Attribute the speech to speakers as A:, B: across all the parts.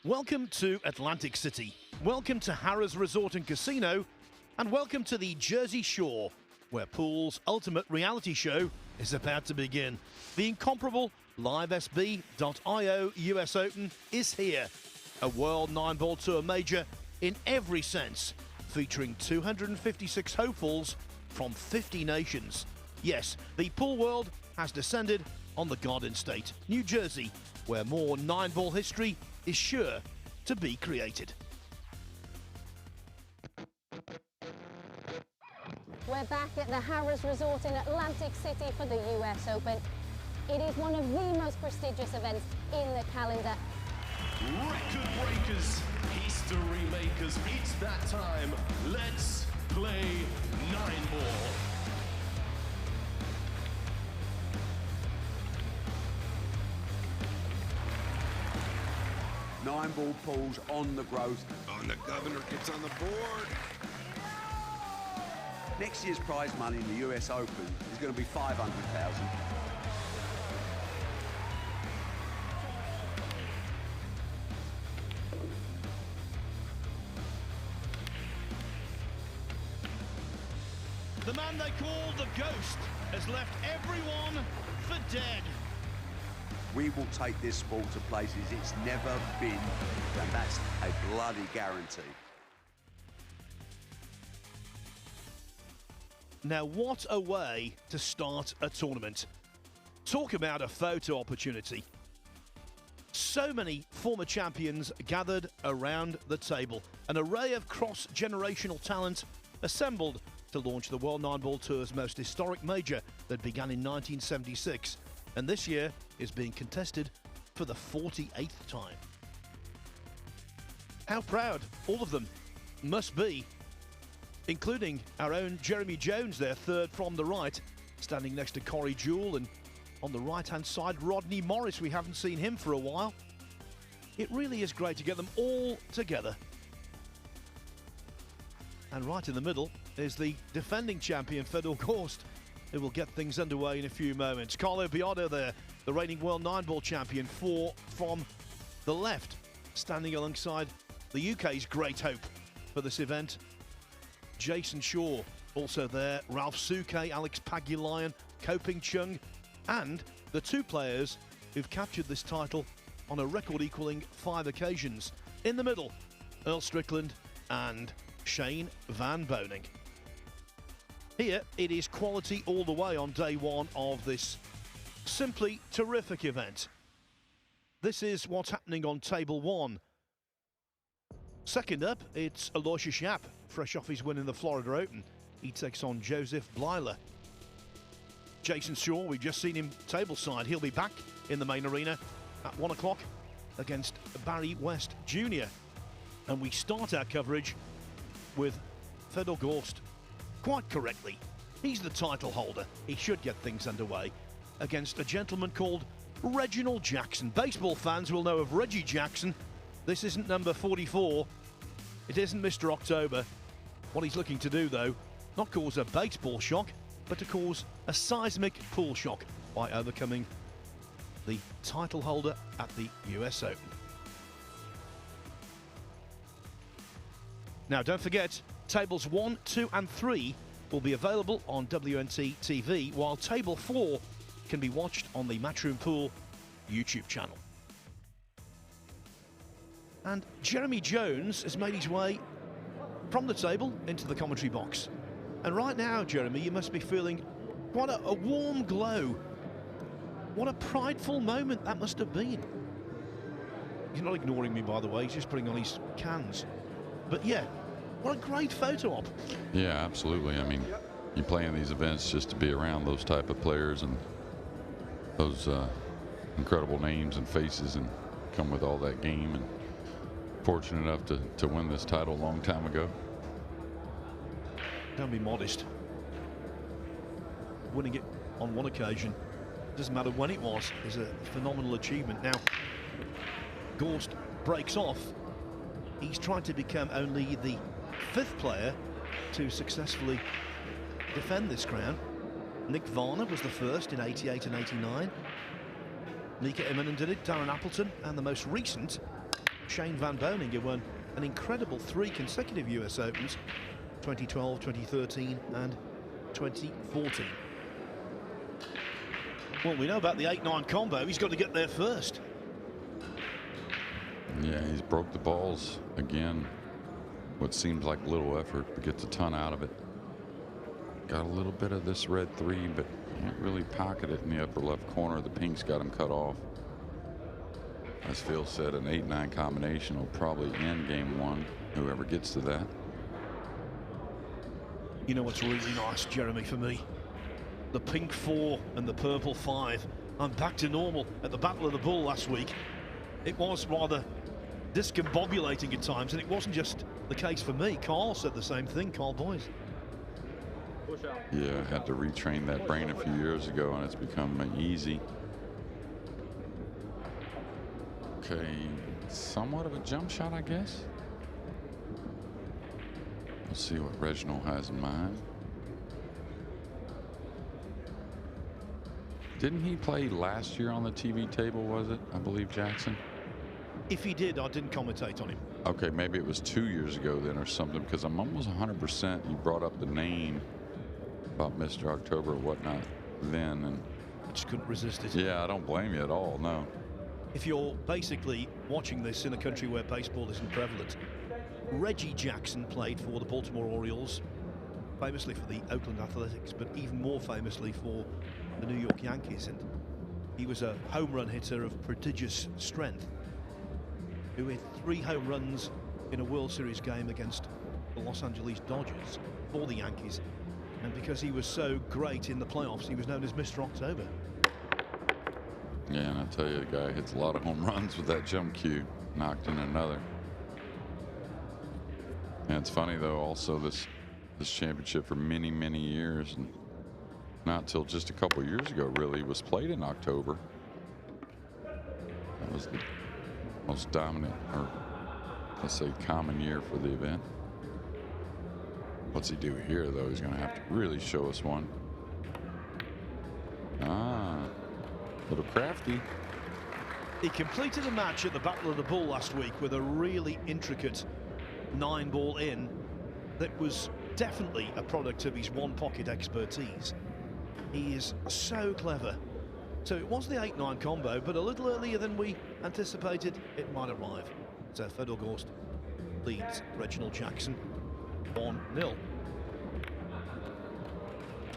A: Welcome to Atlantic City. Welcome to Harrah's Resort and Casino. And welcome to the Jersey Shore, where pool's ultimate reality show is about to begin. The incomparable LiveSB.io US Open is here. A World 9-Ball Tour major in every sense, featuring 256 hopefuls from 50 nations. Yes, the pool world has descended on the Garden State, New Jersey, where more 9-ball history is sure to be created.
B: We're back at the Harrah's Resort in Atlantic City for the US Open. It is one of the most prestigious events in the calendar.
C: Record breakers, history makers, it's that time. Let's play 9-ball.
D: Nine-ball pools on the growth.
E: And the governor gets on the board.
D: Next year's prize money in the US Open is going to be $500,000.
A: The man they call the Ghost has left everyone for dead.
D: We will take this sport to places it's never been, and that's a bloody guarantee.
A: Now, what a way to start a tournament. Talk about a photo opportunity. So many former champions gathered around the table. An array of cross-generational talent assembled to launch the World 9-Ball Tour's most historic major that began in 1976, and this year is being contested for the 48th time. How proud all of them must be, including our own Jeremy Jones there, third from the right, standing next to Corey Jewell, and on the right-hand side, Rodney Morris. We haven't seen him for a while. It really is great to get them all together. And right in the middle is the defending champion, Fedor Gorst, who will get things underway in a few moments. Carlo Biotto there, the reigning World 9-Ball champion, four from the left, standing alongside the UK's great hope for this event, Jason Shaw. Also there, Ralph Suke, Alex Pagulayan, Koping Chung, and the two players who've captured this title on a record-equaling 5 occasions. In the middle, Earl Strickland and Shane Van Boening. Here, it is quality all the way on day one of this simply terrific event. This is what's happening on table one. Second up, it's Aloysius Yap, fresh off his win in the Florida Open. He takes on Joseph Bleiler. Jason Shaw, we've just seen him tableside. He'll be back in the main arena at 1 o'clock against Barry West Jr. And we start our coverage with Fedor Gorst. Quite correctly, he's the title holder. He should get things underway against a gentleman called Reginald Jackson. Baseball fans will know of Reggie Jackson. This isn't number 44. It isn't Mr. October. What he's looking to do, though, not cause a baseball shock, but to cause a seismic pool shock by overcoming the title holder at the US Open. Now, don't forget, tables 1, 2 and 3 will be available on WNT TV, while table 4 can be watched on the Matchroom Pool YouTube channel. And Jeremy Jones has made his way from the table into the commentary box. And right now, Jeremy, you must be feeling quite a warm glow. What a prideful moment that must have been. He's not ignoring me, by the way. He's just putting on his cans. But yeah, what a great photo op.
F: Yeah, absolutely. I mean, you play in these events just to be around those type of players and those incredible names and faces, and come with all that game, and fortunate enough to win this title a long time ago.
A: Don't be modest. Winning it on one occasion, doesn't matter when it was, is a phenomenal achievement. Now, Gorst breaks off. He's trying to become only the 5th player to successfully defend this crown. Nick Varner was the first in 88 and 89. Mika Immonen did it, Darren Appleton, and the most recent Shane Van Boening won an incredible 3 consecutive US Opens, 2012, 2013 and 2014. Well, we know about the 8-9 combo. He's got to get there first.
F: Yeah, he's broke the balls again. What seems like little effort, but gets a ton out of it. Got a little bit of this red 3, but can't really pocket it in the upper left corner. The pink's got him cut off. As Phil said, an 8-9 combination will probably end game 1, whoever gets to that.
A: You know what's really nice, Jeremy, for me? The pink 4 and the purple 5. I'm back to normal at the Battle of the Bull last week. It was rather discombobulating at times, and it wasn't just the case for me. Carl said the same thing, Carl Boys.
F: Yeah, I had to retrain that brain a few years ago, and it's become easy. Okay, somewhat of a jump shot, I guess. Let's see what Reginald has in mind. Didn't he play last year on the TV table, was it? I believe Jackson.
A: If he did, I didn't commentate on him.
F: Okay, maybe it was 2 years ago then or something, because I'm almost 100% you brought up the name about Mr. October or whatnot then. And
A: I just couldn't resist it.
F: yeah, I don't blame you at all, no.
A: If you're basically watching this in a country where baseball isn't prevalent, Reggie Jackson played for the Baltimore Orioles, famously for the Oakland Athletics, but even more famously for the New York Yankees. And he was a home run hitter of prodigious strength, who hit 3 home runs in a World Series game against the Los Angeles Dodgers for the Yankees. And because he was so great in the playoffs, he was known as Mr. October.
F: Yeah, and I tell you, the guy hits a lot of home runs with that jump cue. Knocked in another. And it's funny though, also this championship for many, many years, and not till just a couple years ago really, was played in October. That was the most dominant, or let's say common year for the event. What's he do here though? He's gonna have to really show us one. A little crafty.
A: He completed a match at the Battle of the Bull last week with a really intricate 9-ball in that was definitely a product of his one-pocket expertise. He is so clever. So it was the 8-9 combo, but a little earlier than we anticipated it might arrive. So Fedor Gorst leads Reginald Jackson 1-0.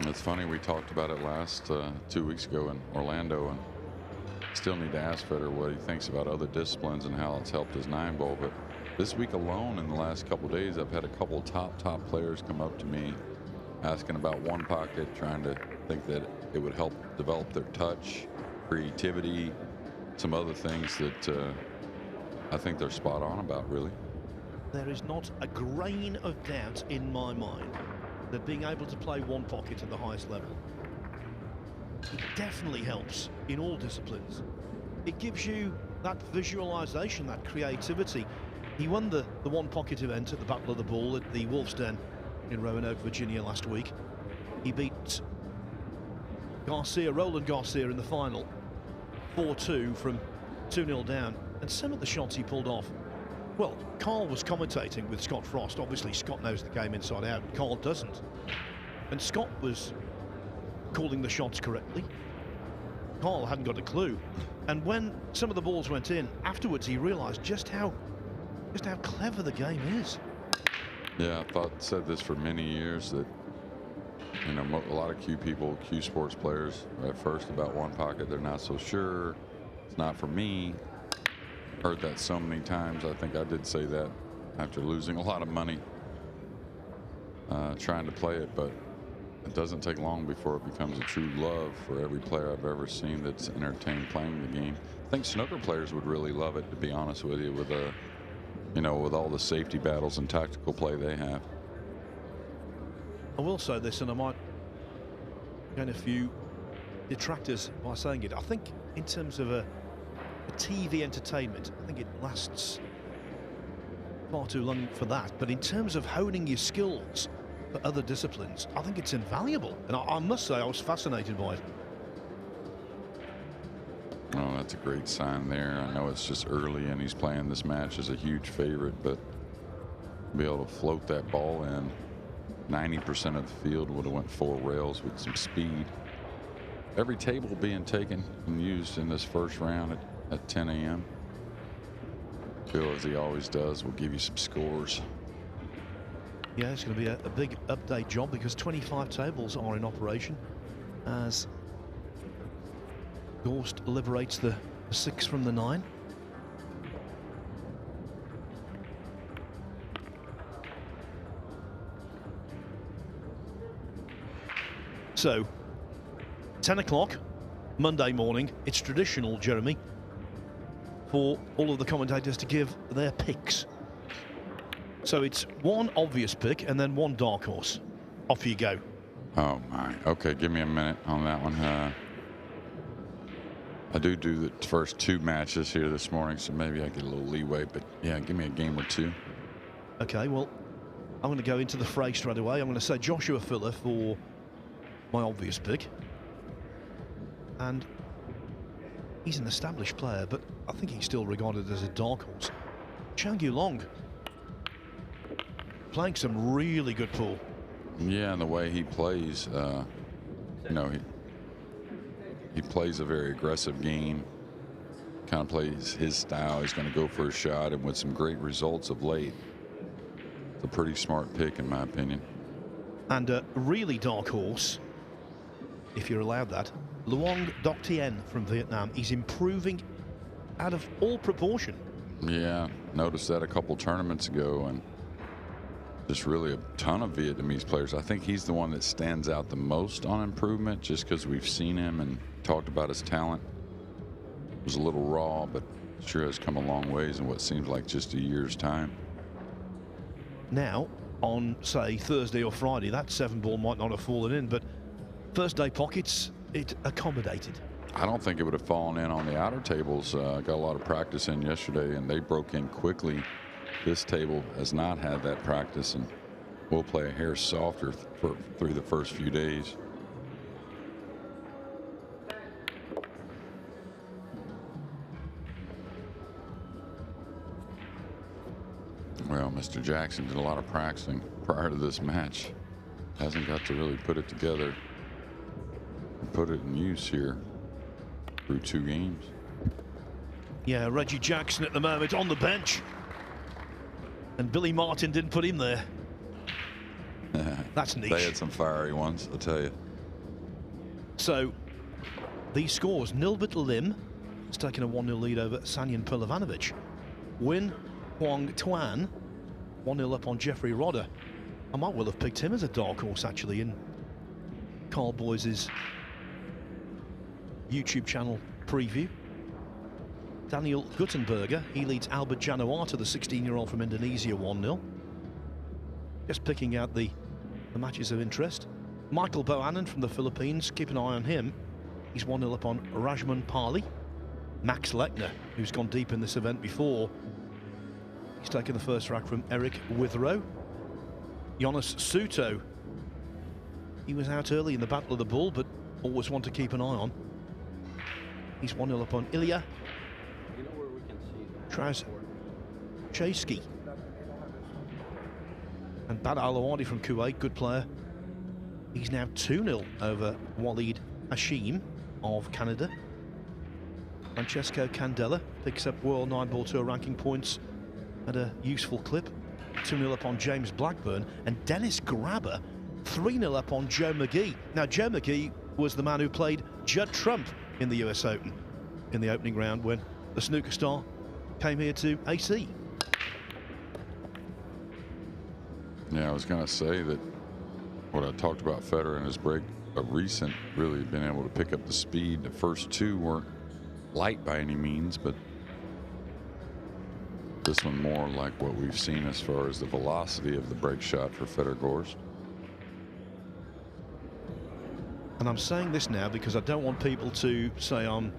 F: It's funny, we talked about it last 2 weeks ago in Orlando, and still need to ask Federer what he thinks about other disciplines and how it's helped his 9-ball. But this week alone, in the last couple of days, I've had a couple of top players come up to me asking about one pocket, trying to think that it would help develop their touch, creativity, some other things that I think they're spot on about, really.
A: There is not a grain of doubt in my mind that being able to play one pocket at the highest level, it definitely helps in all disciplines. It gives you that visualization, that creativity. He won the one pocket event at the Battle of the Bull at the Wolf's Den in Roanoke, Virginia last week. He beat Roland Garcia in the final 4-2 from 2-0 down, and some of the shots he pulled off. Well, Carl was commentating with Scott Frost. Obviously, Scott knows the game inside out. Carl doesn't. And Scott was calling the shots correctly. Carl hadn't got a clue. And when some of the balls went in, afterwards he realized just how clever the game is.
F: Yeah, said this for many years, that, you know, a lot of Q sports players are at first about one pocket. They're not so sure. It's not for me. Heard that so many times. I think I did say that after losing a lot of money trying to play it, but it doesn't take long before it becomes a true love for every player I've ever seen that's entertained playing the game. I think snooker players would really love it, to be honest with you, with you know, with all the safety battles and tactical play they have.
A: I will say this, and I might gain a few detractors by saying it. I think in terms of a TV entertainment, I think it lasts far too long for that. But in terms of honing your skills for other disciplines, I think it's invaluable. And I must say I was fascinated by it.
F: Oh, that's a great sign there. I know it's just early and he's playing this match as a huge favorite, but be able to float that ball in. 90% of the field would have went 4 rails with some speed. Every table being taken and used in this first round at 10 a.m. Bill, as he always does, will give you some scores.
A: Yeah, it's going to be a big update job because 25 tables are in operation as Gorst liberates the 6 from the 9. So, 10 o'clock, Monday morning. It's traditional, Jeremy, for all of the commentators to give their picks. So it's one obvious pick and then one dark horse. Off you go.
F: Oh, my. Okay, give me a minute on that one. I do the first 2 matches here this morning, so maybe I get a little leeway. But, yeah, give me a game or 2.
A: Okay, well, I'm going to go into the fray straight away. I'm going to say Joshua Filler for my obvious pick. And he's an established player, but I think he's still regarded as a dark horse. Chang Yulong playing some really good pool.
F: Yeah, and the way he plays, you know, he plays a very aggressive game, kind of plays his style. He's going to go for a shot, and with some great results of late. It's a pretty smart pick, in my opinion.
A: And a really dark horse, if you're allowed that, Luong Doc Tien from Vietnam. He's improving out of all proportion.
F: Yeah, noticed that a couple tournaments ago, and just really a ton of Vietnamese players. I think he's the one that stands out the most on improvement, just because we've seen him and talked about his talent. It was a little raw, but sure has come a long ways in what seems like just a year's time.
A: Now, on, say, Thursday or Friday, that 7-ball might not have fallen in, but first day pockets, it accommodated.
F: I don't think it would have fallen in on the outer tables. Got a lot of practice in yesterday, and they broke in quickly. This table has not had that practice, and will play a hair softer through the first few days. Well, Mr. Jackson did a lot of practicing prior to this match. Hasn't got to really put it together and put it in use here through 2 games.
A: Yeah, Reggie Jackson at the moment on the bench. And Billy Martin didn't put him there. That's niche.
F: They had some fiery ones, I'll tell you.
A: So, these scores. Nilbert Lim has taken a 1-0 lead over Sanyan Perlovanovic. Win Huang Tuan, 1-0 up on Jeffrey Rodder. I might well have picked him as a dark horse, actually, in Carl Boyes' YouTube channel preview. Daniel Guttenberger, he leads Albert Januata, the 16-year-old from Indonesia, 1-0. Just picking out the matches of interest. Michael Bohannon from the Philippines, keep an eye on him. He's 1-0 up on Rajman Pali. Max Lechner, who's gone deep in this event before, he's taken the first rack from Eric Withrow. Jonas Suto, he was out early in the Battle of the Bull, but always one to keep an eye on. He's 1-0 up on Ilya Traszewski. And Bad Al-Awadi from Kuwait, good player. He's now 2-0 over Walid Hashim of Canada. Francesco Candela picks up World 9-Ball Tour ranking points at a useful clip. 2-0 up on James Blackburn. And Dennis Grabber, 3-0 up on Joe McGee. Now, Joe McGee was the man who played Judd Trump in the US Open in the opening round when the snooker star came here to AC.
F: Yeah, I was going to say that what I talked about Federer and his break, a recent, really been able to pick up the speed. The first 2 weren't light by any means, but this one more like what we've seen as far as the velocity of the break shot for Federer Gorst.
A: And I'm saying this now because I don't want people to say I'm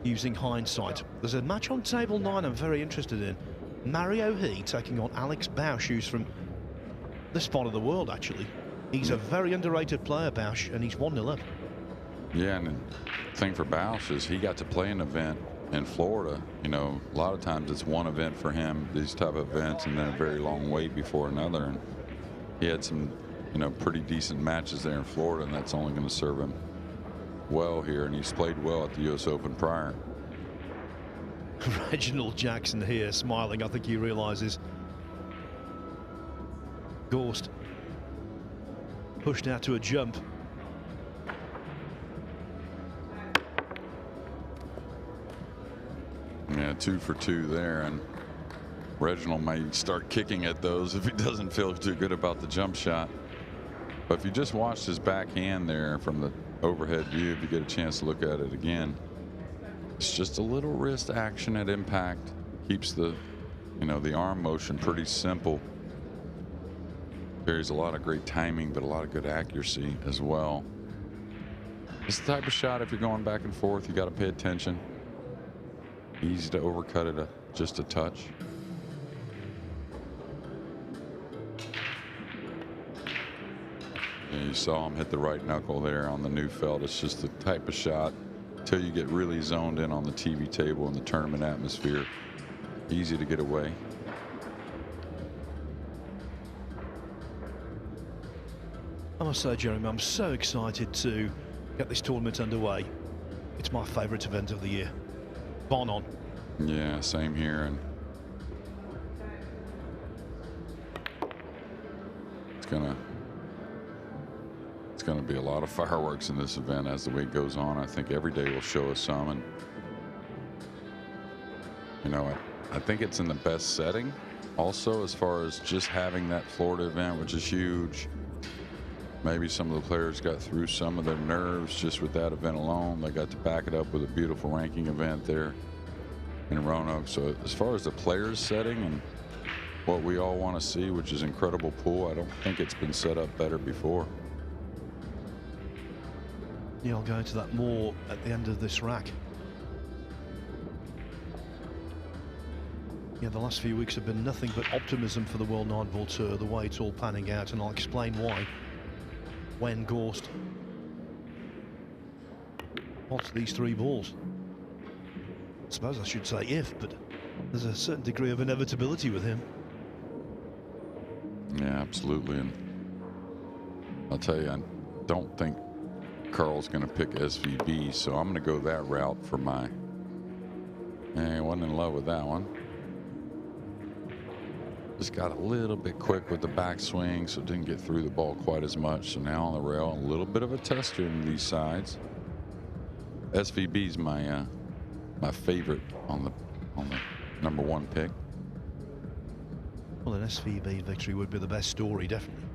A: using hindsight. There's a match on table 9 I'm very interested in. Mario He taking on Alex Bausch, who's from this part of the world, actually. He's a very underrated player, Bausch, and he's 1-0 up.
F: Yeah, and the thing for Bausch is he got to play an event in Florida. You know, a lot of times it's one event for him, these type of events, and then a very long wait before another. And he had some, you know, pretty decent matches there in Florida, and that's only going to serve him well here. And he's played well at the U.S. Open prior.
A: Reginald Jackson here smiling. I think he realizes Gorst pushed out to a jump.
F: Yeah, 2 for 2 there, and Reginald may start kicking at those if he doesn't feel too good about the jump shot. But if you just watched his backhand there from the overhead view, if you get a chance to look at it again, it's just a little wrist action at impact. Keeps the, you know, the arm motion pretty simple. Carries a lot of great timing, but a lot of good accuracy as well. It's the type of shot, if you're going back and forth, you got to pay attention. Easy to overcut it just a touch. And you saw him hit the right knuckle there on the new felt. It's just the type of shot, until you get really zoned in on the TV table in the tournament atmosphere, easy to get away.
A: I must say, Jeremy, I'm so excited to get this tournament underway. It's my favourite event of the year. Bon on.
F: Yeah, same here. And it's gonna be a lot of fireworks in this event as the week goes on. I think every day will show us some, and you know, I think it's in the best setting also, as far as just having that Florida event, which is huge. Maybe some of the players got through some of their nerves just with that event alone. They got to back it up with a beautiful ranking event there in Roanoke. So as far as the players setting and what we all want to see, which is incredible pool, I don't think it's been set up better before.
A: Yeah, I'll go into that more at the end of this rack. Yeah, the last few weeks have been nothing but optimism for the World 9-Ball Tour, the way it's all panning out, and I'll explain why when Gorst pots these 3 balls. I suppose I should say if, but there's a certain degree of inevitability with him.
F: Yeah, absolutely. And I'll tell you, I don't think Carl's going to pick SVB, so I'm going to go that route for my... I wasn't in love with that one. Just got a little bit quick with the backswing, so didn't get through the ball quite as much. So now on the rail, a little bit of a tester in these sides. SVB's my my favorite on the #1 pick.
A: Well, an SVB victory would be the best story, definitely.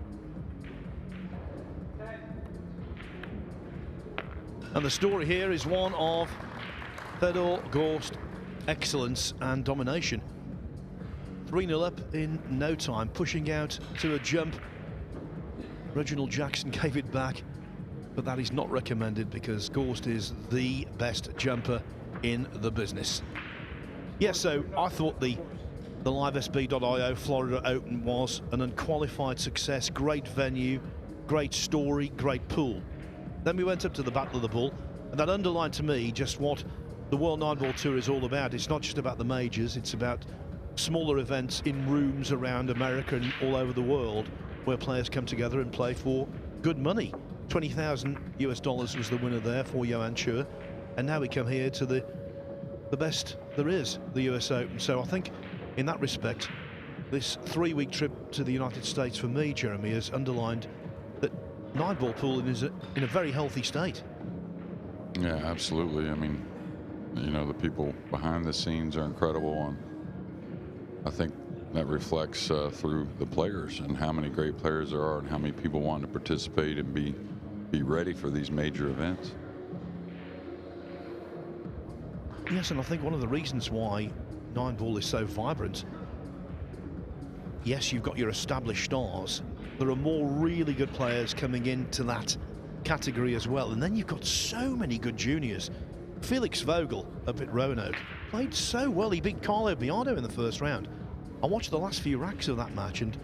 A: And the story here is one of Fedor Gorst excellence and domination. 3-0 up in no time, pushing out to a jump. Reginald Jackson gave it back, but that is not recommended because Gorst is the best jumper in the business. Yes, so I thought the LiveSB.io Florida Open was an unqualified success, great venue, great story, great pool. Then we went up to the Battle of the Bull, and that underlined to me just what the World 9-Ball Tour is all about. It's not just about the majors, it's about smaller events in rooms around America and all over the world where players come together and play for good money. $20,000 US was the winner there for Johan Chur, and now we come here to the best there is, the US Open. So I think in that respect, this 3-week trip to the United States for me, Jeremy, has underlined that 9-ball pooling is in a very healthy state.
F: Yeah, absolutely. I mean, you know, the people behind the scenes are incredible, and I think that reflects through the players and how many great players there are and how many people want to participate and be ready for these major events.
A: Yes, and I think one of the reasons why 9-ball is so vibrant, yes, you've got your established stars. There are more really good players coming into that category as well. And then you've got so many good juniors. Felix Vogel up at Roanoke played so well. He beat Carlo Biardo in the first round. I watched the last few racks of that match, and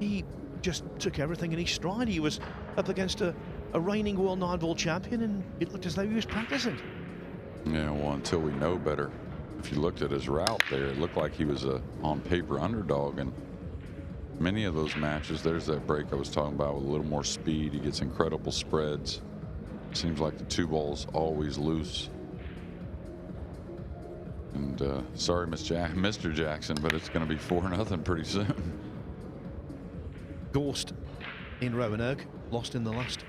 A: he just took everything in his stride. He was up against a a reigning world 9-ball champion, and it looked as though he was practicing.
F: Yeah, well, until we know better. If you looked at his route there, it looked like he was a on paper underdog, and many of those matches, there's that break I was talking about with a little more speed. He gets incredible spreads. Seems like the 2-ball's always loose. And sorry, Mr. Jackson, but it's going to be 4-0 pretty soon.
A: Gorst in Roanoke lost in the last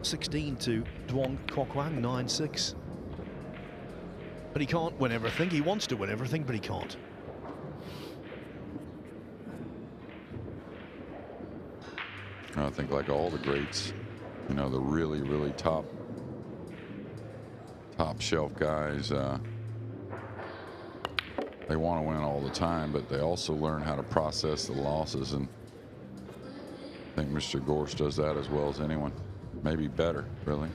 A: 16 to Duong Kokwang 9-6. But he can't win everything. He wants to win everything, but he can't.
F: I think like all the greats, you know, the really, really top shelf guys, they want to win all the time, but they also learn how to process the losses, and I think Mr. Gorst does that as well as anyone, maybe better, really.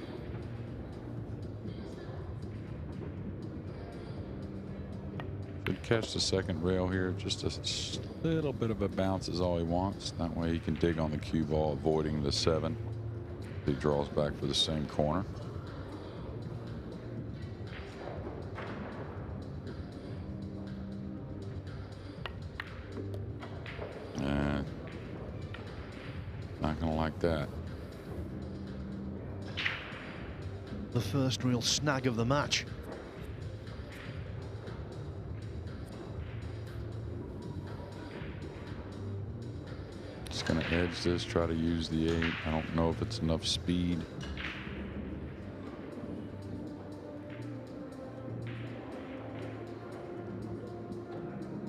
F: Should catch the second rail here. Just a little bit of a bounce is all he wants. That way he can dig on the cue ball, avoiding the 7. He draws back for the same corner. And not gonna like that.
A: The first real snag of the match.
F: Just gonna edge this, try to use the 8. I don't know if it's enough speed.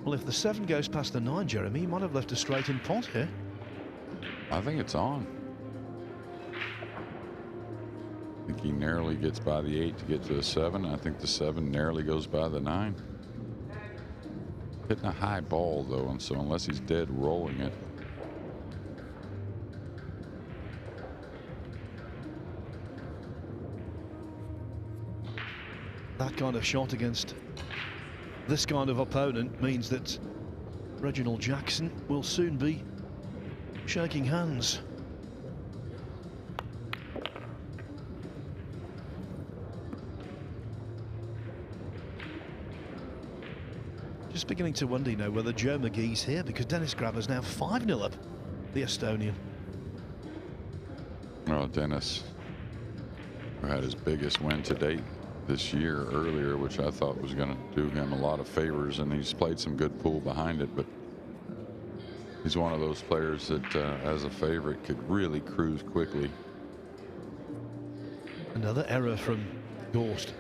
A: Well, if the 7 goes past the 9, Jeremy, he might have left a straight in pot here.
F: I think it's on. I think he narrowly gets by the 8 to get to the 7. I think the 7 narrowly goes by the 9. Hitting a high ball, though, and so unless he's dead rolling it.
A: That kind of shot against this kind of opponent means that Reginald Jackson will soon be shaking hands. Just beginning to wonder, you know, whether Joe McGee's here, because Dennis Grabber's now 5-0 up, the Estonian.
F: Well, Dennis, who had his biggest win to date this year earlier, which I thought was going to do him a lot of favors, and he's played some good pool behind it, but he's one of those players that as a favorite could really cruise quickly.
A: Another error from Gorst.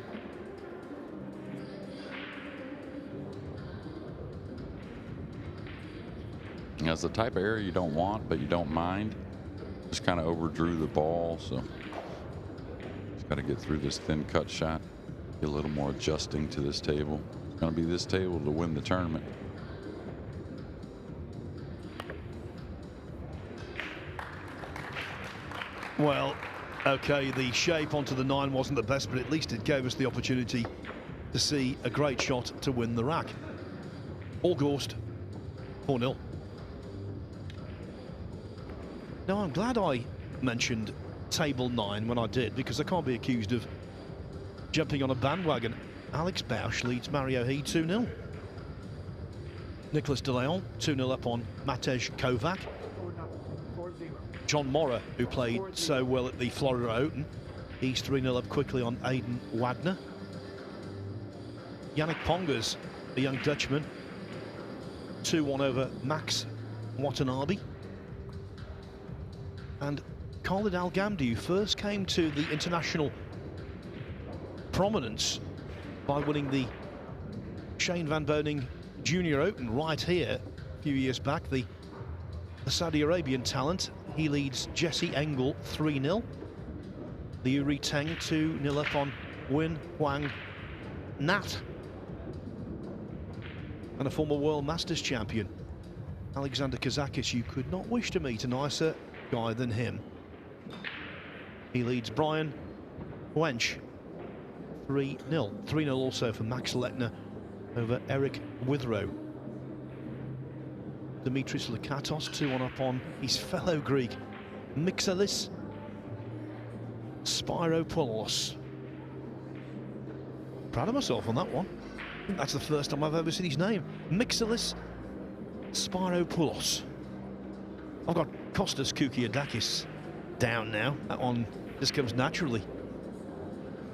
F: That's the type of error you don't want, but you don't mind. Just kind of overdrew the ball, so just got to get through this thin cut shot. Get a little more adjusting to this table. It's going to be this table to win the tournament.
A: Well, okay, the shape onto the 9 wasn't the best, but at least it gave us the opportunity to see a great shot to win the rack. All Gorst, 4-0. Now, I'm glad I mentioned table 9 when I did, because I can't be accused of jumping on a bandwagon. Alex Bausch leads Mario He 2-0. Nicholas De Leon 2-0 up on Matej Kovac. John Morra, who played so well at the Florida Open, he's 3-0 up quickly on Aidan Wagner. Yannick Pongers, a young Dutchman, 2-1 over Max Watanabe. And Khalid Al Ghamdi, who first came to the international prominence by winning the Shane Van Boening Junior Open right here a few years back, the Saudi Arabian talent. He leads Jesse Engel 3-0. The Uri Teng 2-0 up on Win Huang Nat. And a former World Masters champion, Alexander Kazakis. You could not wish to meet a nicer guy than him. He leads Brian Wench 3-0. 3-0 also for Max Lettner over Eric Withrow. Dimitris Lakatos 2-1 up on his fellow Greek Mixelis. Spiropoulos. Proud of myself on that one. I think that's the first time I've ever seen his name. Mixilis Spiropoulos. I've got Kostas Koukiadakis down now. That one just comes naturally.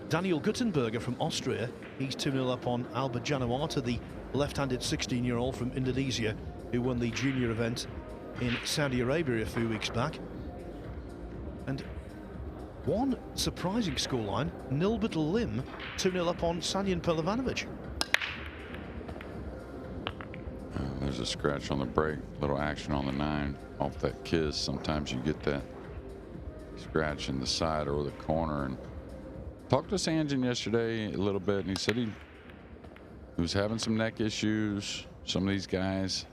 A: Daniel Guttenberger from Austria. He's 2-0 up on Albert Januata, the left-handed 16-year-old from Indonesia who won the junior event in Saudi Arabia a few weeks back. And one surprising scoreline, Nilbert Lim 2-0 up on Sanyan Pelovanovic.
F: There's a scratch on the break, little action on the 9 off that kiss. Sometimes you get that scratch in the side or the corner. And talked to Sanjan yesterday a little bit, and he said he was having some neck issues. Some of these guys,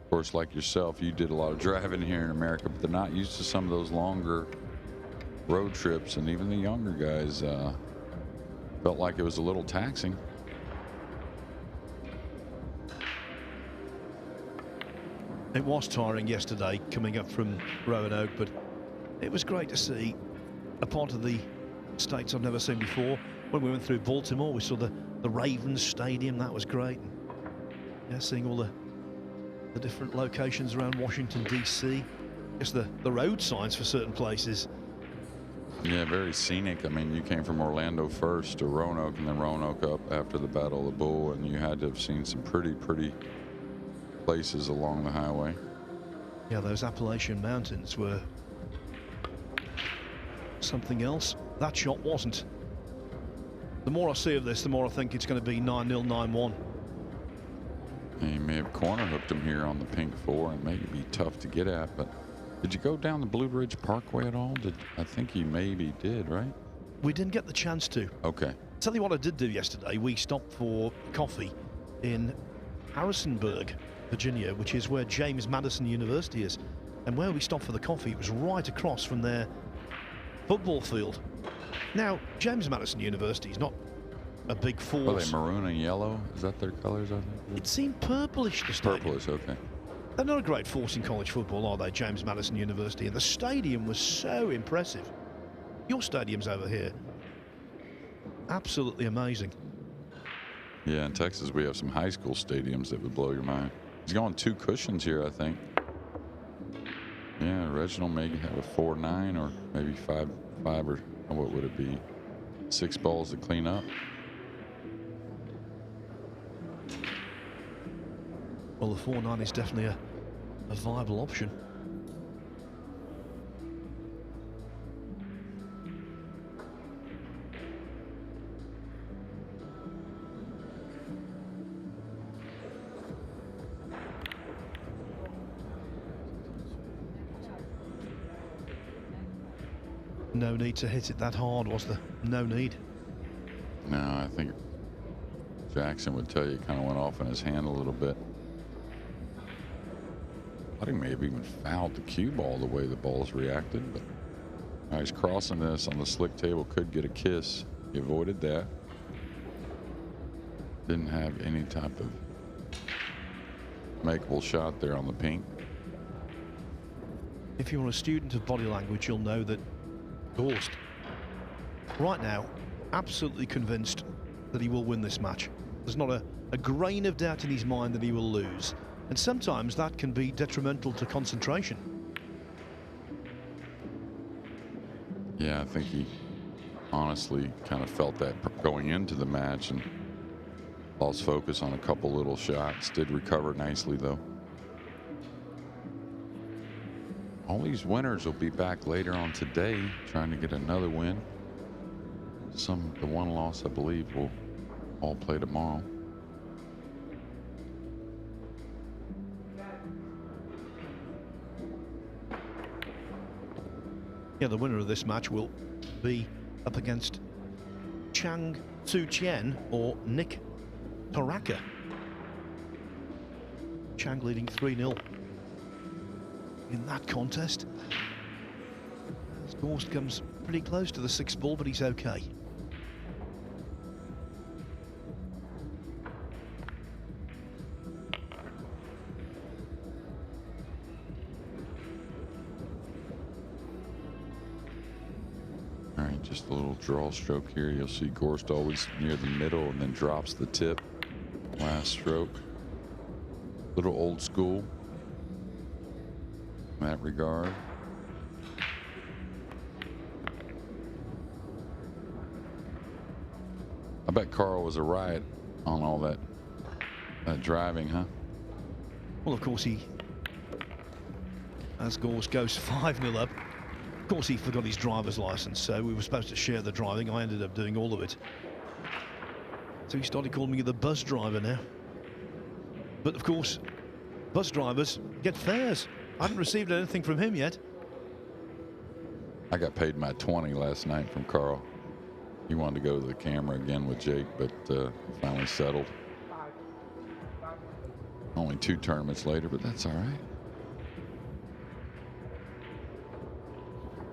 F: of course, like yourself, you did a lot of driving here in America, but they're not used to some of those longer road trips, and even the younger guys felt like it was a little taxing.
A: It was tiring yesterday coming up from Roanoke, but it was great to see a part of the States I've never seen before. When we went through Baltimore, we saw the Ravens Stadium. That was great. And, yeah, seeing all the different locations around Washington, D.C. Just the road signs for certain places.
F: Yeah, very scenic. I mean, you came from Orlando first to Roanoke, and then Roanoke up after the Battle of the Bull, and you had to have seen some pretty places along the highway.
A: Yeah, those Appalachian Mountains were something else. That shot wasn't. The more I see of this, the more I think it's going to be 9-0, 9-1.
F: He may have corner hooked him here on the pink 4, and maybe be tough to get at, but did you go down the Blue Ridge Parkway at all? I think he maybe did, right?
A: We didn't get the chance to.
F: Okay.
A: Tell you what I did do yesterday. We stopped for coffee in Harrisonburg, Virginia, which is where James Madison University is. And where we stopped for the coffee, it was right across from their football field. Now, James Madison University is not a big force.
F: Are they maroon and yellow? Is that their colors, I think?
A: It seemed purplish, the stadium.
F: Purplish, okay.
A: They're not a great force in college football, are they, James Madison University? And the stadium was so impressive. Your stadium's over here. Absolutely amazing.
F: Yeah, in Texas, we have some high school stadiums that would blow your mind. He's going 2 cushions here, I think. Yeah, Reginald may have a 4-9 or maybe 5 or what would it be? 6 balls to clean up.
A: Well, the 4-9 is definitely a viable option. No need to hit it that hard, was there? No need.
F: No, I think Jackson would tell you it kind of went off in his hand a little bit. I think maybe even fouled the cue ball the way the ball's reacted, but now he's crossing this on the slick table, could get a kiss. He avoided that. Didn't have any type of makeable shot there on the pink.
A: If you're a student of body language, you'll know that Gorst, right now, absolutely convinced that he will win this match. There's not a grain of doubt in his mind that he will lose. And sometimes that can be detrimental to concentration.
F: Yeah, I think he honestly kind of felt that going into the match and lost focus on a couple little shots. Did recover nicely, though. All these winners will be back later on today trying to get another win. The one loss, I believe, will all play tomorrow.
A: Yeah, the winner of this match will be up against Chang Tzu Chien or Nick Toraka. Chang leading 3-0 in that contest. Gorst comes pretty close to the 6th ball, but he's okay.
F: Just a little draw stroke here. You'll see Gorst always near the middle and then drops the tip. Last stroke. Little old school in that regard. I bet Carl was a riot on all that driving, huh?
A: Well, of course, as Gorst goes 5-0 up, of course he forgot his driver's license, so we were supposed to share the driving. I ended up doing all of it. So he started calling me the bus driver now. But of course, bus drivers get fares. I haven't received anything from him yet.
F: I got paid my 20 last night from Carl. He wanted to go to the camera again with Jake, but finally settled. Only 2 tournaments later, but that's all right.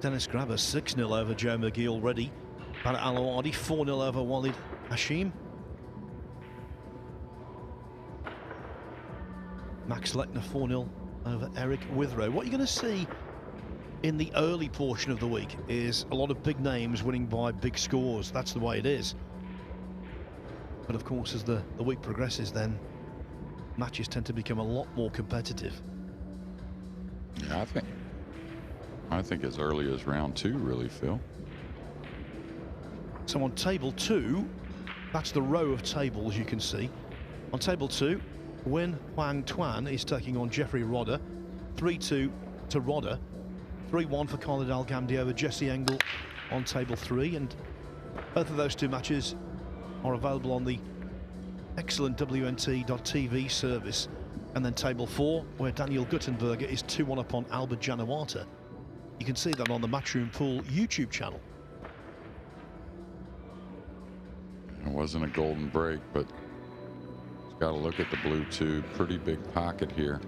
A: Dennis Grabber 6-0 over Joe McGee already. Bharat Alawadi 4-0 over Walid Hashim. Max Lechner 4-0 over Eric Withrow. What you're going to see in the early portion of the week is a lot of big names winning by big scores. That's the way it is. But of course, as the week progresses, then matches tend to become a lot more competitive.
F: Yeah, I think as early as round 2, really, Phil.
A: So on table 2, that's the row of tables you can see. On table 2, Win Huang Tuan is taking on Jeffrey Rodder. 3-2 to Rodder. 3-1 for Khalid Al-Ghamdi over Jesse Engel on table 3. And both of those 2 matches are available on the excellent WNT.TV service. And then table 4, where Daniel Guttenberger is 2-1 up on Albert Janawata. You can see that on the Matchroom Pool YouTube channel.
F: It wasn't a golden break, but it's got to look at the blue tube. Pretty big pocket here.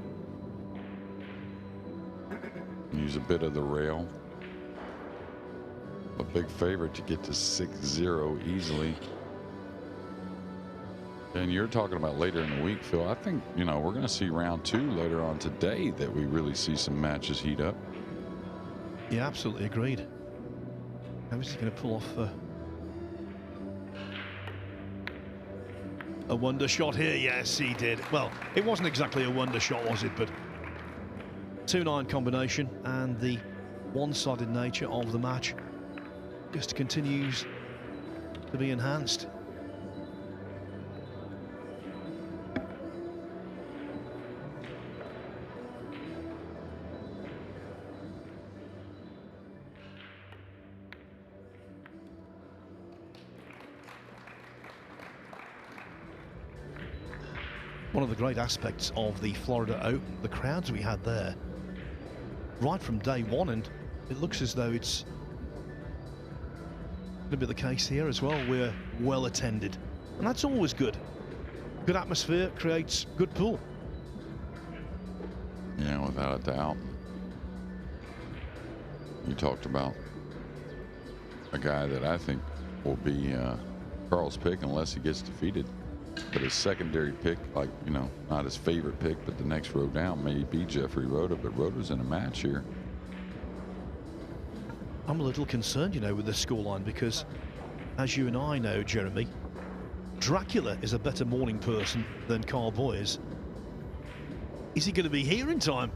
F: Use a bit of the rail. A big favorite to get to 6-0 easily. And you're talking about later in the week, Phil. I think, you know, we're going to see round 2 later on today that we really see some matches heat up.
A: Yeah, absolutely agreed. How is he going to pull off a wonder shot here? Yes, he did. Well, it wasn't exactly a wonder shot, was it? But 2-9 combination and the one-sided nature of the match just continues to be enhanced. One of the great aspects of the Florida Open, the crowds we had there, right from day one, and it looks as though it's going to be the case here as well. We're well attended, and that's always good. Good atmosphere creates good pool.
F: Yeah, without a doubt. You talked about a guy that I think will be Carl's pick unless he gets defeated. But his secondary pick, like, you know, not his favorite pick, but the next row down may be Jeffrey Rodder, but Rodder's in a match here.
A: I'm a little concerned, you know, with this scoreline because, as you and I know, Jeremy, Dracula is a better morning person than Carl Boyes. Is he going to be here in time?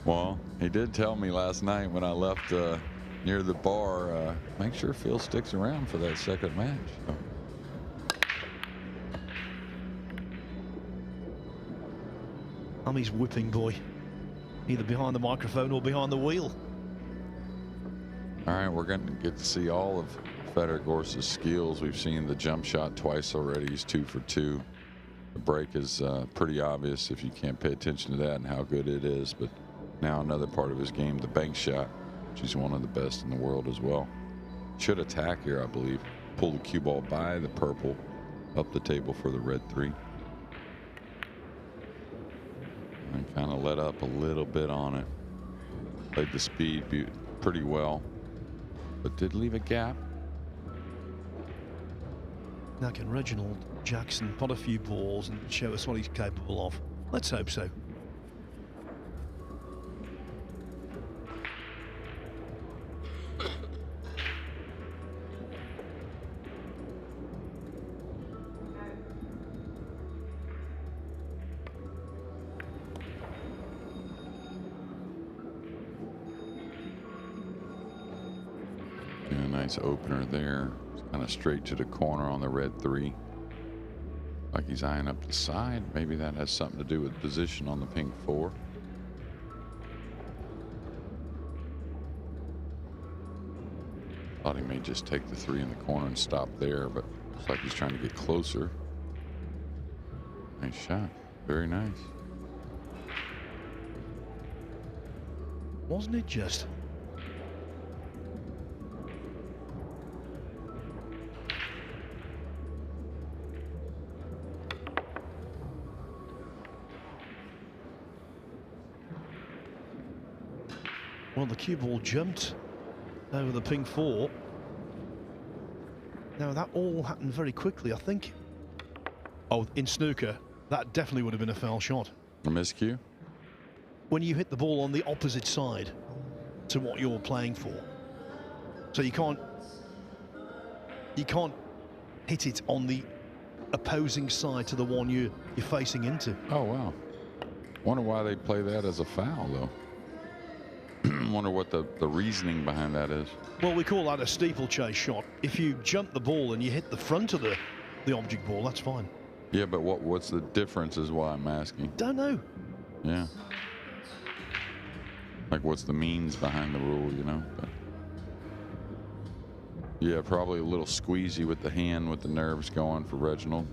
F: Well, he did tell me last night when I left near the bar, make sure Phil sticks around for that second match. So.
A: I'm his whipping boy, either behind the microphone or behind the wheel.
F: All right, we're going to get to see all of Fedor Gorst's skills. We've seen the jump shot twice already. He's 2 for 2. The break is pretty obvious if you can't pay attention to that and how good it is. But now another part of his game, the bank shot, which is one of the best in the world as well. Should attack here, I believe. Pull the cue ball by the purple, up the table for the red 3. And kind of let up a little bit on it. Played the speed pretty well, but did leave a gap.
A: Now can Reginald Jackson pot a few balls and show us what he's capable of? Let's hope so.
F: nice opener there. Kind of straight to the corner on the red 3. Like he's eyeing up the side. Maybe that has something to do with position on the pink 4. Thought he may just take the 3 in the corner and stop there, but looks like he's trying to get closer. Nice shot. Very nice.
A: Wasn't it just? Well, the cue ball jumped over the pink 4. Now, that all happened very quickly, I think. Oh, in snooker, that definitely would have been a foul shot.
F: A miscue?
A: When you hit the ball on the opposite side to what you're playing for. So you can't hit it on the opposing side to the one you're facing into.
F: Oh, wow. Wonder why they play that as a foul, though. Wonder what the reasoning behind that is.
A: Well, we call that a steeplechase shot. If you jump the ball and you hit the front of the object ball, that's fine.
F: Yeah, but what's the difference is why I'm asking.
A: Don't know.
F: Yeah. Like, what's the means behind the rule, you know? But yeah, probably a little squeezy with the hand with the nerves going for Reginald.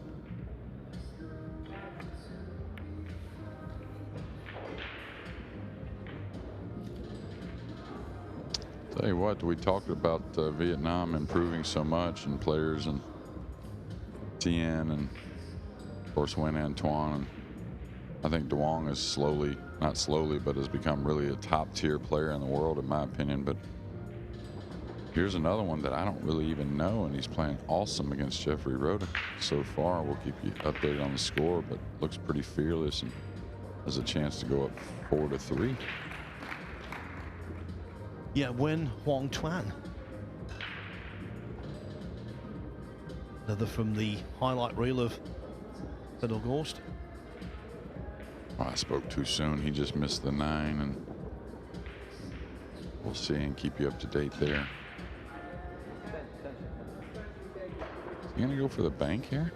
F: Tell you what, we talked about Vietnam improving so much and players and Tien and of course Nguyen Antoine. And I think Duong is slowly, not slowly, but has become really a top tier player in the world in my opinion. But here's another one that I don't really even know, and he's playing awesome against Jeffrey Rhoda so far. We'll keep you updated on the score, but looks pretty fearless and has a chance to go up 4-3.
A: Yeah, Nguyen Huong Tuan. Another from the highlight reel of Fedor Gorst.
F: Well, I spoke too soon. He just missed the 9, and we'll see and keep you up to date there. Is he gonna go for the bank here?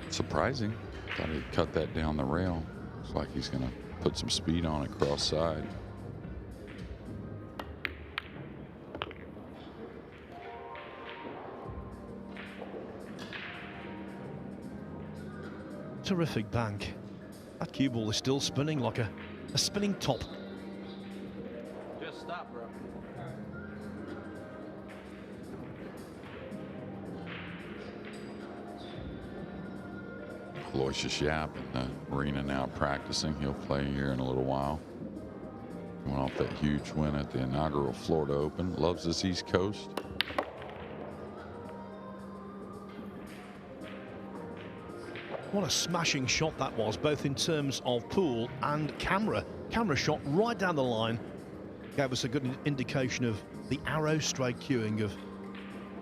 F: Surprising. Thought he'd cut that down the rail. Looks like he's gonna put some speed on it cross side.
A: Terrific bank. That cue ball is still spinning like a spinning top.
G: Just stop, bro.
F: Aloysius Yap in the arena now practicing. He'll play here in a little while. Went off that huge win at the inaugural Florida Open. Loves this East Coast.
A: What a smashing shot that was, both in terms of pool and camera. Camera shot right down the line. Gave us a good indication of the arrow straight cueing of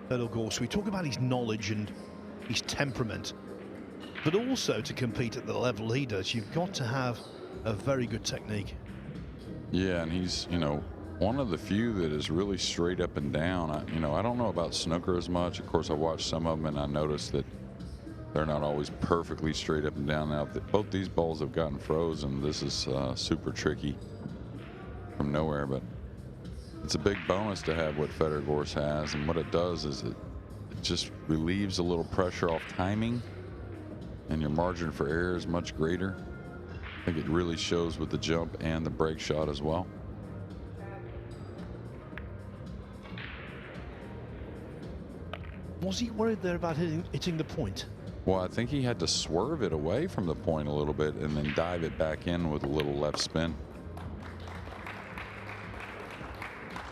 A: Fedor Gorst. We talk about his knowledge and his temperament, but also to compete at the level he does, you've got to have a very good technique.
F: Yeah, and he's, you know, one of the few that is really straight up and down. I don't know about snooker as much. Of course, I watched some of them, and I noticed that they're not always perfectly straight up and down. Now, both these balls have gotten frozen. This is super tricky from nowhere, but it's a big bonus to have what Fedor Gorst has, and what it does is it just relieves a little pressure off timing, and your margin for error is much greater. I think it really shows with the jump and the break shot as well.
A: Was he worried there about hitting the point?
F: Well, I think he had to swerve it away from the point a little bit and then dive it back in with a little left spin.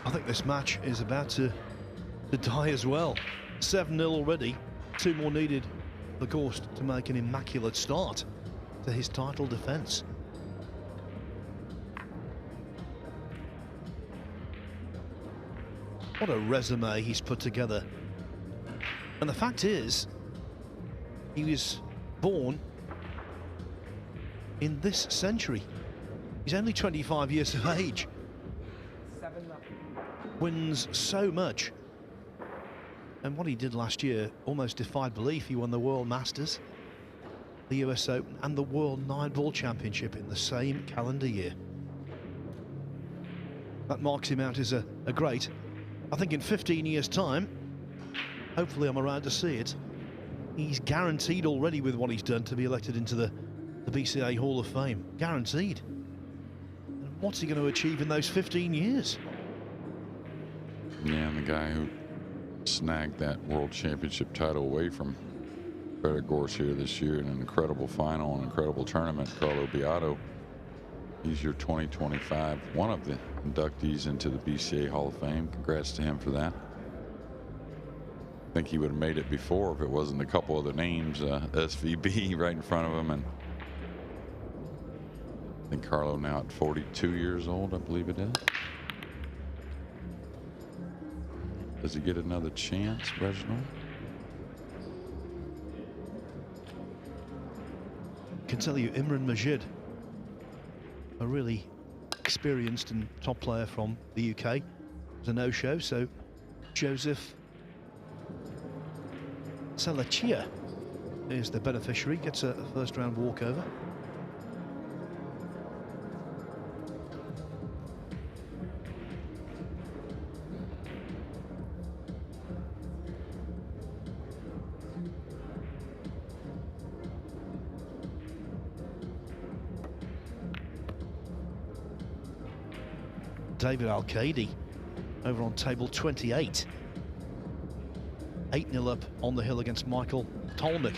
A: I think this match is about to die as well. 7-0 already. 2 more needed for Gorst to make an immaculate start to his title defense. What a resume he's put together. And the fact is, he was born in this century. He's only 25 years of age. Wins so much. And what he did last year almost defied belief. He won the World Masters, the US Open and the World 9-Ball Championship in the same calendar year. That marks him out as a great. I think in 15 years' time, hopefully I'm around to see it, he's guaranteed already with what he's done to be elected into the BCA Hall of Fame. Guaranteed. And what's he going to achieve in those 15 years?
F: Yeah, and the guy who snagged that World Championship title away from Fedor Gorst here this year in an incredible final, an incredible tournament, Carlo Beato. He's your 2025, one of the inductees into the BCA Hall of Fame. Congrats to him for that. I think he would have made it before if it wasn't a couple other names, SVB right in front of him. And I think Carlo now at 42 years old, I believe it is. Does he get another chance, Reginald?
A: I can tell you, Imran Majid, a really experienced and top player from the UK, was a no-show, so Joseph Salachia is the beneficiary, gets a first-round walkover. David Al-Qaedi over on table 28. 8-0 up on the hill against Michael Tolnick.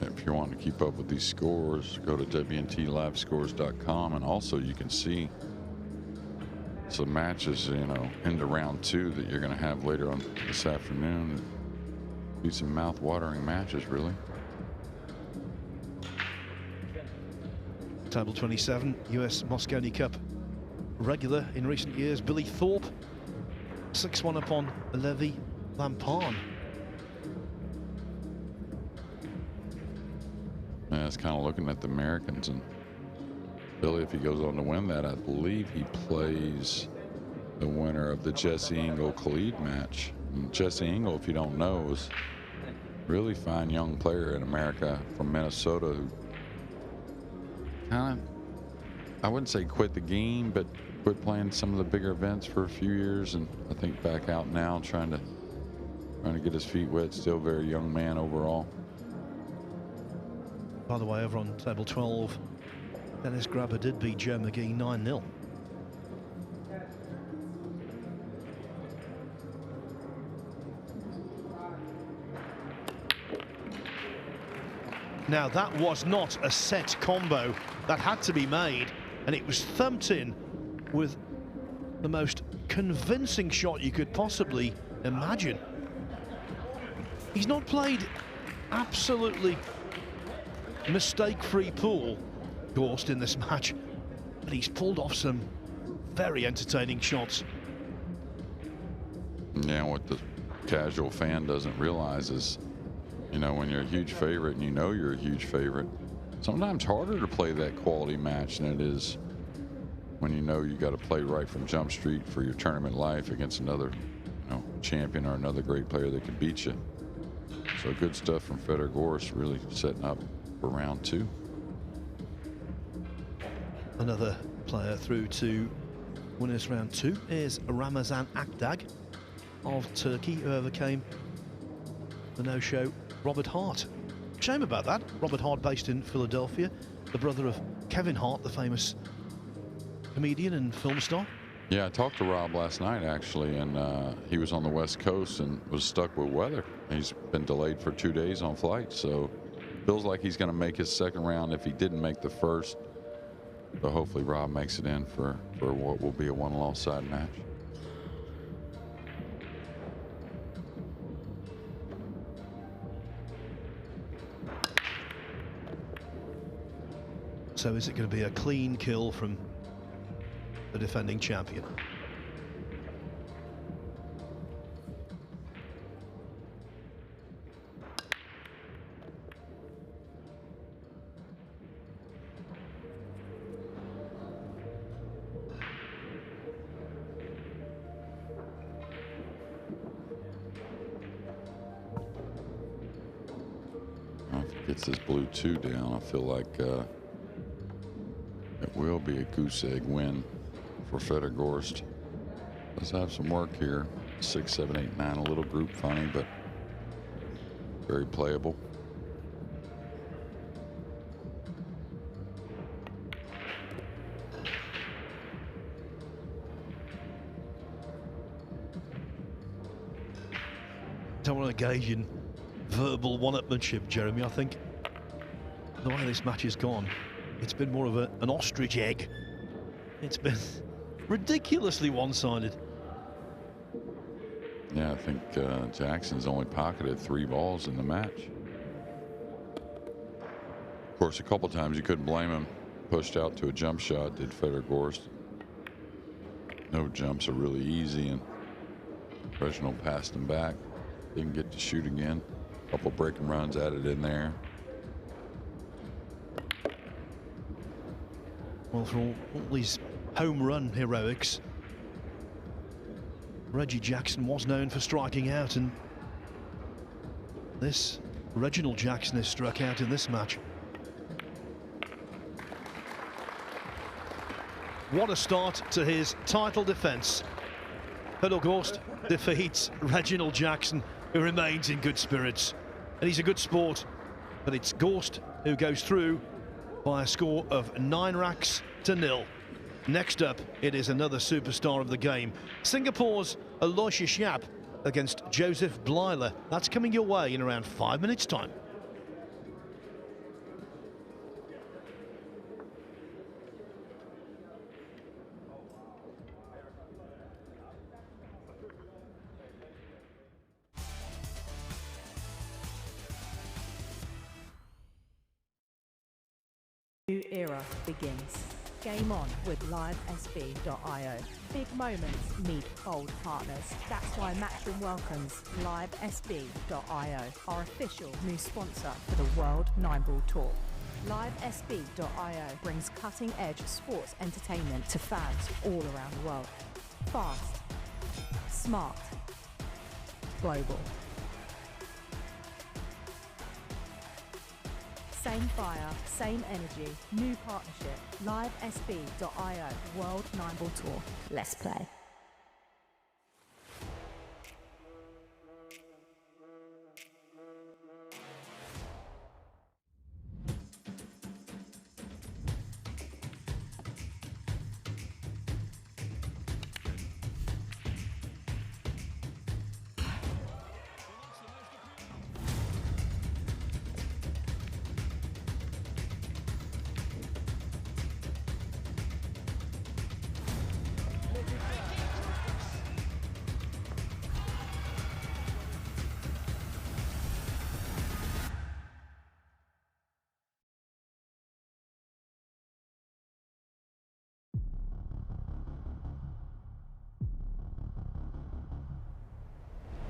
F: If you want to keep up with these scores, go to WNTLivescores.com, and also you can see some matches, you know, into round 2 that you're going to have later on this afternoon. Be some mouth-watering matches, really.
A: Table 27, US Mosconi Cup regular in recent years, Billy Thorpe, 6-1 up on Levi Lamparn.
F: Yeah, it's kind of looking at the Americans, and Billy, if he goes on to win that, I believe he plays the winner of the Jesse Engel-Khalid match. And Jesse Engel, if you don't know, is a really fine young player in America from Minnesota who kind of, I wouldn't say quit the game, but quit playing some of the bigger events for a few years, and I think back out now trying to get his feet wet. Still a very young man overall.
A: By the way, over on table 12, Dennis Grabber did beat Joe McGee 9-0. Now that was not a set combo that had to be made, and it was thumped in with the most convincing shot you could possibly imagine. He's not played absolutely mistake-free pool, Gorst, in this match, but he's pulled off some very entertaining shots.
F: Yeah, what the casual fan doesn't realize is, you know, when you're a huge favorite and you know you're a huge favorite, sometimes harder to play that quality match than it is when you know you got to play right from Jump Street for your tournament life against another, you know, champion or another great player that can beat you. So good stuff from Fedor Gorst, really setting up for round 2.
A: Another player through to winners round 2 is Ramazan Akdag of Turkey, who overcame the no-show Robert Hart. Shame about that. Robert Hart, based in Philadelphia, the brother of Kevin Hart, the famous comedian and film star.
F: Yeah, I talked to Rob last night, actually, and he was on the West Coast and was stuck with weather. He's been delayed for 2 days on flight, so feels like he's going to make his second round if he didn't make the first. So hopefully Rob makes it in for what will be a one-loss side match.
A: So is it going to be a clean kill from the defending champion?
F: gets this blue 2 down, I feel like it will be a goose egg win for Fedorgorst. Let's have some work here. 6, 7, 8, 9, a little group funny, but very playable.
A: Don't want to engage in verbal one-upmanship, Jeremy. I think the way this match has gone, it's been more of an ostrich egg. It's been ridiculously one-sided.
F: Yeah, I think Jackson's only pocketed 3 balls in the match. Of course, a couple times you couldn't blame him. Pushed out to a jump shot, did Fedorgorst. No jumps are really easy, and Reginald passed him back. Didn't get to shoot again. A couple breaking runs added in there.
A: Well, for all these home run heroics, Reggie Jackson was known for striking out, and this Reginald Jackson has struck out in this match. What a start to his title defence. Fedorgorst defeats Reginald Jackson, who remains in good spirits. And he's a good sport, but it's Gorst who goes through by a score of 9-0. Next up, it is another superstar of the game. Singapore's Aloysius Yap against Joseph Blyler. That's coming your way in around 5 minutes' time.
H: New era begins. Game on with LiveSB.io. Big moments meet bold partners. That's why Matchroom welcomes LiveSB.io, our official new sponsor for the World 9-Ball Tour. LiveSB.io brings cutting-edge sports entertainment to fans all around the world. Fast, smart, global. Same fire, same energy, new partnership. LiveSB.io, World 9-Ball Tour. Let's play.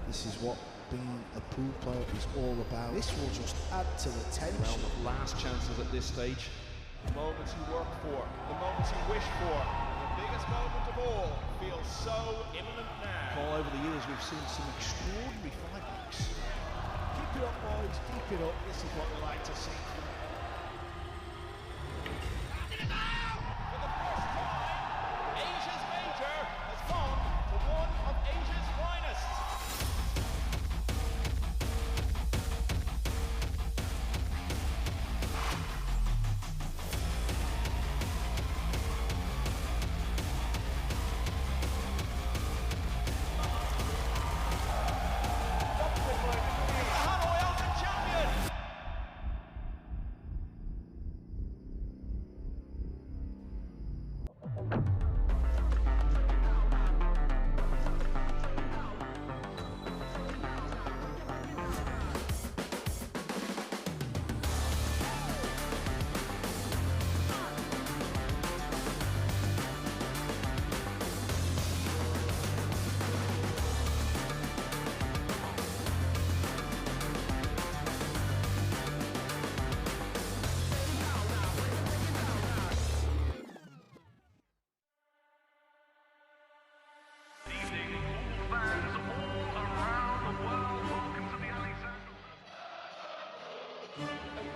I: This is what being a pool player is all about. This will just add to the tension.
C: Realm of last chances at this stage. The moments you work for, the moments you wish for, the biggest moment of all feels so imminent now.
I: All over the years, we've seen some extraordinary fight backs. Keep it up, boys. Keep it up. This is what we like to see.
C: For the first time, Asia's major has gone to one of Asia's finest.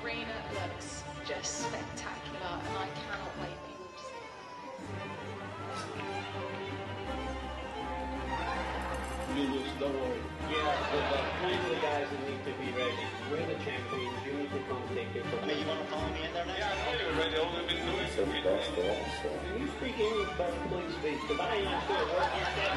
J: arena looks just spectacular, and I cannot wait for you all to see it.
K: Julius, don't worry. Yeah, there's plenty of guys that need to be ready. We're the champions. You need to come take it from me. You want to follow me in there next? Yeah, I know you're ready. All we've been doing is Can you speak English better, please speak? Because I ain't sure what you said.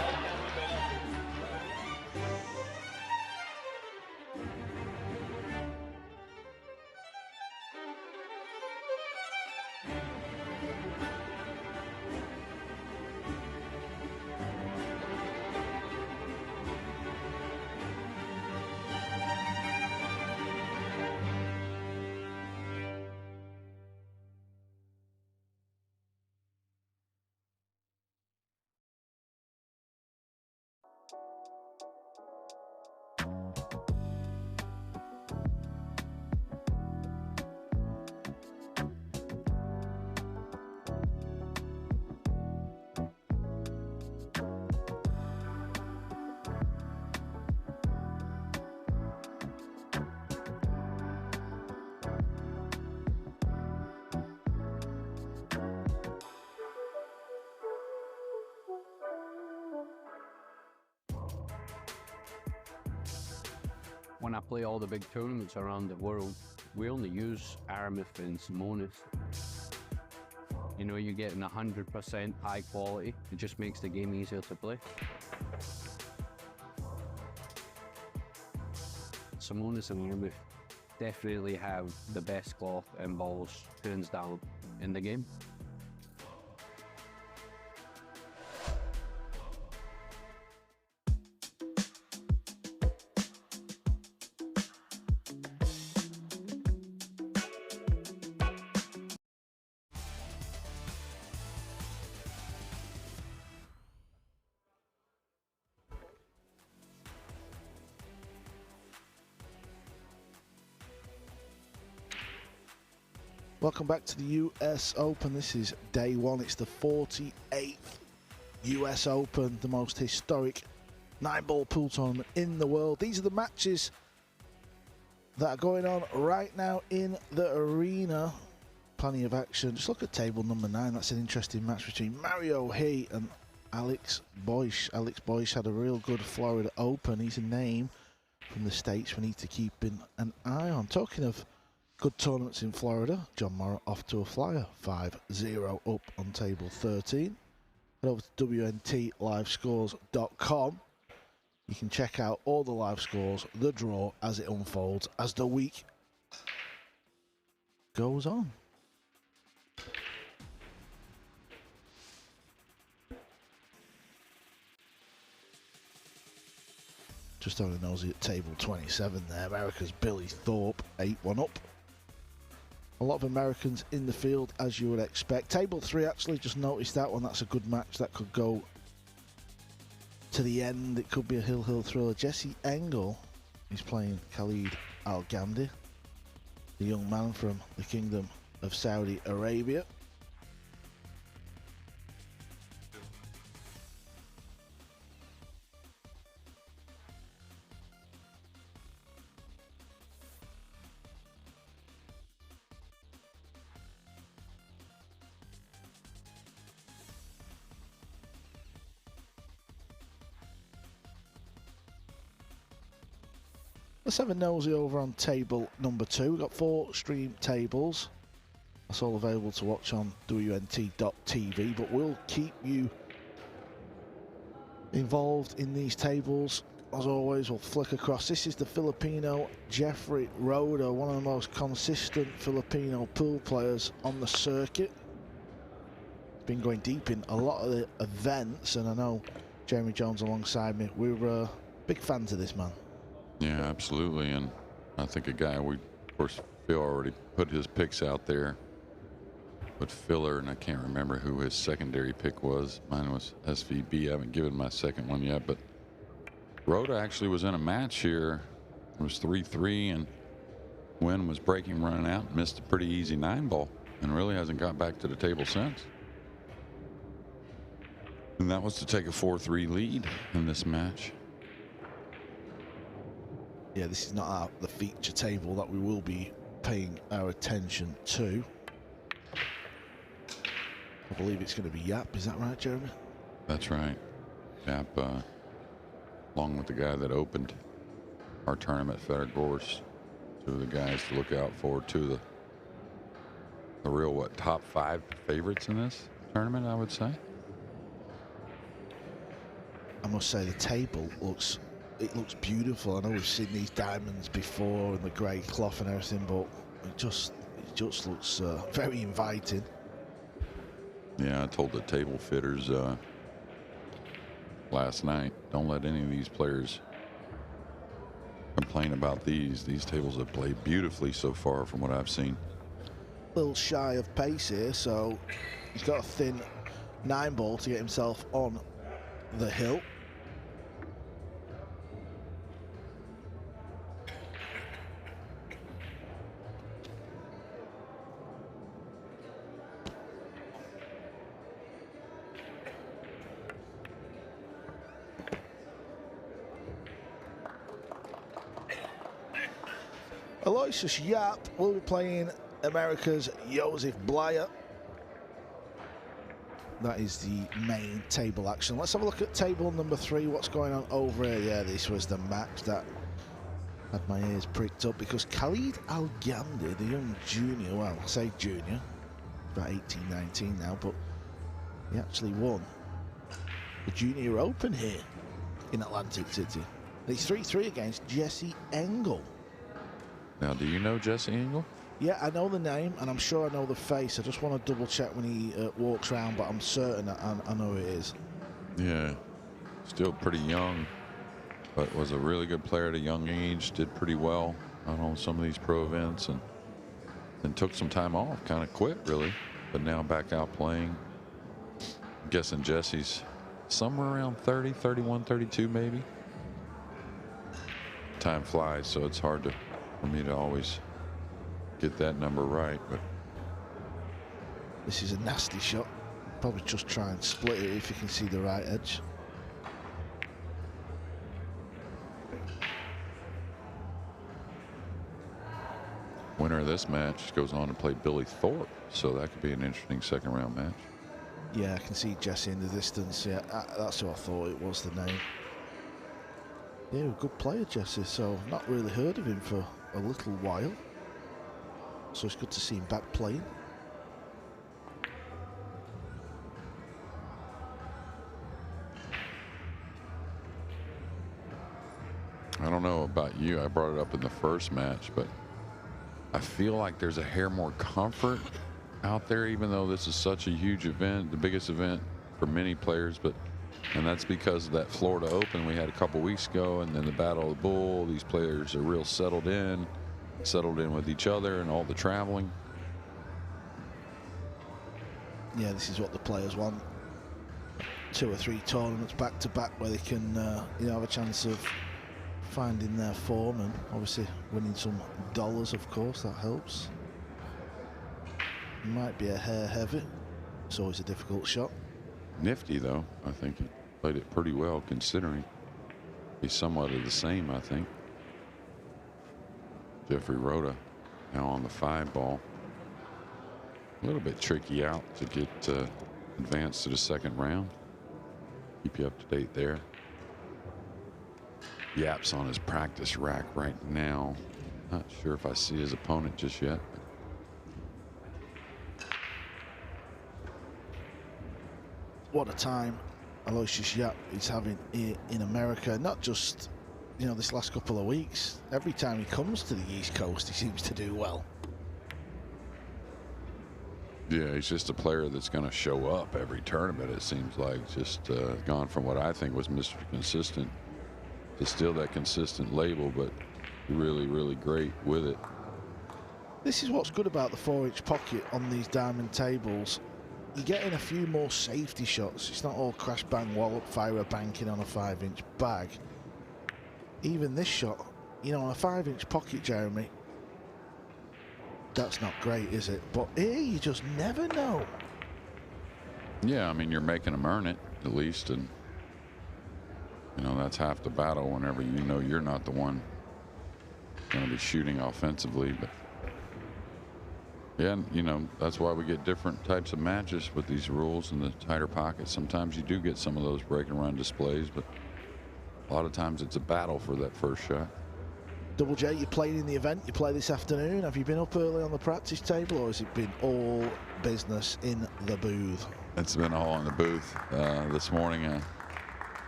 L: When I play all the big tournaments around the world, we only use Aramith and Simonis. You know, you're getting 100% high quality. It just makes the game easier to play. Simonis and Aramith definitely have the best cloth and balls, hands down, in the game.
I: Welcome back to the US Open. This is day one. It's the 48th US Open, the most historic 9-ball pool tournament in the world. These are the matches that are going on right now in the arena. Plenty of action. Just look at table number 9. That's an interesting match between Mario He and Alex Boyce. Alex Boyce had a real good Florida Open. He's a name from the States we need to keep an eye on. Talking of good tournaments in Florida, John Morrow off to a flyer, 5-0 up on table 13. Head over to WNTLivescores.com. You can check out all the live scores, the draw as it unfolds, as the week goes on. Just having a nosy at table 27 there. America's Billy Thorpe, 8-1 up. A lot of Americans in the field, as you would expect. Table 3, actually, just noticed that one. That's a good match. That could go to the end. It could be a hill thriller. Jesse Engel is playing Khalid Al-Ghamdi, the young man from the Kingdom of Saudi Arabia. Let's have a nosy over on table number 2. We've got 4 stream tables. That's all available to watch on WNT.tv, but we'll keep you involved in these tables. As always, we'll flick across. This is the Filipino Jeffrey Roeder, one of the most consistent Filipino pool players on the circuit. He's been going deep in a lot of the events, and I know Jeremy Jones alongside me, we're big fans of this man.
F: Yeah, absolutely, and I think a guy we, of course, Phil already put his picks out there. But Filler, and I can't remember who his secondary pick was. Mine was SVB. I haven't given my second one yet, but Rhoda actually was in a match here. It was 3-3, and Wynn was breaking, running out, missed a pretty easy 9-ball, and really hasn't got back to the table since. And that was to take a 4-3 lead in this match.
I: Yeah, this is not the feature table that we will be paying our attention to. I believe it's going to be Yap. Is that right, Jeremy?
F: That's right. Yap, along with the guy that opened our tournament, Federer Gorse, two of the guys to look out for, two of the real, top 5 favorites in this tournament, I would say.
I: I must say the table looks beautiful. I know we've seen these diamonds before and the grey cloth and everything, but it just looks very inviting.
F: Yeah, I told the table fitters last night, don't let any of these players complain about these. These tables have played beautifully so far from what I've seen.
I: A little shy of pace here, so he's got a thin 9-ball to get himself on the hill. Aloysius Yap will be playing America's Joseph Blyer. That is the main table action. Let's have a look at table number 3. What's going on over here? Yeah, this was the match that had my ears pricked up because Khalid Al-Ghamdi, the young junior, well, I say junior, about 18, 19 now, but he actually won the Junior Open here in Atlantic City. He's 3-3 against Jesse Engel.
F: Now, do you know Jesse Engel?
I: Yeah, I know the name, and I'm sure I know the face. I just want to double check when he walks around, but I'm certain I know who it is.
F: Yeah, still pretty young, but was a really good player at a young age. Did pretty well out on some of these pro events, and then took some time off, kind of quit really, but now back out playing. I'm guessing Jesse's somewhere around 30, 31, 32 maybe. Time flies, so it's hard for me to always get that number right, but
I: this is a nasty shot. Probably just try and split it if you can see the right edge.
F: Winner of this match goes on to play Billy Thorpe, so that could be an interesting second round match.
I: Yeah, I can see Jesse in the distance. Yeah, that's who I thought it was, the name. Yeah, a good player, Jesse, so not really heard of him for a little while. So it's good to see him back playing.
F: I don't know about you, I brought it up in the first match, but I feel like there's a hair more comfort out there, even though this is such a huge event, the biggest event for many players, and that's because of that Florida Open we had a couple weeks ago, and then the Battle of the Bull. These players are real settled in with each other and all the traveling.
I: Yeah, this is what the players want. 2 or 3 tournaments back to back where they can have a chance of finding their form and obviously winning some dollars, of course, that helps. Might be a hair heavy. It's always a difficult shot.
F: Nifty though, I think he played it pretty well considering. He's somewhat of the same, I think. Jeffrey Rhoda now on the 5-ball. A little bit tricky out to get advanced to the second round. Keep you up to date there. Yap's on his practice rack right now. Not sure if I see his opponent just yet.
I: What a time Aloysius Yap is having here in America. Not just, this last couple of weeks. Every time he comes to the East Coast, he seems to do well.
F: Yeah, he's just a player that's going to show up every tournament, it seems like. Just gone from what I think was Mr. Consistent to still that consistent label, but really, really great with it.
I: This is what's good about the 4-inch pocket on these diamond tables. You're getting a few more safety shots. It's not all crash, bang, wallop, fire a banking on a 5-inch bag. Even this shot, on a 5-inch pocket, Jeremy, that's not great, is it? But here, you just never know.
F: Yeah, I mean, you're making them earn it, at least, and, that's half the battle whenever you know you're not the one going to be shooting offensively, but Yeah, and, you know, that's why we get different types of matches with these rules and the tighter pockets. Sometimes you do get some of those break and run displays, but a lot of times it's a battle for that first shot.
I: Double J, you're playing in the event. You play this afternoon. Have you been up early on the practice table, or has it been all business in the booth?
F: It's been all in the booth. This morning, I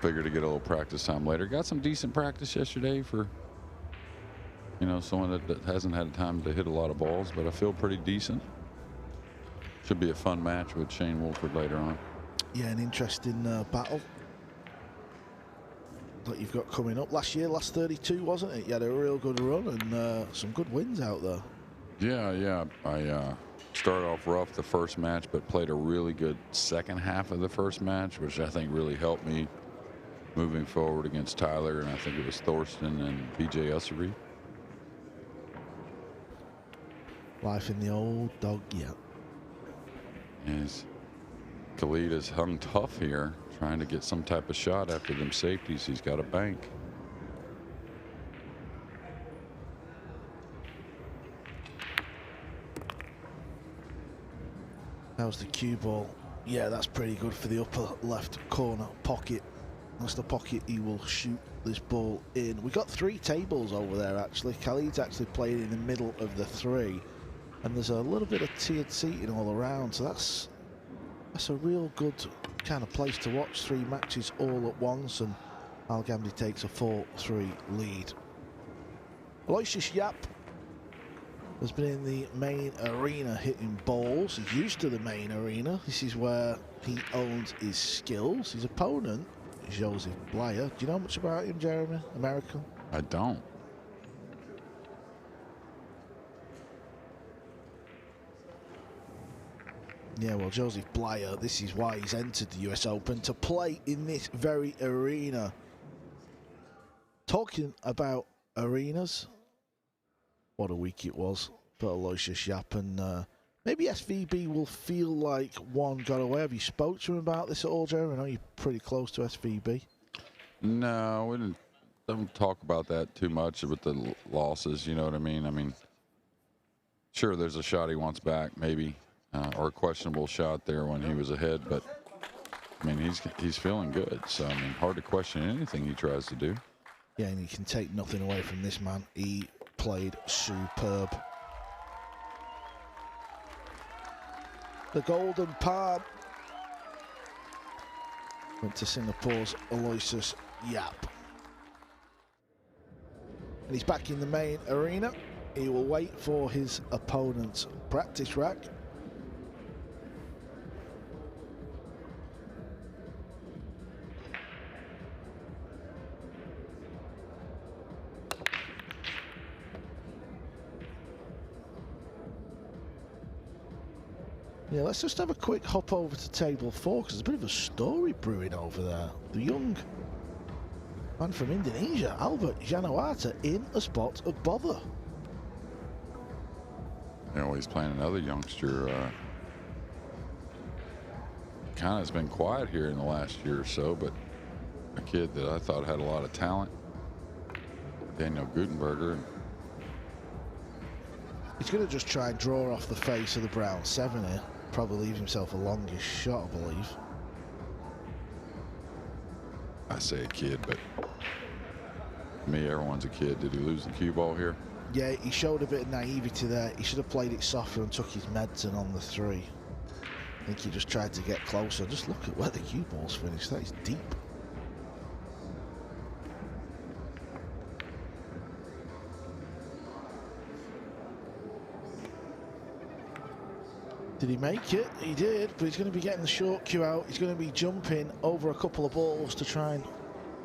F: figured to get a little practice time later. Got some decent practice yesterday for, you know, someone that hasn't had time to hit a lot of balls, but I feel pretty decent. Should be a fun match with Shane Wolford later on.
I: Yeah, an interesting battle that you've got coming up. Last year, last 32, wasn't it? You had a real good run and some good wins out there.
F: Yeah. I started off rough the first match, but played a really good second half of the first match, which I think really helped me moving forward against Tyler, and I think it was Thorsten and BJ Ussery.
I: Life in the old dog, yeah.
F: Yes. Khalid has hung tough here, trying to get some type of shot after them safeties. He's got a bank.
I: That was the cue ball. Yeah, that's pretty good for the upper left corner pocket. That's the pocket he will shoot this ball in. We got 3 tables over there, actually. Khalid's actually playing in the middle of the 3. And there's a little bit of tiered seating all around. So that's a real good kind of place to watch 3 matches all at once. And Al Ghamdi takes a 4-3 lead. Aloysius Yap has been in the main arena hitting balls. He's used to the main arena. This is where he owns his skills. His opponent, Joseph Blyer. Do you know much about him, Jeremy? American?
F: I don't.
I: Yeah, well, Joseph Blyer, this is why he's entered the US Open, to play in this very arena. Talking about arenas, what a week it was for Aloysius Yap, and maybe SVB will feel like one got away. Have you spoke to him about this at all, Jeremy? I know you're pretty close to SVB.
F: No, we don't talk about that too much with the losses, you know what I mean? I mean, sure, there's a shot he wants back, maybe, or a questionable shot there when he was ahead, but I mean, he's feeling good, so I mean, hard to question anything he tries to do.
I: Yeah, and you can take nothing away from this man. He played superb. The Golden Palm went to Singapore's Aloysius Yap. And he's back in the main arena. He will wait for his opponent's practice rack. Yeah, let's just have a quick hop over to table 4 because there's a bit of a story brewing over there. The young man from Indonesia, Albert Janawata, in a spot of bother.
F: You know, he's playing another youngster. Kind of has been quiet here in the last year or so, but a kid that I thought had a lot of talent, Daniel Gutenberger.
I: He's going to just try and draw off the face of the brown 7 here. Probably leave himself a longish shot, I believe.
F: I say a kid, but to me, everyone's a kid. Did he lose the cue ball here?
I: Yeah, he showed a bit of naivety there. He should have played it softer and took his medicine on the 3. I think he just tried to get closer. Just look at where the cue ball's finished. That is deep. Did he make it? He did, but he's going to be getting the short cue out. He's going to be jumping over a couple of balls to try and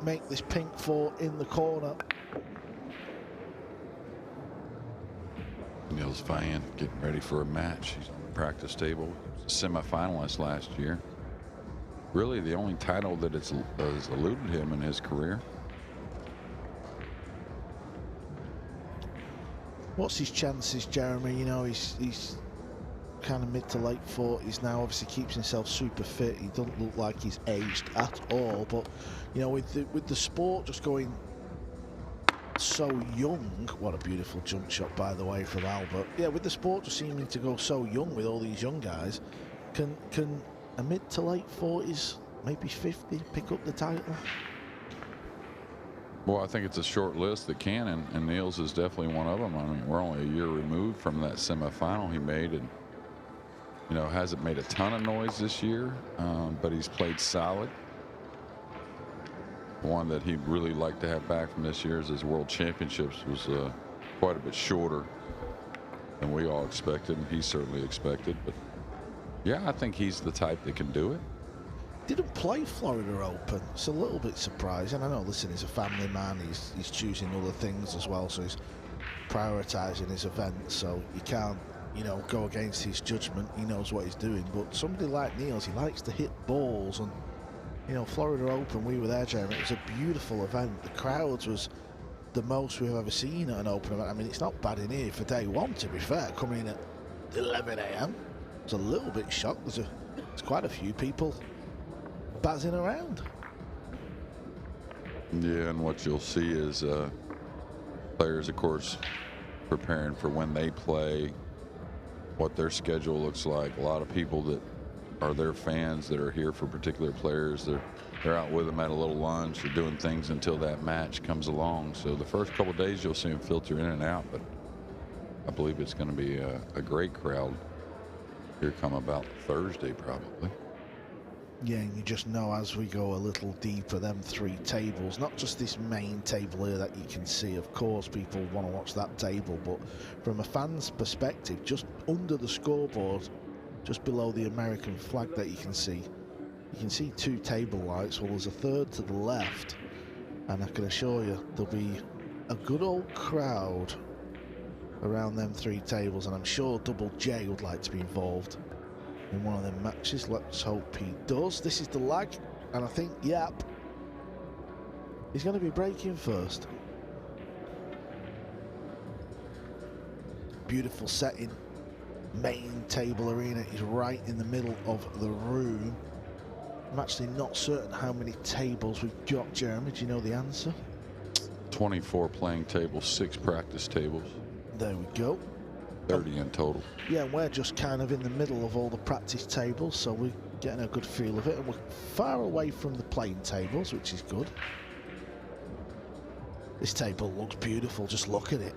I: make this pink 4 in the corner.
F: Niels Vian getting ready for a match. He's on the practice table. He was a semifinalist last year. Really the only title that has eluded him in his career.
I: What's his chances, Jeremy? You know, he's kind of mid to late 40s now. Obviously keeps himself super fit. He doesn't look like he's aged at all, but you know, with the sport just going so young. What a beautiful jump shot, by the way, from Albert. Yeah, with the sport just seeming to go so young with all these young guys, can a mid to late 40s, maybe 50, pick up the title?
F: Well, I think it's a short list that can, and Niels is definitely one of them. I mean, we're only a year removed from that semifinal he made, and you know, hasn't made a ton of noise this year, but he's played solid. One that he'd really like to have back from this year is his World Championships was quite a bit shorter than we all expected, and he certainly expected. But yeah, I think he's the type that can do it.
I: Didn't play Florida Open. It's a little bit surprising. I know, listen, he's a family man. He's choosing other things as well, so he's prioritising his events. So you can't, you know, go against his judgment. He knows what he's doing. But somebody like Niels, he likes to hit balls, and you know, Florida Open, we were there, Jeremy. It was a beautiful event. The crowds was the most we've ever seen at an Open event. I mean, it's not bad in here for day one, to be fair, coming in at 11 a.m. I was a little bit shocked. There's quite a few people buzzing around.
F: Yeah, and what you'll see is players, of course, preparing for when they play, what their schedule looks like. A lot of people that are their fans that are here for particular players, they're out with them at a little lunch or doing things until that match comes along. So the first couple of days you'll see them filter in and out, but I believe it's going to be a great crowd here come about Thursday probably.
I: Yeah, and you just know as we go a little deeper, them three tables, not just this main table here that you can see, of course people want to watch that table, but from a fan's perspective, just under the scoreboard, just below the American flag that you can see two table lights. Well, there's a third to the left, and I can assure you there'll be a good old crowd around them three tables, and I'm sure Double J would like to be involved in one of them matches. Let's hope he does. This is the lag, and I think, yep, he's going to be breaking first. Beautiful setting. Main table arena is right in the middle of the room. I'm actually not certain how many tables we've got, Jeremy. Do you know the answer?
F: 24 playing tables, 6 practice tables.
I: There we go.
F: 30 in total.
I: Yeah, and we're just kind of in the middle of all the practice tables, so we're getting a good feel of it, and we're far away from the playing tables, which is good. This table looks beautiful, just look at it.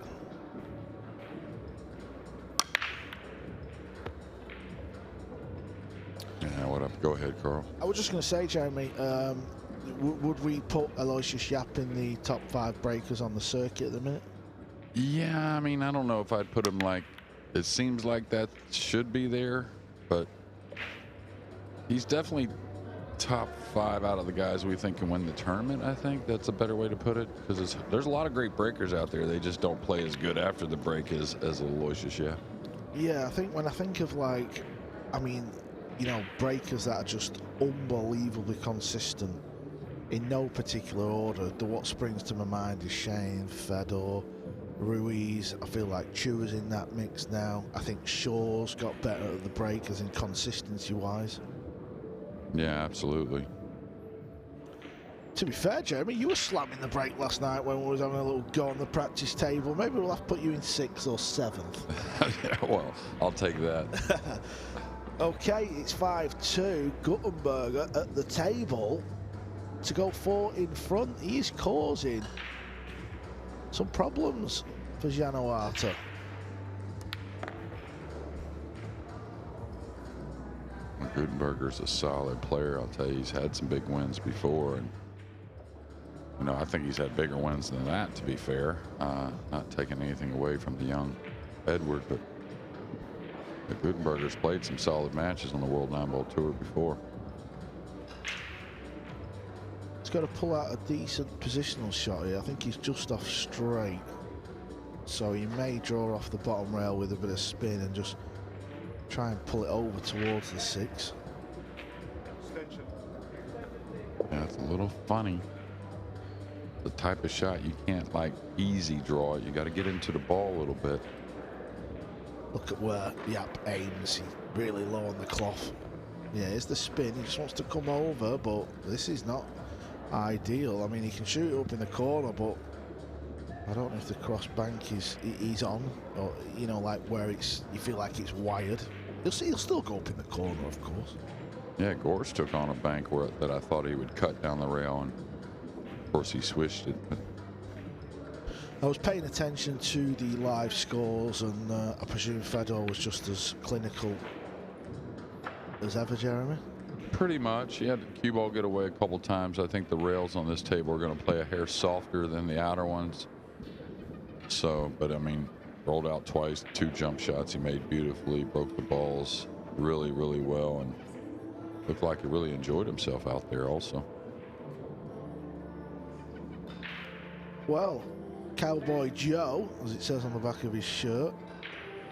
F: Yeah, what up? Go ahead, Carl.
I: I was just going to say, Jeremy, would we put Aloysius Yap in the top 5 breakers on the circuit at the minute?
F: Yeah, I mean, I don't know if I'd put him like, it seems like that should be there, but he's definitely top 5 out of the guys we think can win the tournament. I think that's a better way to put it, because there's a lot of great breakers out there. They just don't play as good after the break as Aloysius Yap. Yeah,
I: I think when I think of, like, I mean, you know, breakers that are just unbelievably consistent in no particular order, what springs to my mind is Shane, Fedor, Ruiz. I feel like Chua's in that mix now. I think Shaw's got better at the breakers in consistency wise.
F: Yeah, absolutely.
I: To be fair, Jeremy, you were slamming the break last night when we was having a little go on the practice table. Maybe we'll have to put you in 6th or 7th.
F: Yeah, well, I'll take that.
I: Okay, it's 5-2. Guttenberger at the table to go 4 in front. He is causing some problems for Jano Arta.
F: Guttenberger's a solid player. I'll tell you, he's had some big wins before, and you know, I think he's had bigger wins than that, to be fair. Not taking anything away from the young Edward, but Guttenberger's played some solid matches on the World 9-Ball Tour before.
I: He's got to pull out a decent positional shot here. I think he's just off straight, so he may draw off the bottom rail with a bit of spin and just try and pull it over towards the 6.
F: Yeah, it's a little funny. The type of shot you can't like easy draw it. You got to get into the ball a little bit.
I: Look at where Yap aims. He's really low on the cloth. Yeah, here's the spin. He just wants to come over, but this is not ideal. I mean, he can shoot it up in the corner, but I don't know if the cross bank is on, or you know, like where it's you feel like it's wired. He'll still go up in the corner, of course.
F: Yeah, Gorse took on a bank that I thought he would cut down the rail, and of course he switched it. But
I: I was paying attention to the live scores, and I presume Fedor was just as clinical as ever, Jeremy.
F: pretty much. He had the cue ball get away a couple times. I think the rails on this table are going to play a hair softer than the outer ones. So, but I mean, rolled out twice, 2 jump shots he made beautifully, broke the balls really, really well, and looked like he really enjoyed himself out there also.
I: Well, Cowboy Joe, as it says on the back of his shirt,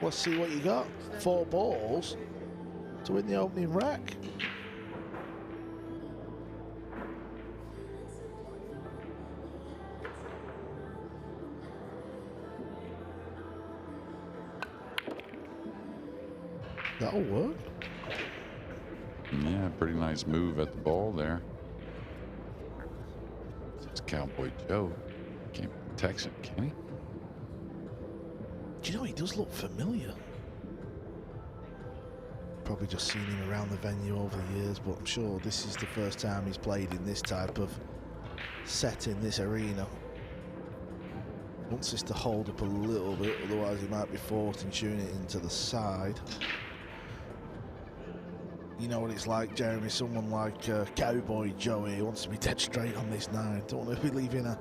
I: let's see what you got. 4 balls to win the opening rack. That'll work.
F: Yeah, pretty nice move at the ball there. It's Cowboy Joe. Can't text him, can he?
I: Do you know, he does look familiar. Probably just seen him around the venue over the years, but I'm sure this is the first time he's played in this type of setting, this arena. Wants this to hold up a little bit, otherwise he might be forced and tune it into the side. You know what it's like, Jeremy, someone like Cowboy Joey wants to be dead straight on this 9. Don't want to be leaving a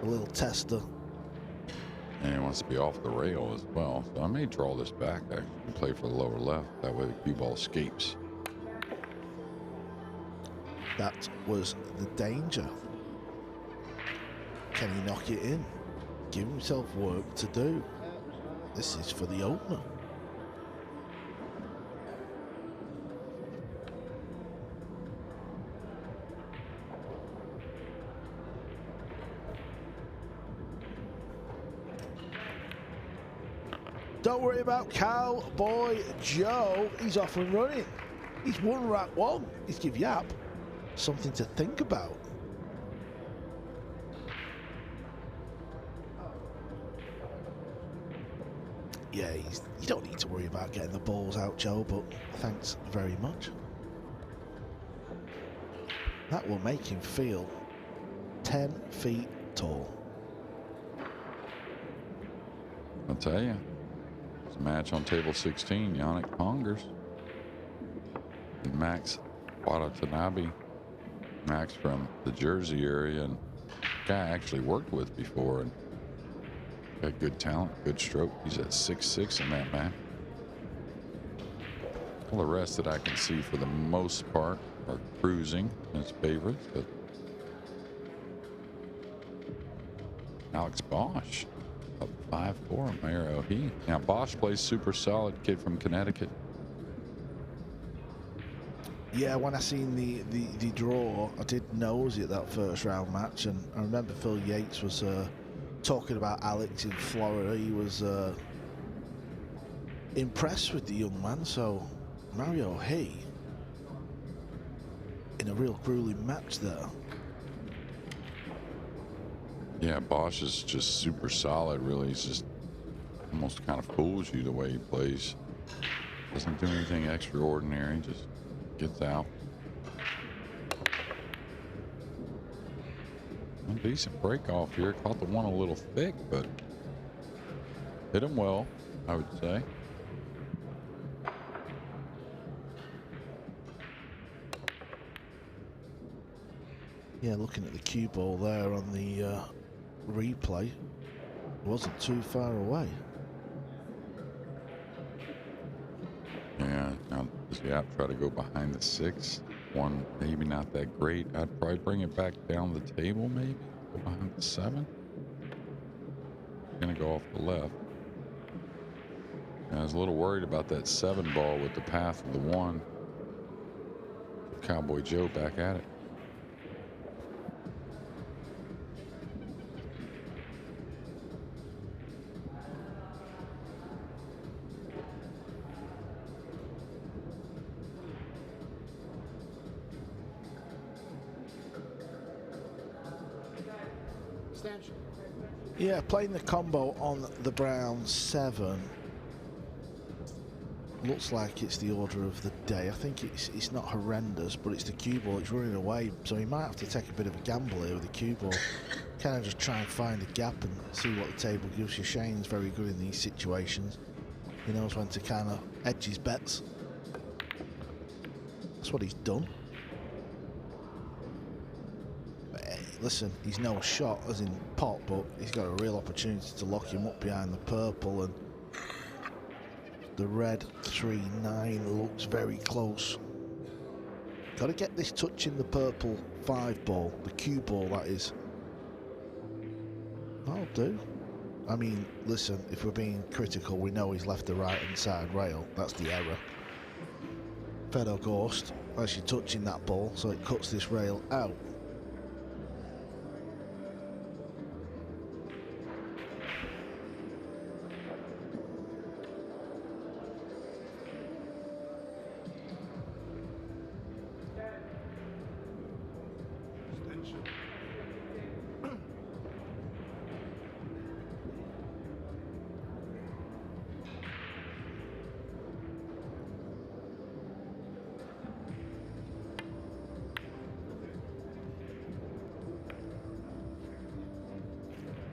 I: little tester.
F: And he wants to be off the rail as well. So I may draw this back, actually, and play for the lower left. That way the cue ball escapes.
I: That was the danger. Can he knock it in? Give himself work to do. This is for the opener. Don't worry about Cowboy Joe. He's off and running. He's won rack 1. He's give Yap something to think about. Yeah, you don't need to worry about getting the balls out, Joe, but thanks very much. That will make him feel 10 feet tall.
F: I'll tell you. It's a match on table 16, Yannick Pongers and Max Watanabe. Max from the Jersey area, and guy I actually worked with before, and got good talent, good stroke. He's at 6'6" in that map. All the rest that I can see for the most part are cruising as favorites, but Alex Bosch up 5'4", Mayor O'Hee. Now Bosch plays super solid, kid from Connecticut.
I: Yeah, when I seen the draw, I did nosy at that first round match, and I remember Phil Yates was talking about Alex in Florida. He was impressed with the young man, so Mario O'Hee in a real grueling match there.
F: Yeah, Bosch is just super solid, really. He's just almost kind of fools you the way he plays. Doesn't do anything extraordinary, just gets out. A decent break off here. Caught the one a little thick, but hit him well, I would say.
I: Yeah, looking at the cue ball there on the replay, wasn't too far away.
F: Yeah, now does Yap try to go behind the 6? One maybe not that great. I'd probably bring it back down the table, maybe go behind the 7. Gonna go off the left. I was a little worried about that 7 ball with the path of the 1. Cowboy Joe back at it.
M: Extension.
I: Yeah, playing the combo on the brown 7 looks like it's the order of the day. I think it's not horrendous, but it's the cue ball. It's running away, so he might have to take a bit of a gamble here with the cue ball. Kind of just try and find a gap and see what the table gives you. Shane's very good in these situations. He knows when to kind of edge his bets. That's what he's done. Listen, he's no shot as in pot, but he's got a real opportunity to lock him up behind the purple, and the red 3-9 looks very close. Got to get this touch in the purple 5 ball, the cue ball that is. That'll do. I mean, listen, if we're being critical, we know he's left the right-hand side rail. That's the error. Fedor Ghost, actually touching that ball, so it cuts this rail out.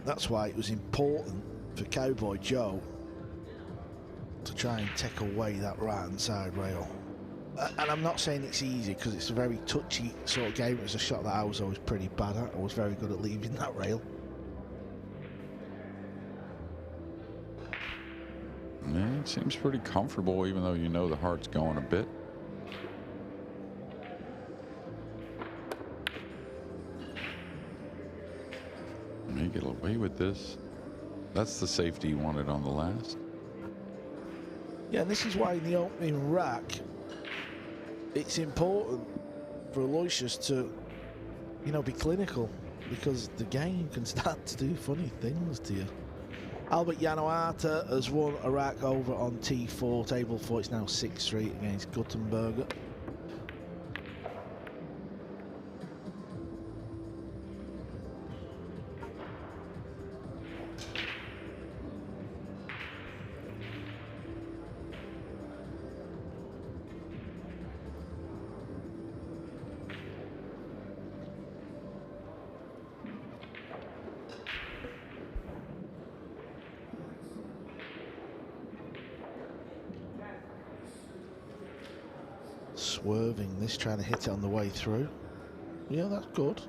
I: That's why it was important for Cowboy Joe to try and take away that right-hand side rail. And I'm not saying it's easy, because it's a very touchy sort of game. It was a shot that I was always pretty bad at. I was very good at leaving that rail.
F: Yeah, it seems pretty comfortable, even though you know the heart's going a bit. May get away with this. That's the safety you wanted on the last.
I: Yeah, and this is why in the opening rack, it's important for Aloysius to, you know, be clinical, because the game can start to do funny things to you. Albert Yanoata has won a rack over on T4, table 4. It's now 6-3 against Guttenberger. Swerving this, trying to hit it on the way through. Yeah, that's good.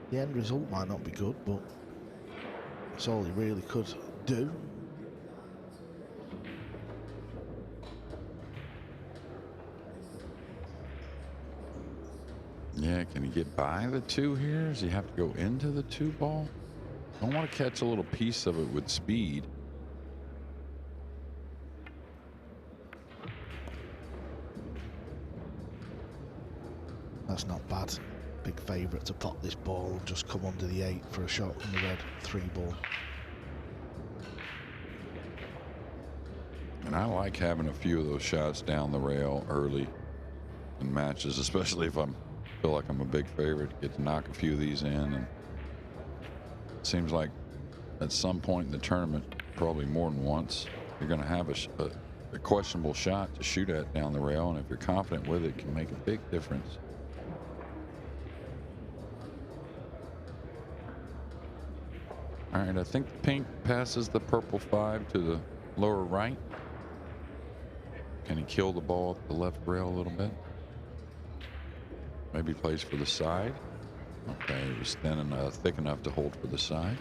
I: The end result might not be good, but that's all he really could do.
F: Yeah, can he get by the 2 here? Does he have to go into the 2 ball? I want to catch a little piece of it with speed.
I: That's not bad. Big favourite to pot this ball and just come under the 8 for a shot from the red 3 ball.
F: And I like having a few of those shots down the rail early in matches, especially if I feel like I'm a big favorite. Get to knock a few of these in, and it seems like at some point in the tournament, probably more than once, you're going to have a questionable shot to shoot at down the rail, and if you're confident with it, it can make a big difference. All right, I think the pink passes the purple 5 to the lower right. Can he kill the ball at the left rail a little bit? Maybe plays for the side. Okay, it was thin enough, thick enough to hold for the side.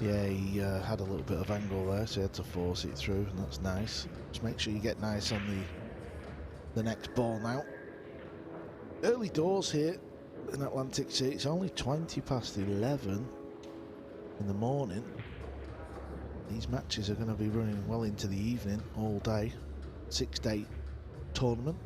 I: Yeah, he had a little bit of angle there, so he had to force it through, and that's nice. Just make sure you get nice on the next ball now. Early doors here in Atlantic City. It's only 20 past 11 in the morning. These matches are going to be running well into the evening, all day. 6-day tournament.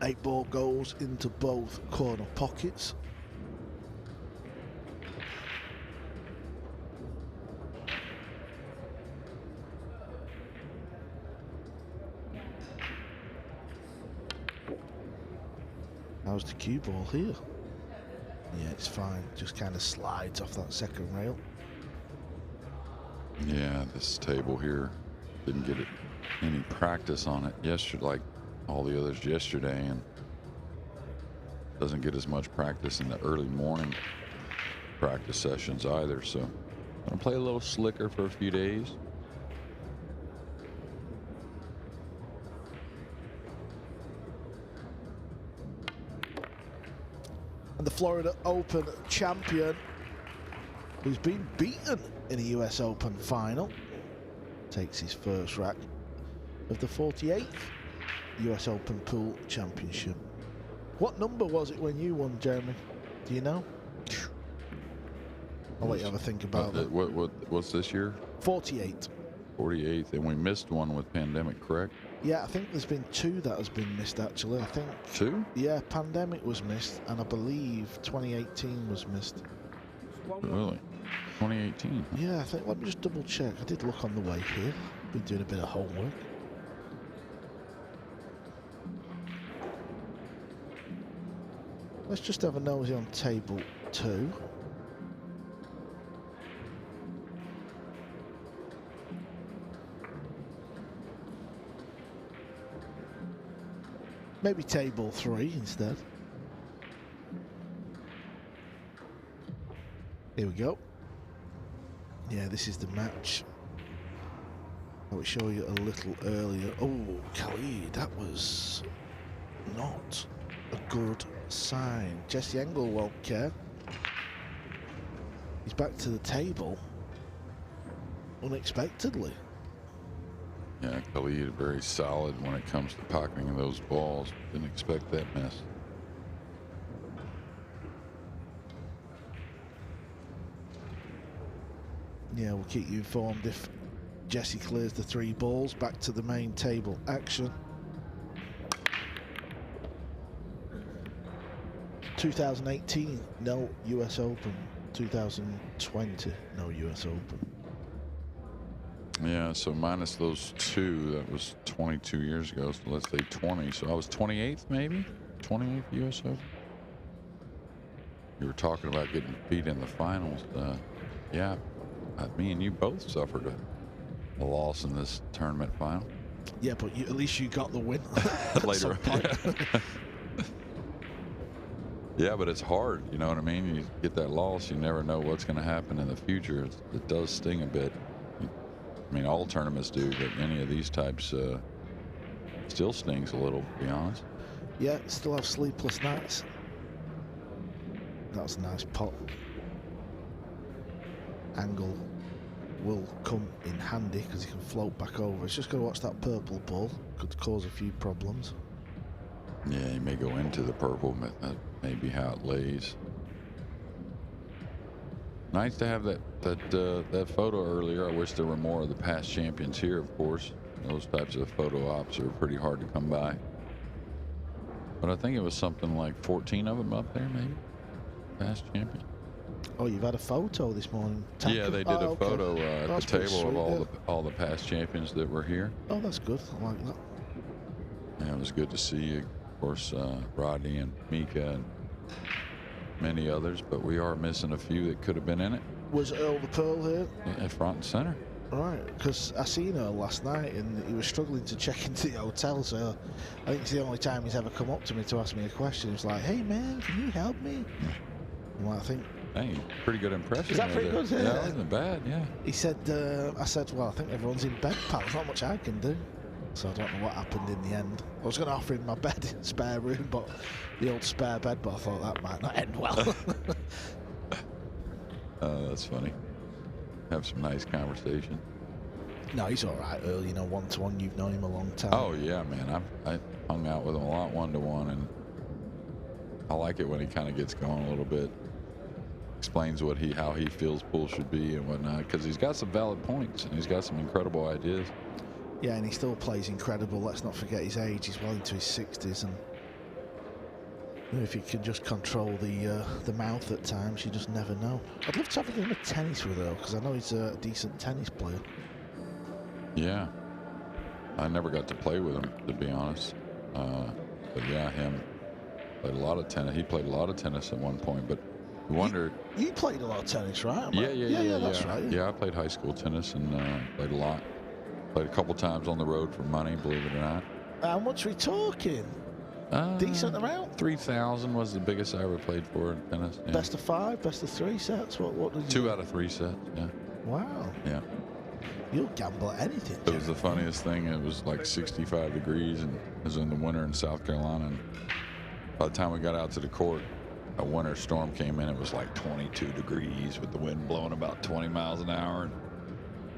I: 8 ball goes into both corner pockets. How's the cue ball here? Yeah, it's fine. Just kind of slides off that second rail.
F: Yeah, this table here didn't get any practice on it yesterday, like all the others yesterday, and doesn't get as much practice in the early morning practice sessions either. So I'm gonna play a little slicker for a few days.
I: And the Florida Open champion, who's been beaten in a US Open final, takes his first rack of the 48th US Open Pool Championship. What number was it when you won, Jeremy? Do you know? I'll let you have a think about it.
F: What's this year?
I: 48.
F: 48th, and we missed one with pandemic, correct?
I: Yeah, I think there's been 2 that has been missed actually. I think
F: 2?
I: Yeah, pandemic was missed, and I believe 2018 was missed.
F: Really? 2018?
I: Yeah, I think. Let me just double check. I did look on the way here. Been doing a bit of homework. Let's just have a nosy on table 2. Maybe table 3 instead. Here we go. Yeah, this is the match. I will show you a little earlier. Oh, Khalid, that was not a good sign. Jesse Engel won't care. He's back to the table unexpectedly.
F: Yeah, Khalid very solid when it comes to pocketing those balls. Didn't expect that mess.
I: Yeah, we'll keep you informed if Jesse clears the 3 balls. Back to the main table action. 2018, no US Open. 2020, no US Open.
F: Yeah, so minus those 2, that was 22 years ago, so let's say 20. So I was 28th, maybe? 28th US Open? You were talking about getting beat in the finals. Yeah, me and you both suffered a loss in this tournament final.
I: Yeah, but at least you got the win.
F: Later. Yeah, but it's hard, you know what I mean? You get that loss, you never know what's going to happen in the future. It does sting a bit. I mean, all tournaments do, but any of these types still stings a little, to be honest.
I: Yeah, still have sleepless nights. That was a nice pot. Angle will come in handy because he can float back over. It's just got to watch that purple ball. Could cause a few problems.
F: Yeah, he may go into the purple, but that may be how it lays. Nice to have that photo earlier. I wish there were more of the past champions here, of course. Those types of photo ops are pretty hard to come by. But I think it was something like 14 of them up there, maybe. Past champion.
I: Oh, you've had a photo this morning.
F: Yeah, they did a photo at the table
I: sweet,
F: of all the past champions that were here.
I: Oh, that's good. I like that.
F: Yeah, it was good to see, of course, Rodney and Mika and many others, but we are missing a few that could have been in it.
I: Was Earl the Pearl here?
F: Yeah, front and center.
I: Right, because I seen Earl last night and he was struggling to check into the hotel, so I think it's the only time he's ever come up to me to ask me a question. He was like, "Hey man, can you help me?" And I think,
F: hey, pretty good impression.
I: Is that pretty good?
F: Yeah, that wasn't bad, yeah.
I: He said, I said, well, I think everyone's in bed, pal. There's not much I can do. So I don't know what happened in the end. I was going to offer him my bed, spare room, but the old spare bed, but I thought that might not end well.
F: That's funny. Have some nice conversation.
I: No, he's all right, Earl. You know, one-to-one, you've known him a long time.
F: Oh, yeah, man. I hung out with him a lot one-to-one, and I like it when he kind of gets going a little bit. Explains how he feels pool should be and whatnot, because he's got some valid points, and he's got some incredible ideas.
I: Yeah, and he still plays incredible. Let's not forget his age. He's well into his 60s, and If you can just control the mouth at times, you just never know. I'd love to have a game of tennis with her, because I know he's a decent tennis player.
F: Yeah. I never got to play with him, to be honest. But yeah, him played a lot of tennis. He played a lot of tennis at one point, but we wondered.
I: You played a lot of tennis, right?
F: Yeah,
I: that's right.
F: Yeah, I played high school tennis and played a lot. Played a couple times on the road for money, believe it or not.
I: How much are we talking? Decent amount?
F: 3,000 was the biggest I ever played for in tennis. Yeah.
I: Best of 5, best of 3 sets? What did you
F: 2
I: do?
F: out of 3 sets, yeah.
I: Wow.
F: Yeah.
I: You'll gamble at anything.
F: It was the funniest thing. It was like 65 degrees and it was in the winter in South Carolina. And by the time we got out to the court, a winter storm came in. It was like 22 degrees with the wind blowing about 20 miles an hour. And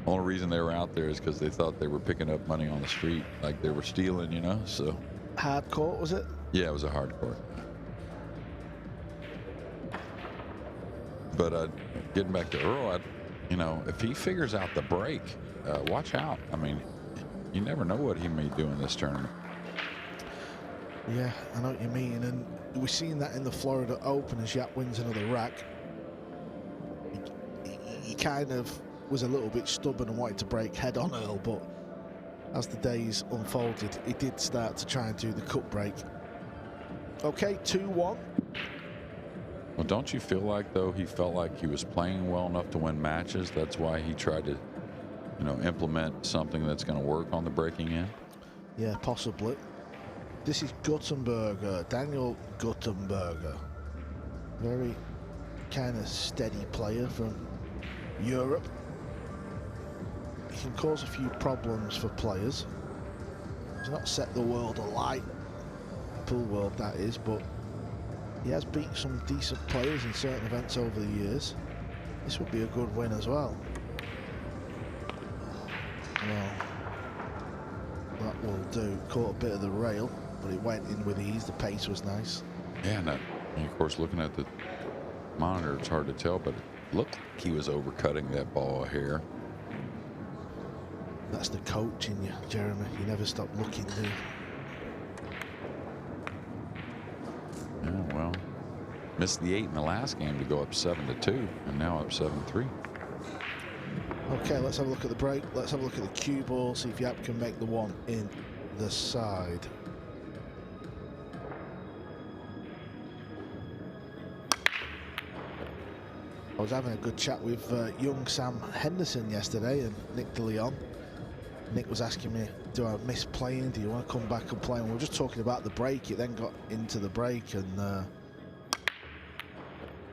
F: the only reason they were out there is because they thought they were picking up money on the street, like they were stealing, you know, so.
I: Hard court, was it?
F: Yeah, it was a hard court. But getting back to Earl, you know, if he figures out the break, watch out. I mean, you never know what he may do in this tournament.
I: Yeah, I know what you mean. And we've seen that in the Florida Open as Yap wins another rack. He kind of was a little bit stubborn and wanted to break head on Earl, but as the days unfolded, he did start to try and do the cut break. Okay, 2-1.
F: Well, don't you feel like, though, he felt like he was playing well enough to win matches? That's why he tried to, you know, implement something that's going to work on the breaking in?
I: Yeah, possibly. This is Guttenberger, Daniel Guttenberger. Very kind of steady player from Europe. He can cause a few problems for players. He's not set the world alight, the pool world that is, but he has beat some decent players in certain events over the years. This would be a good win as well. Well, that will do. Caught a bit of the rail, but it went in with ease. The pace was nice.
F: Yeah, and of course, looking at the monitor, it's hard to tell, but it looked like he was overcutting that ball a hair.
I: That's the coach in you, Jeremy. You never stop looking, do you?
F: Yeah, well, missed the 8 in the last game to go up 7-2, and now up 7-3.
I: Okay, let's have a look at the break. Let's have a look at the cue ball, see if Yap can make the one in the side. I was having a good chat with young Sam Henderson yesterday and Nick DeLeon. Nick was asking me, do I miss playing? Do you want to come back and play? And we were just talking about the break. It then got into the break, and I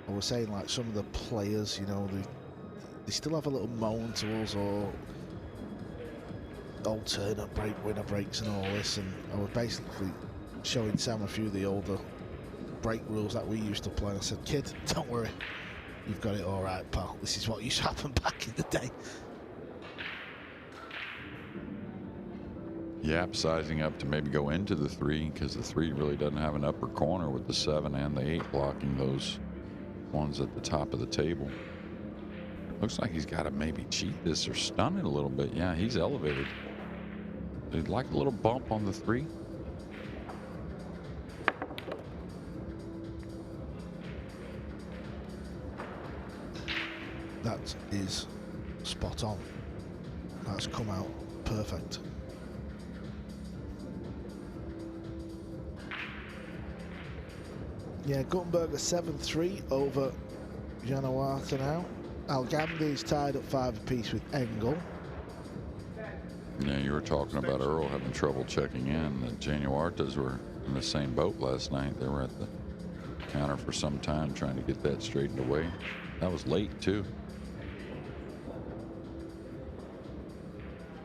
I: was saying, like, some of the players, you know, they still have a little moan to us, or alternate break, winner breaks and all this. And I was basically showing Sam a few of the older break rules that we used to play. And I said, kid, don't worry. You've got it all right, pal. This is what used to happen back in the day.
F: Yap sizing up to maybe go into the 3, because the 3 really doesn't have an upper corner with the 7 and the 8 blocking those ones at the top of the table. Looks like he's got to maybe cheat this or stun it a little bit. Yeah, he's elevated. He'd like a little bump on the 3.
I: That is spot on. That's come out perfect. Yeah, Guttenberger 7-3 over Janawata now. Algamdi is tied at 5 apiece with Engel.
F: Yeah, you were talking about Earl having trouble checking in. The Januartas were in the same boat last night. They were at the counter for some time trying to get that straightened away. That was late, too.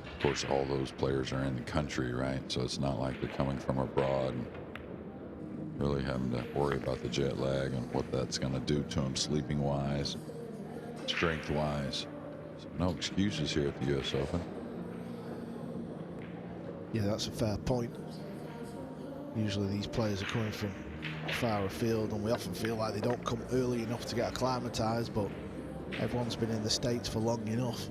F: Of course, all those players are in the country, right? So it's not like they're coming from abroad and really having to worry about the jet lag and what that's going to do to them sleeping-wise, strength-wise. So no excuses here at the U.S. Open.
I: Yeah, that's a fair point. Usually these players are coming from far afield, and we often feel like they don't come early enough to get acclimatized, but everyone's been in the States for long enough.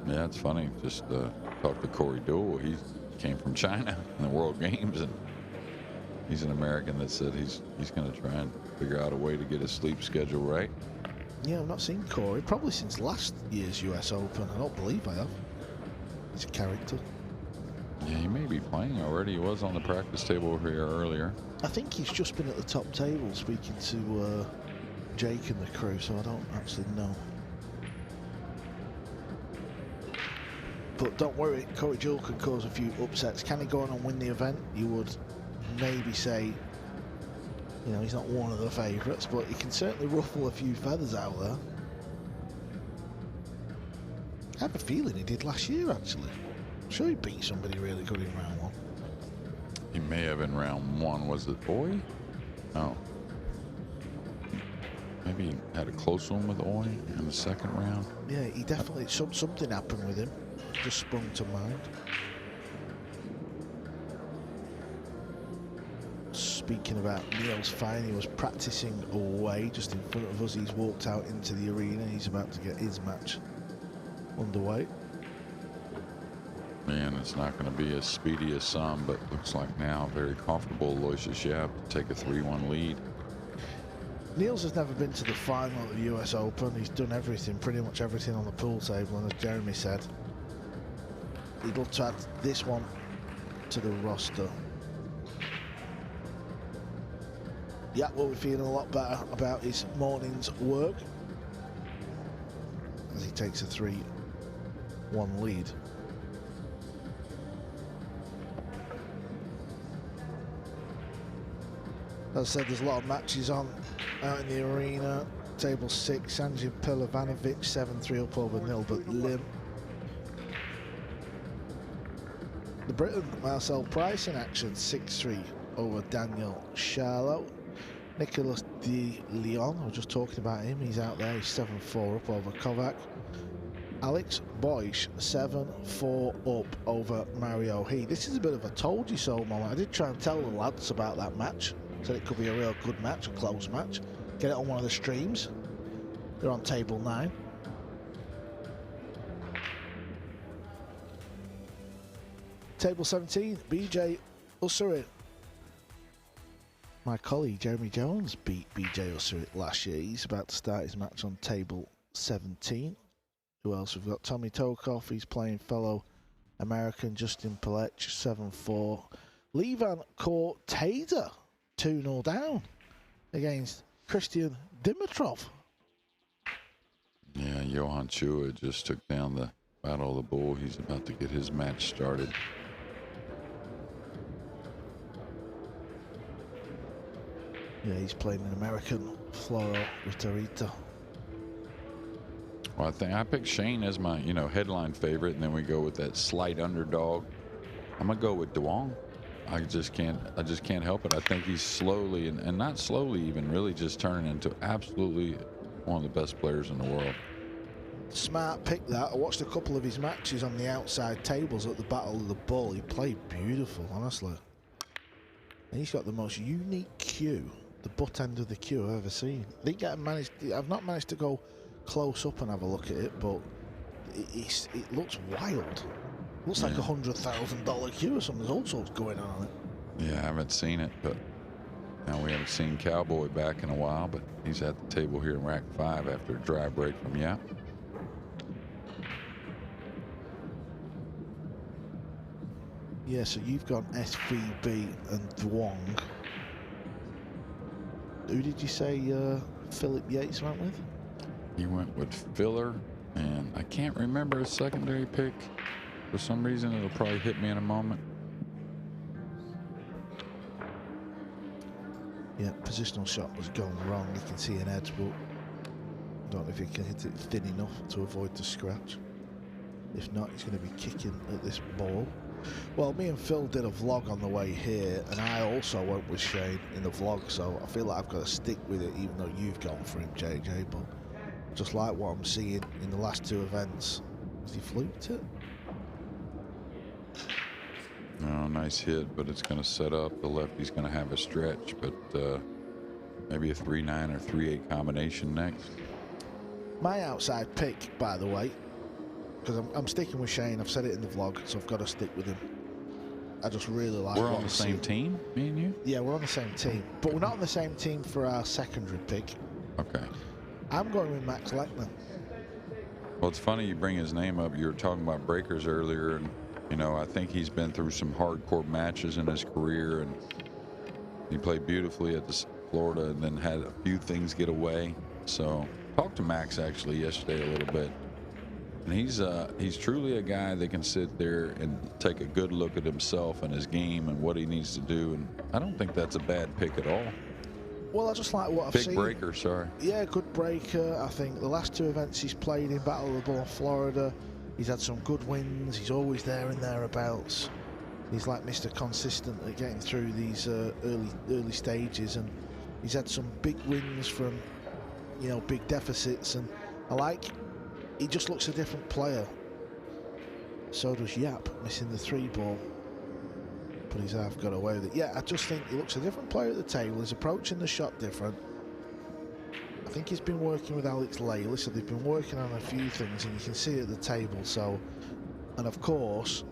F: Yeah, it's funny. Just talked to Corey Dole. He came from China in the World Games, and He's an American that said he's going to try and figure out a way to get his sleep schedule right.
I: Yeah, I've not seen Corey probably since last year's US Open. I don't believe I have. He's a character.
F: Yeah, he may be playing already. He was on the practice table over here earlier.
I: I think he's just been at the top table speaking to Jake and the crew, so I don't actually know. But don't worry, Corey Jewell can cause a few upsets. Can he go on and win the event? You would maybe say, you know, he's not one of the favourites, but he can certainly ruffle a few feathers out there. I have a feeling he did last year, actually. I'm sure he beat somebody really good in round one.
F: He may have in round one. Was it Oy? No. Maybe he had a close one with Oy in the second round.
I: Yeah, he definitely, something happened with him. Just sprung to mind. Speaking about Neil's fine, he was practicing away just in front of us. He's walked out into the arena. He's about to get his match underway.
F: Man, it's not going to be as speedy as some, but looks like now very comfortable. Aloysius Yap to take a 3-1 lead.
I: Niels has never been to the final of the US Open. He's done everything, pretty much everything on the pool table, and as Jeremy said, he'd love to add this one to the roster. Yeah, will be feeling a lot better about his morning's work as he takes a 3-1 lead. As I said, there's a lot of matches on out in the arena. Table 6, Sanjin Pilavanovic 7-3 up over Nilbert Lim. The Briton, Marcel Price in action, 6-3 over Daniel Charlot. Nicolas de Leon, I was just talking about him, he's out there, he's 7-4 up over Kovac. Alex Boyce, 7-4 up over Mario He. This is a bit of a told you so moment. I did try and tell the lads about that match. Said it could be a real good match, a close match. Get it on one of the streams. They're on table 9. Table 17, BJ Usserit. My colleague Jeremy Jones beat BJ Usserit last year. He's about to start his match on table 17. Who else? We've got Tommy Tokoff. He's playing fellow American Justin Palech, 7-4. Levan Corteza, 2-0 down against Christian Dimitrov.
F: Yeah, Johan Chua just took down the Battle of the Bull. He's about to get his match started.
I: Yeah, he's playing an American Floro Ritarita.
F: Well, I think I picked Shane as my, headline favorite, and then we go with that slight underdog. I'm gonna go with Duong. I just can't help it. I think he's slowly, and not slowly even, really just turning into absolutely one of the best players in the world.
I: Smart pick that. I watched a couple of his matches on the outside tables at the Battle of the Bull. He played beautiful, honestly. And he's got the most unique cue, the butt end of the cue I've ever seen. I've not managed to go close up and have a look at it, but it looks wild. Looks like $100,000 cue or something. There's all sorts going on it.
F: Yeah, I haven't seen it, but now we haven't seen Cowboy back in a while, but he's at the table here in rack 5 after a dry break from Yap.
I: Yeah, so you've gone SVB and Duong. Who did you say Philip Yates went with?
F: He went with Filler, and I can't remember his secondary pick. For some reason, it'll probably hit me in a moment.
I: Yeah, positional shot was going wrong. You can see an edge, but I don't know if he can hit it thin enough to avoid the scratch. If not, he's going to be kicking at this ball. Well, me and Phil did a vlog on the way here, and I also went with Shane in the vlog, so I feel like I've got to stick with it, even though you've gone for him, JJ. But just like what I'm seeing in the last 2 events, has he fluked it?
F: Oh, nice hit, but it's going to set up. The lefty's going to have a stretch, but maybe a 3-9 or 3-8 combination next.
I: My outside pick, by the way, because I'm sticking with Shane. I've said it in the vlog, so I've got to stick with him. I just really like.
F: We're on the same team, me and you?
I: Yeah, we're on the same team, but we're not on the same team for our secondary pick.
F: Okay.
I: I'm going with Max Lechner.
F: Well, it's funny you bring his name up. You were talking about breakers earlier, and you know, I think he's been through some hardcore matches in his career, and he played beautifully at Florida, and then had a few things get away. So, talked to Max actually yesterday a little bit, and he's truly a guy that can sit there and take a good look at himself and his game and what he needs to do. And I don't think that's a bad pick at all.
I: Well, I just like what I've seen.
F: Big breaker, sorry.
I: Yeah, good breaker. I think the last 2 events he's played in Battle of the Ball, Florida, he's had some good wins. He's always there and thereabouts. He's like Mr. Consistent at getting through these early stages, and he's had some big wins from, you know, big deficits. And I like, he just looks a different player. So does Yap, missing the 3 ball. But he's half got away with it. Yeah, I just think he looks a different player at the table. He's approaching the shot different. I think he's been working with Alex Laley, so they've been working on a few things, and you can see it at the table. So, and of course,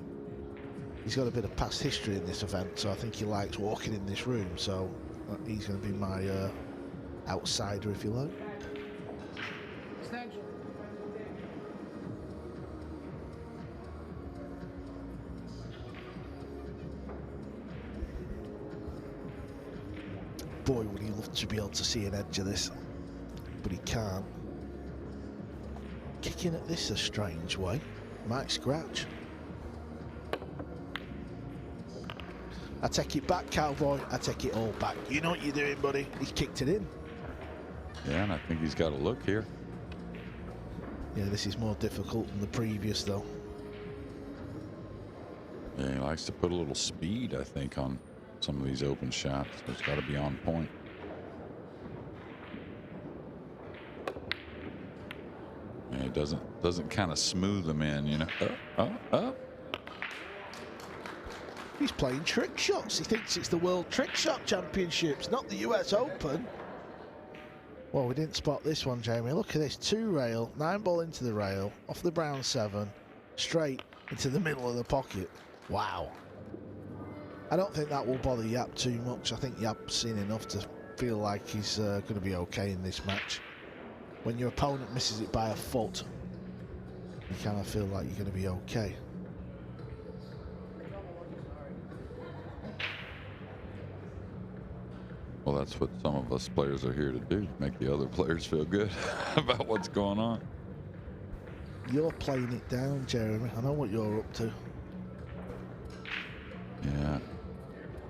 I: he's got a bit of past history in this event, so I think he likes walking in this room. So he's going to be my outsider, if you like. Boy, would he love to be able to see an edge of this, but he can't. Kicking at this a strange way. Might scratch. I take it back, Cowboy. I take it all back. You know what you're doing, buddy. He's kicked it in.
F: Yeah, and I think he's got a look here.
I: Yeah, this is more difficult than the previous, though.
F: Yeah, he likes to put a little speed, I think, on some of these open shots. It's got to be on point. Yeah, it doesn't kind of smooth them in, you know.
I: He's playing trick shots. He thinks it's the World Trick Shot Championships, not the US Open. Well, we didn't spot this one, Jamie. Look at this, 2 rail, 9 ball into the rail, off the brown 7, straight into the middle of the pocket. Wow. I don't think that will bother Yap too much. I think Yap's seen enough to feel like he's going to be okay in this match. When your opponent misses it by a foot, you kind of feel like you're going to be okay.
F: Well, that's what some of us players are here to do, make the other players feel good about what's going on.
I: You're playing it down, Jeremy. I know what you're up to.
F: Yeah.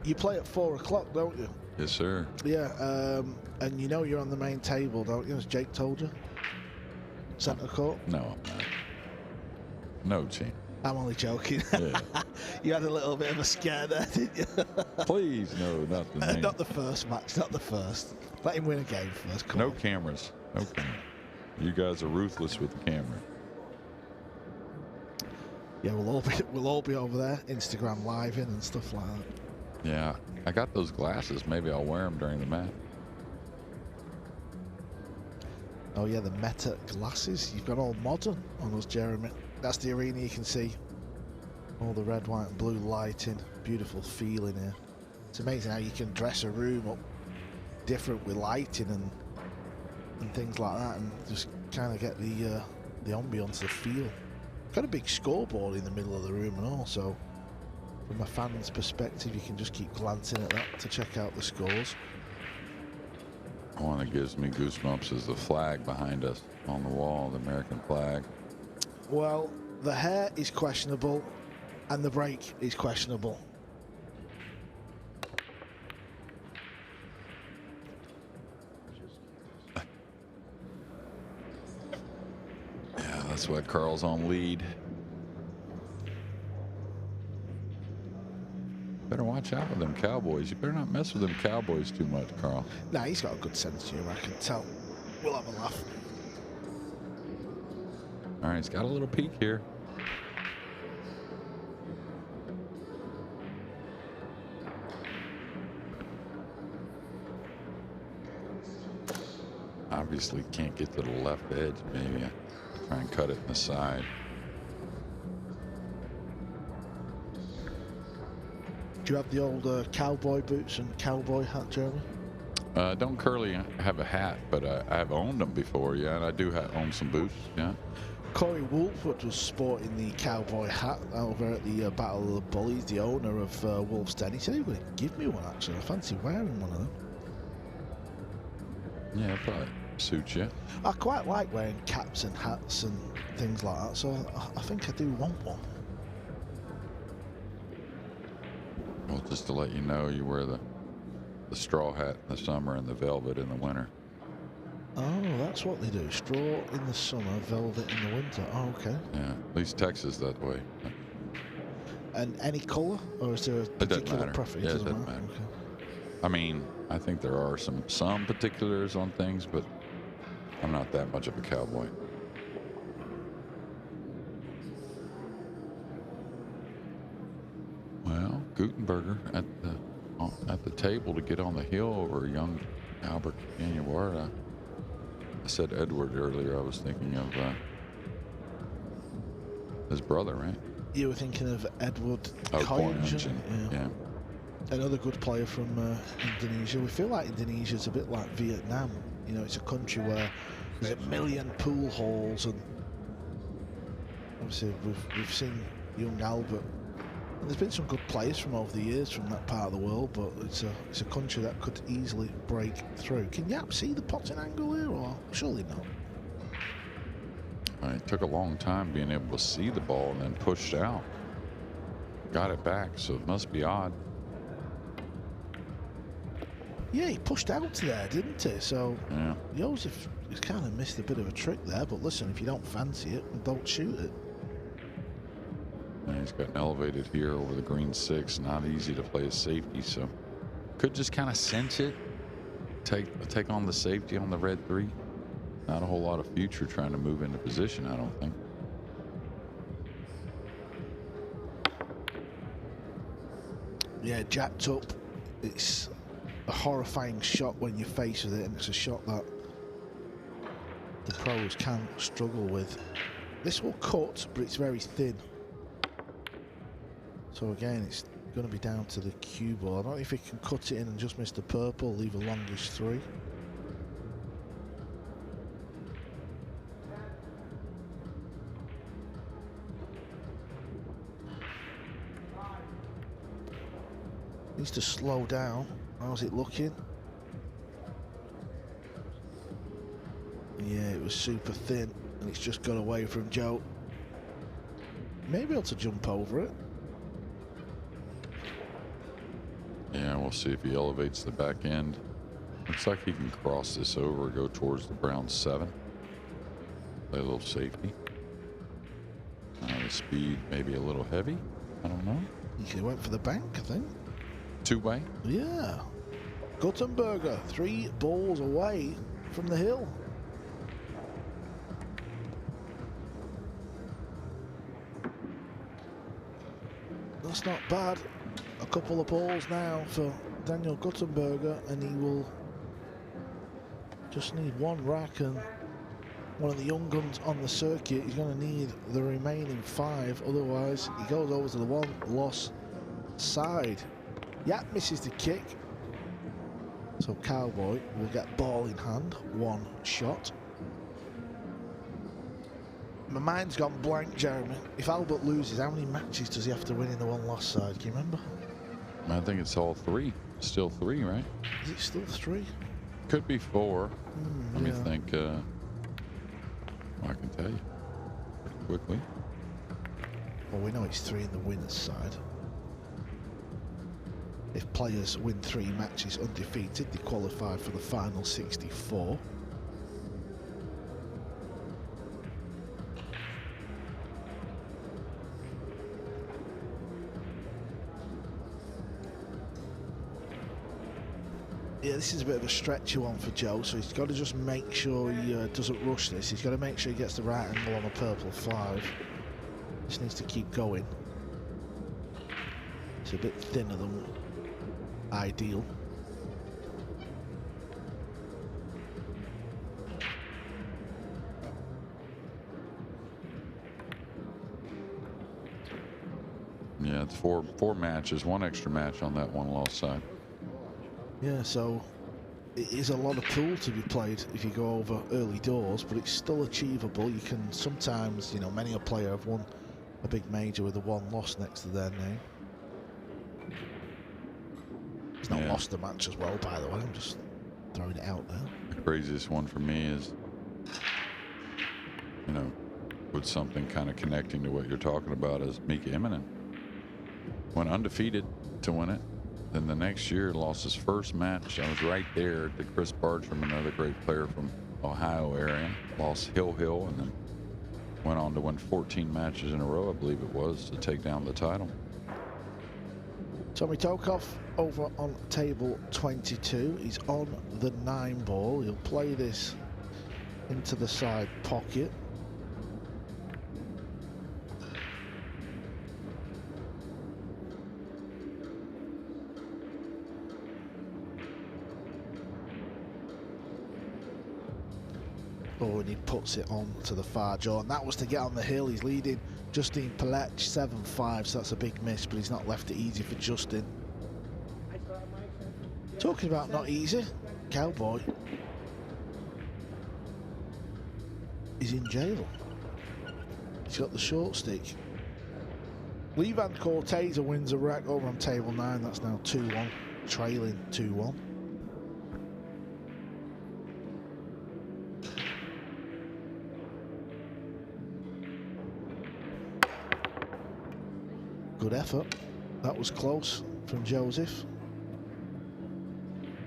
I: You play at 4 o'clock, don't you?
F: Yes, sir.
I: Yeah, and you know you're on the main table, don't you, as Jake told you? Centre court?
F: No, I'm not. No chance.
I: I'm only joking.
F: Yeah.
I: You had a little bit of a scare there, didn't you?
F: Please, no, not the name.
I: Not the first match, not the first. Let him win a game first. Come
F: no
I: on.
F: cameras. No cameras. You guys are ruthless with the camera.
I: Yeah, we'll all be over there, Instagram live in and stuff like that.
F: Yeah, I got those glasses. Maybe I'll wear them during the match.
I: Oh yeah, the Meta glasses. You've got all modern on us, Jeremy. That's the arena you can see. All the red, white and blue lighting. Beautiful feeling here. It's amazing how you can dress a room up different with lighting and things like that, and just kind of get the ambience, the feel. Got a big scoreboard in the middle of the room, and also from a fan's perspective, you can just keep glancing at that to check out the scores.
F: One that gives me goosebumps is the flag behind us on the wall, the American flag.
I: Well, the hair is questionable and the break is questionable.
F: Yeah, that's why Carl's on lead. Better watch out with them Cowboys. You better not mess with them Cowboys too much, Carl.
I: Nah, he's got a good sense of humor, I can tell. We'll have a laugh.
F: All right, he's got a little peek here. Obviously can't get to the left edge. Maybe try and cut it in the side.
I: Do you have the old cowboy boots and cowboy hat, Jeremy?
F: Don't currently have a hat, but I have owned them before, yeah, and I do own some boots, yeah.
I: Corey Wolfwood was sporting the cowboy hat over at the Battle of the Bullies, the owner of Wolf's Den. He said he was going to give me one, actually. I fancy wearing one of them.
F: Yeah, probably suits you.
I: I quite like wearing caps and hats and things like that, so I think I do want one.
F: Well, just to let you know, you wear the straw hat in the summer and the velvet in the winter.
I: Oh, that's what they do. Straw in the summer, velvet in the winter. Oh, okay.
F: Yeah, at least Texas that way.
I: And any colour, or is there a particular preference?
F: Yeah, it doesn't matter. Okay. I mean, I think there are some particulars on things, but I'm not that much of a cowboy. Well, Gutenberger at the table to get on the hill over young Albert Cañawara. I said Edward earlier. I was thinking of his brother, right?
I: You were thinking of Edward
F: Koyunjin. Yeah.
I: Another good player from Indonesia. We feel like Indonesia's a bit like Vietnam. You know, it's a country where there's a million pool halls, and obviously we've seen young Albert. And there's been some good players from over the years from that part of the world, but it's a country that could easily break through. Can Yap see the potting angle here, or surely not?
F: It took a long time being able to see the ball and then pushed out. Got it back, so it must be odd.
I: Yeah, he pushed out there, didn't he? So
F: yeah.
I: He's kind of missed a bit of a trick there, but listen, if you don't fancy it, don't shoot it.
F: And he's got elevated here over the green 6. Not easy to play a safety, so could just kind of cinch it. Take on the safety on the red 3. Not a whole lot of future trying to move into position, I don't think.
I: Yeah, jacked up. It's a horrifying shot when you're faced with it, and it's a shot that the pros can struggle with. This will cut, but it's very thin. So again, it's going to be down to the cue ball. I don't know if he can cut it in and just miss the purple, leave a longish 3. Needs to slow down. How's it looking? Yeah, it was super thin, and it's just got away from Joe. Maybe able to jump over it.
F: Yeah, we'll see if he elevates the back end. Looks like he can cross this over, go towards the brown 7. Play a little safety. The speed maybe a little heavy. I don't know.
I: He went for the bank, I think.
F: 2-way?
I: Yeah. Guttenberger, 3 balls away from the hill. That's not bad. A couple of balls now for Daniel Guttenberger, and he will just need 1 rack, and one of the young guns on the circuit. He's going to need the remaining 5, otherwise he goes over to the 1 loss side. Yap misses the kick, so Cowboy will get ball in hand, 1 shot. My mind's gone blank, Jeremy. If Albert loses, how many matches does he have to win in the 1 loss side? Can you remember?
F: I think it's all 3. Still 3, right?
I: Is it still 3?
F: Could be 4. Let me
I: yeah.
F: think. I can tell you pretty quickly.
I: Well, we know it's 3 in the winners side. If players win 3 matches undefeated, they qualify for the final 64. Yeah, this is a bit of a stretchy one for Joe, so he's got to just make sure he doesn't rush this. He's got to make sure he gets the right angle on a purple 5. Just needs to keep going. It's a bit thinner than ideal.
F: Yeah, Yeah, it's four matches, one extra match on that one loss side.
I: Yeah, so it is a lot of pool to be played if you go over early doors, but it's still achievable. You can sometimes, you know, many a player have won a big major with a one loss next to their name. He's not lost a match as well, by the way. I'm just throwing it out there.
F: The craziest one for me is, you know, with something kind of connecting to what you're talking about, is Mika Immonen. Went undefeated to win it. Then the next year lost his first match. I was right there to Chris Bartram, another great player from Ohio area. Lost Hill, and then went on to win 14 matches in a row, I believe it was, to take down the title.
I: Tommy Tokov over on table 22. He's on the 9 ball. He'll play this into the side pocket. Oh, and he puts it on to the far jaw, and that was to get on the hill. He's leading Justin Pelech 7-5, so that's a big miss, but he's not left it easy for Justin. Talking about not easy, Cowboy is in jail. He's got the short stick. Levan Corteza wins a rack over on table 9. That's now 2-1, trailing 2-1. Good effort. That was close from Joseph.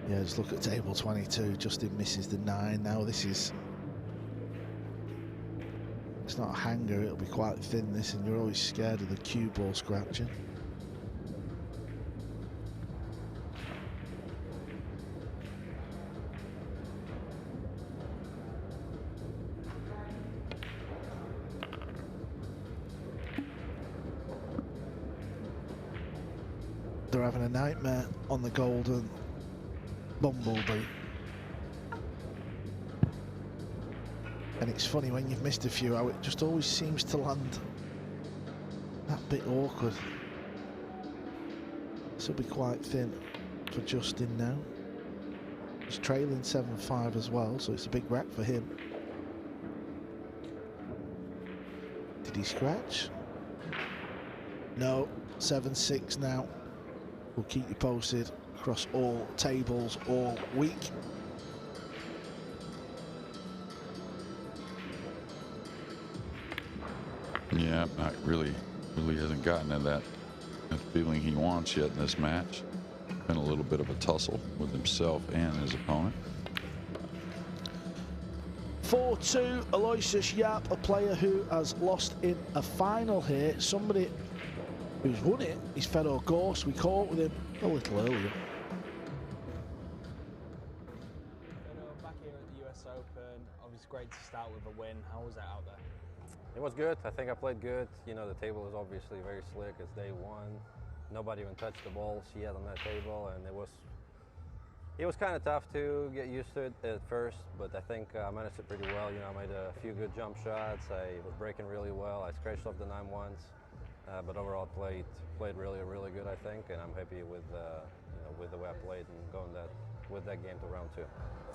I: Yeah, just look at table 22. Justin misses the 9. Now this is... It's not a hanger, it'll be quite thin, this, and you're always scared of the cue ball scratching. They're having a nightmare on the golden bumblebee. And it's funny when you've missed a few how it just always seems to land that bit awkward. This will be quite thin for Justin now. He's trailing 7-5 as well, so it's a big rack for him. Did he scratch? No, 7-6 now. We'll keep you posted across all tables all week.
F: Yeah, not really hasn't gotten to that feeling he wants yet in this match. Been a little bit of a tussle with himself and his opponent.
I: 4-2, Aloysius Yap, a player who has lost in a final here. Somebody who's won it is Fedor Gorst. We caught with him a little earlier.
M: Back here at the US Open, obviously great to start with a win. How was that out there?
N: It was good. I think I played good. You know, the table is obviously very slick. It's day one. Nobody even touched the balls yet on that table, and it was kind of tough to get used to it at first, but I think I managed it pretty well. You know, I made a few good jump shots. I was breaking really well. I scratched off the 9 once, but overall played really good, I think, and I'm happy with with the way I played and going with that game to round 2.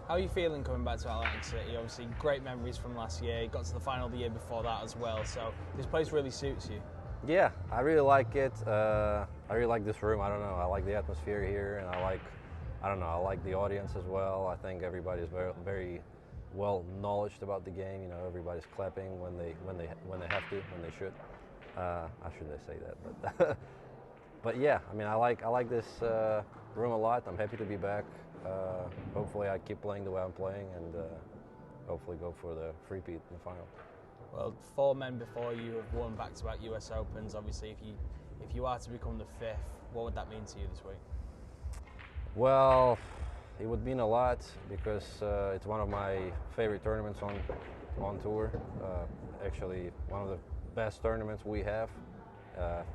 M: How are you feeling coming back to Atlantic City? Obviously, great memories from last year. You got to the final the year before that as well, so this place really suits you. Yeah, I really like it. I really like this room. I don't know. I like the atmosphere here, and I like the audience as well. I think everybody's very well knowledgeable about the game. You know, everybody's clapping when they have to, when they should. I shouldn't say that, but but yeah. I mean, I like this room a lot. I'm happy to be back. Hopefully, I keep playing the way I'm playing, and hopefully go for the three-peat in the final. Well, 4 men before you have won back-to-back US Opens. Obviously, if you are to become the 5th, what would that mean to you this week? Well, it would mean a lot because it's one of my favorite tournaments on tour. Actually, one of the best tournaments we have.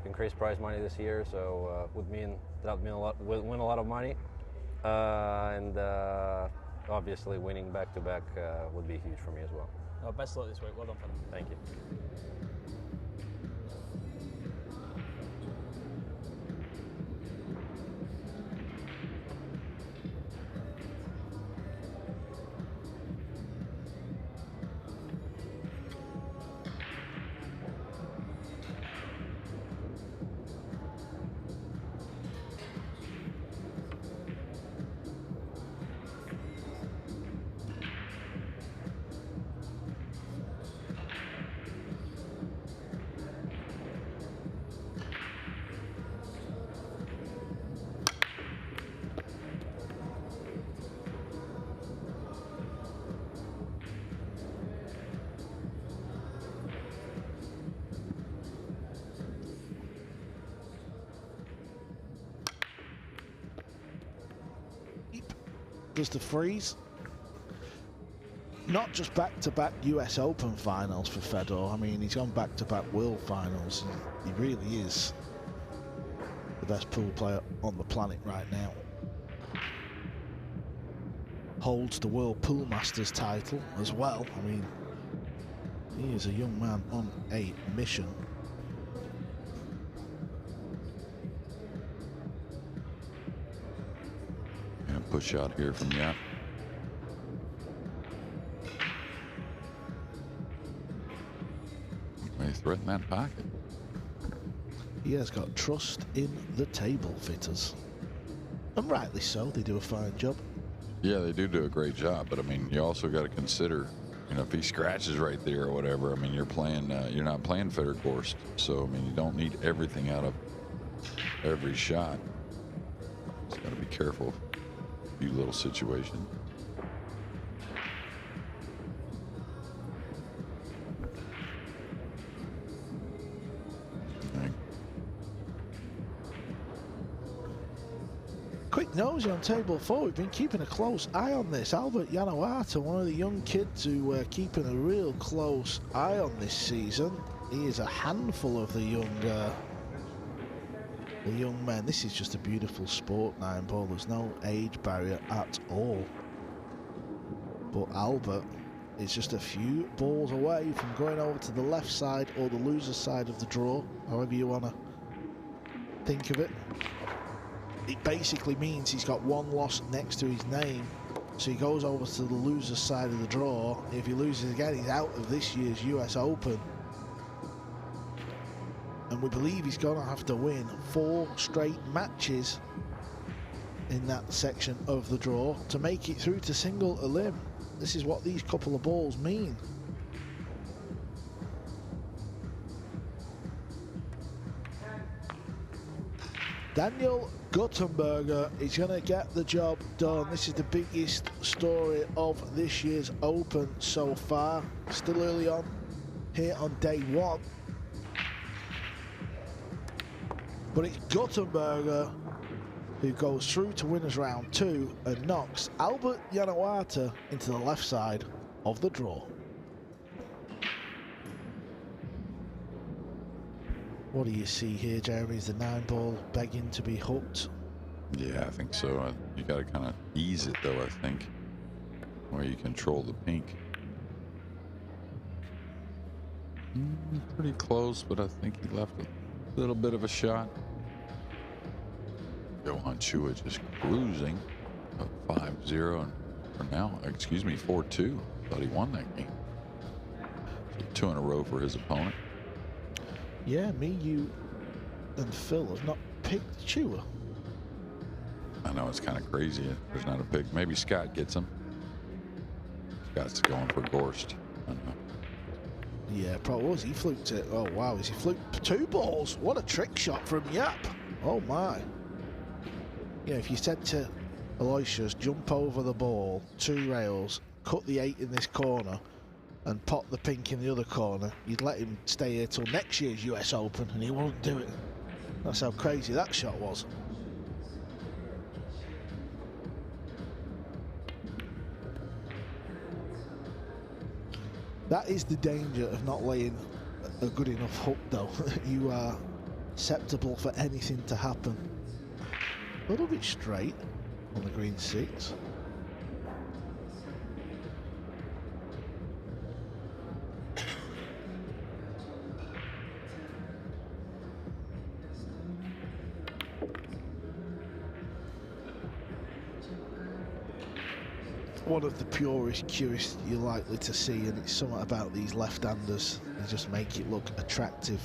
M: Increased prize money this year, so would mean a lot. Win a lot of money, and obviously winning back-to-back would be huge for me as well. Oh, best of luck this week. Well done, Fedor. Thank you.
I: does the freeze. Not just back-to-back US Open finals for Fedor. I mean, he's gone back-to-back World Finals. He really is the best pool player on the planet right now. Holds the World Pool Masters title as well. I mean, he is a young man on a mission.
F: And push out here from Yap. May threaten that pocket.
I: He has got trust in the table fitters. And rightly so, they do a fine job.
F: Yeah, they do a great job, but I mean, you also got to consider, you know, if he scratches right there or whatever, I mean, you're playing, you're not playing Federkorst, so I mean, you don't need everything out of every shot. Just got to be careful. A few little situations.
I: Quick nosy on table 4. We've been keeping a close eye on this. Albert Yanoata, one of the young kids who are keeping a real close eye on this season. He is a handful of the young men. This is just a beautiful sport, 9-ball. There's no age barrier at all. But Albert is just a few balls away from going over to the left side or the loser's side of the draw, however you want to think of it. It basically means he's got one loss next to his name, so he goes over to the loser's side of the draw. If he loses again, he's out of this year's US Open. And we believe he's going to have to win 4 straight matches in that section of the draw to make it through to single elim. This is what these couple of balls mean. Daniel Guttenberger is going to get the job done. This is the biggest story of this year's Open so far. Still early on here on day 1. But it's Guttenberger who goes through to winners round 2 and knocks Albert Yanoata into the left side of the draw. What do you see here, Jeremy? Is the 9-ball begging to be hooked?
F: Yeah, I think so. You got to kind of ease it, though, I think, where you control the pink. Pretty close, but I think he left a little bit of a shot. Johan Chua just cruising up 5-0, and for now, excuse me, 4-2. Thought he won that game. So 2 in a row for his opponent.
I: Yeah, me, you, and Phil have not picked Chua.
F: I know, it's kind of crazy. There's not a pick. Maybe Scott gets him. Scott's going for Gorst. I don't know.
I: Yeah, probably was. He fluked it. Oh, wow. He fluked 2 balls. What a trick shot from Yap. Oh, my. Yeah, if you said to Aloysius, jump over the ball, 2 rails, cut the 8 in this corner, and pop the pink in the other corner, you'd let him stay here till next year's US Open, and he wouldn't do it. That's how crazy that shot was. That is the danger of not laying a good enough hook, though. You are susceptible for anything to happen. A little bit straight on the green 6. One of the purest curists you're likely to see, and it's something about these left-handers. They just make it look attractive.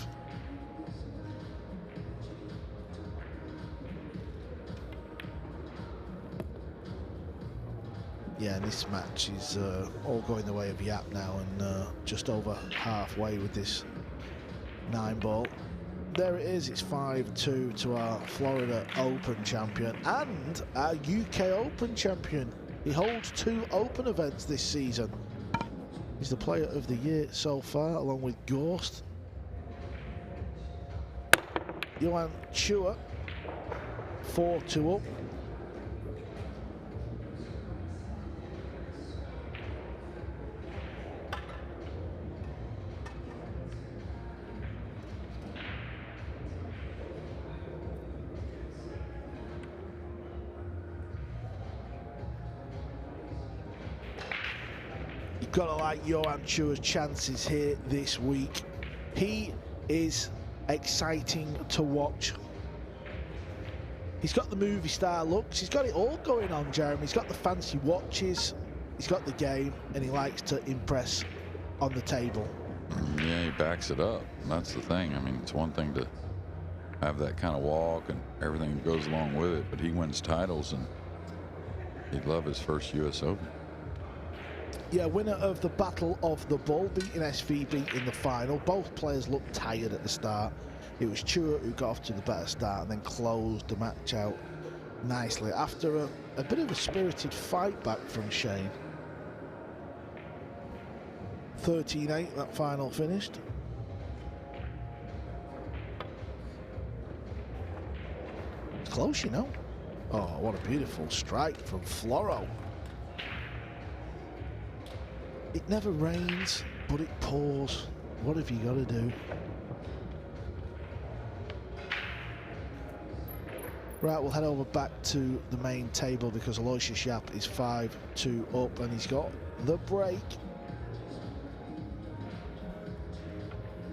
I: Yeah, this match is all going the way of Yap now, and just over halfway with this 9-ball. There it is, it's 5-2 to our Florida Open champion and our UK Open champion. He holds 2 Open events this season. He's the player of the year so far, along with Gorst. Johan Chua, 4-2 up. You've got to like Johan Chua's chances here this week. He is exciting to watch. He's got the movie star looks. He's got it all going on, Jeremy. He's got the fancy watches. He's got the game, and he likes to impress on the table.
F: Yeah, he backs it up. And that's the thing. I mean, it's one thing to have that kind of walk and everything that goes along with it, but he wins titles, and he'd love his first U.S. Open.
I: Yeah, winner of the Battle of the Bull, beating SVB in the final. Both players looked tired at the start. It was Chua who got off to the better start and then closed the match out nicely after a bit of a spirited fight back from Shane. 13-8, that final finished. It's close, you know. Oh, what a beautiful strike from Floro. It never rains, but it pours. What have you got to do? Right, we'll head over back to the main table because Aloysius Yap is 5-2 up and he's got the break.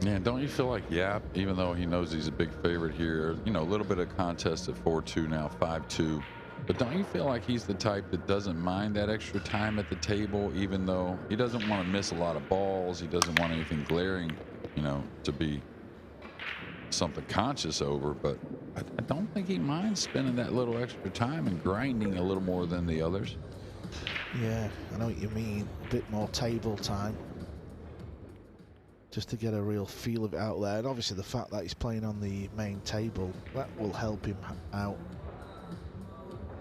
F: Yeah, don't you feel like Yap, even though he knows he's a big favorite here, you know, a little bit of contest at 4-2 now, 5-2. But don't you feel like he's the type that doesn't mind that extra time at the table, even though he doesn't want to miss a lot of balls, he doesn't want anything glaring, you know, to be something conscious over, but I don't think he minds spending that little extra time and grinding a little more than the others.
I: Yeah, I know what you mean. A bit more table time. Just to get a real feel of it out there. And obviously the fact that he's playing on the main table, that will help him out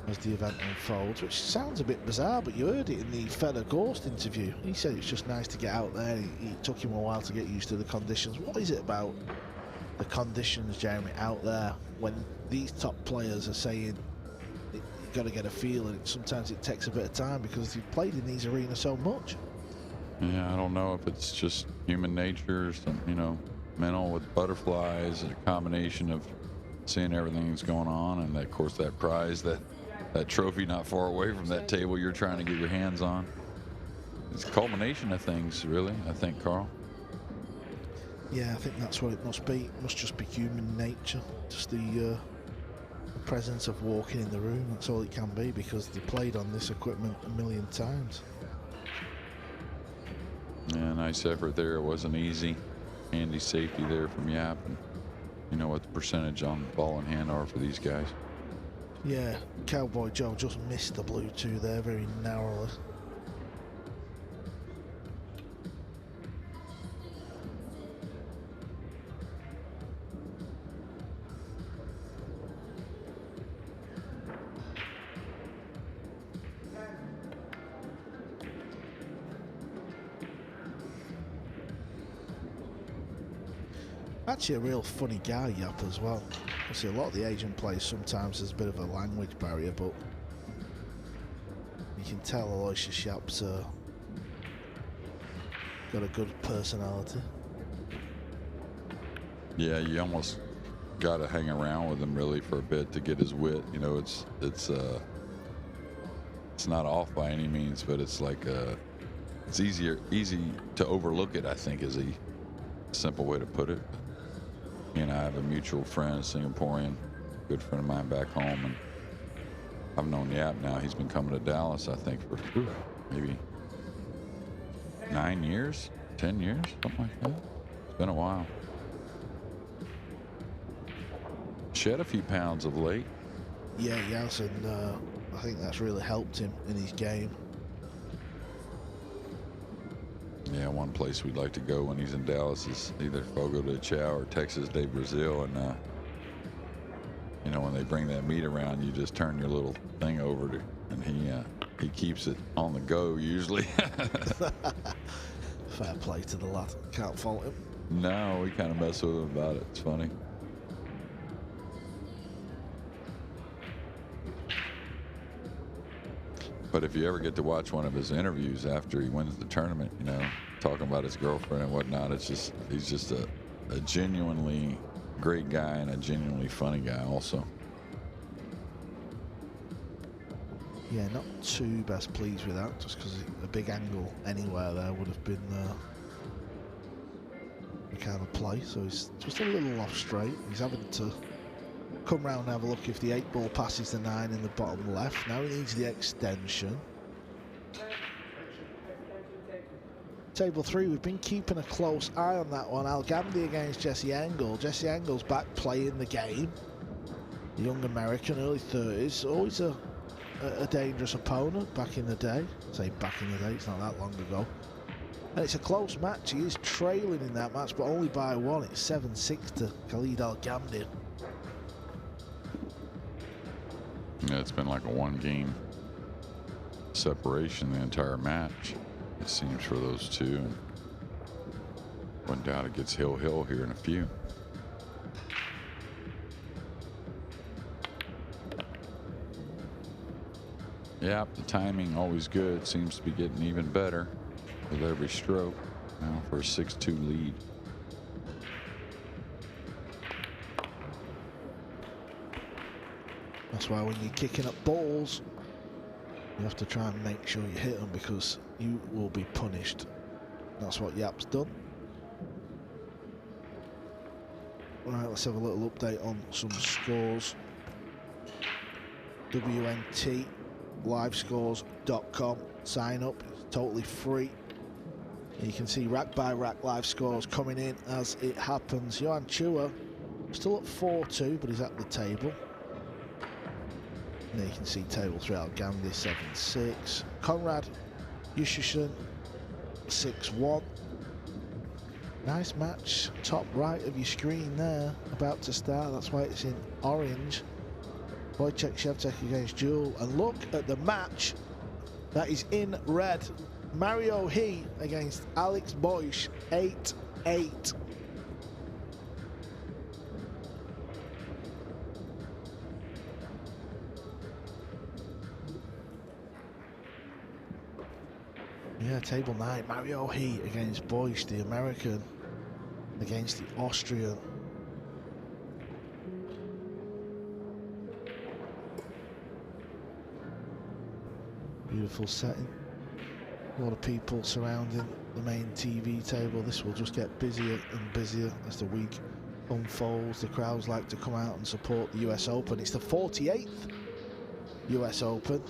I: as the event unfolds, which sounds a bit bizarre, but you heard it in the Feather Ghost interview. He said it's just nice to get out there. It took him a while to get used to the conditions. What is it about the conditions, Jeremy, out there when these top players are saying you've got to get a feel, and sometimes it takes a bit of time because you've played in these arenas so much?
F: Yeah, I don't know if it's just human nature, some, you know, mental with butterflies, a combination of seeing everything that's going on, and of course that prize, that trophy not far away from that table you're trying to get your hands on. It's a culmination of things, really, I think, Carl.
I: Yeah, I think that's what it must be. It must just be human nature, just the presence of walking in the room. That's all it can be, because they played on this equipment a million times.
F: Yeah, nice effort there. It wasn't easy. Handy safety there from Yap, and you know what the percentage on ball in hand are for these guys.
I: Yeah, Cowboy Joe just missed the blue two there very narrowly. Actually a real funny guy, Yap, as well. I see a lot of the Asian players sometimes there's a bit of a language barrier, but you can tell Aloysius Yap's got a good personality.
F: Yeah, you almost got to hang around with him really for a bit to get his wit. You know, it's not off by any means, but it's like it's easy to overlook it, I think, is a simple way to put it. He and I have a mutual friend, a Singaporean, good friend of mine back home, and I've known Yap now. He's been coming to Dallas, I think, for maybe 9 years, 10 years, something like that. It's been a while. Shed a few pounds of late.
I: Yeah, he has, and I think that's really helped him in his game.
F: Yeah, one place we'd like to go when he's in Dallas is either Fogo de Chao or Texas de Brazil, and you know, when they bring that meat around, you just turn your little thing over to, and he keeps it on the go usually.
I: Fair play to the lad, can't fault him.
F: No, we kind of mess with him about it. It's funny. But if you ever get to watch one of his interviews after he wins the tournament, you know, talking about his girlfriend and whatnot, it's just, he's just a genuinely great guy and a genuinely funny guy also.
I: Yeah, not too best pleased with that, just because a big angle anywhere there would have been the kind of play. So he's just a little off straight. He's having to come round and have a look if the 8-ball passes the 9 in the bottom left. Now he needs the extension. Table 3, we've been keeping a close eye on that one. Al Ghamdi against Jesse Engel. Jesse Engel's back playing the game. The young American, early 30s, always a dangerous opponent back in the day. I say back in the day, it's not that long ago. And it's a close match. He is trailing in that match, but only by 1. It's 7-6 to Khalid Al Ghamdi.
F: Yeah, it's been like a 1-game separation the entire match, it seems, for those two. And one doubt it gets hill here in a few. Yep, the timing always good. Seems to be getting even better with every stroke. Now for a 6-2 lead.
I: That's why when you're kicking up balls, you have to try and make sure you hit them, because you will be punished. That's what Yap's done. Right, let's have a little update on some scores. WNT livescores.com. Sign up, it's totally free. And you can see rack by rack live scores coming in as it happens. Johan Chua still at 4-2, but he's at the table. And there you can see table 3 Al Ghamdi 7-6. Conrad Yushishin 6-1. Nice match, top right of your screen there, about to start. That's why it's in orange. Wojciech Szewczak against Jewel, and look at the match that is in red. Mario He against Alex Boyce, 8-8. Yeah, table 9, Mario He against Boyce, the American against the Austrian. Beautiful setting. A lot of people surrounding the main TV table. This will just get busier and busier as the week unfolds. The crowds like to come out and support the US Open. It's the 48th US Open.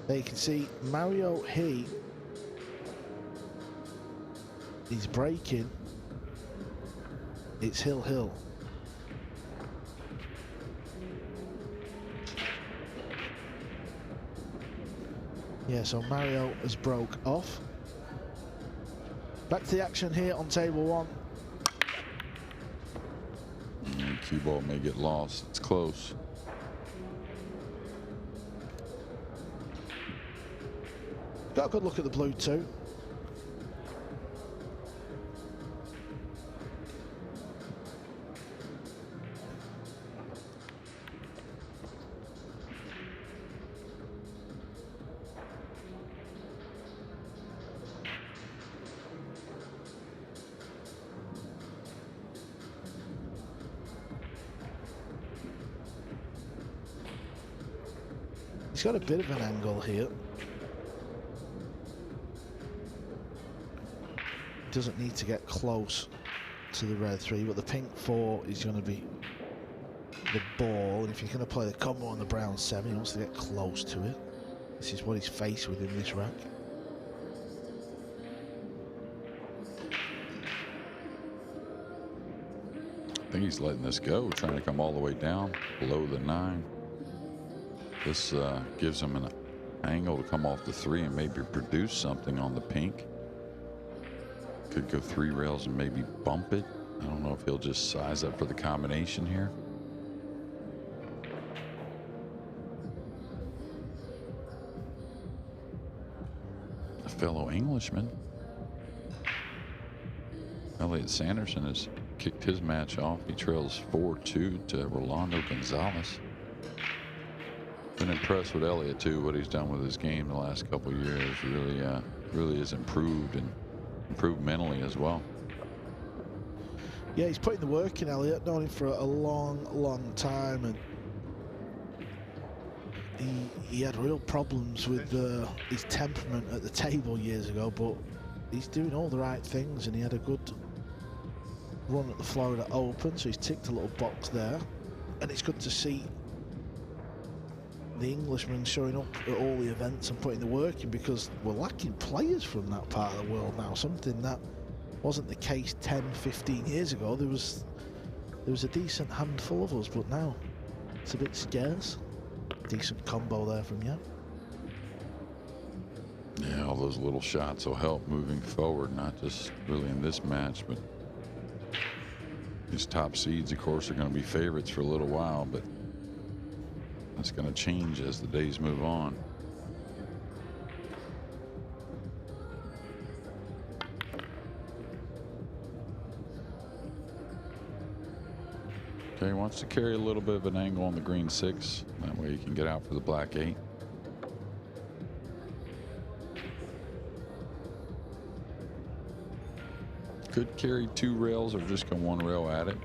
I: There you can see Mario He. He's breaking. It's hill. Yeah, so Mario has broke off. Back to the action here on table 1.
F: Cue ball may get lost. It's close.
I: Got a good look at the blue too. He's got a bit of an angle here. Doesn't need to get close to the red 3, but the pink 4 is going to be the ball. And if you're going to play the combo on the brown 7, he wants to get close to it. This is what he's faced with in this rack.
F: I think he's letting this go, trying to come all the way down below the 9. This gives him an angle to come off the 3 and maybe produce something on the pink. Could go 3 rails and maybe bump it. I don't know if he'll just size up for the combination here. A fellow Englishman, Elliot Sanderson, has kicked his match off. He trails 4-2 to Rolando Gonzalez. Been impressed with Elliot too. What he's done with his game the last couple of years really has improved, and improved mentally as well.
I: Yeah, he's putting the work in, Elliot. Known him for a long time, and he had real problems with his temperament at the table years ago, but he's doing all the right things, and he had a good run at the Florida Open, so he's ticked a little box there. And it's good to see the Englishman showing up at all the events and putting the work in, because we're lacking players from that part of the world now, something that wasn't the case 10, 15 years ago. There was a decent handful of us, but now it's a bit scarce. Decent combo there from Yap.
F: Yeah, all those little shots will help moving forward, not just really in this match, but these top seeds, of course, are going to be favorites for a little while, but that's going to change as the days move on. Okay, wants to carry a little bit of an angle on the green 6. That way you can get out for the black 8. Could carry 2 rails or just go 1 rail at it.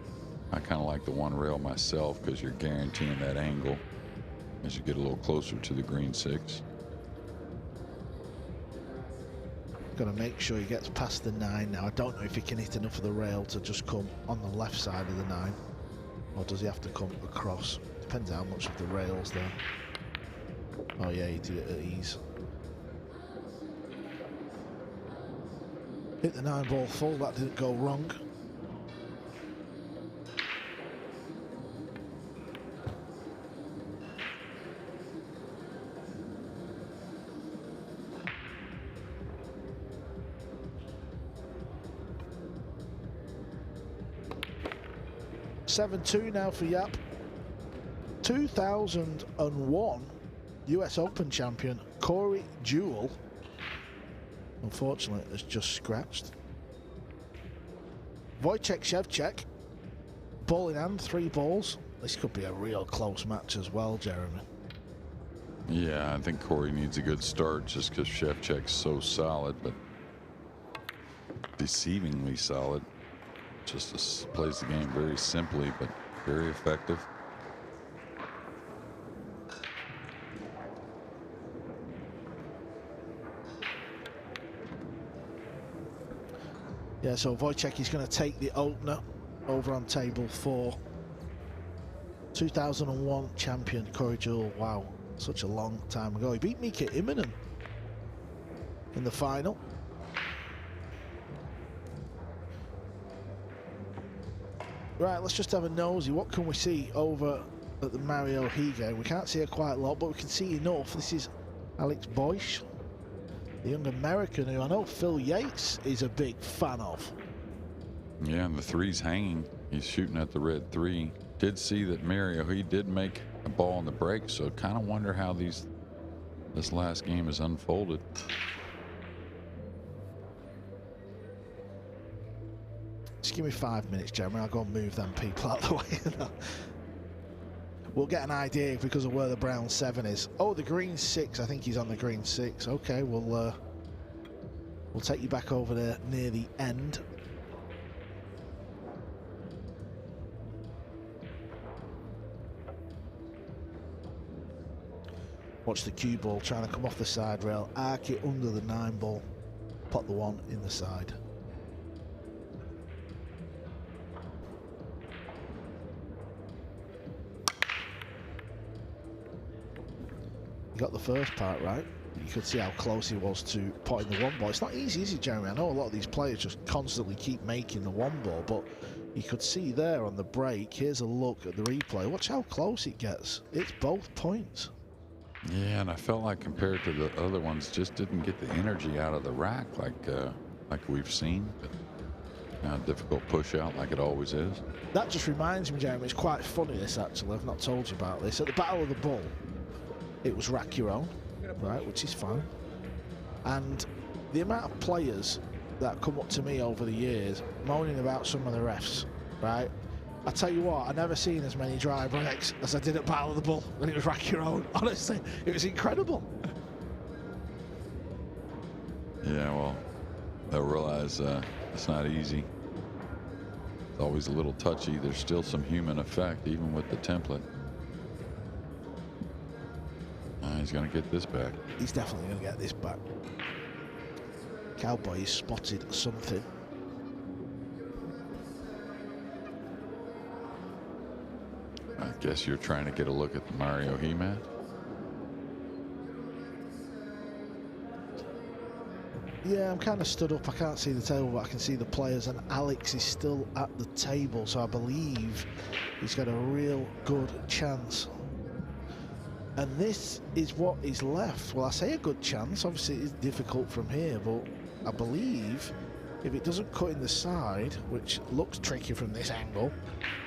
F: I kind of like the 1 rail myself, because you're guaranteeing that angle as you get a little closer to the green 6.
I: Got to make sure he gets past the 9 now. I don't know if he can hit enough of the rail to just come on the left side of the 9, or does he have to come across? Depends how much of the rail's there. Oh yeah, he did it at ease. Hit the 9 ball full, that didn't go wrong. (7-2) now for Yap. 2001 US Open champion Corey Jewell, unfortunately, has just scratched. Wojciech Szewczak, ball in hand, 3 balls. This could be a real close match as well, Jeremy.
F: Yeah, I think Corey needs a good start just because Szewczak's so solid, but deceivingly solid. Just plays the game very simply, but very effective.
I: Yeah, so Wojciech is going to take the opener over on table 4. 2001 champion Corey Jewell. Wow, such a long time ago. He beat Mika Immonen in the final. Right, let's just have a nosy. What can we see over at the Mario Higa? We can't see quite a lot, but we can see enough. This is Alex Boyce, the young American who I know Phil Yates is a big fan of.
F: Yeah, and the 3's hanging. He's shooting at the red 3. Did see that Mario, he did make a ball on the break, so kind of wonder how this last game has unfolded.
I: Just give me 5 minutes, Jeremy. I'll go and move them people out of the way. We'll get an idea because of where the brown 7 is. Oh, the green 6. I think he's on the green 6. Okay, we'll take you back over there near the end. Watch the cue ball trying to come off the side rail, arc it under the 9 ball, pot the 1 in the side. Got the first part right. You could see how close he was to potting the 1 ball. It's not easy, is it, Jeremy? I know a lot of these players just constantly keep making the 1 ball, but you could see there on the break. Here's a look at the replay. Watch how close it gets. It's both points.
F: Yeah, and I felt like compared to the other ones, just didn't get the energy out of the rack like we've seen. But difficult push out like it always is.
I: That just reminds me, Jeremy, it's quite funny this actually. I've not told you about this. At the Battle of the Bull, it was rack your own, right, which is fine. And the amount of players that come up to me over the years moaning about some of the refs, right? I tell you what, I never seen as many dry breaks as I did at Battle of the Bull when it was rack your own. Honestly, it was incredible.
F: Yeah, well, they'll realize it's not easy. It's always a little touchy. There's still some human effect, even with the template. he's going to get this back.
I: He's definitely going to get this back. Cowboy has spotted something.
F: I guess you're trying to get a look at the Mario He mat.
I: Yeah, I'm kind of stood up. I can't see the table, but I can see the players, and Alex is still at the table, so I believe he's got a real good chance. And this is what is left. Well, I say a good chance. Obviously, it is difficult from here, but I believe if it doesn't cut in the side, which looks tricky from this angle,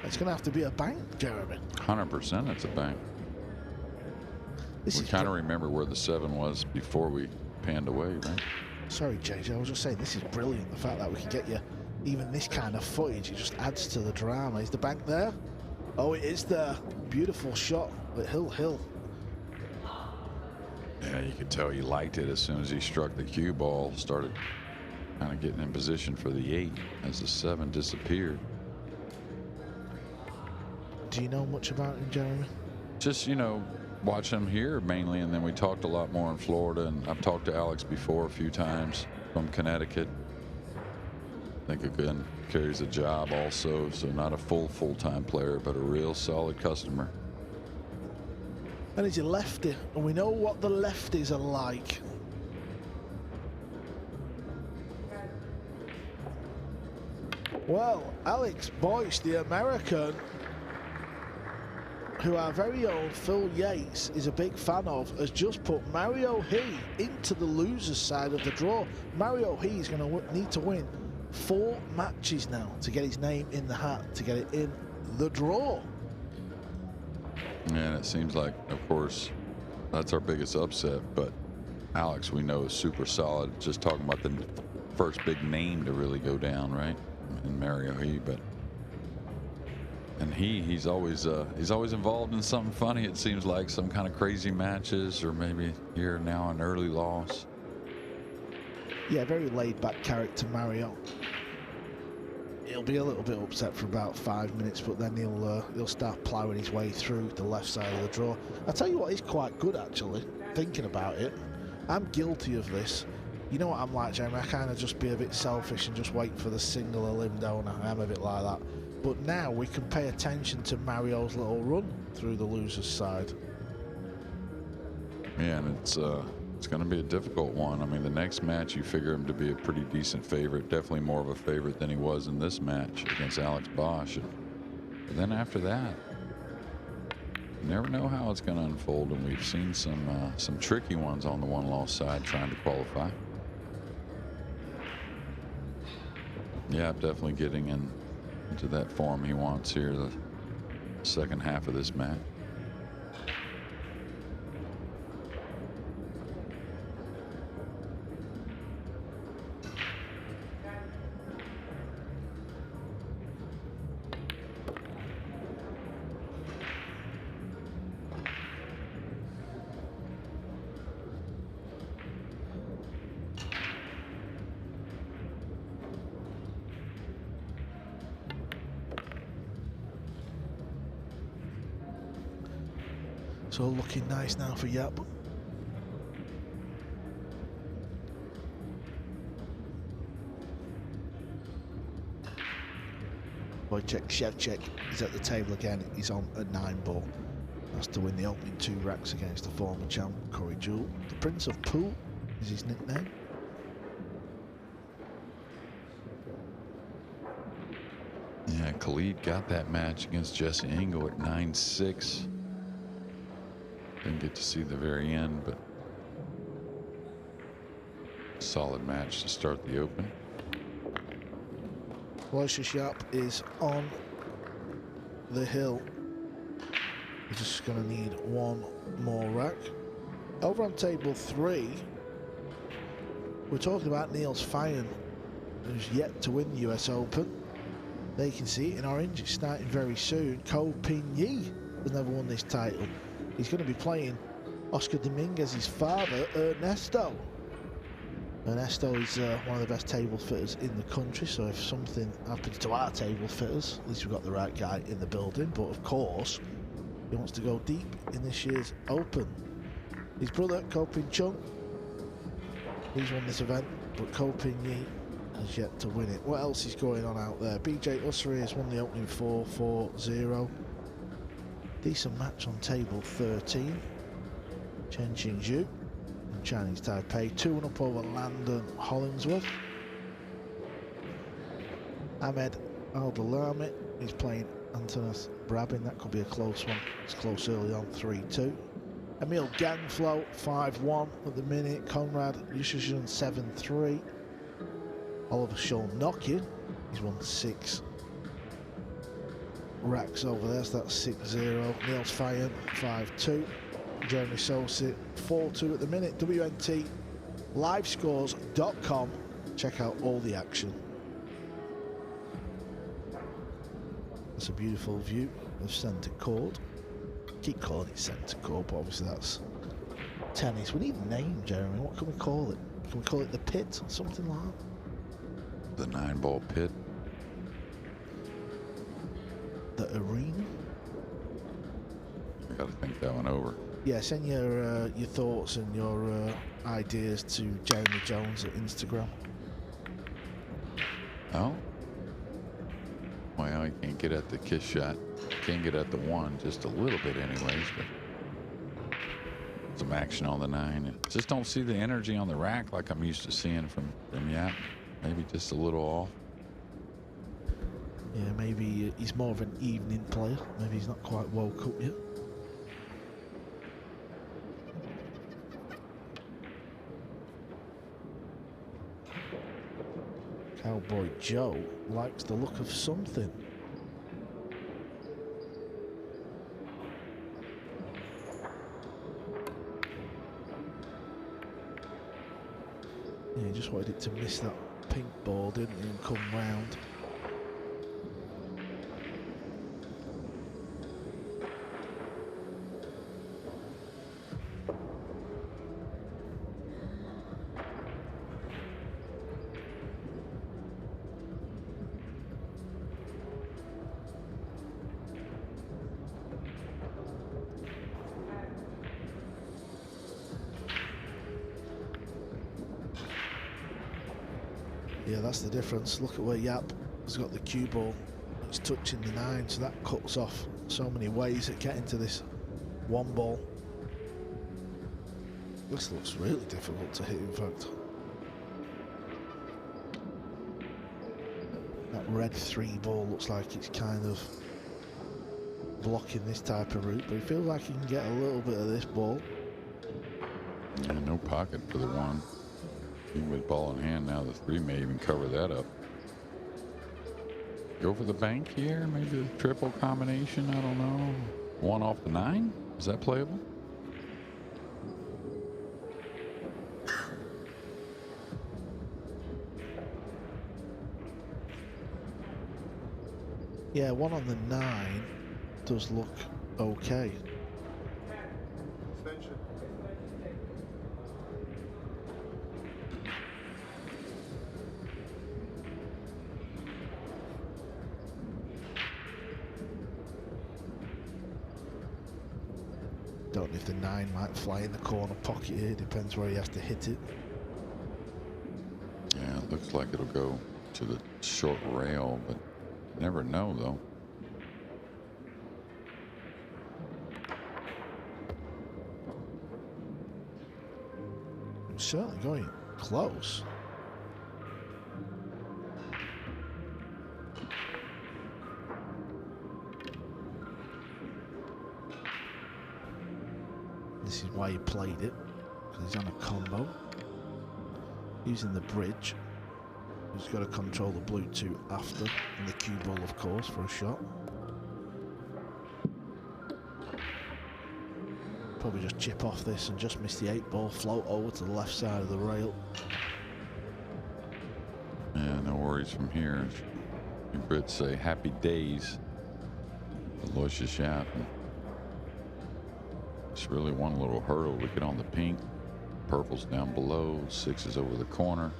I: it's going to have to be a bank, Jeremy.
F: 100% it's a bank. We kind of remember where the 7 was before we panned away, right?
I: Sorry, JJ, I was just saying, this is brilliant. The fact that we can get you even this kind of footage, it just adds to the drama. Is the bank there? Oh, it is there. Beautiful shot at Hill.
F: Yeah, you could tell he liked it as soon as he struck the cue ball, started kind of getting in position for the 8 as the 7 disappeared.
I: Do you know much about him, Jeremy?
F: Just, you know, watch him here mainly, and then we talked a lot more in Florida, and I've talked to Alex before a few times from Connecticut. I think again carries a job also, so not a full-time player, but a real solid customer.
I: And he's a lefty, and we know what the lefties are like. Well, Alex Boyce, the American, who our very own Phil Yates is a big fan of, has just put Mario He into the loser's side of the draw. Mario He is going to need to win 4 matches now to get his name in the hat, to get it in the draw.
F: And it seems like, of course, that's our biggest upset, but Alex, we know, is super solid. Just talking about the first big name to really go down, right? In Mario He, but and he's always involved in something funny. It seems like some kind of crazy matches, or maybe here now an early loss.
I: Yeah, very laid-back character, Mario. He'll be a little bit upset for about 5 minutes, but then he'll start ploughing his way through the left side of the draw. I tell you what, he's quite good actually. Thinking about it, I'm guilty of this. You know what I'm like, Jeremy? I kind of just be a bit selfish and just wait for the single elim, don't I? I'm a bit like that. But now we can pay attention to Mario's little run through the loser's side.
F: Yeah, and it's going to be a difficult one. I mean, the next match, you figure him to be a pretty decent favorite, definitely more of a favorite than he was in this match against Alex Bosch. But then after that, you never know how it's going to unfold, and we've seen some tricky ones on the one-loss side trying to qualify. Yeah, definitely getting into that form he wants here, the second half of this match.
I: So looking nice now for Yap. Wojciech Szewczak is at the table again. He's on a 9-ball. That's to win the opening 2 racks against the former champ, Corey Jewell. The Prince of Pool is his nickname.
F: Yeah, Khalid got that match against Jesse Engel at 9-6. Didn't get to see the very end, but solid match to start the open.
I: Wojciech Yap is on the hill. He's just going to need 1 more rack. Over on table 3, we're talking about Niels Feijen, who's yet to win the US Open. There you can see it in orange. It's starting very soon. Ko Ping Yi has never won this title. He's going to be playing Oscar Dominguez's father, Ernesto. Ernesto is one of the best table fitters in the country, so if something happens to our table fitters, at least we've got the right guy in the building. But of course, he wants to go deep in this year's Open. His brother, Ko Pin Chung, he's won this event, but Ko Pin Yi has yet to win it. What else is going on out there? BJ Ussery has won the opening 4-4-0. Decent match on table 13. Chen Qingzhu from Chinese Taipei, 2-1 over Landon Hollingsworth. Ahmed Al-Dalami is playing Antonis Brabin. That could be a close one. It's close early on, 3-2. Emil Gangflo, 5-1 at the minute. Konrad Yushijun, 7-3. Oliver Shulnokia, he's won 6 racks over there, so that's 6-0. Niels Fayen, 5-2. Jeremy Sosi, 4-2 at the minute. WNT livescores.com. Check out all the action. That's a beautiful view of centre court. Keep calling it centre court, but obviously that's tennis. We need a name, Jeremy. What can we call it? Can we call it the pit or something like that?
F: The 9-ball pit.
I: The arena.
F: I got to think that one over.
I: Yeah, send your thoughts and your ideas to Jeremy Jones at Instagram.
F: Oh. Well, you can't get at the kiss shot. Can't get at the one, just a little bit anyways, but some action on the 9. Just don't see the energy on the rack like I'm used to seeing from Yap. Maybe just a little off.
I: Yeah, maybe he's more of an evening player. Maybe he's not quite woke up yet. Cowboy Joe likes the look of something. Yeah, he just wanted it to miss that pink ball, didn't he, and come round. Yeah, that's the difference. Look at where Yap has got the cue ball. It's touching the 9, so that cuts off so many ways at getting to this one ball. This looks really difficult to hit, in fact. That red 3 ball looks like it's kind of blocking this type of route, but it feels like he can get a little bit of this ball.
F: Yeah, no pocket for the 1. Even with ball in hand now, the 3 may even cover that up. Go for the bank here, maybe the triple combination, I don't know. 1 off the 9, is that playable?
I: Yeah, 1 on the 9 does look okay. Don't know if the 9 might fly in the corner pocket here. Depends where he has to hit it.
F: Yeah, it looks like it'll go to the short rail, but never know though.
I: It's certainly going close. This is why he played it, because he's on a combo. Using the bridge. He's got to control the blue 2 after, and the cue ball, of course, for a shot. Probably just chip off this and just miss the 8 ball, float over to the left side of the rail.
F: Yeah, no worries from here. You Brits say happy days. Aloysius Schaff. It's really one little hurdle to get on the pink. Purple's down below, 6 is over the corner.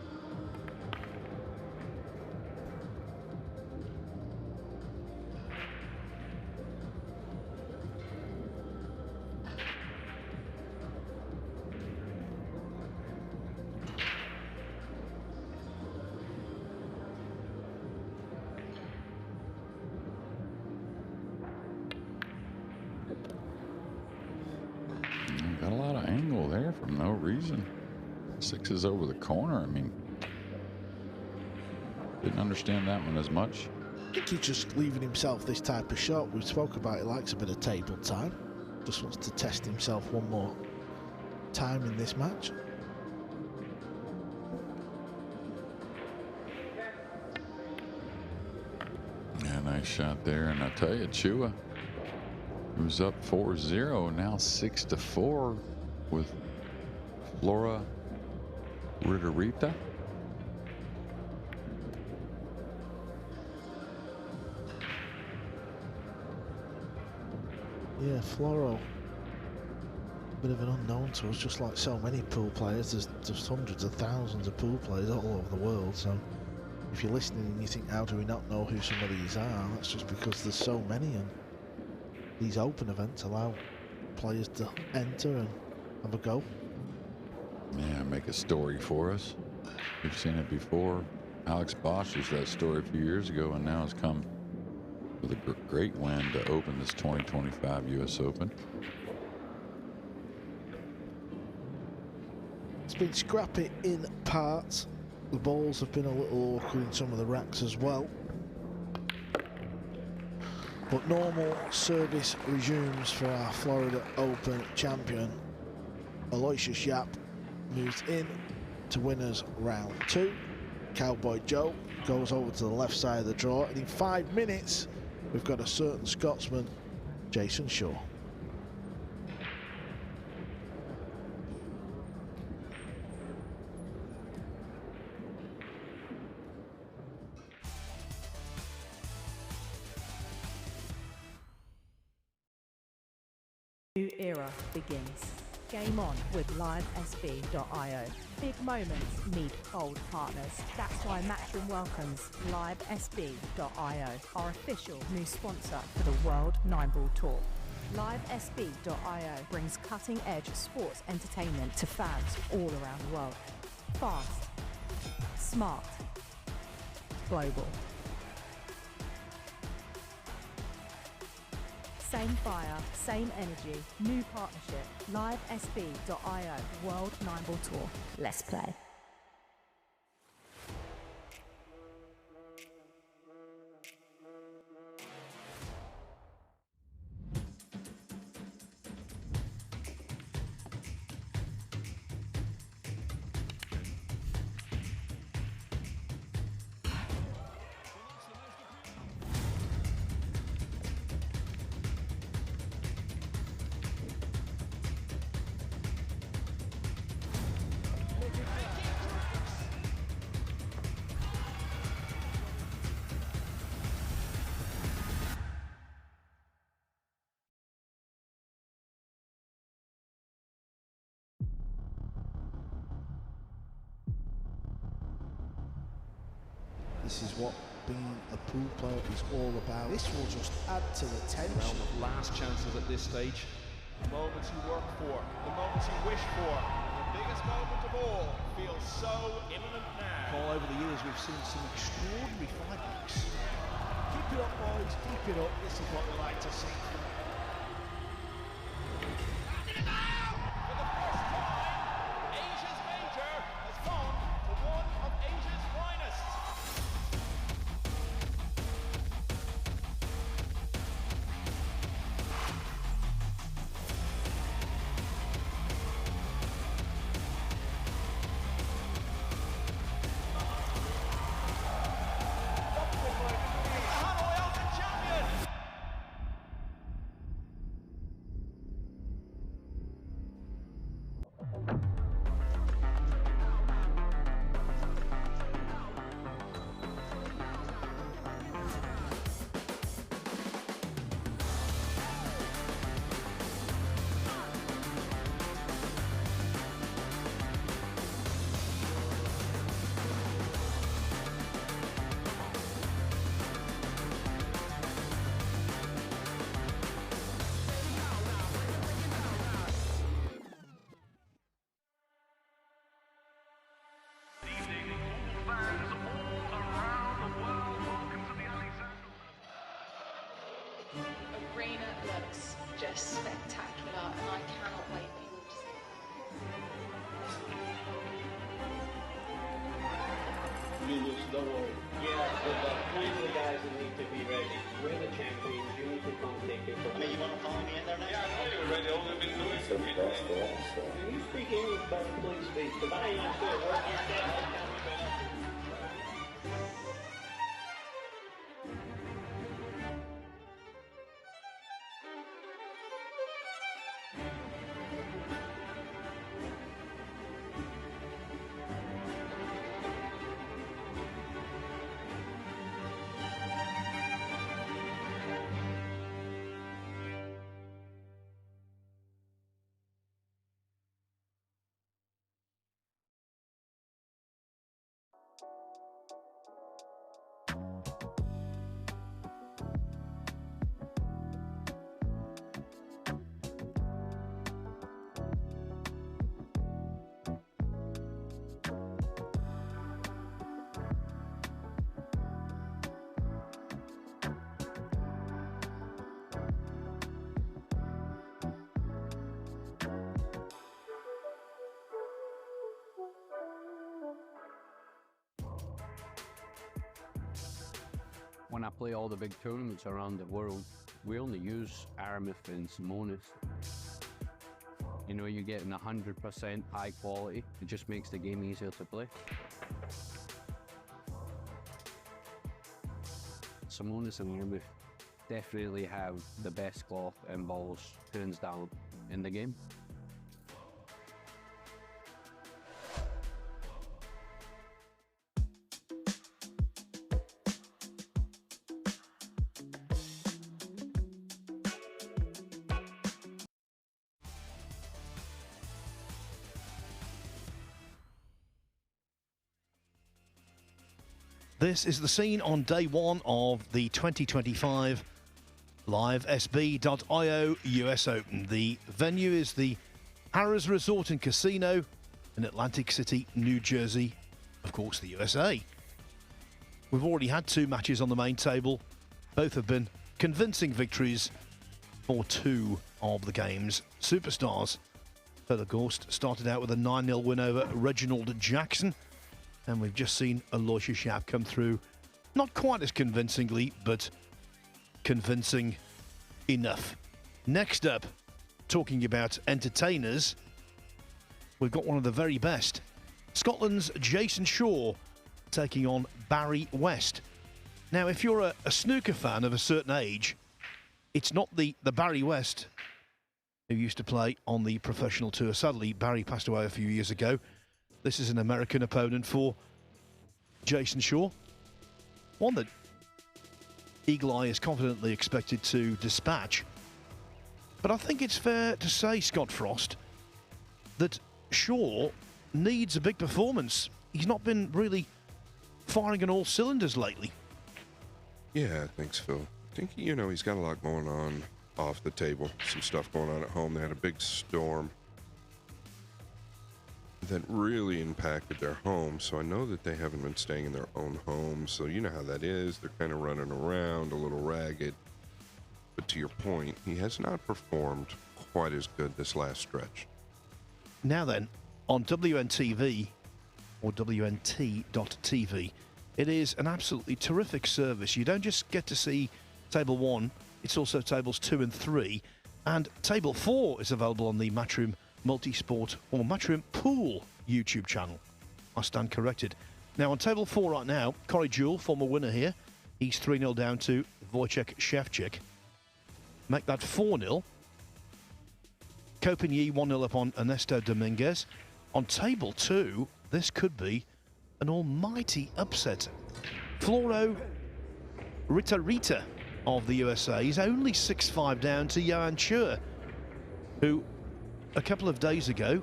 F: reason. 6 is over the corner. I mean, didn't understand that one as much.
I: I think he's just leaving himself this type of shot. We spoke about it, likes a bit of table time. Just wants to test himself one more time in this match.
F: Yeah, nice shot there. And I tell you, Chua, who's up 4-0, now 6-4 with Flora Ritterita.
I: Yeah, Floro, a bit of an unknown to us, just like so many pool players. There's just hundreds of thousands of pool players all over the world, so if you're listening and you think, how do we not know who some of these are, that's just because there's so many, and these open events allow players to enter and have a go.
F: Yeah, make a story for us. We've seen it before. Alex Bosch used that story a few years ago, and now has come with a great win to open this 2025 U.S. Open.
I: It's been scrappy in parts. The balls have been a little awkward in some of the racks as well. But normal service resumes for our Florida Open champion. Aloysius Yap moves in to winners round 2. Cowboy Joe goes over to the left side of the draw, and in 5 minutes we've got a certain Scotsman, Jason Shaw.
H: New era begins. Game on with livesb.io. Big moments meet old partners. That's why Matchroom welcomes livesb.io, our official new sponsor for the World 9-Ball Tour. Livesb.io brings cutting-edge sports entertainment to fans all around the world. Fast, smart, global. Same fire, same energy, new partnership. Livesb.io, World 9-Ball Tour. Let's play.
I: This is what being a pool player is all about. This will just add to the tension.
C: Realm of last chances at this stage. The moments you work for, the moments you wish for, and the biggest moment of all feels so imminent now.
A: All over the years, we've seen some extraordinary fightbacks. Keep it up, boys. Keep it up. This is what we like to see.
C: For the first time, Asia's major has gone to one of Asia's finest.
J: Arena looks just spectacular, and I cannot wait for you all to see it.
K: You lose, don't worry. Yeah, but plenty of guys that need to be ready. We're the champions, you need to come take your place. Hey, you want to follow me in there now? Yeah, I know you're ready, all we've been doing. So can you speak English, but please speak? Because I ain't understood a word you said.
L: When I play all the big tournaments around the world, we only use Aramith and Simonis. You know, you're getting 100% high quality. It just makes the game easier to play. Simonis and Aramith definitely have the best cloth and balls, hands down, in the game.
A: This is the scene on day one of the 2025 Live SB.io US Open. The venue is the Harrah's Resort and Casino in Atlantic City, New Jersey, of course, the USA. We've already had two matches on the main table. Both have been convincing victories for two of the game's superstars. Feather Ghost started out with a 9-0 win over Reginald Jackson. And we've just seen Aloysius Shap come through, not quite as convincingly, but convincing enough. Next up, talking about entertainers, we've got one of the very best. Scotland's Jason Shaw taking on Barry West. Now, if you're a snooker fan of a certain age, it's not the Barry West who used to play on the professional tour. Sadly, Barry passed away a few years ago. This is an American opponent for Jason Shaw. One that Eagle Eye is confidently expected to dispatch. But I think it's fair to say, Scott Frost, that Shaw needs a big performance. He's not been really firing on all cylinders lately.
E: Yeah, thanks, Phil. I think, you know, he's got a lot going on off the table. Some stuff going on at home. They had a big storm that really impacted their home, so I know that they haven't been staying in their own home, so you know how that is. They're kind of running around a little ragged. But to your point, he has not performed quite as good this last stretch.
A: Now then, on WNTV, or WNT.TV, it is an absolutely terrific service. You don't just get to see Table 1, it's also Tables 2 and 3, and Table 4 is available on the Matchroom Multisport or Matchroom Pool YouTube channel. I stand corrected. Now on Table 4 right now, Corey Jewell, former winner here, he's 3-0 down to Wojciech Szewczyk. Make that 4-0. Kopin 1-0 up on Ernesto Dominguez. On Table 2, this could be an almighty upset. Floro Rita of the USA is only 6-5 down to Johan Chur, who a couple of days ago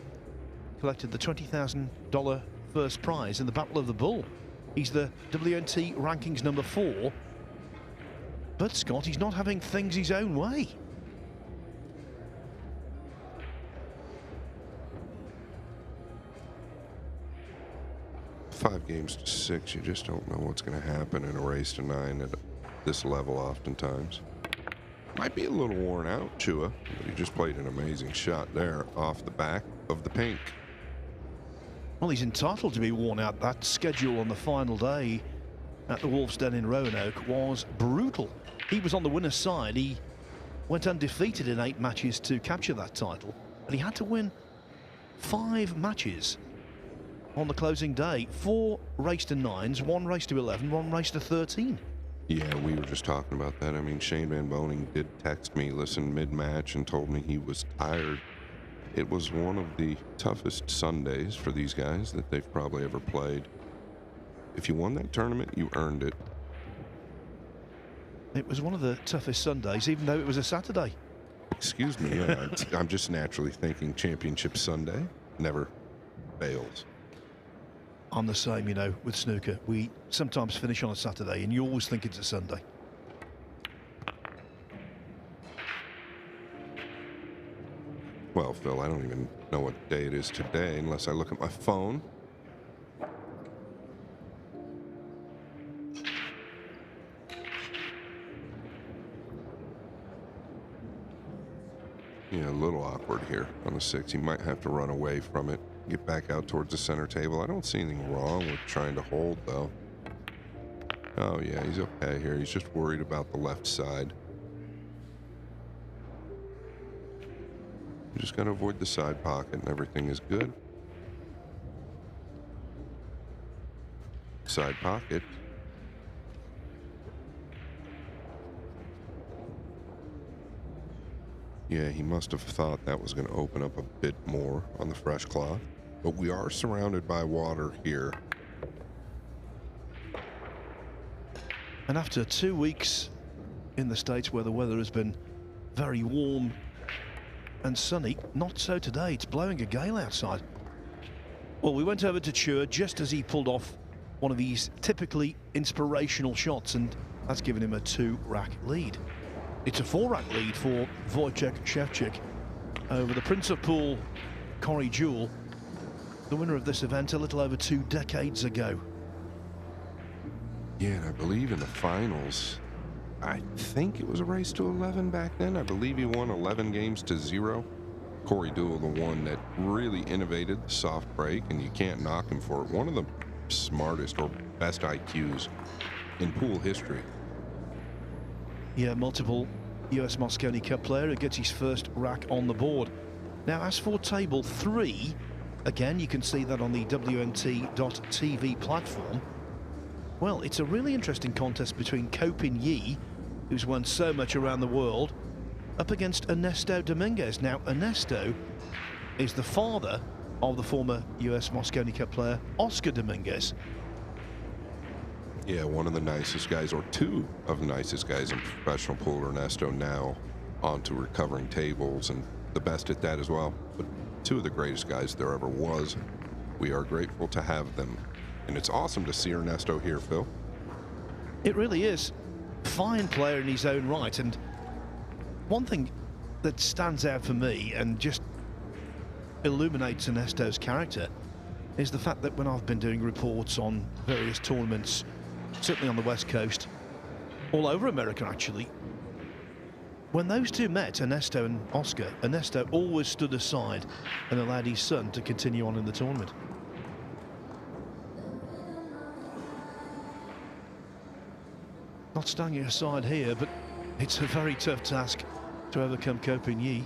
A: collected the $20,000 first prize in the Battle of the Bull. He's the WNT rankings number 4. But Scott, he's not having things his own way.
E: Five games to 6, you just don't know what's going to happen in a race to 9 at this level oftentimes. Might be a little worn out, Chua, but he just played an amazing shot there off the back of the pink.
A: Well, he's entitled to be worn out. That schedule on the final day at the Wolves' Den in Roanoke was brutal. He was on the winner's side. He went undefeated in 8 matches to capture that title, but he had to win 5 matches on the closing day. 4 race to 9s, 1 race to 11, 1 race to 13.
E: Yeah, we were just talking about that. I mean, Shane Van Boening did text me, listen, mid-match, and told me he was tired. It was one of the toughest Sundays for these guys that they've probably ever played. If you won that tournament, you earned it.
A: It was one of the toughest Sundays, even though it was a Saturday.
E: Excuse me, yeah, I'm just naturally thinking Championship Sunday never fails.
A: I'm the same, you know, with snooker. We sometimes finish on a Saturday and you always think it's a Sunday.
E: Well, Phil, I don't even know what day it is today unless I look at my phone. Yeah, a little awkward here on the 6. He might have to run away from it, get back out towards the center table. I don't see anything wrong with trying to hold, though. Oh, yeah, he's okay here. He's just worried about the left side. You just got to avoid the side pocket and everything is good. Side pocket. Yeah, he must have thought that was going to open up a bit more on the fresh cloth. But we are surrounded by water here.
A: And after 2 weeks in the States where the weather has been very warm and sunny, not so today. It's blowing a gale outside. Well, we went over to Chur just as he pulled off one of these typically inspirational shots, and that's given him a 2-rack lead. It's a 4-rack lead for Wojciech Szewczyk over the Prince of Poole, Corey Jewell, the winner of this event a little over 2 decades ago.
E: Yeah, and I believe in the finals, I think it was a race to 11 back then. I believe he won 11 games to 0. Corey Jewell, the one that really innovated the soft break, and you can't knock him for it. One of the smartest or best IQs in pool history.
A: Yeah, multiple US Mosconi Cup player who gets his first rack on the board. Now, as for table 3, again, you can see that on the WNT.TV platform. Well, it's a really interesting contest between Ko Pin Yi, who's won so much around the world, up against Ernesto Dominguez. Now, Ernesto is the father of the former US Mosconi Cup player, Oscar Dominguez.
E: Yeah, one of the nicest guys, or 2 of the nicest guys in professional pool. Ernesto now onto recovering tables, and the best at that as well. But 2 of the greatest guys there ever was. We are grateful to have them. And it's awesome to see Ernesto here, Phil.
A: It really is. Fine player in his own right. And one thing that stands out for me and just illuminates Ernesto's character is the fact that when I've been doing reports on various tournaments, certainly on the West Coast, all over America actually, when those 2 met, Ernesto and Oscar, Ernesto always stood aside and allowed his son to continue on in the tournament. Not standing aside here, but it's a very tough task to overcome Ko Pin Yi.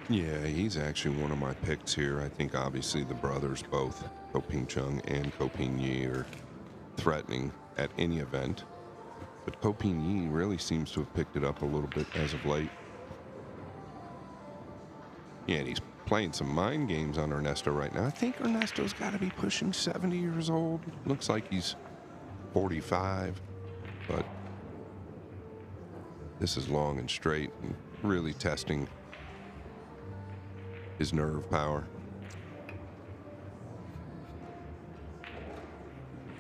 E: Yeah, he's actually one of my picks here. I think obviously the brothers, both Ko Ping Chung and Ko Pin Yi, are threatening at any event. But Ko Pin Yi really seems to have picked it up a little bit as of late. Yeah, and he's playing some mind games on Ernesto right now. I think Ernesto's got to be pushing 70 years old. Looks like he's 45. But this is long and straight and really testing his nerve power.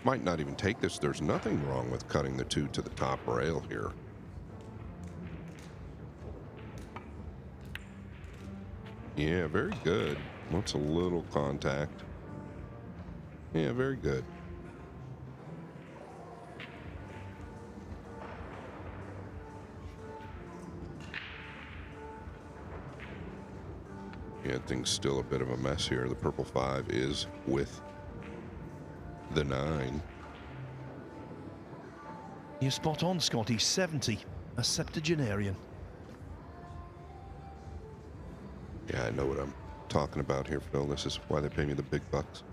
E: Might not even take this. There's nothing wrong with cutting the 2 to the top rail here. Yeah, very good. Wants a little contact. Yeah, very good. Yeah, things still a bit of a mess here. The purple 5 is with the 9.
A: You're spot on, Scotty. 70, a septuagenarian.
E: Yeah, I know what I'm talking about here, Phil. This is why they pay me the big bucks.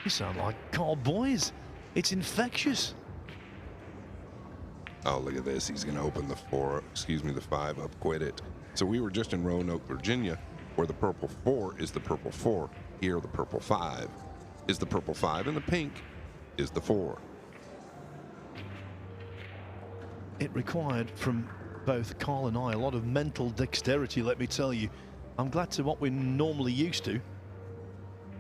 A: You sound like Carl Boys. It's infectious.
E: Oh, look at this. He's going to open the 5 up. Quit it. So we were just in Roanoke, Virginia, where the purple 4 is the purple 4. Here, the purple 5 is the purple 5, and the pink is the 4.
A: It required from both Carl and I a lot of mental dexterity, let me tell you. I'm glad to what we're normally used to.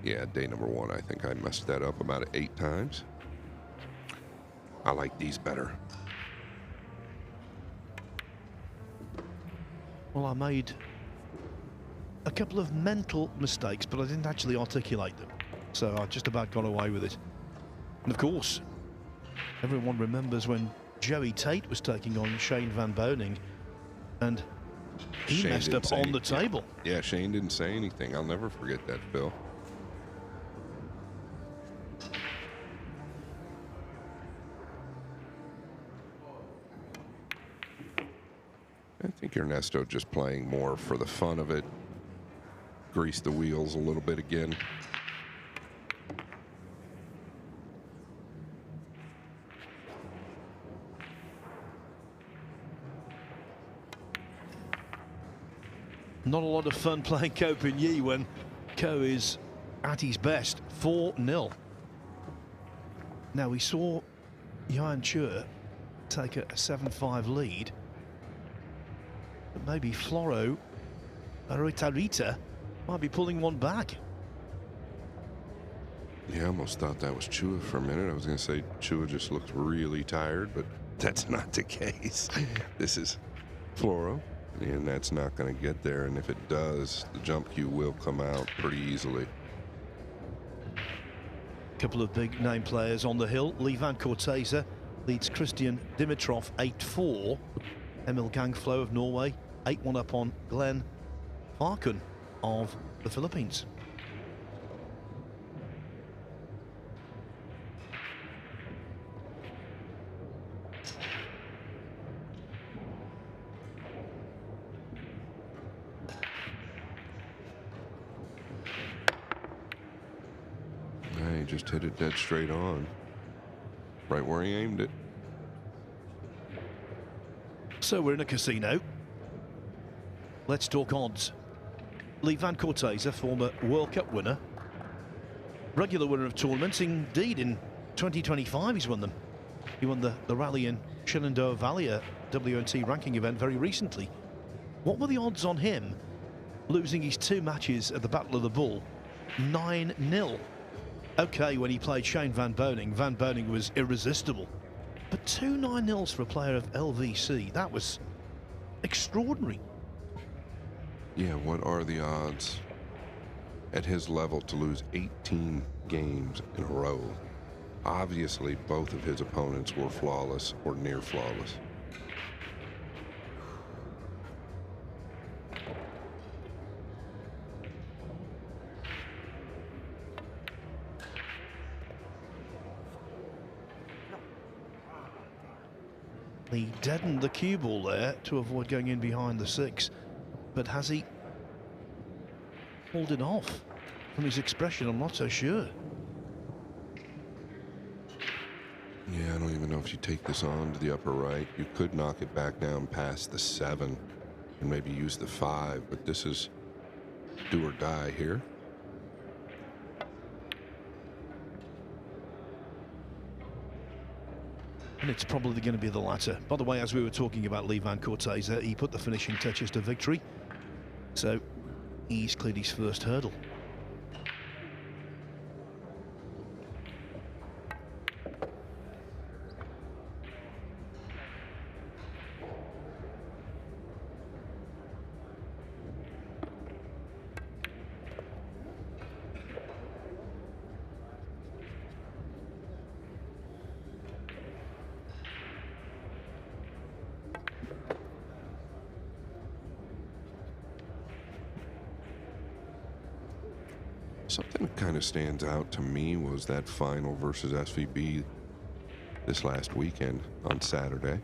E: Yeah, day number 1, I think I messed that up about 8 times. I like these better.
A: Well, I made a couple of mental mistakes, but I didn't actually articulate them. So I just about got away with it. And of course, everyone remembers when Joey Tate was taking on Shane Van Boening, and he
E: Shane
A: messed up on the table.
E: Yeah, Shane didn't say anything. I'll never forget that, Phil. I think Ernesto just playing more for the fun of it. Grease the wheels a little bit again.
A: Not a lot of fun playing Ko Pin-Yi when Ko is at his best. 4-0. Now we saw Yuan Chua take a 7-5 lead. But maybe Floro Aritarita might be pulling one back.
E: Yeah, I almost thought that was Chua for a minute. I was going to say Chua just looked really tired, but that's not the case. This is Floro, and that's not going to get there. And if it does, the jump cue will come out pretty easily.
A: Couple of big name players on the hill. Levan Corteza leads Christian Dimitrov 8-4. Emil Gangflo of Norway 8-1 up on Glenn Farkun of the Philippines.
E: He just hit it dead straight on, right where he aimed it.
A: So we're in a casino. Let's talk odds. Levan Corteza, former World Cup winner, regular winner of tournaments. Indeed, in 2025 he's won them. He won the rally in Shenandoah Valley, a WNT ranking event very recently. What were the odds on him losing his 2 matches at the Battle of the Bull? 9-0. Okay, when he played Shane Van Boening was irresistible. But 2 9-0s for a player of LVC, that was extraordinary.
E: Yeah, what are the odds at his level to lose 18 games in a row? Obviously, both of his opponents were flawless or near flawless.
A: He deadened the cue ball there to avoid going in behind the 6. But has he pulled it off? From his expression, I'm not so sure.
E: Yeah, I don't even know if you take this on to the upper right. You could knock it back down past the 7 and maybe use the 5, but this is do or die here.
A: And it's probably going to be the latter. By the way, as we were talking about Levan Corteza, he put the finishing touches to victory. So he's cleared his first hurdle.
E: Something that kind of stands out to me was that final versus SVB this last weekend on Saturday.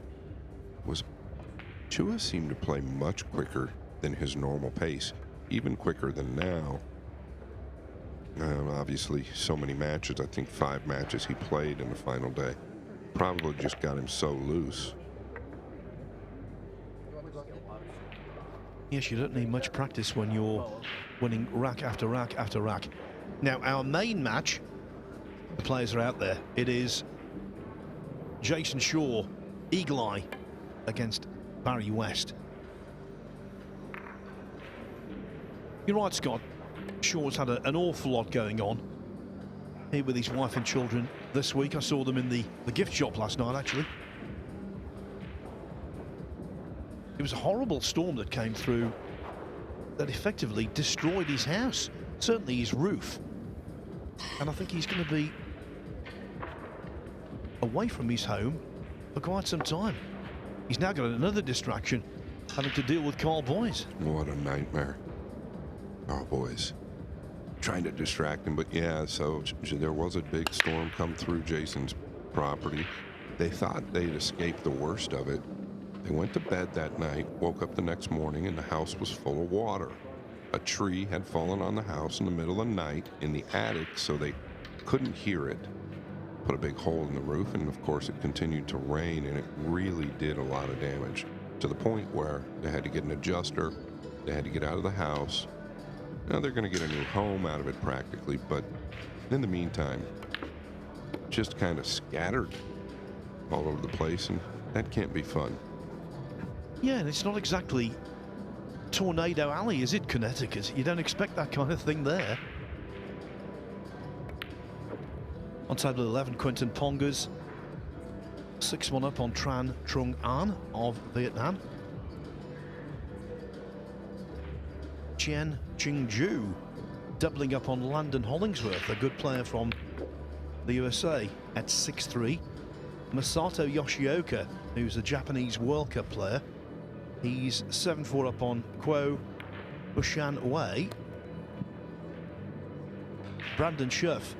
E: Chua seemed to play much quicker than his normal pace, even quicker than now. Obviously, so many matches. I think 5 matches he played in the final day. Probably just got him so loose.
A: Yes, you don't need much practice when you're winning rack after rack after rack. Now, our main match, the players are out there. It is Jason Shaw, Eagle Eye, against Barry West. You're right, Scott. Shaw's had an awful lot going on here with his wife and children this week. I saw them in the gift shop last night, actually. It was a horrible storm that came through that effectively destroyed his house, certainly his roof. And I think he's going to be away from his home for quite some time. He's now got another distraction, having to deal with Carl Boys.
E: What a nightmare. Carl Boys trying to distract him, but yeah, so there was a big storm come through Jason's property. They thought they'd escaped the worst of it. They went to bed that night, woke up the next morning, and the house was full of water. A tree had fallen on the house in the middle of the night in the attic, so they couldn't hear it. Put a big hole in the roof, and of course it continued to rain, and it really did a lot of damage, to the point where they had to get an adjuster, they had to get out of the house. Now they're going to get a new home out of it practically, but in the meantime, just kind of scattered all over the place, and that can't be fun.
A: Yeah, and it's not exactly Tornado Alley, is it, Connecticut? You don't expect that kind of thing there. On table 11, Quinton Pongas, 6-1 up on Tran Trung An of Vietnam. Chien Ching Ju doubling up on Landon Hollingsworth, a good player from the USA, at 6-3. Masato Yoshioka, who's a Japanese World Cup player, he's 7-4 up on Kuo Bushan Wei. Brandon Schuff.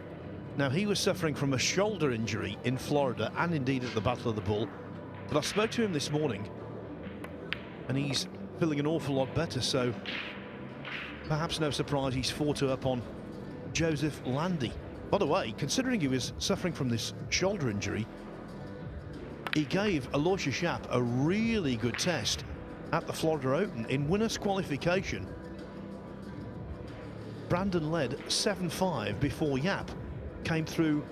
A: Now, he was suffering from a shoulder injury in Florida and indeed at the Battle of the Bull, but I spoke to him this morning and he's feeling an awful lot better, so perhaps no surprise he's 4-2 up on Joseph Landy. By the way, considering he was suffering from this shoulder injury, he gave Aloysius Yap a really good test at the Florida Open in winners qualification. Brandon led 7-5 before Yap came through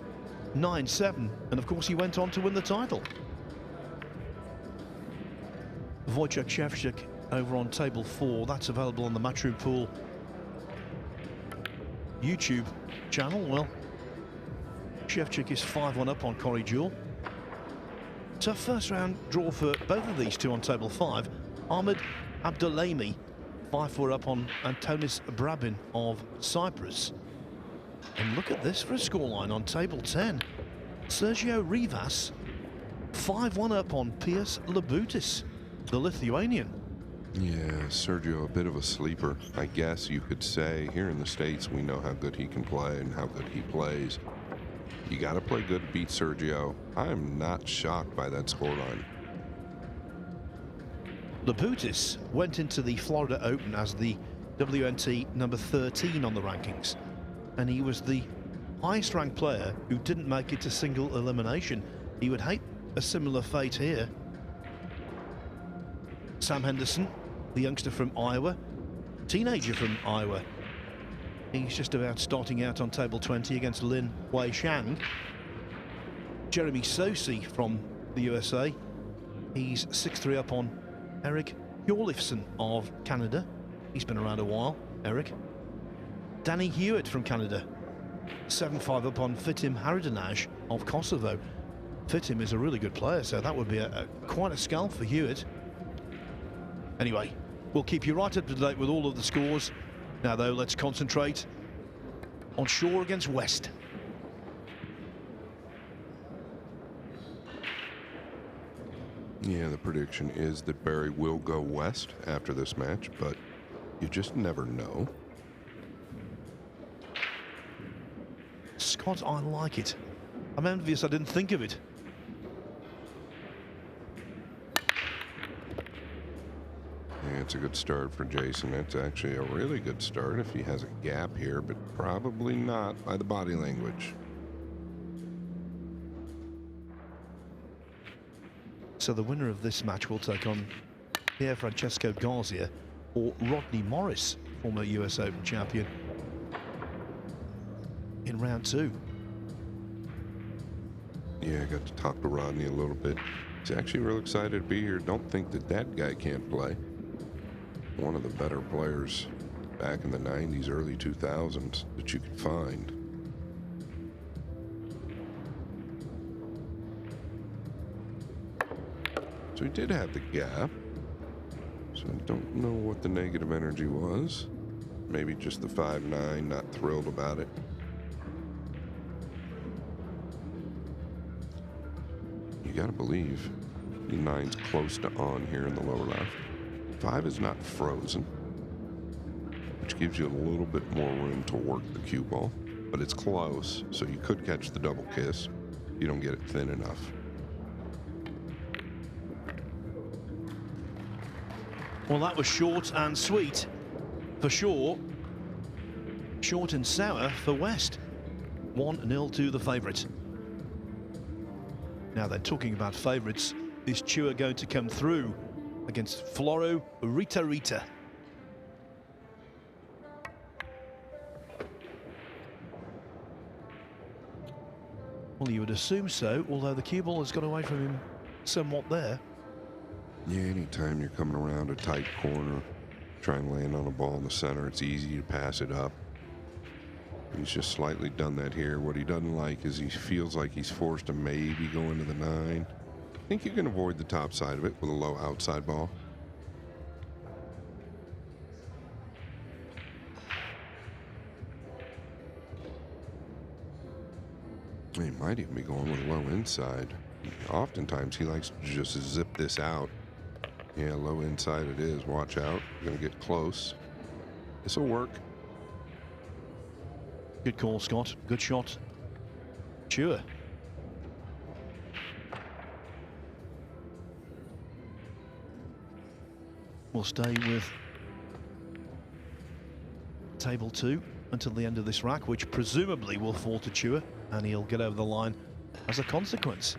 A: 9-7, and of course he went on to win the title. Wojciech Szewczyk over on table 4, that's available on the Matchroom Pool YouTube channel. Well, Szewczyk is 5-1 up on Corey Jewell. Tough first round draw for both of these two on table 5. Ahmed Abdulami, 5-4 up on Antonis Brabin of Cyprus. And look at this for a scoreline on table 10. Sergio Rivas, 5-1 up on Piers Labutis, the Lithuanian.
E: Yeah, Sergio, a bit of a sleeper, I guess you could say. Here in the States, we know how good he can play and how good he plays. You got to play good to beat Sergio. I am not shocked by that scoreline.
A: Labutis went into the Florida Open as the WNT number 13 on the rankings, and he was the highest ranked player who didn't make it to single elimination. He would hate a similar fate here. Sam Henderson, the youngster from Iowa, teenager from Iowa. He's just about starting out on table 20 against Lin Wei Shang. Jeremy Sosi from the USA. He's 6-3 up on Eric Hjorlifson of Canada. He's been around a while, Eric. Danny Hewitt from Canada, 7-5 up on Fitim Haradinaj of Kosovo. Fitim is a really good player, so that would be quite a scalp for Hewitt. Anyway, we'll keep you right up to date with all of the scores. Now, though, let's concentrate on Shaw against West.
E: Yeah, the prediction is that Barry will go West after this match, but you just never know.
A: Scott, I like it. I'm envious I didn't think of it.
E: Yeah, it's a good start for Jason. It's actually a really good start if he has a gap here, but probably not by the body language.
A: So the winner of this match will take on Pierre Francesco Garcia or Rodney Morris, former US Open champion, in round 2.
E: Yeah, I got to talk to Rodney a little bit. He's actually real excited to be here. Don't think that that guy can't play. One of the better players back in the 90s, early 2000s that you could find. So he did have the gap. So I don't know what the negative energy was. Maybe just the 5-9, not thrilled about it. You gotta believe the 9's close to on here in the lower left. 5 is not frozen, which gives you a little bit more room to work the cue ball, but it's close, so you could catch the double kiss. You don't get it thin enough.
A: Well, that was short and sweet for sure. Short and sour for West. 1-0 to the favourite. Now then, talking about favourites, is Chua going to come through against Floro Rita? Well, you would assume so, although the cue ball has got away from him somewhat there.
E: Yeah, anytime you're coming around a tight corner, trying to land on a ball in the center, it's easy to pass it up. He's just slightly done that here. What he doesn't like is he feels like he's forced to maybe go into the 9. I think you can avoid the top side of it with a low outside ball. He might even be going with a low inside. Oftentimes he likes to just zip this out. Yeah, low inside it is. Watch out. You're gonna get close. This will work.
A: Good call, Scott. Good shot. Chua. We'll stay with table 2 until the end of this rack, which presumably will fall to Chua, and he'll get over the line as a consequence.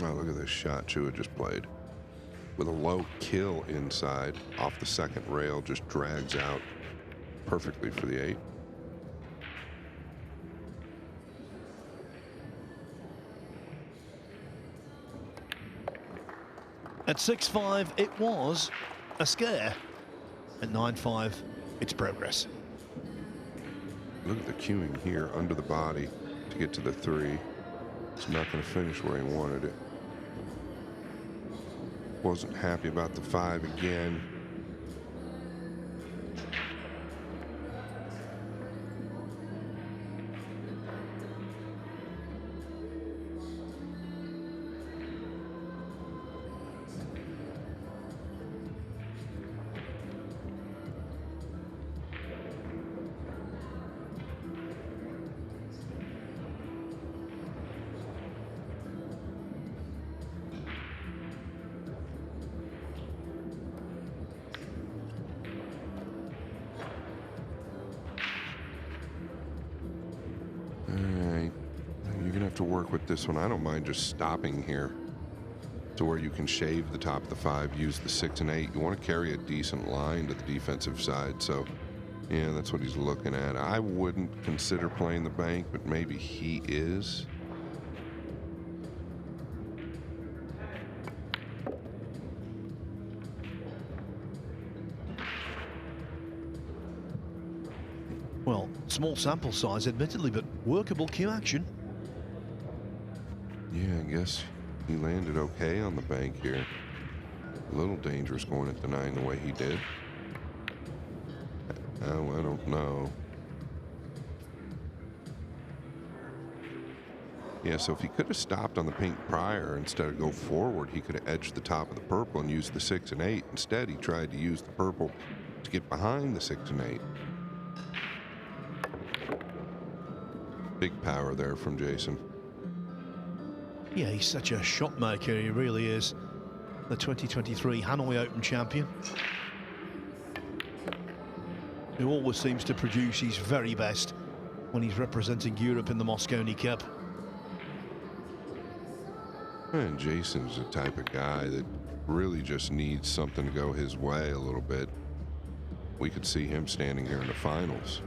E: Oh, look at this shot Chua just played. With a low kill inside, off the second rail, just drags out perfectly for the 8.
A: At 6-5, it was a scare. At 9-5, it's progress.
E: Look at the cueing here under the body to get to the 3. It's not going to finish where he wanted it. Wasn't happy about the 5 again. To work with this one. I don't mind just stopping here to where you can shave the top of the 5, use the 6 and 8. You want to carry a decent line to the defensive side, so yeah, that's what he's looking at. I wouldn't consider playing the bank, but maybe he is.
A: Well, small sample size admittedly, but workable cue action.
E: Yeah, I guess he landed okay on the bank here. A little dangerous going at the 9 the way he did. Oh, I don't know. Yeah, so if he could have stopped on the pink prior instead of go forward, he could have edged the top of the purple and used the 6 and 8. Instead, he tried to use the purple to get behind the 6 and 8. Big power there from Jason.
A: Yeah, he's such a shot maker, he really is. The 2023 Hanoi Open champion, who always seems to produce his very best when he's representing Europe in the Mosconi Cup.
E: And Jason's the type of guy that really just needs something to go his way a little bit. We could see him standing here in the finals.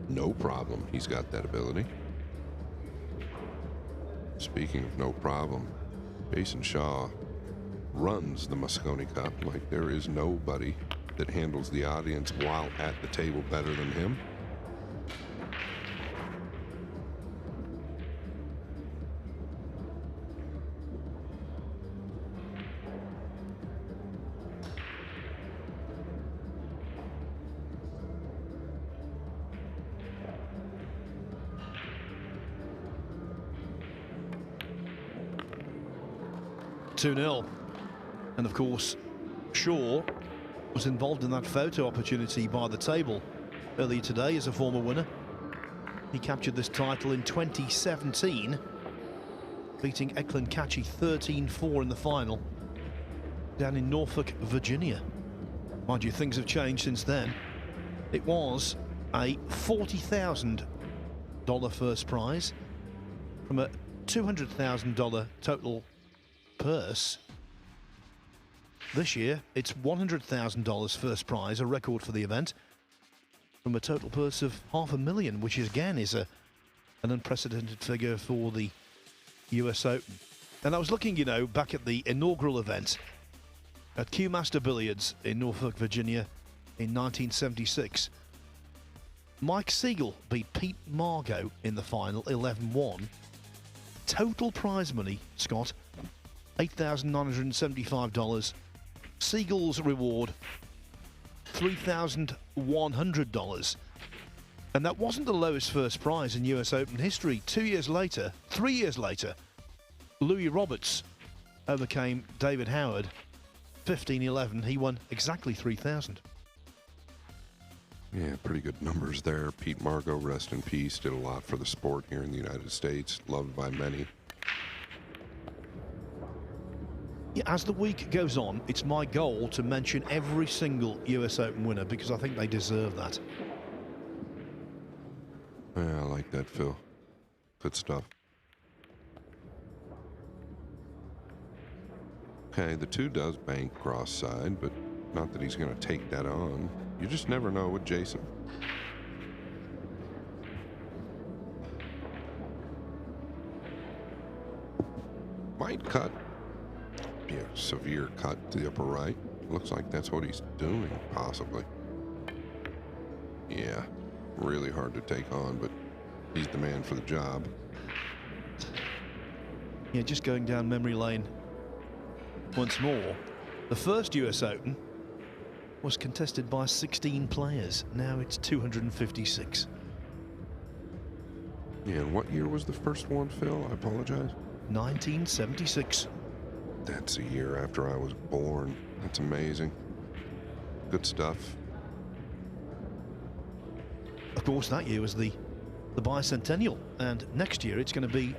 E: No problem, he's got that ability. Speaking of no problem, Jason Shaw runs the Mosconi Cup like there is nobody that handles the audience while at the table better than him.
A: (2-0). And of course, Shaw was involved in that photo opportunity by the table earlier today as a former winner. He captured this title in 2017, beating Eklund Kachi 13-4 in the final down in Norfolk, Virginia. Mind you, things have changed since then. It was a $40,000 first prize from a $200,000 total purse. This year, it's $100,000 first prize, a record for the event, from a total purse of $500,000, which is, again is an unprecedented figure for the US Open. And I was looking, you know, back at the inaugural event at Q Master Billiards in Norfolk, Virginia in 1976. Mike Siegel beat Pete Margot in the final, 11-1. Total prize money, Scott, $8,975. Siegel's reward, $3,100. And that wasn't the lowest first prize in US Open history. 3 years later, Louis Roberts overcame David Howard, 15-11. He won exactly $3,000.
E: Yeah, pretty good numbers there. Pete Margot, rest in peace, did a lot for the sport here in the United States, loved by many.
A: Yeah, as the week goes on, it's my goal to mention every single US Open winner because I think they deserve that.
E: Yeah, I like that, Phil. Good stuff. Okay, the 2 does bank cross side, but not that he's going to take that on. You just never know with Jason. Might cut. Yeah, severe cut to the upper right. Looks like that's what he's doing, possibly. Yeah, really hard to take on, but he's the man for the job.
A: Yeah, just going down memory lane once more. The first US Open was contested by 16 players. Now it's 256.
E: Yeah, and what year was the first one, Phil? I apologize.
A: 1976.
E: That's a year after I was born. That's amazing. Good stuff.
A: Of course, that year was the bicentennial, and next year it's going to be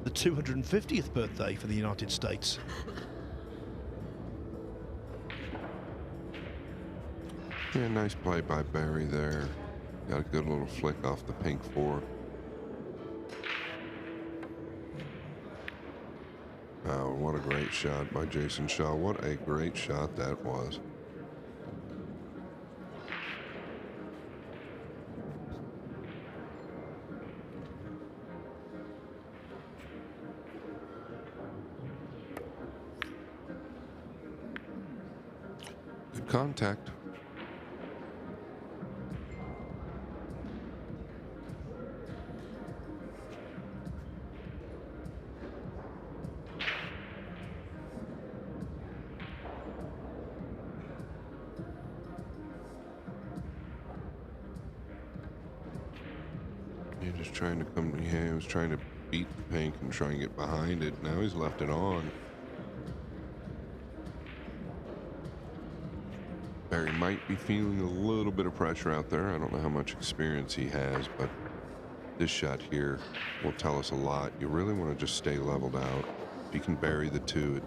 A: the 250th birthday for the United States.
E: Yeah, nice play by Barry there. Got a good little flick off the pink 4. Oh, what a great shot by Jason Shaw. What a great shot that was. Good contact. Trying to come, yeah, he was trying to beat the pink and try and get behind it. Now he's left it on. Barry might be feeling a little bit of pressure out there. I don't know how much experience he has, but This shot here will tell us a lot. You really want to just stay leveled out. If you can bury the two,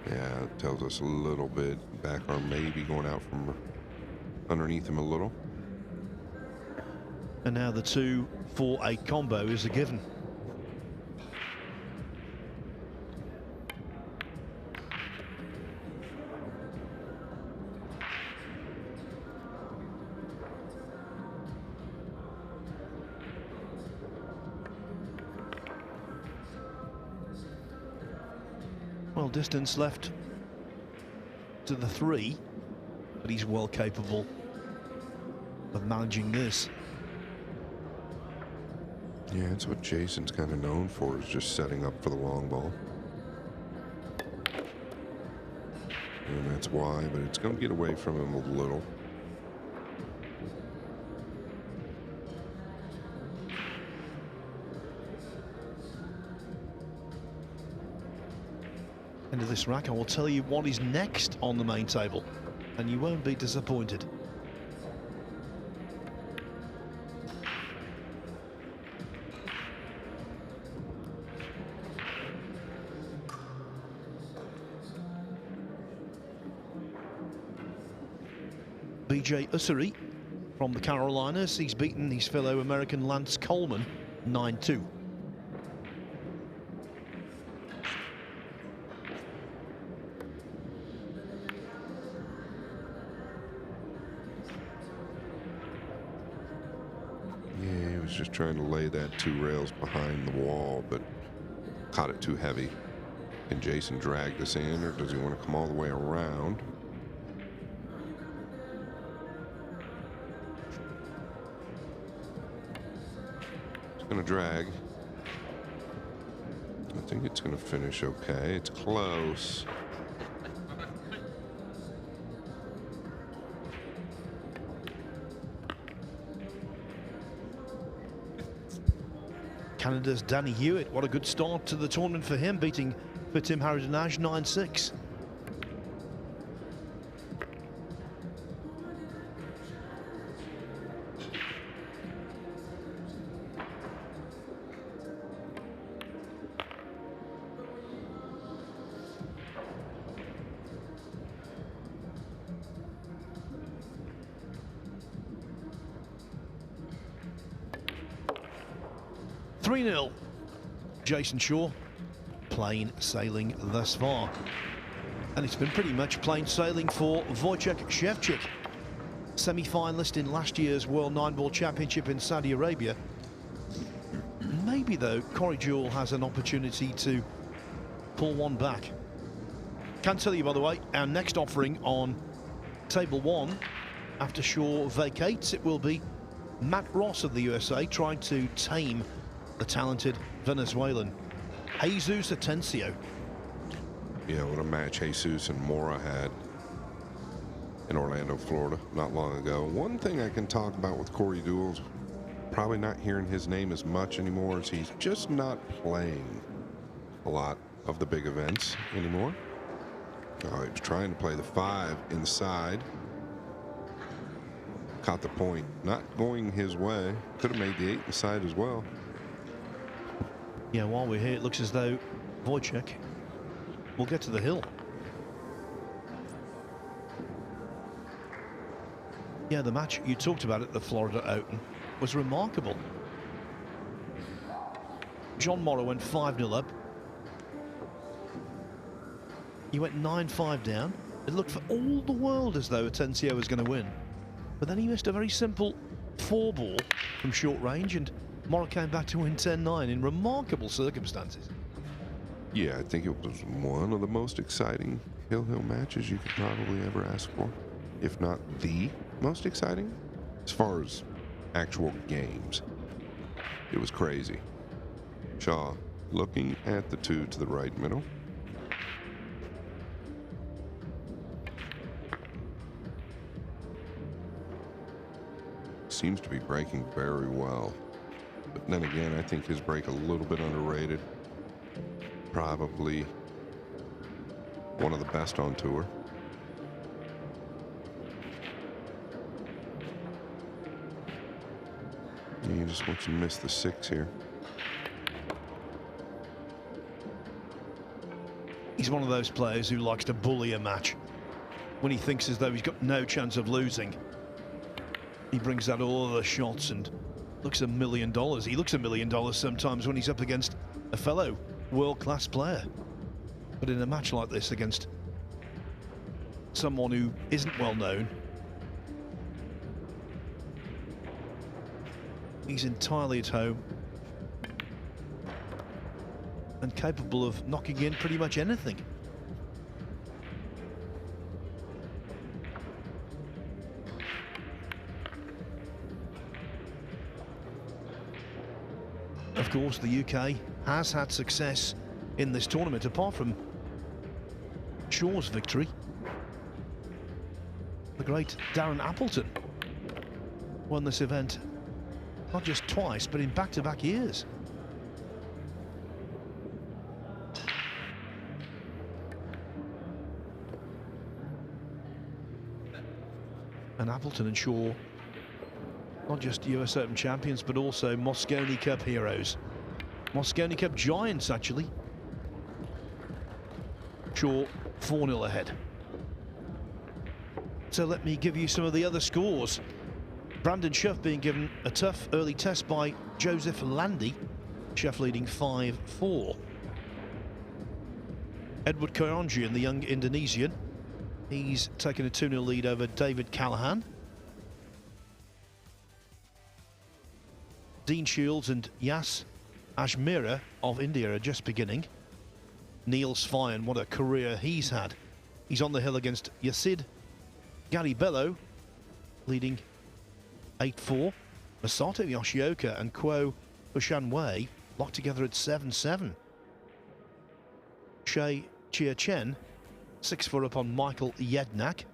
E: yeah, it tells us a little bit. Back arm maybe going out from underneath him a little.
A: And now the 2 for a combo is a given. Well, distance left to the 3, but he's well capable of managing this.
E: Yeah, it's what Jason's kind of known for, is just setting up for the long ball. And that's why, but it's going to get away from him a little.
A: End of this rack, I will tell you what is next on the main table, and you won't be disappointed. BJ Ussery from the Carolinas. He's beaten his fellow American Lance Coleman 9-2.
E: Yeah, he was just trying to lay that 2 rails behind the wall, but caught it too heavy. Can Jason drag this in, or does he want to come all the way around? Going to drag. I think it's going to finish okay. It's close.
A: Canada's Danny Hewitt, what a good start to the tournament for him, beating Fatim Haradinaj 9-6. Jason Shaw, plain sailing thus far. And it's been pretty much plain sailing for Wojciech Szewczyk, semi-finalist in last year's World 9-Ball Championship in Saudi Arabia. Maybe, though, Corey Jewell has an opportunity to pull one back. Can tell you, by the way, our next offering on table 1, after Shaw vacates, it will be Matt Ross of the USA trying to tame the talented Venezuelan Jesus Atencio.
E: Yeah, what a match Jesus and Mora had in Orlando, Florida, not long ago. One thing I can talk about with Corey Jewell, probably not hearing his name as much anymore, is he's just not playing a lot of the big events anymore. He was trying to play the 5 inside. Caught the point, not going his way. Could have made the 8 inside as well.
A: Yeah, while we're here, it looks as though Wojciech will get to the hill. Yeah, the match you talked about at the Florida Open was remarkable. John Morrow went 5-0 up. He went 9-5 down. It looked for all the world as though Atencio was going to win. But then he missed a very simple 4-ball from short range, and Morrow came back to win 10-9 in remarkable circumstances.
E: Yeah, I think it was one of the most exciting Hill matches you could probably ever ask for, if not the most exciting, as far as actual games. It was crazy. Shaw looking at the 2 to the right middle. Seems to be breaking very well. But then again, I think his break a little bit underrated. Probably one of the best on tour. He just wants to miss the 6 here.
A: He's one of those players who likes to bully a match. When he thinks as though he's got no chance of losing, he brings out all of the shots and looks $1 million. He looks $1 million sometimes when he's up against a fellow world-class player. But in a match like this against someone who isn't well known, he's entirely at home and capable of knocking in pretty much anything. Of course, the UK has had success in this tournament, apart from Shaw's victory. The great Darren Appleton won this event not just twice, but in back-to-back years. And Appleton and Shaw, not just US Open champions, but also Mosconi Cup heroes. Mosconi Cup giants, actually. Shaw 4-0 ahead. So let me give you some of the other scores. Brandon Schuff being given a tough early test by Joseph Landy. Schuff leading 5-4. Edward Koyonji, the young Indonesian. He's taken a 2-0 lead over David Callahan. Dean Shields and Yas Ajmera of India are just beginning. Neil Svayan, what a career he's had. He's on the hill against Yasid Garibello, leading 8-4. Masato Yoshioka and Kuo Ushanwei locked together at 7-7. Shea Chia Chen 6-4 up on Michael Yednak.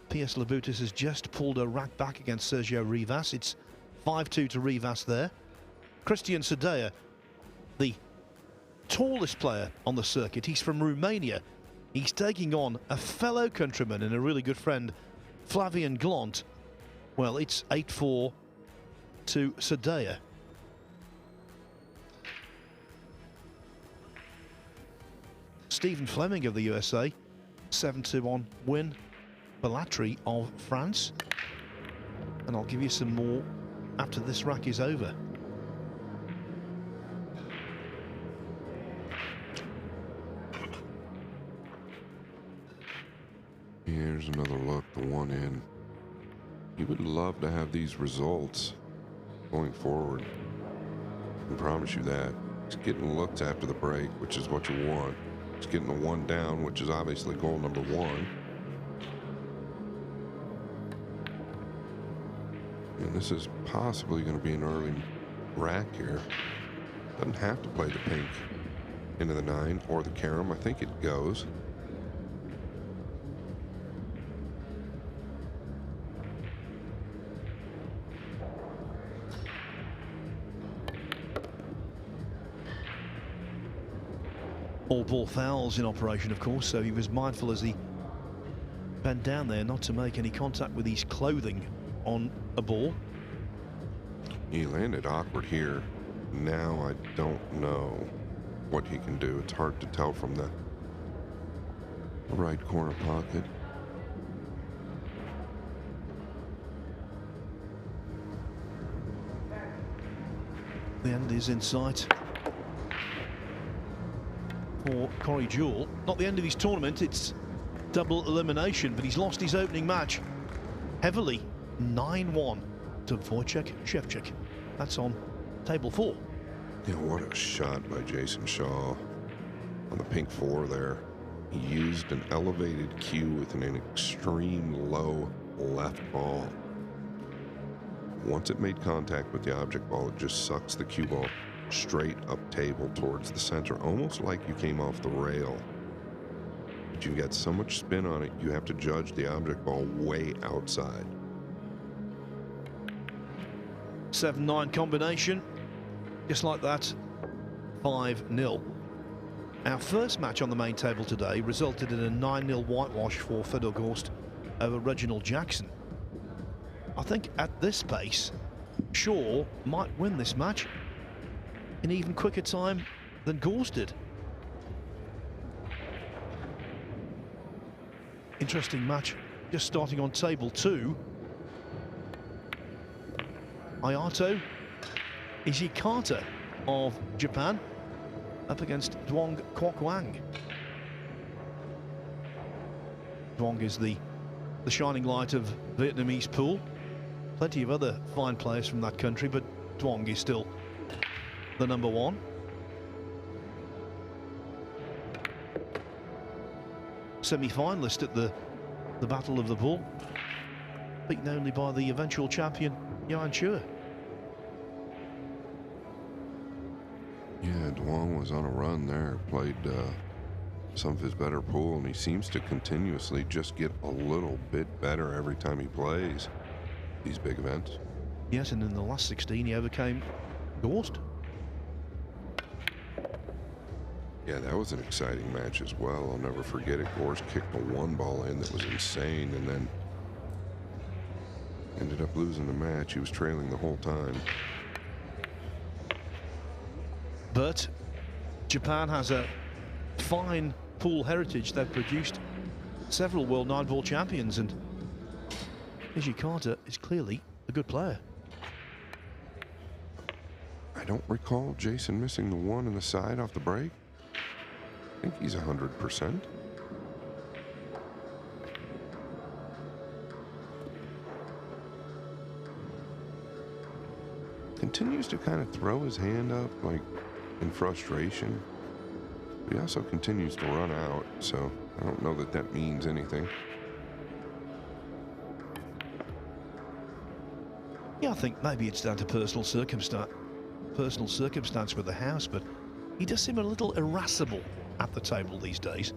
A: P.S. Labutis has just pulled a rack back against Sergio Rivas. It's 5-2 to Rivas there. Cristian Sadea, the tallest player on the circuit. He's from Romania. He's taking on a fellow countryman and a really good friend, Flavian Glont. Well, it's 8-4 to Sadea. Stephen Fleming of the USA, 7-2 on Win Bellatri of France. And I'll give you some more after this rack is over.
E: Here's another look, the one in. You would love to have these results going forward. I can promise you that. It's getting looked after the break, which is what you want. It's getting the one down, which is obviously goal number 1. And this is possibly going to be an early rack here. Doesn't have to play the pink into the 9 or the carom. I think it goes.
A: All ball fouls in operation, of course, so he was mindful as he bent down there not to make any contact with his clothing on a ball.
E: He landed awkward here. Now I don't know what he can do. It's hard to tell from the right corner pocket.
A: The end is in sight for Corey Jewell. Not the end of his tournament, it's double elimination, but he's lost his opening match heavily, 9-1 to Wojciech Szewczyk. That's on table 4.
E: Yeah, what a shot by Jason Shaw on the pink 4 there. He used an elevated cue with an extreme low left ball. Once it made contact with the object ball, it just sucks the cue ball straight up table towards the center, almost like you came off the rail. But you've got so much spin on it, you have to judge the object ball way outside.
A: 7-9 combination, just like that, 5-0. Our first match on the main table today resulted in a 9-0 whitewash for Fedor Gorst over Reginald Jackson. I think at this pace, Shaw might win this match in even quicker time than Gorst did. Interesting match, just starting on table 2. Ayato Ishikata of Japan up against Duong Quoc-Wang. Duong is the shining light of Vietnamese pool. Plenty of other fine players from that country, but Duong is still the number 1. Semi-finalist at the Battle of the Bull, beaten only by the eventual champion Yuan Chua.
E: Yeah, Duong was on a run there, played some of his better pool, and he seems to continuously just get a little bit better every time he plays these big events.
A: Yes, and in the last 16 he overcame Gorst.
E: Yeah, that was an exciting match as well. I'll never forget it. Gorst kicked a 1 ball in that was insane, and then ended up losing the match. He was trailing the whole time.
A: But Japan has a fine pool heritage. They've produced several World 9-ball champions, and Ishikata is clearly a good player.
E: I don't recall Jason missing the 1 in the side off the break. I think he's 100%. Continues to kind of throw his hand up like in frustration. But he also continues to run out, so I don't know that that means anything.
A: Yeah, I think maybe it's down to personal circumstance with the house, but he does seem a little irascible at the table these days.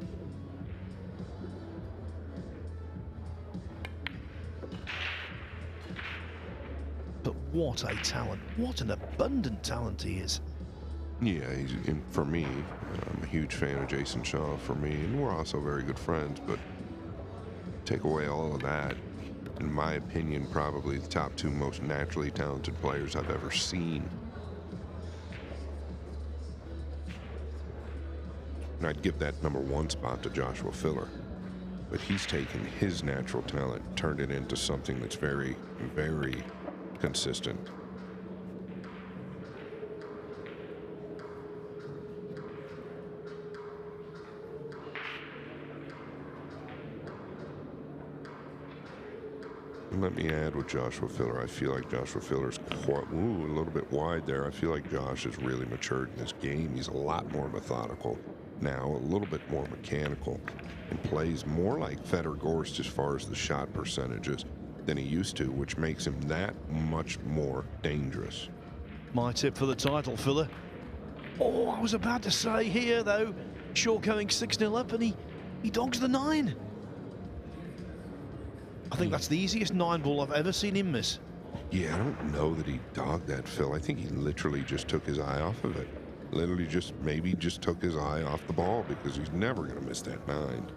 A: But what a talent, what an abundant talent he is.
E: Yeah, for me, I'm a huge fan of Jason Shaw for me, and we're also very good friends, but take away all of that, in my opinion, probably the top 2 most naturally talented players I've ever seen. And I'd give that number 1 spot to Joshua Filler, but he's taken his natural talent, turned it into something that's very, very consistent. And let me add with Joshua Filler, I feel like Joshua Filler's quite, a little bit wide there. I feel like Josh has really matured in this game. He's a lot more methodical now, a little bit more mechanical, and plays more like Fedor Gorst as far as the shot percentages than he used to, which makes him that much more dangerous.
A: My tip for the title, Filler. Oh, I was about to say here, though, Shaw going 6-0 up, and he dogs the 9. I think that's the easiest 9-ball I've ever seen him miss.
E: Yeah, I don't know that he dogged that, Phil. I think he literally just took his eye off of it. Literally maybe just took his eye off the ball, because he's never going to miss that 9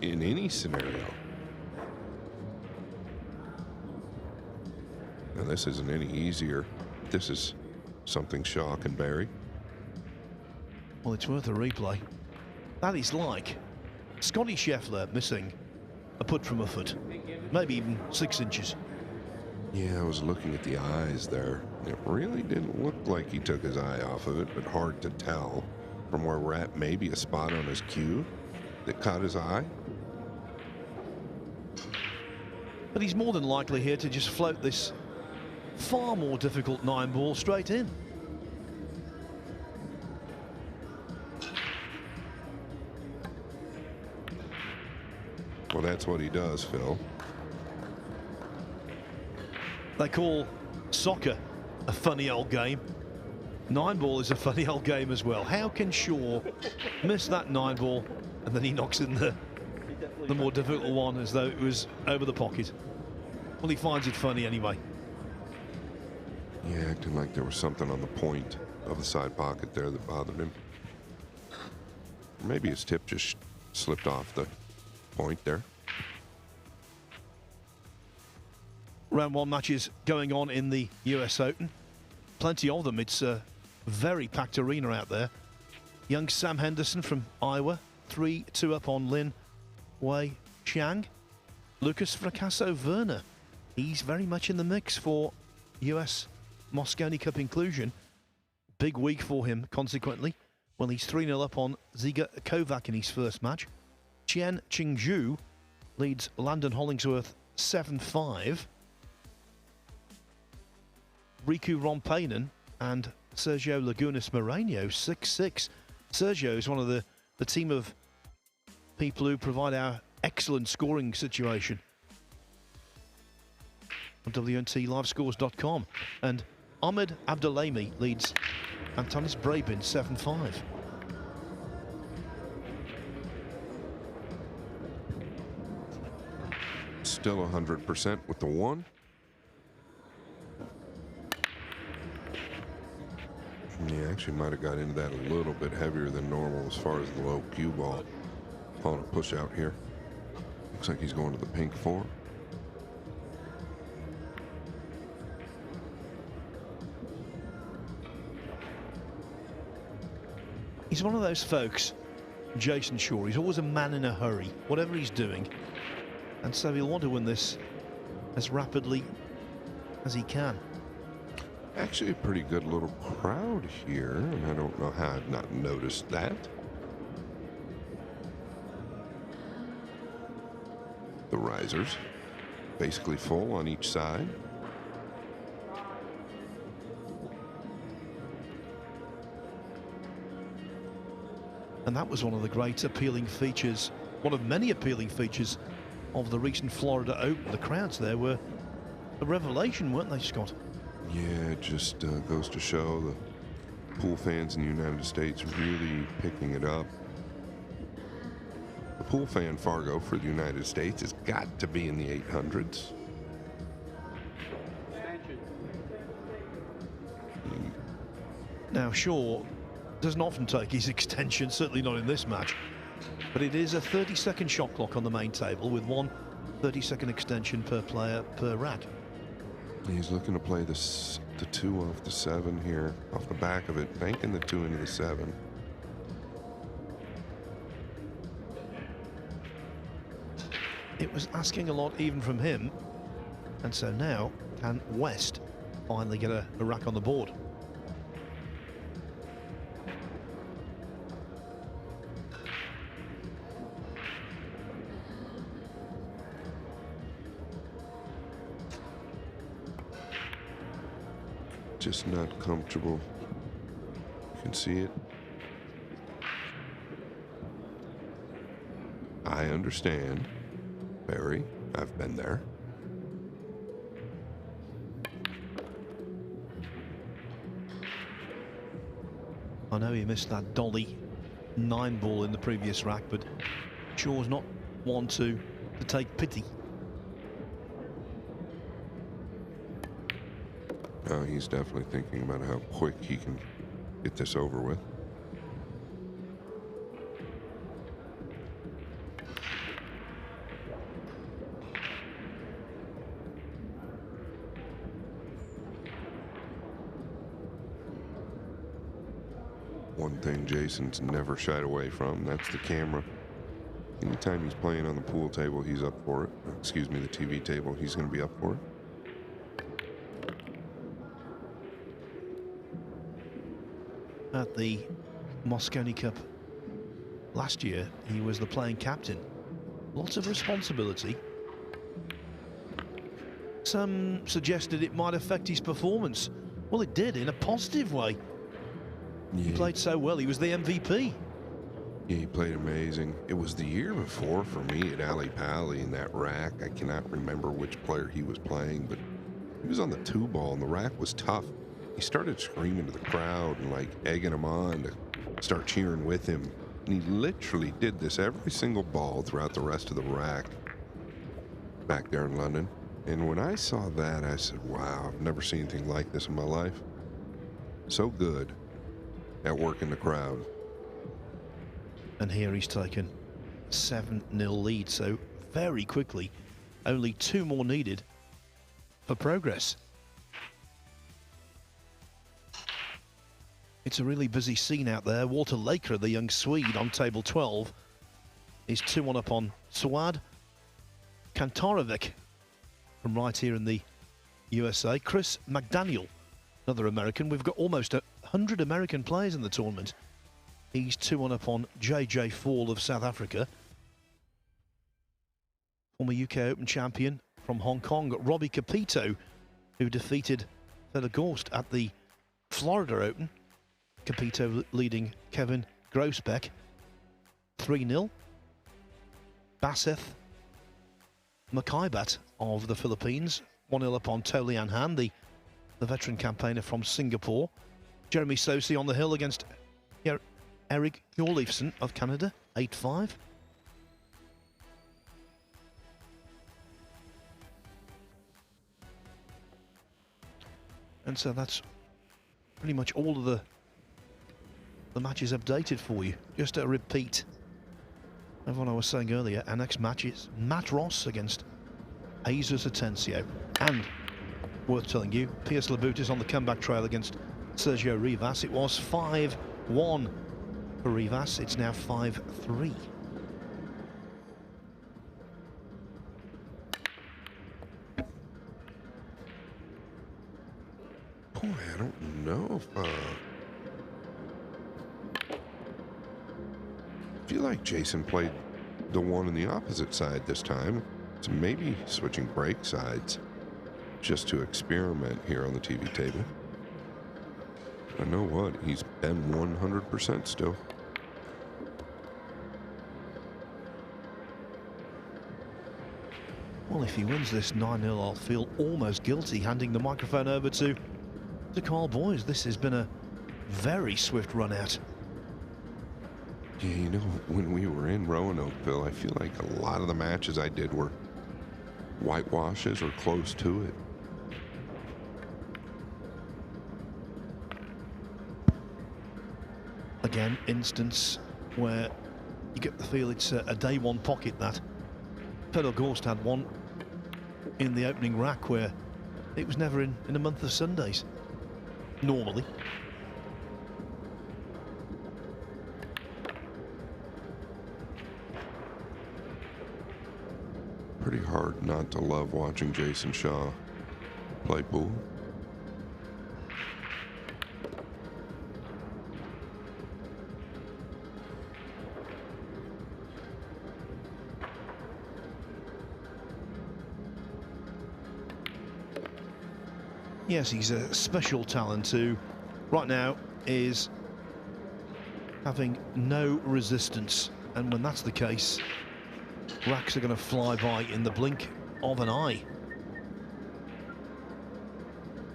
E: in any scenario. Now, this isn't any easier. This is something Shaw can bury.
A: Well, it's worth a replay. That is like Scotty Scheffler missing a putt from a foot, maybe even 6 inches.
E: Yeah, I was looking at the eyes there. It really didn't look like he took his eye off of it, but hard to tell from where we're at. Maybe a spot on his cue that caught his eye.
A: But he's more than likely here to just float this far more difficult 9-ball straight in.
E: Well, that's what he does, Phil.
A: They call soccer a funny old game. 9-ball is a funny old game as well. How can Shaw miss that 9-ball and then he knocks in the more difficult one as though it was over the pocket? Well, he finds it funny anyway.
E: Yeah, acting like there was something on the point of the side pocket there that bothered him. Maybe his tip just slipped off the point there.
A: round one matches going on in the US Open. Plenty of them. It's a very packed arena out there. Young Sam Henderson from Iowa, 3-2 up on Lin Wei Xiang. Lucas Fracasso Werner, he's very much in the mix for US Mosconi Cup inclusion. Big week for him, consequently. Well, he's 3-0 up on Ziga Kovac in his first match. Chen Qingzhu leads Landon Hollingsworth 7-5. Riku Rompainen and Sergio Lagunas Moreno 6-6. Sergio is one of the team of people who provide our excellent scoring situation on WNTLivescores.com. And Ahmed Abdelhamy leads Antonis Brabin 7-5.
E: Still 100% with the one. Yeah, actually might have got into that a little bit heavier than normal as far as the low cue ball. Calling a push out here. Looks like he's going to the pink 4.
A: He's one of those folks, Jason Shaw, he's always a man in a hurry, whatever he's doing. And so he'll want to win this as rapidly as he can.
E: Actually a pretty good little crowd here, and I don't know how I've not noticed that. The risers, basically full on each side.
A: And that was one of the great appealing features, one of many appealing features of the recent Florida Open. The crowds there were a revelation, weren't they, Scott?
E: Yeah, it just goes to show the pool fans in the United States really picking it up. The pool fan Fargo for the United States has got to be in the 800s.
A: Now, Shaw doesn't often take his extension, certainly not in this match, but it is a 30-second shot clock on the main table with one 30-second extension per player per rack.
E: He's looking to play the 2 off the 7 here, off the back of it, banking the 2 into the 7.
A: It was asking a lot even from him, and so now can West finally get a rack on the board?
E: Just not comfortable. You can see it. I understand. Barry, I've been there.
A: I know he missed that dolly 9 ball in the previous rack, but Shaw's not one to take pity.
E: Oh, he's definitely thinking about how quick he can get this over with. One thing Jason's never shied away from, that's the camera. Anytime he's playing on the pool table, he's up for it. Excuse me, the TV table, he's going to be up for it.
A: At the Mosconi Cup last year, he was the playing captain. Lots of responsibility. Some suggested it might affect his performance. Well, it did in a positive way. Yeah. He played so well, he was the MVP.
E: Yeah, he played amazing. It was the year before for me at Ali Pally in that rack. I cannot remember which player he was playing, but he was on the 2 ball and the rack was tough. He started screaming to the crowd and like egging them on to start cheering with him. And he literally did this every single ball throughout the rest of the rack back there in London. And when I saw that, I said, wow, I've never seen anything like this in my life. So good at working the crowd.
A: And here he's taken 7-0 lead, so very quickly, only 2 more needed for progress. It's a really busy scene out there. Walter Laker, the young Swede, on table 12, is 2-1 up on Swad Kantarovic from right here in the USA. Chris McDaniel, another American. We've got almost 100 American players in the tournament. He's 2-1 up on JJ Fall of South Africa. Former UK Open champion from Hong Kong, Robbie Capito, who defeated Fedor Gorst at the Florida Open. Capito leading Kevin Grosbeck 3-0. Baseth Makaibat of the Philippines 1-0 upon Tolian Han, the veteran campaigner from Singapore. Jeremy Sosi on the hill against Erik Hjorleifsen of Canada 8-5. And so that's pretty much all of the matches updated for you. Just a repeat of what I was saying earlier. Our next match is Matt Ross against Jesus Atencio. And worth telling you, Piers Labutis on the comeback trail against Sergio Rivas. It was 5-1 for Rivas. It's now 5-3.
E: Boy, I don't know if I feel like Jason played the one on the opposite side this time. So maybe switching break sides just to experiment here on the TV table. I know what, he's been 100% still.
A: Well, if he wins this 9-0, I'll feel almost guilty handing the microphone over to Carl Boys. This has been a very swift run out.
E: Yeah, you know, when we were in Roanoke, Phil, I feel like a lot of the matches I did were whitewashes or close to it.
A: Again, instance where you get the feel it's a day one pocket that. Fedor Gorst had one in the opening rack where it was never in a month of Sundays, normally.
E: Pretty hard not to love watching Jason Shaw play pool.
A: Yes, he's a special talent who right now is having no resistance, and when that's the case, racks are going to fly by in the blink of an eye.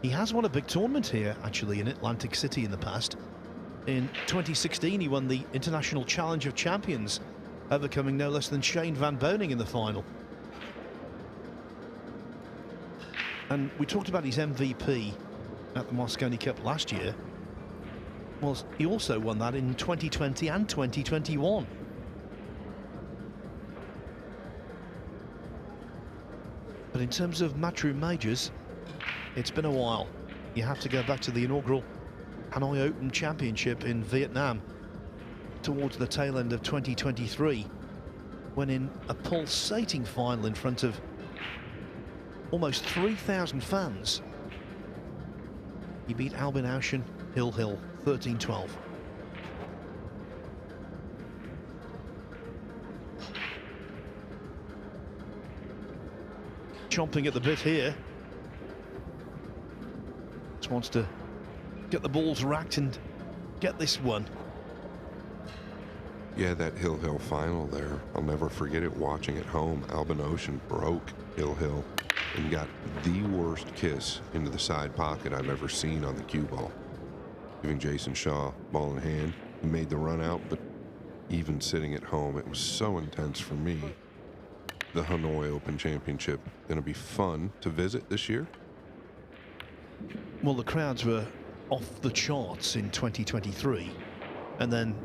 A: He has won a big tournament here, actually, in Atlantic City in the past. In 2016, he won the International Challenge of Champions, overcoming no less than Shane Van Boening in the final. And we talked about his MVP at the Mosconi Cup last year. Well, he also won that in 2020 and 2021. But in terms of matchroom majors, it's been a while. You have to go back to the inaugural Hanoi Open Championship in Vietnam towards the tail end of 2023, when in a pulsating final in front of almost 3,000 fans, he beat Albin Auschen Hill 13-12. Chomping at the bit here. Just wants to get the balls racked and get this one.
E: Yeah, that Hill final there, I'll never forget it watching at home. Albin Auschen broke Hill and got the worst kiss into the side pocket I've ever seen on the cue ball, giving Jason Shaw ball in hand. He made the run out, but even sitting at home, it was so intense for me. The Hanoi Open Championship going to be fun to visit this year.
A: Well, the crowds were off the charts in 2023, and then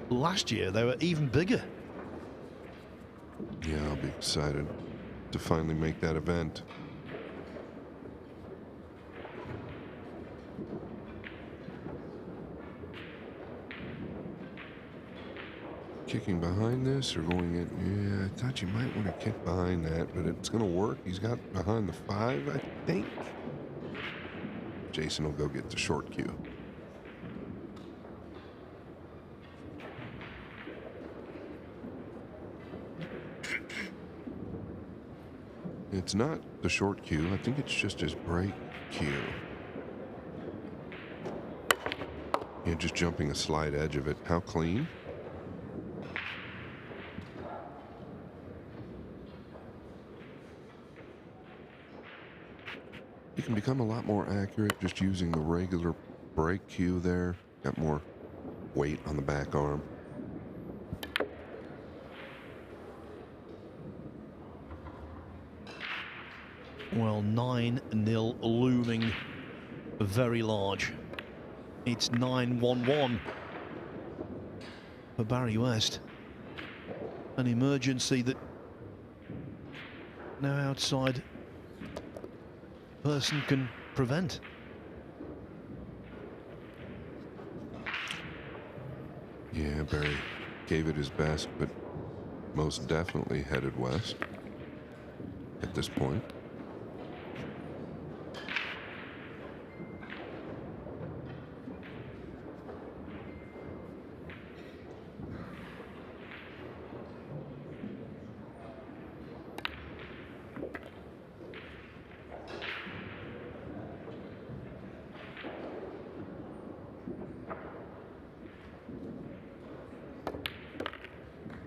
A: last year they were even bigger.
E: Yeah, I'll be excited to finally make that event. kicking behind this or going in? Yeah, I thought you might want to kick behind that, but it's going to work. He's got behind the 5, I think. Jason will go get the short cue. It's not the short cue. I think it's just his break cue. Yeah, just jumping a slight edge of it. How clean? You can become a lot more accurate just using the regular break cue there. Got more weight on the back arm.
A: Well, 9-0 looming very large. It's 9-1-1 for Barry West. An emergency that no outside person can prevent.
E: Yeah, Barry gave it his best, but most definitely headed west at this point.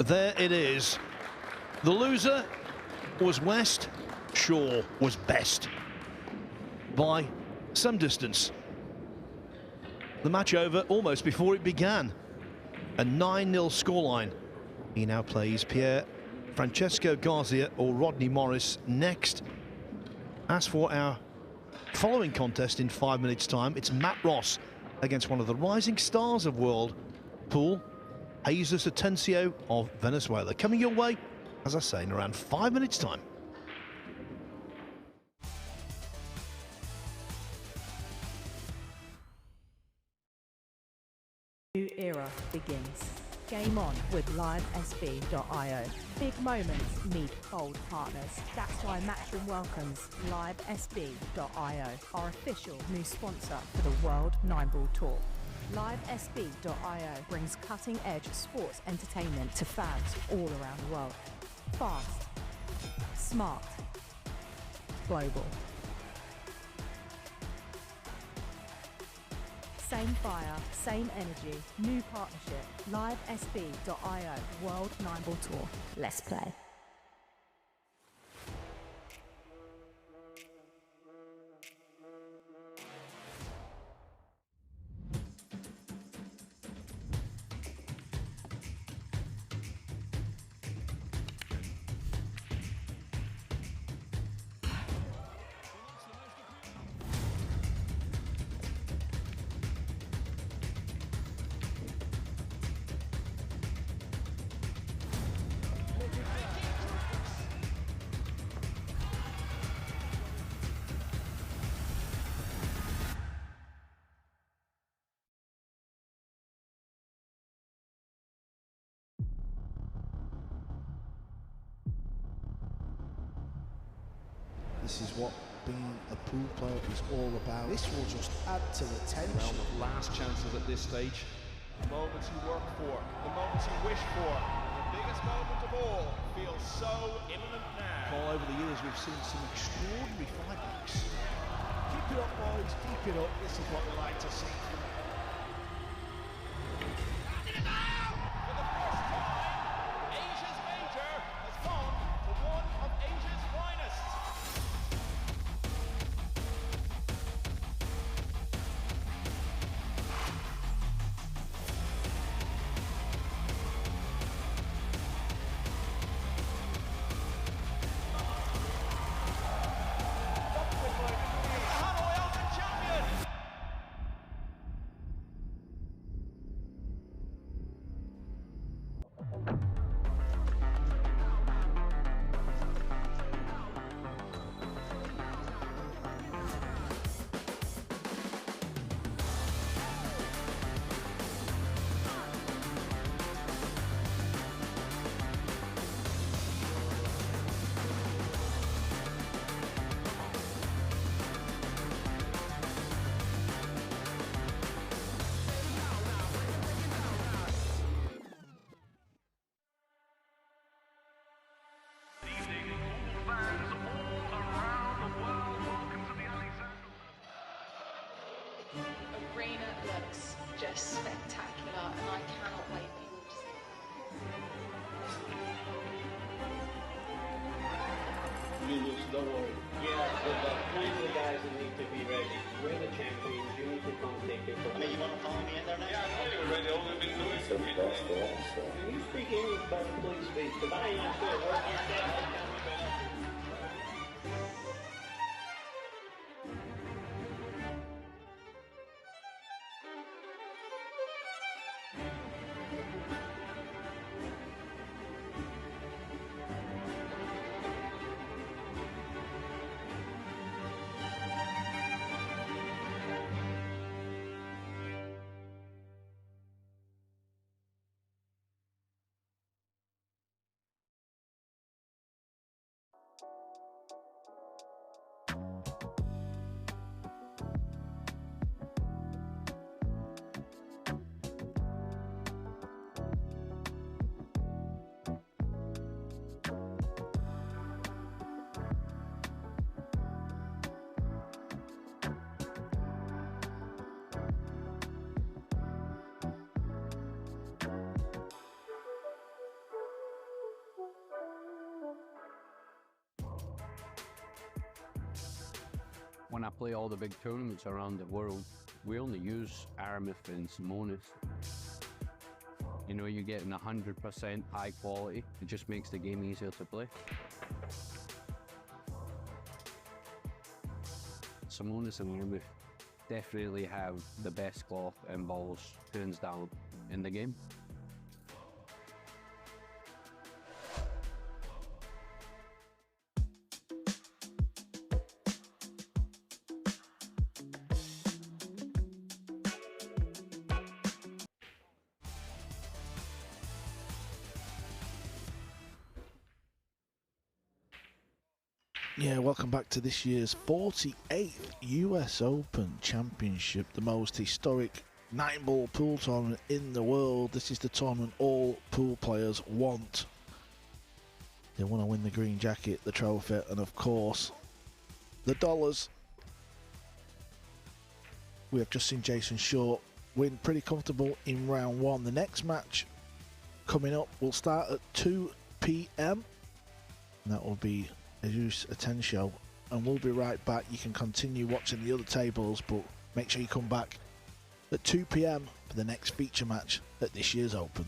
A: There it is. The loser was West. Shaw was best by some distance. The match over almost before it began. A 9-0 scoreline. He now plays Pierre Francesco Garcia or Rodney Morris next. As for our following contest in 5 minutes' time, it's Matt Ross against one of the rising stars of world pool, Jesus Atencio of Venezuela. Coming your way, as I say, in around 5 minutes' time.
H: New era begins. Game on with livesb.io. Big moments meet bold partners. That's why Matchroom welcomes livesb.io, our official new sponsor for the World 9-Ball Tour. LiveSB.io brings cutting-edge sports entertainment to fans all around the world. Fast, smart, global. Same fire, same energy, new partnership. LiveSB.io, World 9-Ball Tour. Let's play.
I: This is what being a pool player is all about. This will just add to the tension.
C: Realm of last chances at this stage. The moments you work for, the moments you wish for, the biggest moment of all feels so imminent now.
A: All over the years, we've seen some extraordinary fight backs.
I: Keep it up, boys. Keep it up. This is what we like to see.
K: Don't worry. Yeah, but plenty of guys that need to be ready. We're the champions. You need to come take it. I mean, you want to follow me in there now? Yeah, I know you're ready. All we've been doing is Can you speak English, better, please speak? Because I ain't sure what you said.
L: When I play all the big tournaments around the world, we only use Aramith and Simonis. You know, you're getting 100% high quality. It just makes the game easier to play. Simonis and Aramith definitely have the best cloth and balls, hands down, in the game.
I: Yeah, welcome back to this year's 48th US Open Championship, the most historic 9-ball pool tournament in the world. This is the tournament all pool players want. They want to win the green jacket, the trophy, and of course, the dollars. We have just seen Jason Short win pretty comfortable in round one. The next match coming up will start at 2 p.m. and that will be Jesus Atencio, and we'll be right back. You can continue watching the other tables, but make sure you come back at 2 p.m. for the next feature match at this year's Open.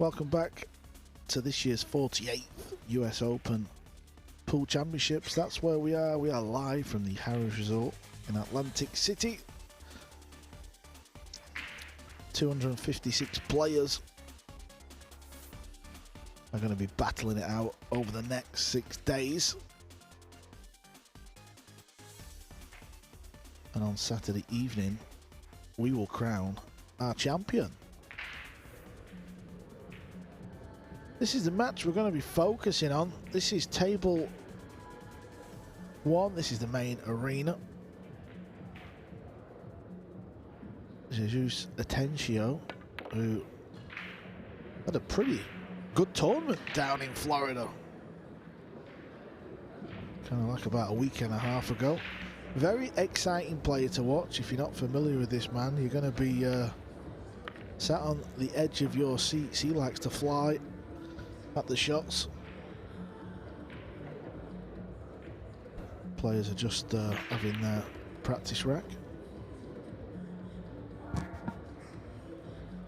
I: Welcome back to this year's 48th US Open Pool Championships. That's where we are. We are live from the Harrah's Resort in Atlantic City. 256 players are going to be battling it out over the next 6 days. And on Saturday evening, we will crown our champion. This is the match we're going to be focusing on. This is table 1. This is the main arena. Jesus Atencio, who had a pretty good tournament down in Florida. Kind of like about a week and a half ago. Very exciting player to watch. If you're not familiar with this man, you're going to be sat on the edge of your seats. He likes to fly at the shots. Players are just having their practice rack.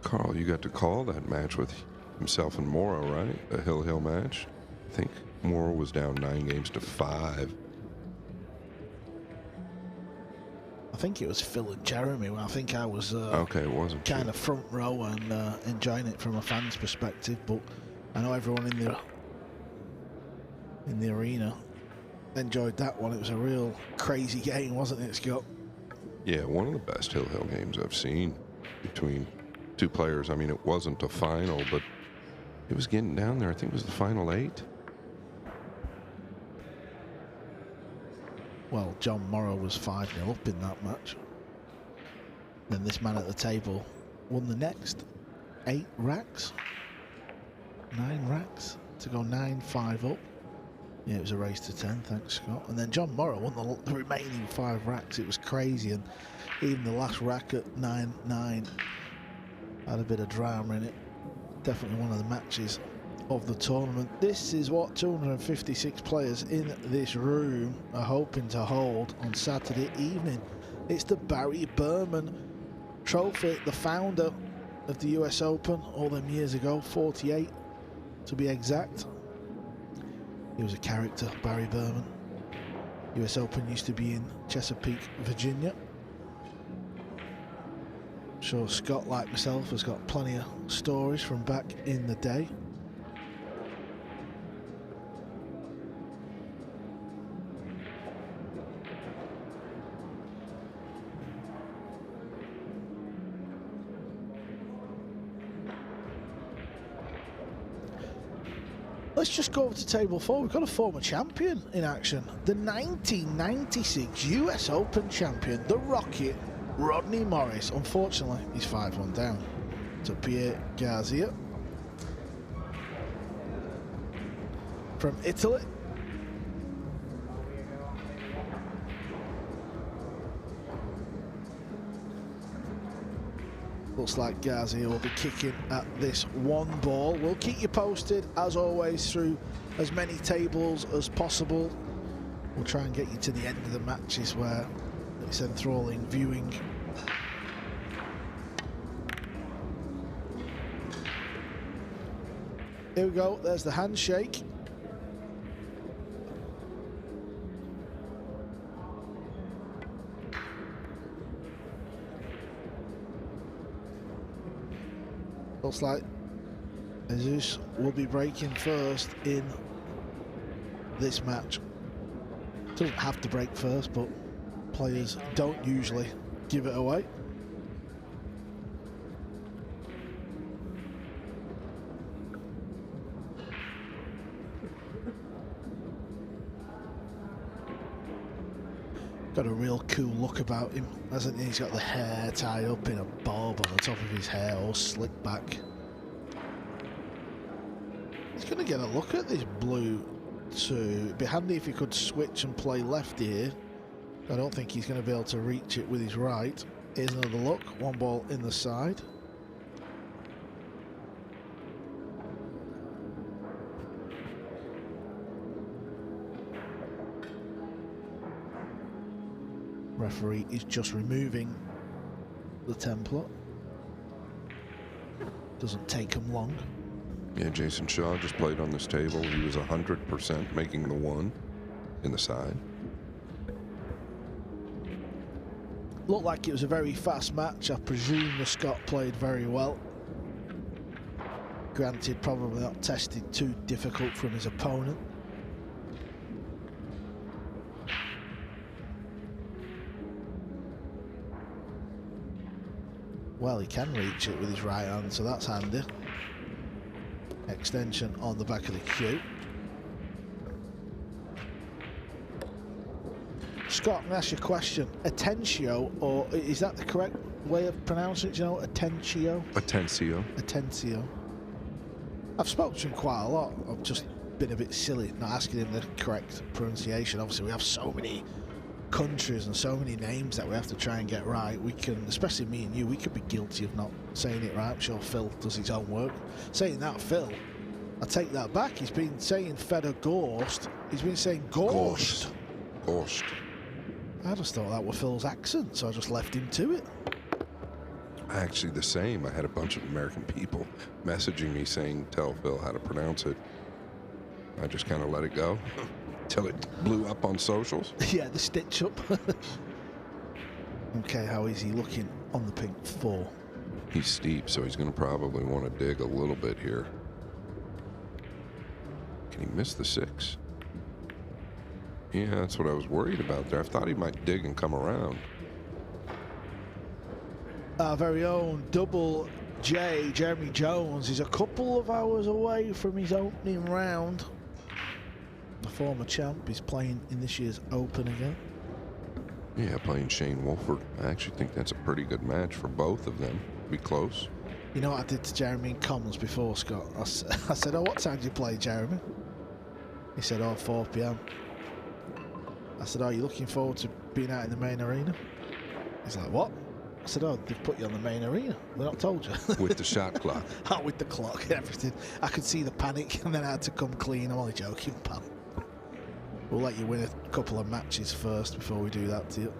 E: Carl, you got to call that match with himself and Mora, right? A Hill match. I think Mora was down 9 games to 5.
I: I think it was Phil and Jeremy. I think I was
E: okay, it wasn't
I: kind of front row and enjoying it from a fan's perspective, but I know everyone in the arena enjoyed that one. It was a real crazy game, wasn't it, Scott?
E: Yeah, one of the best Hill games I've seen between 2 players. I mean, it wasn't a final, but it was getting down there. I think it was the final 8.
I: Well, John Morrow was 5-0 up in that match. Then this man at the table won the next 8 racks. 9 racks to go 9-5 up. Yeah, it was a race to 10, thanks, Scott. And then John Morrow won the remaining 5 racks. It was crazy, and even the last rack at 9-9 had a bit of drama in it. Definitely one of the matches of the tournament. This is what 256 players in this room are hoping to hold on Saturday evening. It's the Barry Berman Trophy, the founder of the US Open all them years ago, 48 to be exact. He was a character, Barry Berman. US Open used to be in Chesapeake, Virginia. I'm sure Scott, like myself, has got plenty of stories from back in the day. Let's just go over to table 4. We've got a former champion in action. The 1996 US Open champion, the Rocket, Rodney Morris. Unfortunately, he's 5-1 down to Pierre Garzia from Italy. Looks like Garzia will be kicking at this 1 ball. We'll keep you posted, as always, through as many tables as possible. We'll try and get you to the end of the matches where it's enthralling viewing. Here we go, there's the handshake. Looks like Jesus will be breaking first in this match. Doesn't have to break first, but players don't usually give it away. Got a real cool look about him, hasn't he? He's got the hair tied up in a bob on the top of his hair, all slicked back. He's going to get a look at this blue too. It'd be handy if he could switch and play left here. I don't think he's going to be able to reach it with his right. Here's another look, 1 ball in the side. Referee is just removing the template. Doesn't take him long.
E: Yeah, Jason Shaw just played on this table. He was 100% making the one in the side.
I: Looked like it was a very fast match. I presume the Scot played very well. Granted, probably not tested too difficult from his opponent. Well, he can reach it with his right hand, so that's handy. Extension on the back of the cue. Scott, I'm going to ask you a question. Atencio, or is that the correct way of pronouncing it? Do you know, Atencio?
E: Atencio.
I: Atencio. I've spoken to him quite a lot. I've just been a bit silly not asking him the correct pronunciation. Obviously, we have so many countries and so many names that we have to try and get right. We can, especially me and you, we could be guilty of not saying it right. I'm sure Phil does his own work. Saying that, Phil, I take that back. He's been saying Fedor Gorst. He's been saying Gorst.
E: Gorst.
I: I just thought that was Phil's accent, so I just left him to it.
E: Actually, the same. I had a bunch of American people messaging me saying, tell Phil how to pronounce it. I just kind of let it go until it blew up on socials.
I: Yeah, the stitch up. Okay, how is he looking on the pink 4?
E: He's steep, so he's going to probably want to dig a little bit here. Can he miss the 6? Yeah, that's what I was worried about there. I thought he might dig and come around.
I: Our very own Double J, Jeremy Jones, is a couple of hours away from his opening round. The former champ is playing in this year's Open again.
E: Yeah, playing Shane Wolford. I actually think that's a pretty good match for both of them. Be close.
I: You know what I did to Jeremy in comms before, Scott? I said, oh, what time do you play, Jeremy? He said, oh, 4 p.m. I said, oh, are you looking forward to being out in the main arena? He's like, what? I said, oh, they've put you on the main arena. They're not told you.
E: With the shot clock.
I: Oh, with the clock and everything. I could see the panic, and then I had to come clean. I'm only joking, pal. We'll let you win a couple of matches first before we do that to you.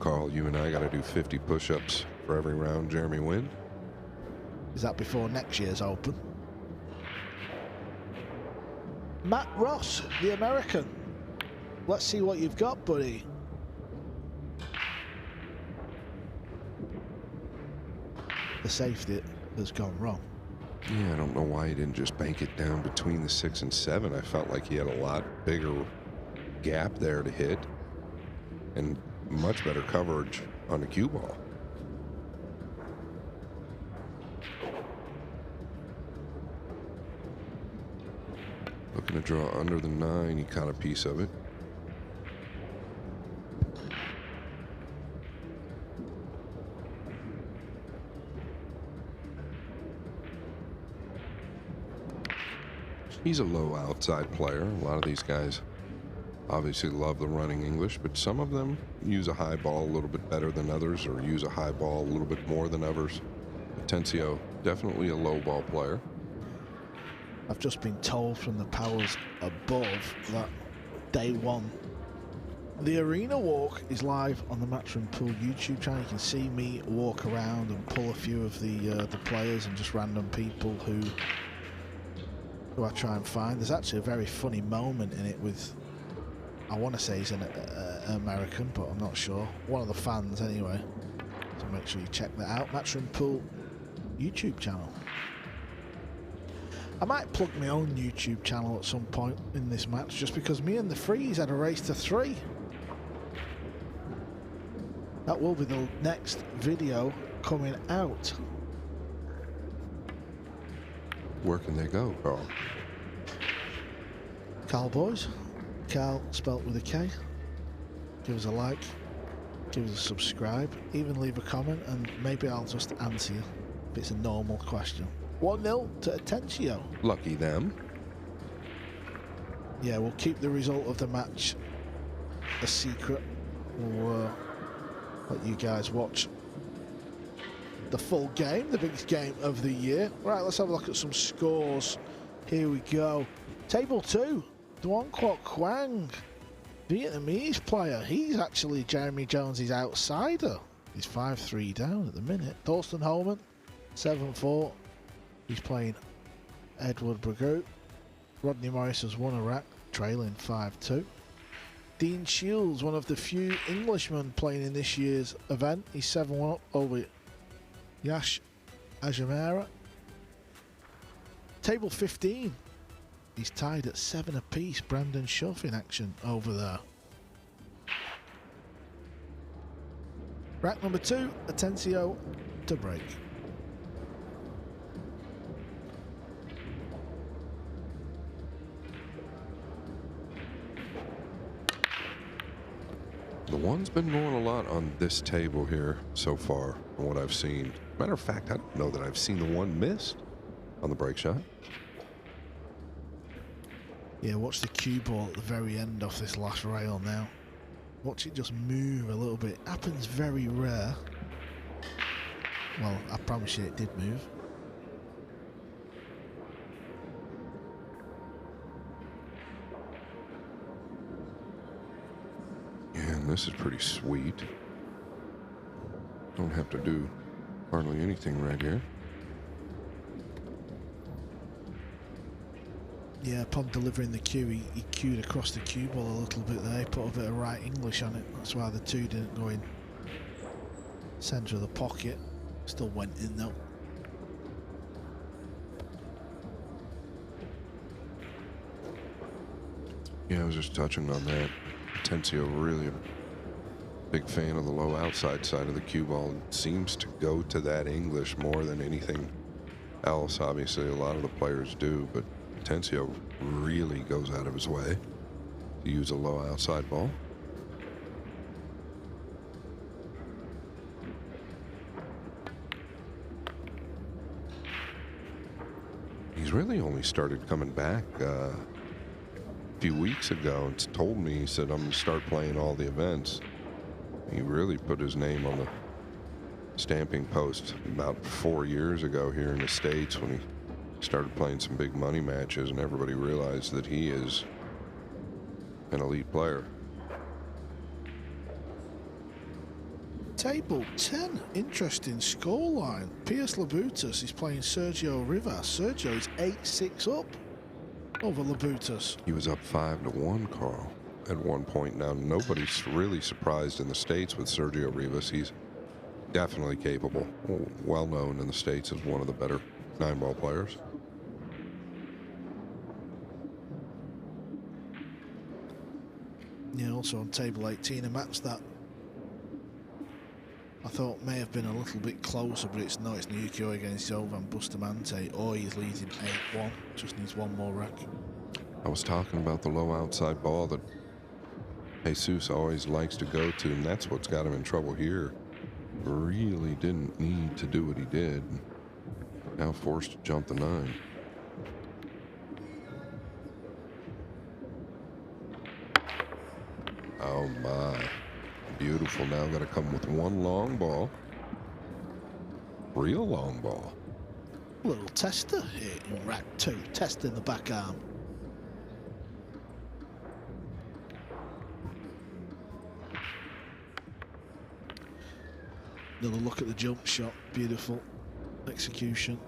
E: Carl, you and I got to do 50 push-ups for every round Jeremy wins.
I: Is that before next year's Open? Matt Ross, the American. Let's see what you've got, buddy. The safety has gone wrong.
E: Yeah, I don't know why he didn't just bank it down between the 6 and 7. I felt like he had a lot bigger gap there to hit and much better coverage on the cue ball. Looking to draw under the 9, he caught a piece of it. He's a low outside player. A lot of these guys obviously love the running English, but some of them use a high ball a little bit better than others, or use a high ball a little bit more than others. Atencio, definitely a low ball player.
I: I've just been told from the powers above that day 1, the arena walk is live on the Matchroom Pool YouTube channel. You can see me walk around and pull a few of the players and just random people who I try and find. There's actually a very funny moment in it with, I want to say he's an American, but I'm not sure. One of the fans anyway. So make sure you check that out. Matchroom Pool YouTube channel. I might plug my own YouTube channel at some point in this match, just because me and the Freeze had a race to 3. That will be the next video coming out.
E: Where can they go, Carl?
I: Carl Boys. Carl spelt with a K. Give us a like. Give us a subscribe. Even leave a comment, and maybe I'll just answer you if it's a normal question. 1-0 to Atencio.
E: Lucky them.
I: Yeah, we'll keep the result of the match a secret. We'll let you guys watch the full game, the biggest game of the year. Right, let's have a look at some scores. Here we go. Table 2, Duong Quoc Quang, Vietnamese player. He's actually Jeremy Jones' outsider. He's 5-3 down at the minute. Thorsten Holman, 7-4. He's playing Edward Bragout. Rodney Morris has won a rack, trailing 5-2. Dean Shields, one of the few Englishmen playing in this year's event. He's 7-1 up over Yash Ajamera. Table 15. He's tied at 7 apiece. Brandon Schuff in action over there. Rack number 2, Atencio to break.
E: The one's been going a lot on this table here so far, from what I've seen. Matter of fact, I don't know that I've seen the one missed on the break shot.
I: Yeah, watch the cue ball at the very end off this last rail now. Watch it just move a little bit. Happens very rare. Well, I promise you it did move.
E: And this is pretty sweet. Don't have to do hardly anything right here.
I: Yeah, upon delivering the cue, he cued across the cue ball a little bit there. He put a bit of right English on it. That's why the 2 didn't go in centre of the pocket. Still went in though.
E: Yeah, I was just touching on that. Atencio really a big fan of the low outside side of the cue ball. It seems to go to that English more than anything else. Obviously, a lot of the players do, but Atencio really goes out of his way to use a low outside ball. He's really only started coming back a few weeks ago and told me, he said, I'm going to start playing all the events. He really put his name on the stamping post about 4 years ago here in the States when he started playing some big money matches, and everybody realized that he is an elite player.
I: Table 10, interesting scoreline. Pierce Labutus is playing Sergio Rivas. Sergio is 8-6 up over Labutus.
E: He was up 5-1, Carl, at one point. Now, nobody's really surprised in the States with Sergio Rivas. He's definitely capable. Well known in the States as one of the better 9-ball players.
I: Yeah, also on table 18, a match that I thought may have been a little bit closer, but it's not. It's Nyukio against Jovan Bustamante. He's leading 8-1. Just needs one more rack.
E: I was talking about the low outside ball that Jesus always likes to go to, and that's what's got him in trouble here. Really didn't need to do what he did. Now forced to jump the 9. Oh my. Beautiful. Now got to come with one long ball. Real long ball.
I: Little tester here in rack 2. Testing the back arm. Another look at the jump shot. Beautiful execution.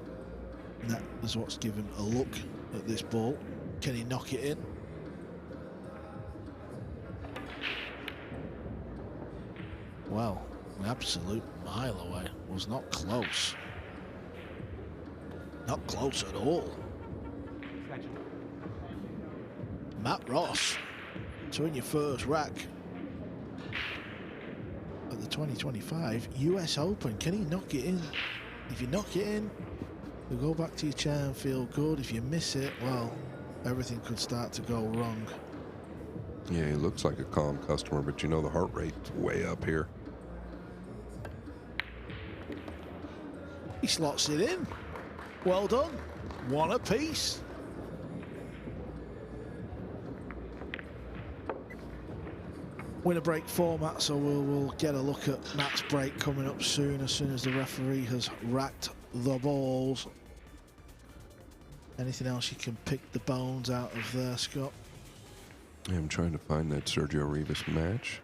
I: And that is what's given a look at this ball. Can he knock it in? Well, an absolute mile away. Was not close. Not close at all. Matt Ross, to win your first rack at the 2025 US Open. Can he knock it in? If you knock it in, you'll go back to your chair and feel good. If you miss it, well, everything could start to go wrong.
E: Yeah, he looks like a calm customer, but you know the heart rate's way up here.
I: He slots it in. Well done. One apiece. Winner break format, so we'll get a look at Matt's break coming up soon as the referee has racked the balls. Anything else you can pick the bones out of there, Scott?
E: I'm trying to find that Sergio Rivas match.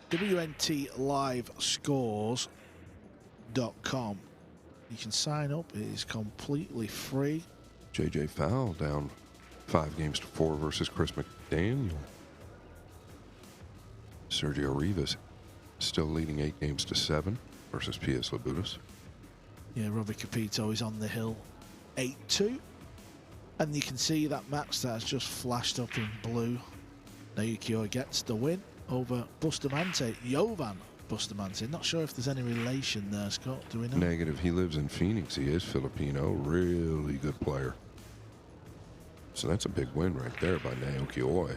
I: WNT Live Scores.com You can sign up. It is completely free.
E: JJ Fowl down 5 games to 4 versus Chris McDaniel. Sergio Rivas still leading 8 games to 7 versus P.S. Labudas.
I: Yeah, Robbie Capito is on the hill, 8-2. And you can see that match that has just flashed up in blue. Naoki gets the win over Bustamante, Jovan Bustamante. Not sure if there's any relation there, Scott. Do we know?
E: Negative. He lives in Phoenix. He is Filipino. Really good player. So that's a big win right there by Naoki Oi.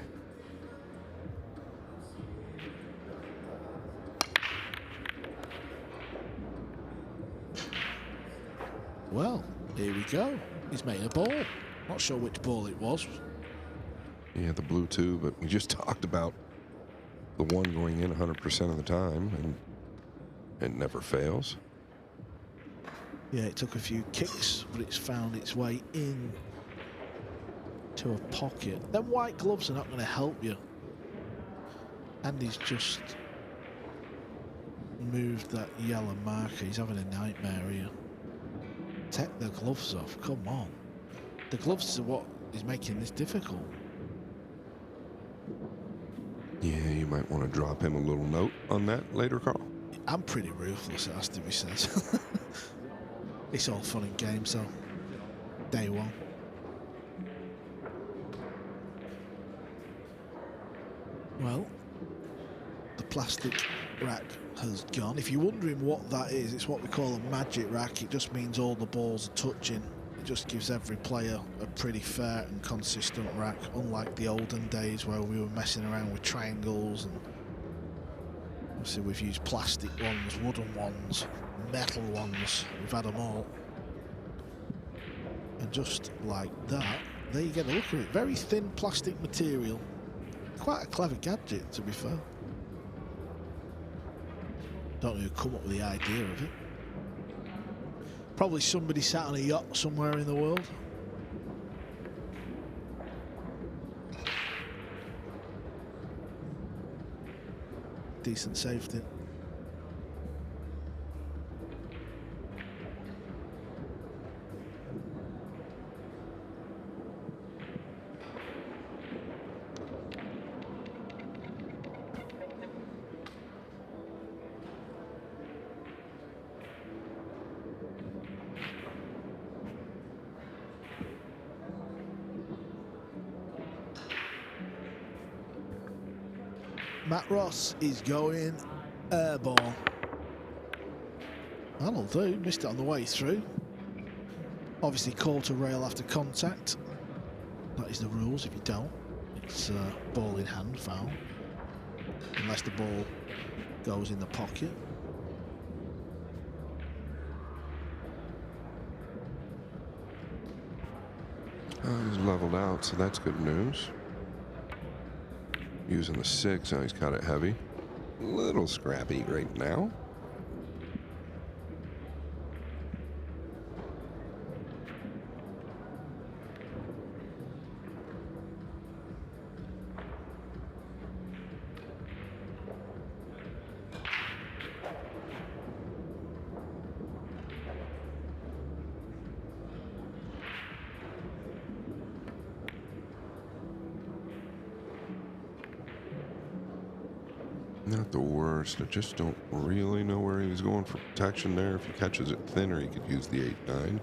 I: Well, here we go. He's made a ball. Not sure which ball it was.
E: Yeah, the blue too, but we just talked about the one going in 100% of the time, and it never fails.
I: Yeah, it took a few kicks, but it's found its way in to a pocket. Them white gloves are not going to help you. Andy's just moved that yellow marker. He's having a nightmare here. Take the gloves off. Come on. The gloves are what is making this difficult.
E: Yeah, you might want to drop him a little note on that later, Carl.
I: I'm pretty ruthless, it has to be said. It's all fun and games, so day one. Well, the plastic rack has gone. If you're wondering what that is, it's what we call a magic rack. It just means all the balls are touching. It just gives every player a pretty fair and consistent rack, unlike the olden days where we were messing around with triangles, and obviously we've used plastic ones, wooden ones, metal ones. We've had them all. And just like that, there you get a look at it. Very thin plastic material. Quite a clever gadget, to be fair. Don't know who come up with the idea of it. Probably somebody sat on a yacht somewhere in the world. Decent safety. Matt Ross is going airball. That'll do. Missed it on the way through. Obviously call to rail after contact. That is the rules. If you don't, it's ball in hand foul. Unless the ball goes in the pocket.
E: He's leveled out, so that's good news. Using the 6, now he's got it heavy. A little scrappy right now. Not the worst. I just don't really know where he was going for protection there. If he catches it thinner, he could use the 8-9.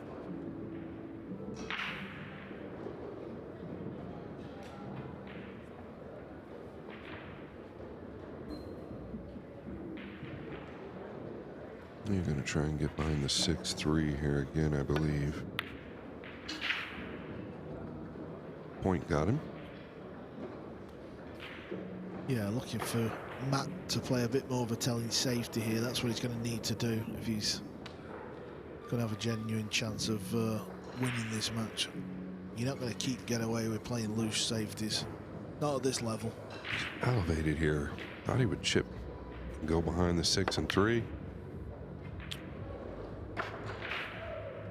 E: You're going to try and get behind the 6-3 here again, I believe. Point got him.
I: Yeah, looking for Matt to play a bit more of a telling safety here. That's what he's going to need to do if he's going to have a genuine chance of winning this match. You're not going to get away with playing loose safeties. Not at this level.
E: Elevated here. Thought he would chip and go behind the 6 and 3.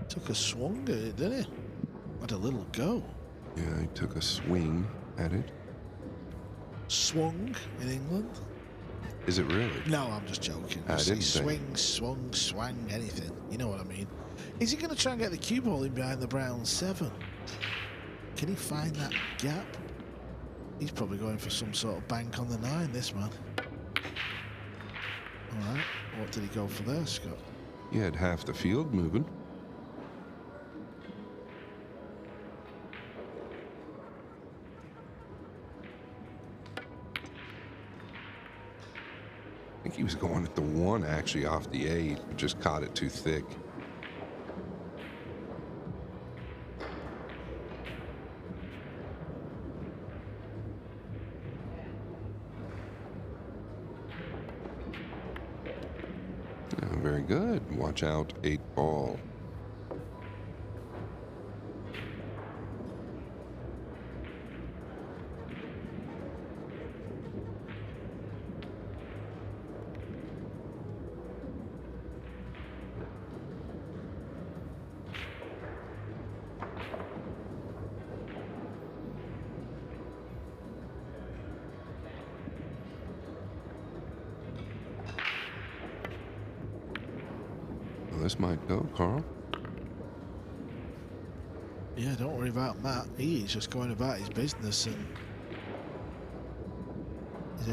I: Took a swung at it, didn't he? Had a little go.
E: Yeah, he took a swing at it.
I: Swung in England?
E: Is it really?
I: No, I'm just joking.
E: I didn't
I: swing, swung, swang, anything. You know what I mean. Is he going to try and get the cue ball in behind the brown 7? Can he find that gap? He's probably going for some sort of bank on the 9, this man. All right, what did he go for there, Scott?
E: He had half the field moving. I think he was going at the 1 actually off the 8, but just caught it too thick. Very good. Watch out, 8 ball. This might go, Carl.
I: Yeah, don't worry about Matt. He is just going about his business, and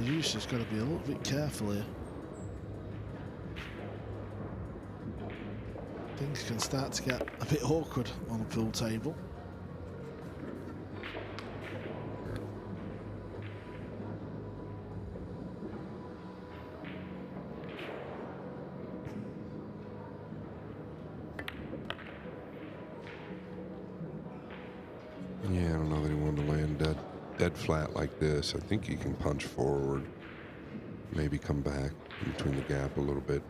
I: he's just got to be a little bit careful here. Things can start to get a bit awkward on a pool table.
E: Yeah, I don't know that he wanted to land dead flat like this. I think he can punch forward, maybe come back in between the gap a little bit.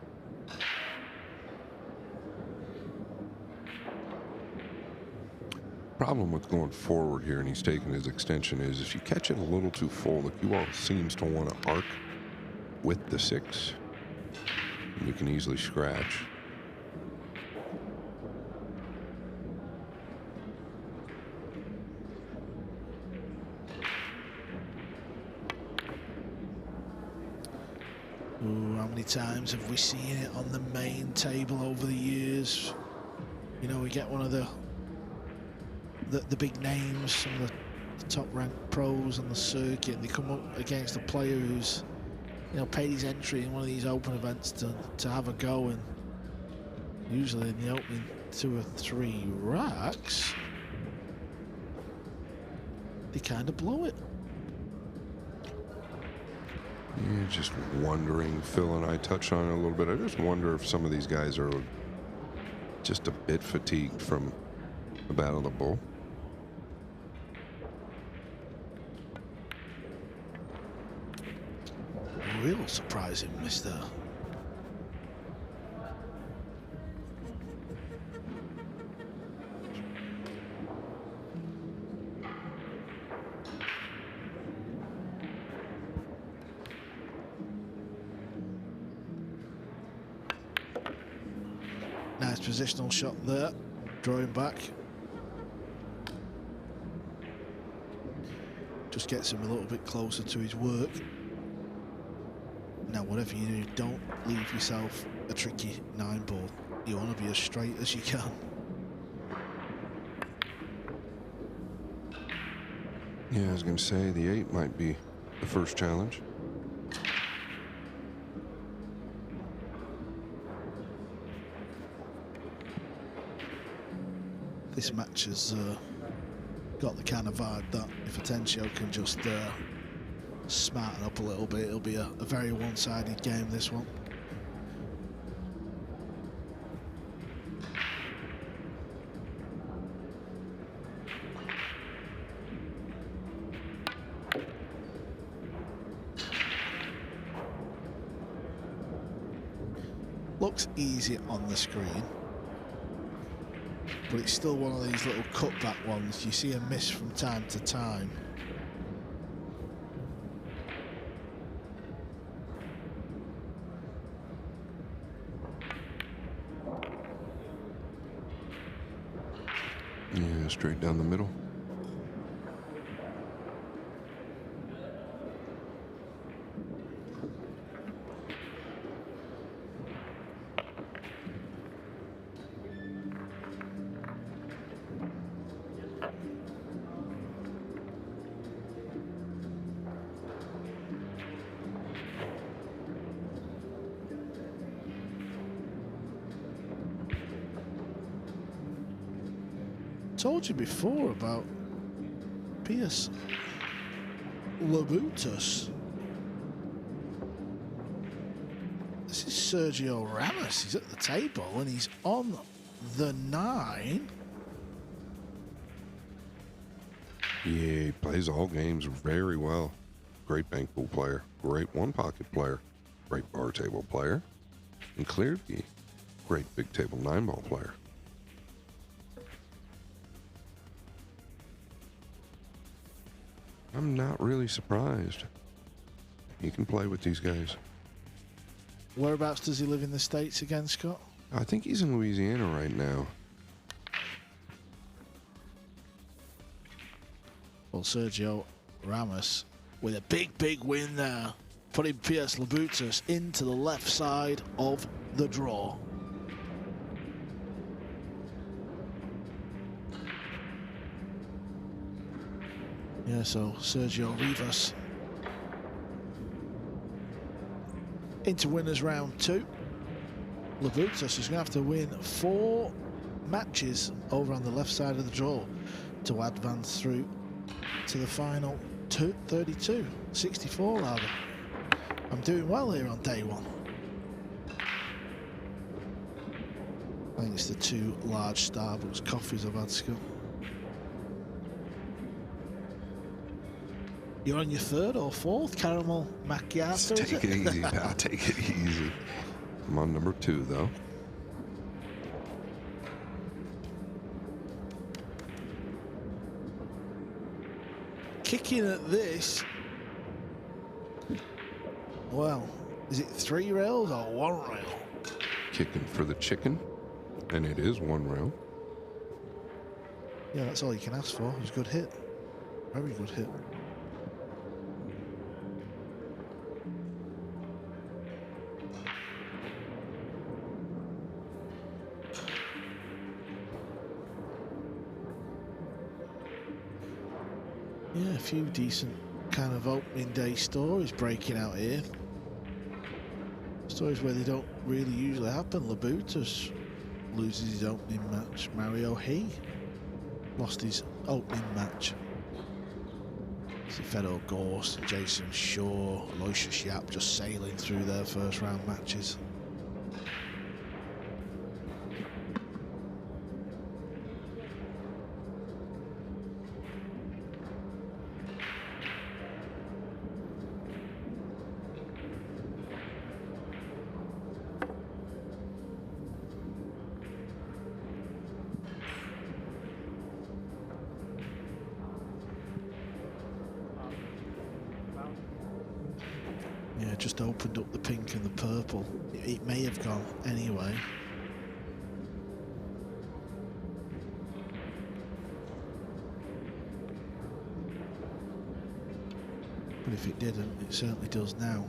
E: Problem with going forward here, and he's taking his extension, is if you catch it a little too full, the cue ball seems to want to arc with the 6, and you can easily scratch.
I: Ooh, how many times have we seen it on the main table over the years? You know, we get one of the big names, some of the top-ranked pros on the circuit, and they come up against a player who's, you know, paid his entry in one of these open events to have a go, and usually in the opening 2 or 3 racks, they kind of blow it.
E: Yeah, just wondering, Phil and I touched on it a little bit. I just wonder if some of these guys are just a bit fatigued from the Battle of the Bull.
I: Real surprising, mister. Nice positional shot there, drawing back. Just gets him a little bit closer to his work. Now, whatever you do, don't leave yourself a tricky 9 ball. You want to be as straight as you can.
E: Yeah, I was going to say the 8 might be the first challenge.
I: This match has got the kind of vibe that if Atencio can just smarten up a little bit, it'll be a very one-sided game, this one. Looks easy on the screen, but it's still one of these little cutback ones. You see a miss from time to time.
E: Yeah, straight down the middle.
I: Told you before about Pierce Lobutus. This is Sergio Ramos. He's at the table and he's on the 9.
E: Yeah, he plays all games very well. Great bank pool player, great one pocket player, great bar table player, and clearly great big table 9-ball player. I'm not really surprised. He can play with these guys.
I: Whereabouts does he live in the States again, Scott?
E: I think he's in Louisiana right now.
I: Well, Sergio Ramos with a big win there, putting Pierce Lobutus into the left side of the draw. Yeah, so Sergio Rivas into winners round 2. Lobutus is going to have to win 4 matches over on the left side of the draw to advance through to the final 64 rather. I'm doing well here on day 1. I think it's the 2 large Starbucks coffees I've had, Scott. You're on your 3rd or 4th caramel macchiato.
E: Take it easy now. Take it easy. I'm on number 2 though.
I: Kicking at this. Well, is it 3 rails or 1 rail?
E: Kicking for the chicken, and it is 1 rail.
I: Yeah, that's all you can ask for. It was a good hit. Very good hit. Yeah, a few decent kind of opening day stories breaking out here. Stories where they don't really usually happen. Lobutus loses his opening match. Mario He lost his opening match. Fedor Gorst, Jason Shaw, Aloysius Yap just sailing through their first round matches. Yeah, just opened up the pink and the purple. It may have gone anyway. But if it didn't, it certainly does now.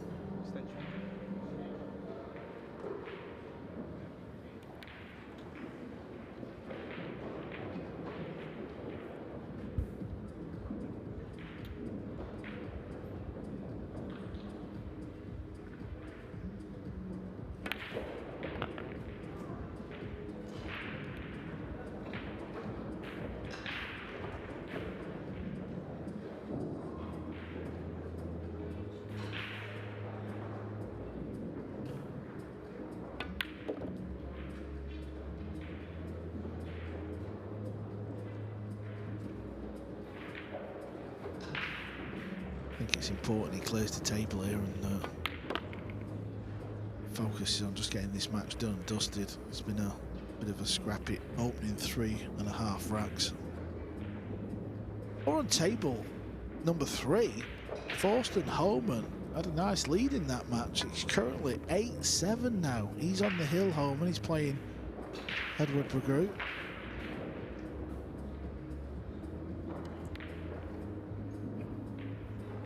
I: I think it's important he clears the table here and focuses on just getting this match done and dusted. It's been a bit of a scrappy opening 3.5 racks. Or on table number 3, Thorsten Homan had a nice lead in that match. He's currently 8-7 now. He's on the hill, Homan. He's playing Edward Bergroot.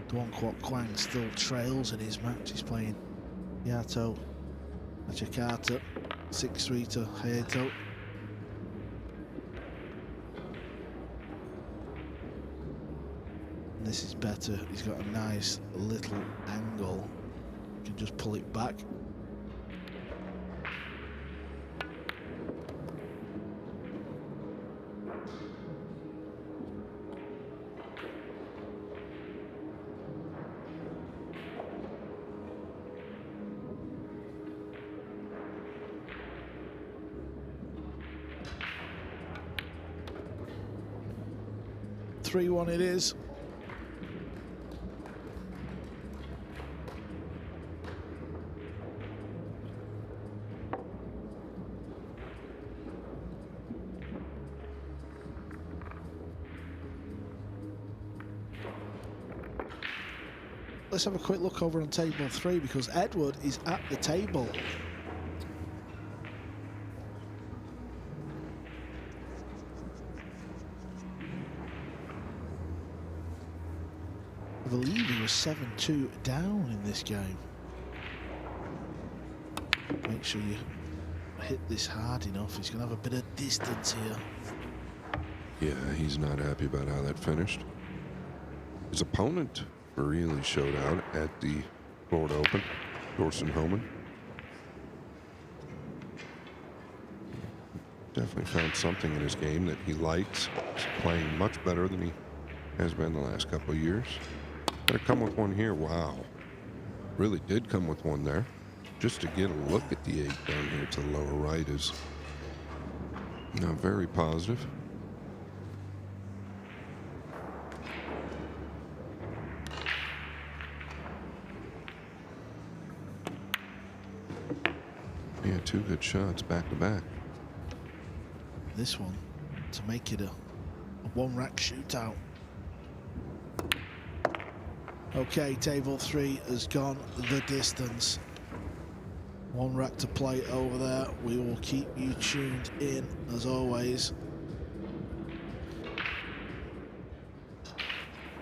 I: Duan Kwok Kwang still trails in his match. He's playing Yato Jakarta, 6-3 to Hayato. this is better. He's got a nice little angle. You can just pull it back. It is. Let's have a quick look over on table 3 because Edward is at the table. I believe he was 7-2 down in this game. Make sure you hit this hard enough. He's going to have a bit of distance here.
E: Yeah, he's not happy about how that finished. His opponent really showed out at the Florida Open, Dorson Homan. Definitely found something in his game that he likes. He's playing much better than he has been the last couple of years. Gonna come with one here. Wow. Really did come with one there. Just to get a look at the 8 down here to the lower right is very positive. Yeah, 2 good shots back to back.
I: This one to make it a 1-rack shootout. Okay, table 3 has gone the distance. 1 rack to play over there. We will keep you tuned in as always.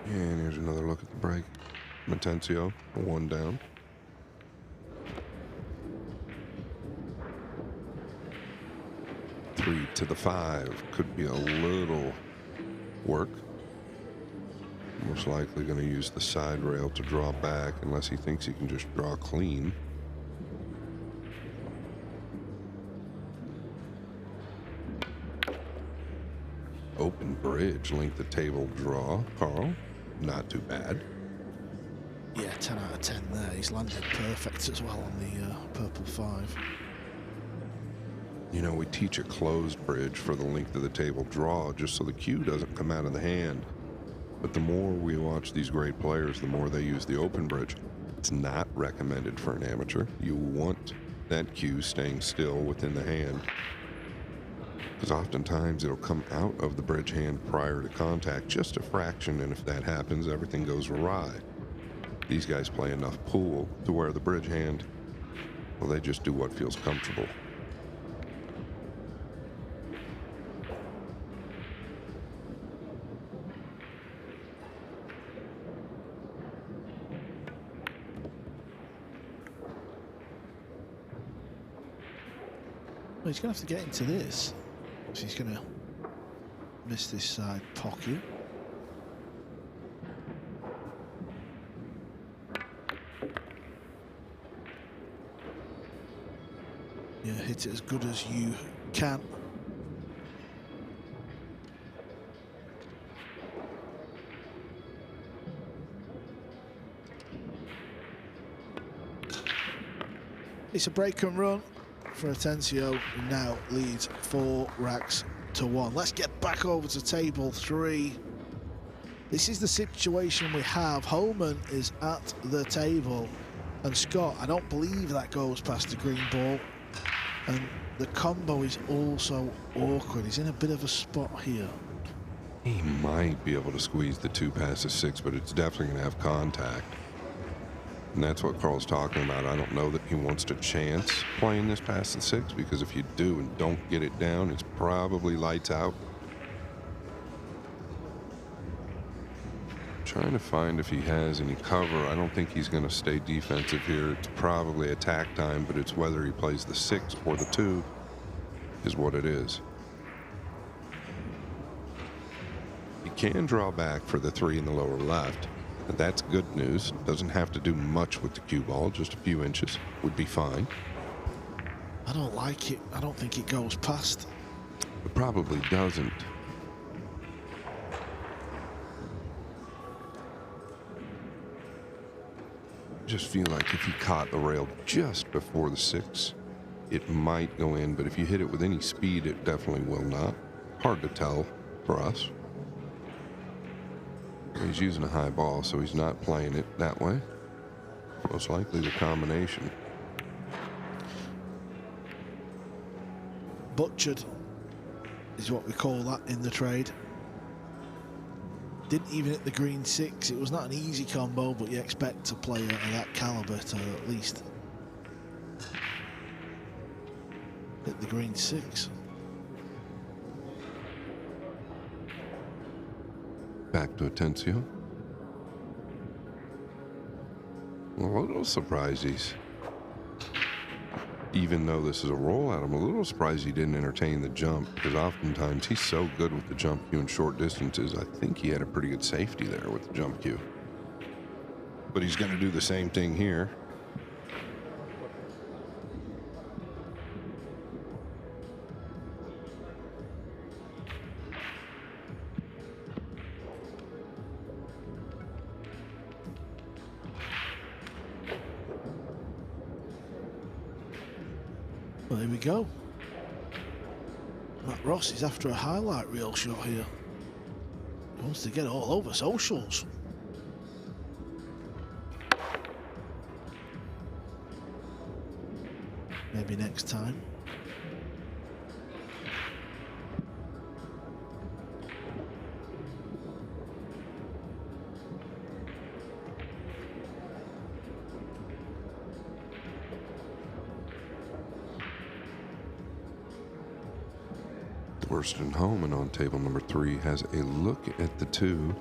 E: And here's another look at the break. Matencio, 1 down. Three to the 5. Could be a little work. Most likely going to use the side rail to draw back unless he thinks he can just draw clean. Open bridge, length of table draw. Carl, not too bad.
I: Yeah, 10 out of 10 there. He's landed perfect as well on the purple 5.
E: You know, we teach a closed bridge for the length of the table draw just so the cue doesn't come out of the hand. But the more we watch these great players, the more they use the open bridge. It's not recommended for an amateur. You want that cue staying still within the hand, because oftentimes it'll come out of the bridge hand prior to contact, just a fraction, and if that happens, everything goes awry. These guys play enough pool to where the bridge hand, well, they just do what feels comfortable.
I: Well, he's going to have to get into this. So he's going to miss this side pocket. Yeah, hit it as good as you can. It's a break and run for Atencio, who now leads 4 racks to 1. Let's get back over to table 3. This is the situation we have. Holman is at the table, and Scott, I don't believe that goes past the green ball, and the combo is also awkward. He's in a bit of a spot here.
E: He might be able to squeeze the 2 past the 6, but it's definitely going to have contact. And that's what Carl's talking about. I don't know that he wants to chance playing this past the 6, because if you do and don't get it down, it's probably lights out. Trying to find if he has any cover. I don't think he's going to stay defensive here. It's probably attack time, but it's whether he plays the 6 or the 2 is what it is. He can draw back for the 3 in the lower left. And that's good news. Doesn't have to do much with the cue ball. Just a few inches would be fine.
I: I don't like it. I don't think it goes past.
E: It probably doesn't. Just feel like if you caught the rail just before the 6, it might go in, but if you hit it with any speed, it definitely will not. Hard to tell for us. He's using a high ball, so he's not playing it that way. Most likely the combination.
I: Butchered is what we call that in the trade. Didn't even hit the green 6. It was not an easy combo, but you expect a player of that caliber to at least hit the green 6.
E: Back to Atencio. A little surprised even though this is a rollout, I'm a little surprised he didn't entertain the jump, because oftentimes he's so good with the jump cue in short distances. I think he had a pretty good safety there with the jump cue. But he's going to do the same thing here.
I: Well, there we go. Matt Ross is after a highlight reel shot here. He wants to get all over socials. Maybe next time.
E: Thurston Homan on table number 3 has a look at the 2.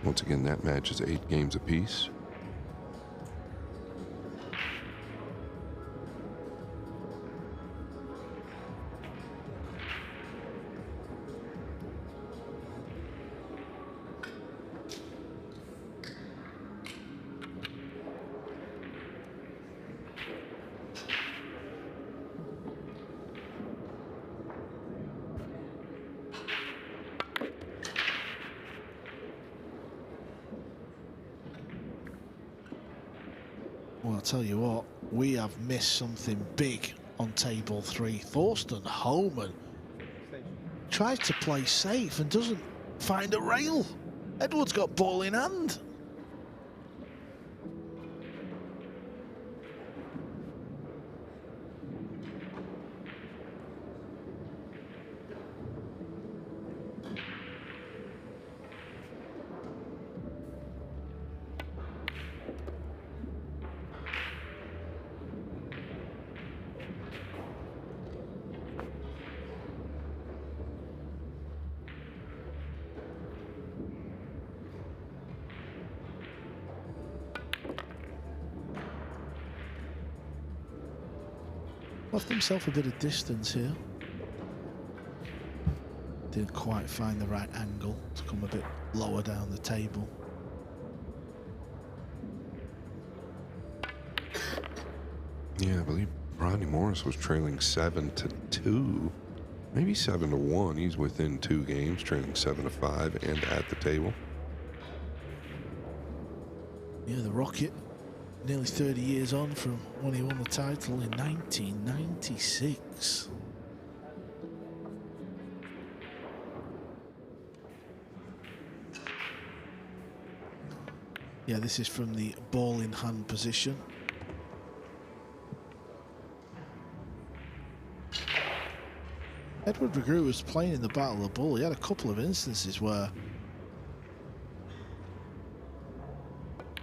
E: Once again, that match is 8 games apiece.
I: Well, I'll tell you what, we have missed something big on table 3. Thurston Homan tries to play safe and doesn't find a rail. Edward's got ball in hand. Left himself a bit of distance here. Didn't quite find the right angle to come a bit lower down the table.
E: Yeah, I believe Rodney Morris was trailing 7-2, maybe 7-1. He's within 2 games, trailing 7-5 and at the table.
I: Yeah, the Rocket, nearly 30 years on from when he won the title in 1996. Yeah, this is from the ball in hand position. Edward McGrew was playing in the Battle of the Bull. He had a couple of instances where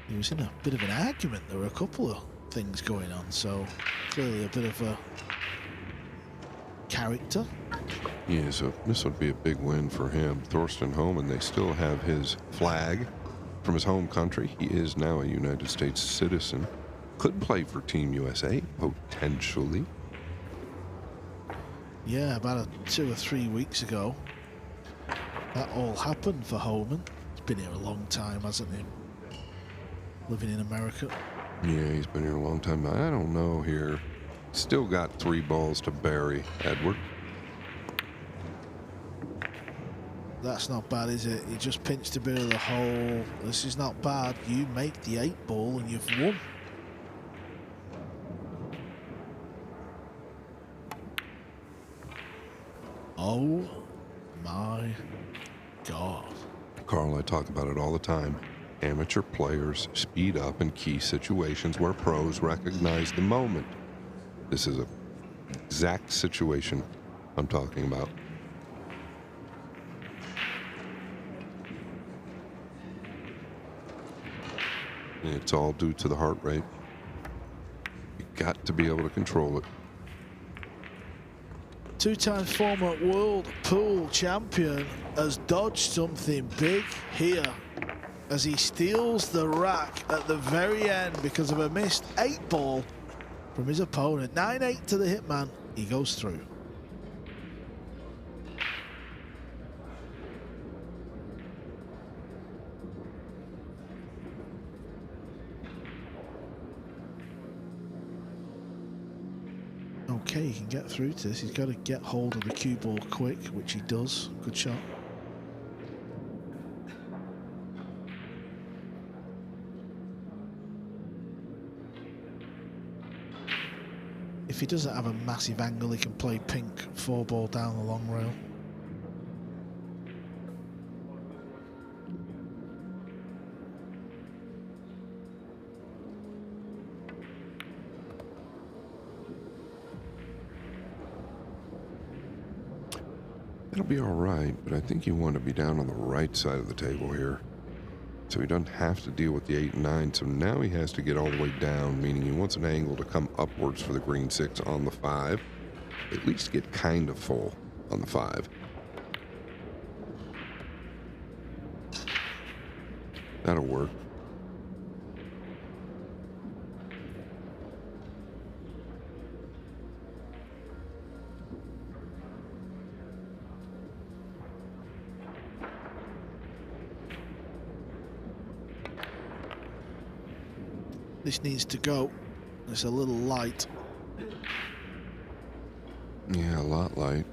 I: he was in a bit of an argument. There were a couple of things going on, so clearly a bit of a character.
E: Yeah, so this would be a big win for him. Thurston Homan, they still have his flag from his home country. He is now a United States citizen. Could play for Team USA, potentially.
I: Yeah, about 2 or 3 weeks ago, that all happened for Homan. He's been here a long time, hasn't he? Living in America.
E: Yeah, he's been here a long time. I don't know here. Still got 3 balls to bury, Edward.
I: That's not bad, is it? He just pinched a bit of the hole. This is not bad. You make the 8 ball and you've won. Oh my God.
E: Carl, I talk about it all the time. Amateur players speed up in key situations where pros recognize the moment. This is an exact situation I'm talking about. It's all due to the heart rate. You got to be able to control it.
I: 2-time former world pool champion has dodged something big here as he steals the rack at the very end because of a missed 8 ball from his opponent. 9-8 to the hitman. He goes through. Okay, he can get through to this. He's got to get hold of the cue ball quick, which he does. Good shot. If he doesn't have a massive angle, he can play pink 4-ball down the long rail.
E: It'll be all right, but I think you want to be down on the right side of the table here. So he doesn't have to deal with the 8 and 9, so now he has to get all the way down, meaning he wants an angle to come upwards for the green 6 on the 5. At least get kind of full on the 5. That'll work.
I: This needs to go. It's a little light.
E: Yeah, a lot light.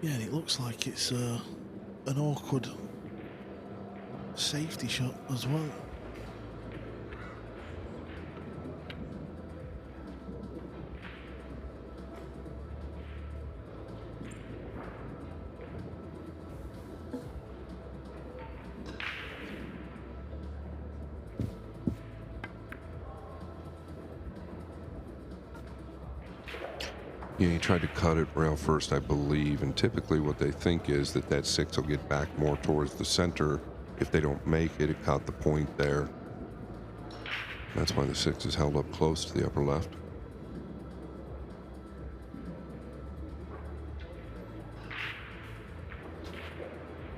I: Yeah, and it looks like it's an awkward safety shot as well.
E: Yeah, he tried to cut it rail first, I believe, and typically what they think is that that 6 will get back more towards the center. If they don't make it, it caught the point there. That's why the 6 is held up close to the upper left.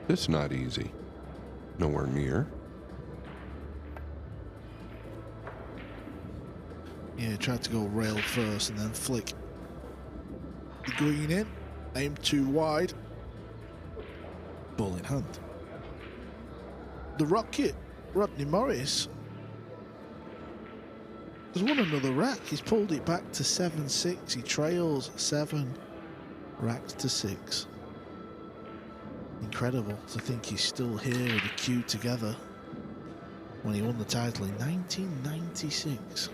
E: It's not easy. Nowhere near.
I: Yeah, tried to go rail first and then flick the green in, aim too wide, ball in hand. The Rocket, Rodney Morris, has won another rack. He's pulled it back to 7-6. He trails 7 racks to 6. Incredible to think he's still here with the cue together when he won the title in 1996.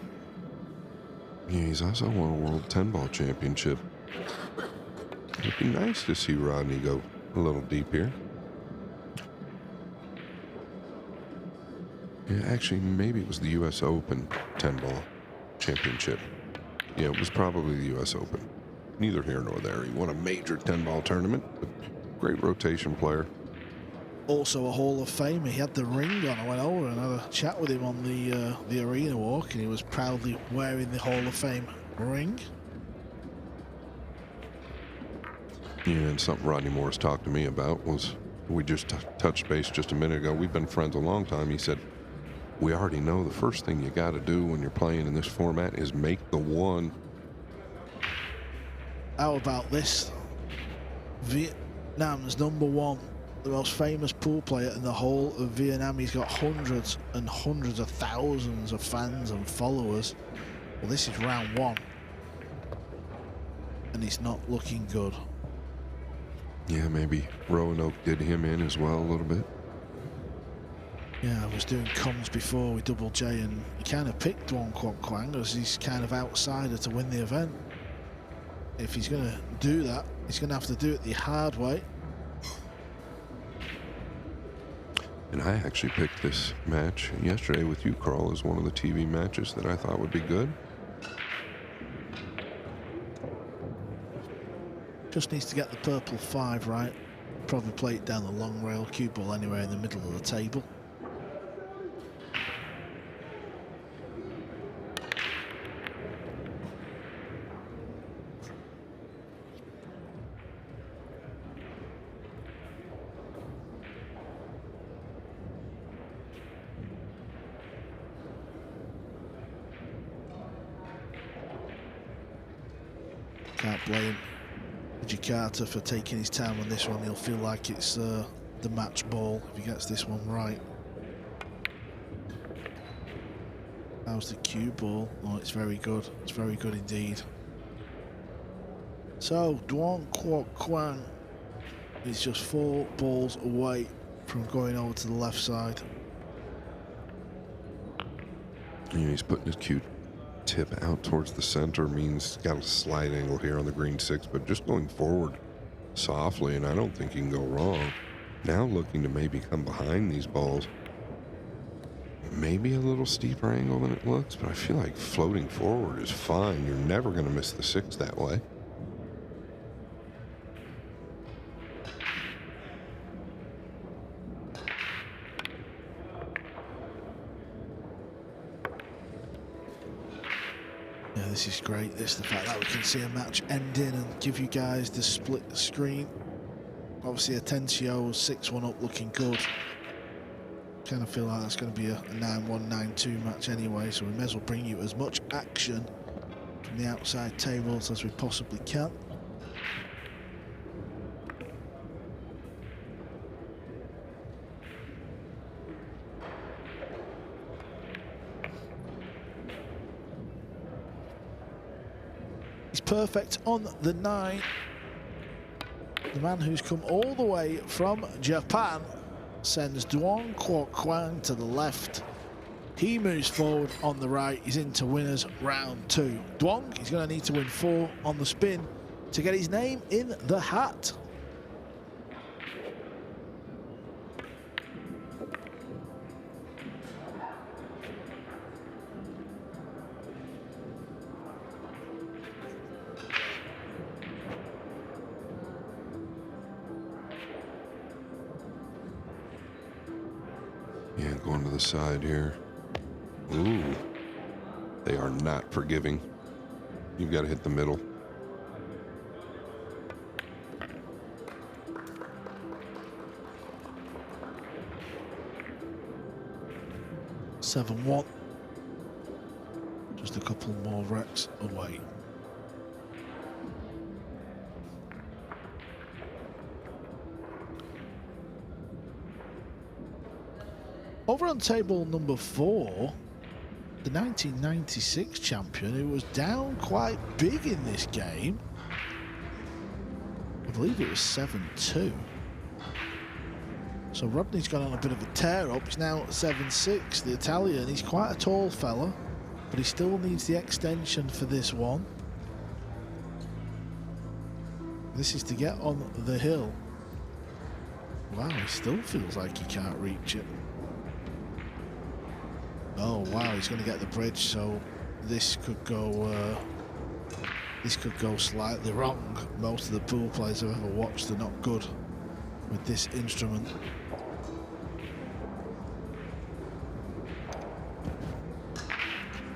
E: Yeah, he's also won a World 10-ball championship. It'd be nice to see Rodney go a little deep here. Yeah, actually, maybe it was the U.S. Open 10-ball championship. Yeah, it was probably the U.S. Open. Neither here nor there. He won a major 10-ball tournament. Great rotation player.
I: Also a Hall of Famer. He had the ring on. I went over and had a chat with him on the arena walk, and he was proudly wearing the Hall of Fame ring.
E: Yeah, and something Rodney Morris talked to me about was, we just touched base just a minute ago. We've been friends a long time. He said, we already know the first thing you got to do when you're playing in this format is make the one.
I: How about this? Vietnam's #1, the most famous pool player in the whole of Vietnam. He's got hundreds and hundreds of thousands of fans and followers. Well, this is round 1. And he's not looking good.
E: Yeah, maybe Roanoke did him in as well a little bit.
I: Yeah, I was doing comms before with Double J, and he kind of picked Duong Quoc Quang as he's kind of outsider to win the event. If he's going to do that, he's going to have to do it the hard way.
E: And I actually picked this match yesterday with you, Carl, as one of the TV matches that I thought would be good.
I: Just needs to get the purple 5 right. Probably play it down the long rail, cue ball anywhere in the middle of the table. Can't blame Jakarta for taking his time on this one. He'll feel like it's the match ball if he gets this one right. How's the cue ball? Oh, it's very good. It's very good indeed. So Duong Quoc Quang is just 4 balls away from going over to the left side.
E: Yeah, he's putting his cue tip out towards the center, means he's got a slight angle here on the green 6, but just going forward softly, and I don't think he can go wrong. Now looking to maybe come behind these balls. Maybe a little steeper angle than it looks, but I feel like floating forward is fine. You're never going to miss the 6 that way.
I: Yeah, this is great. This, the fact that we can see a match ending and give you guys the split screen. Obviously, Atencio 6-1 up, looking good. Kind of feel like that's going to be a 9-1, 9-2 match anyway, so we may as well bring you as much action from the outside tables as we possibly can. He's perfect on the 9. The man who's come all the way from Japan sends Duong Quoc Quang to the left. He moves forward on the right. He's into winners round 2. Duong, he's going to need to win 4 on the spin to get his name in the hat.
E: Yeah, going to the side here. Ooh, they are not forgiving. You've got to hit the middle.
I: (7-1). Just a couple more wrecks away. Over on table number 4, the 1996 champion, who was down quite big in this game. I believe it was 7-2. So Rodney's gone on a bit of a tear up. He's now at 7-6. The Italian, he's quite a tall fella, but he still needs the extension for this one. This is to get on the hill. Wow, he still feels like he can't reach it. Oh wow, he's going to get the bridge, so this could go slightly wrong. Most of the pool players I've ever watched are not good with this instrument.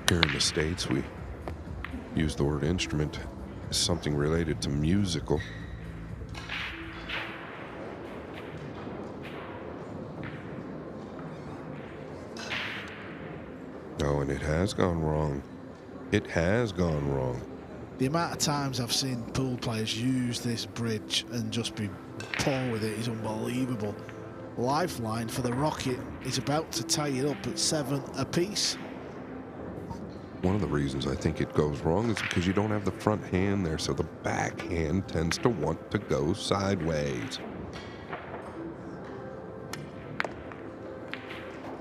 E: Here in the States, we use the word instrument as something related to musical. Oh, and it has gone wrong. It has gone wrong.
I: The amount of times I've seen pool players use this bridge and just be poor with it is unbelievable. Lifeline for the Rocket is about to tie it up at 7 apiece.
E: One of the reasons I think it goes wrong is because you don't have the front hand there, so the back hand tends to want to go sideways.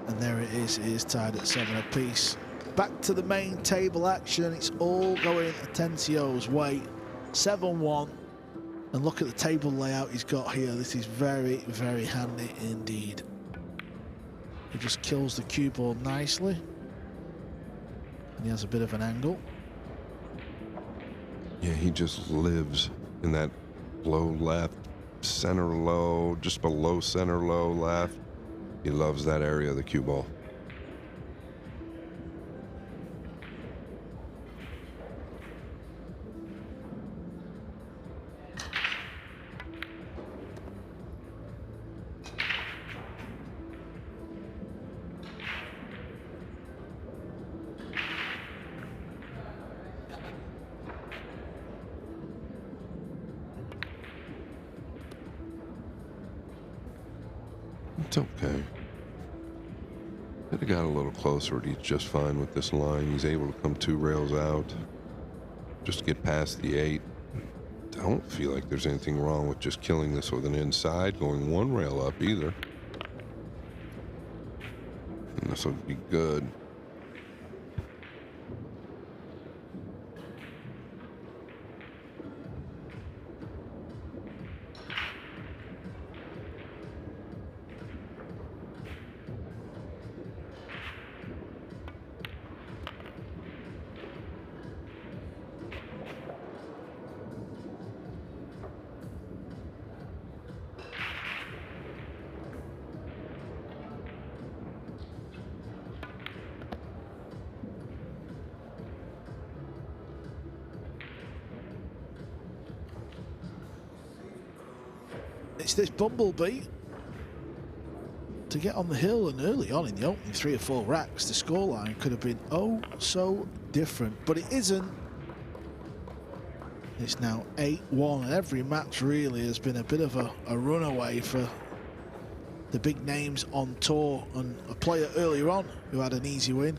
I: And there it is tied at 7 apiece. Back to the main table action. It's all going Atencio's way. 7-1. And look at the table layout he's got here. This is very, very handy indeed. He just kills the cue ball nicely. And he has a bit of an angle.
E: Yeah, he just lives in that low left, center low, just below center low left. He loves that area of the cue ball. It's okay. Could have got a little closer, but he's just fine with this line. He's able to come 2 rails out just to get past the 8. Don't feel like there's anything wrong with just killing this with an inside, going 1 rail up either. And this will be good.
I: It's this Bumblebee to get on the hill, and early on in the opening 3 or 4 racks, the scoreline could have been oh so different, but it isn't. It's now 8-1, and every match really has been a bit of a runaway for the big names on tour, and a player earlier on who had an easy win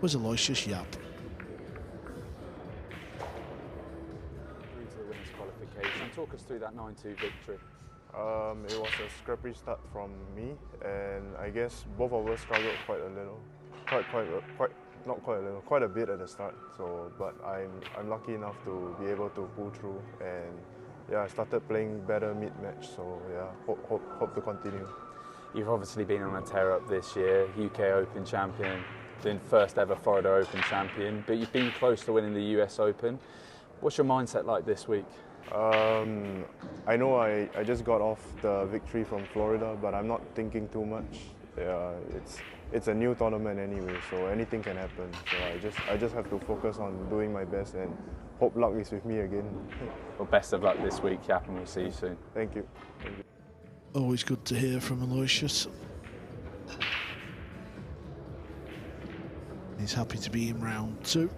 I: was Aloysius Yap.
O: Through to the winners' qualification. Talk us through that 9-2 victory.
P: It was a scrappy start from me, and I guess both of us struggled quite a little, quite a bit at the start. So, but I'm lucky enough to be able to pull through, and yeah, I started playing better mid-match. So yeah, hope to continue.
O: You've obviously been on a tear up this year, UK Open champion, doing first ever Florida Open champion, but you've been close to winning the US Open. What's your mindset like this week?
P: I know I just got off the victory from Florida, but I'm not thinking too much. Yeah, it's a new tournament anyway, so anything can happen. So I just have to focus on doing my best and hope luck is with me again.
O: Well, best of luck this week, Yap, and we'll see you soon.
P: Thank you. Thank you.
I: Always good to hear from Aloysius. He's happy to be in round 2.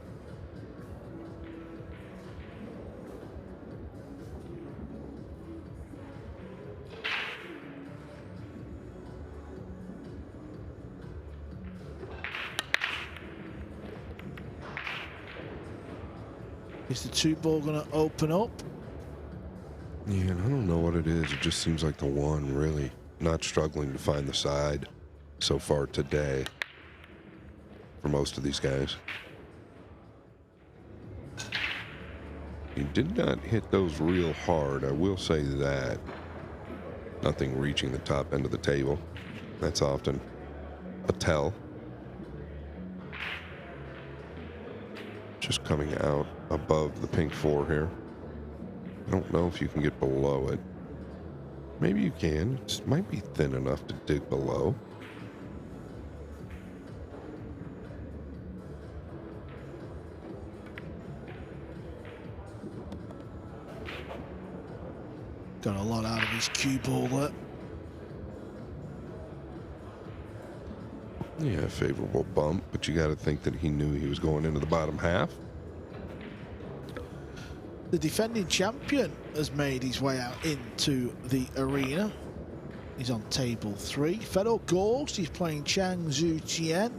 I: Is the 2 ball going to open up?
E: Yeah, and I don't know what it is. It just seems like the 1 really not struggling to find the side so far today for most of these guys. He did not hit those real hard, I will say that. Nothing reaching the top end of the table. That's often a tell. Just coming out above the pink 4 here. I don't know if you can get below it. Maybe you can. It might be thin enough to dig below.
I: Got a lot out of his cue ball there.
E: Yeah, favorable bump, but you got to think that he knew he was going into the bottom half.
I: The defending champion has made his way out into the arena. He's on table 3. Fedor Ghost, he's playing Chang Zhu Tian.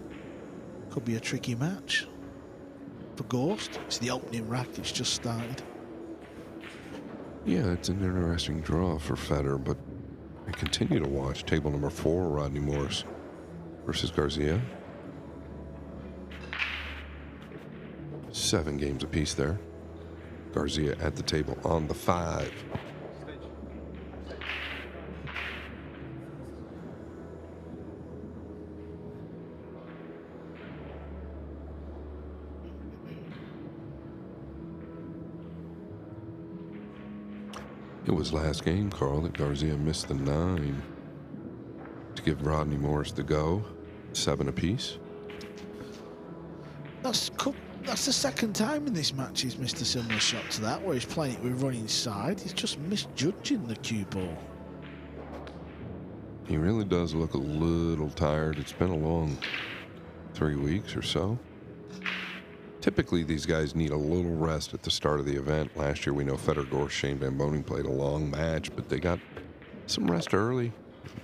I: Could be a tricky match for Ghost. It's the opening rack, it's just started.
E: Yeah, it's an interesting draw for Federer, but I continue to watch table number 4, Rodney Morris versus Garcia. 7 games apiece there. Garcia at the table on the 5. It was last game, Carl, that Garcia missed the 9 to give Rodney Morris the go. 7 apiece.
I: That's the second time in this match he's missed a similar shot to that, where he's playing it with running side. He's just misjudging the cue ball.
E: He really does look a little tired. It's been a long 3 weeks or so. Typically, these guys need a little rest at the start of the event. Last year, we know Federer, Gorst, Shane Van Boening played a long match, but they got some rest early.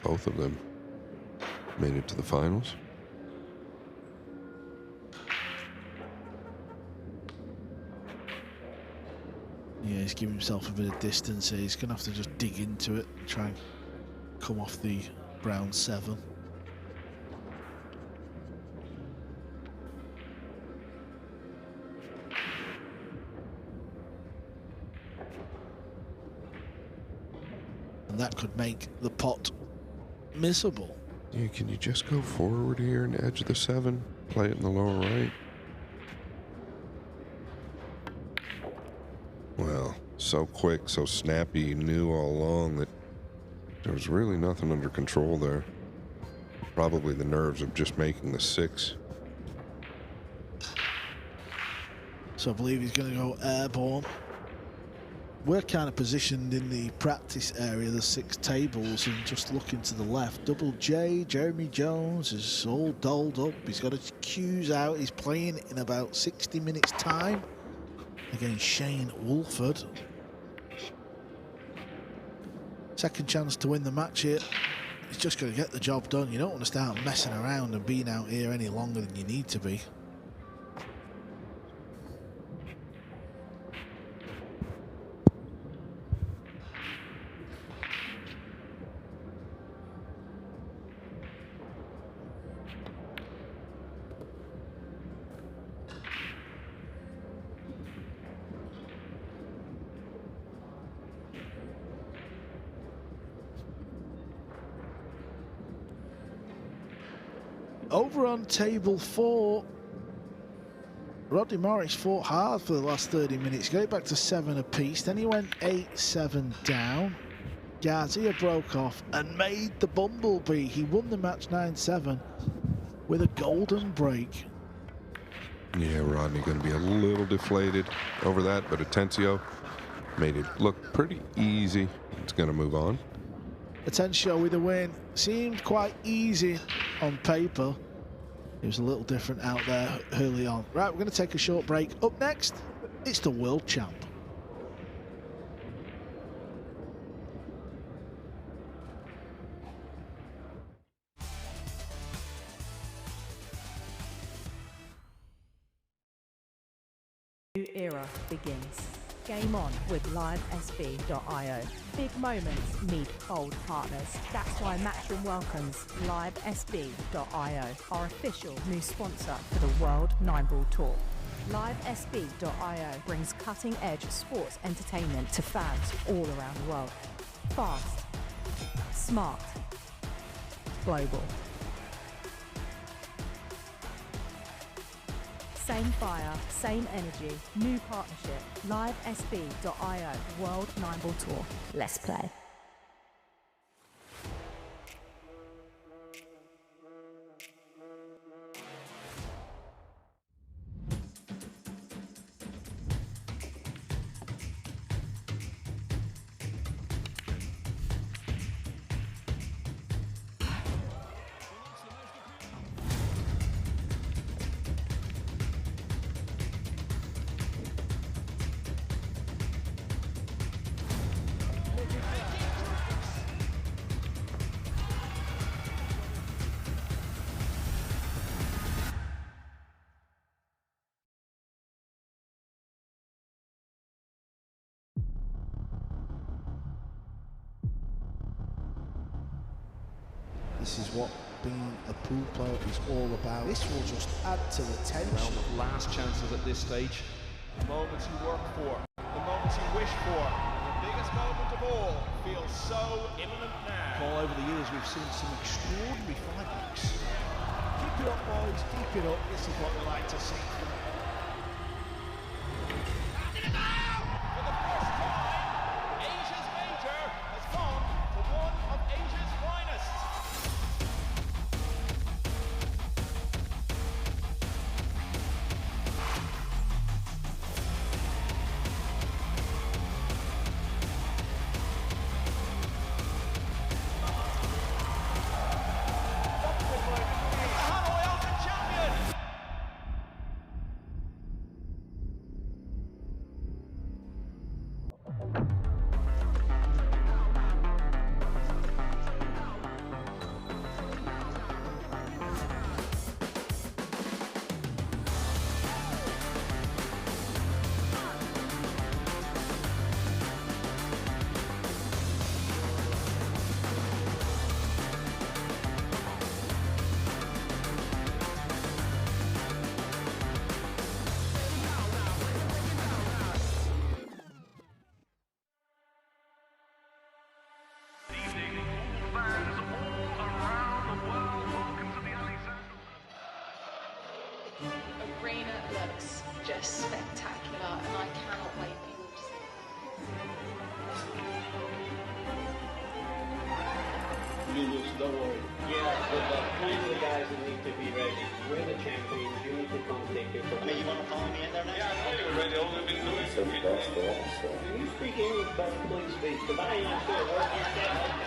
E: Both of them made it to the finals.
I: Yeah, he's giving himself a bit of distance here. He's going to have to just dig into it and try and come off the brown 7. And that could make the pot missable.
E: Yeah, can you just go forward here and edge the 7? Play it in the lower right? Well, so quick, so snappy, you knew all along that there was really nothing under control there. Probably the nerves of just making the 6.
I: So I believe he's going to go airborne. We're kind of positioned in the practice area, the 6 tables, and just looking to the left. Double J, Jeremy Jones is all dolled up. He's got his cues out. He's playing in about 60 minutes time against Shane Wolford. Second chance to win the match here. He's just going to get the job done. You don't want to start messing around and being out here any longer than you need to be. Over on table 4, Rodney Morris fought hard for the last 30 minutes, got it back to 7 apiece, then he went 8-7 down. Garcia broke off and made the bumblebee. He won the match 9-7 with a golden break.
E: Yeah, Rodney going to be a little deflated over that, but Atencio made it look pretty easy. It's going to move on.
I: Atencio with a win. Seemed quite easy on paper. It was a little different out there early on. Right, we're going to take a short break. Up next, it's the world champ.
H: New era begins. Game on with livesb.io. Big moments need bold partners. That's why Matchroom welcomes livesb.io, our official new sponsor for the World 9-Ball Tour. Livesb.io brings cutting-edge sports entertainment to fans all around the world. Fast, smart, global. Same fire, same energy, new partnership. Livesb.io World 9-Ball Tour. Let's play.
I: This is what being a pool player is all about. This will just add to the tension.
C: Realm of last chances at this stage. The moments you work for, the moments you wish for, and the biggest moment of all feels so imminent now.
A: All over the years, we've seen some extraordinary fight-backs. Keep it up, boys. Keep it up. This is what we like to see.
J: Arena looks just spectacular, and I cannot wait for you all to see it.
K: Lulus, don't worry. Yeah, but plenty of the guys that need to be ready. We're the champions. You need to come take your foot. I mean, you want to follow me in there now? Yeah, I know you're ready. All we've been doing is Can you speak English better, please speak? Because I ain't sure what you said.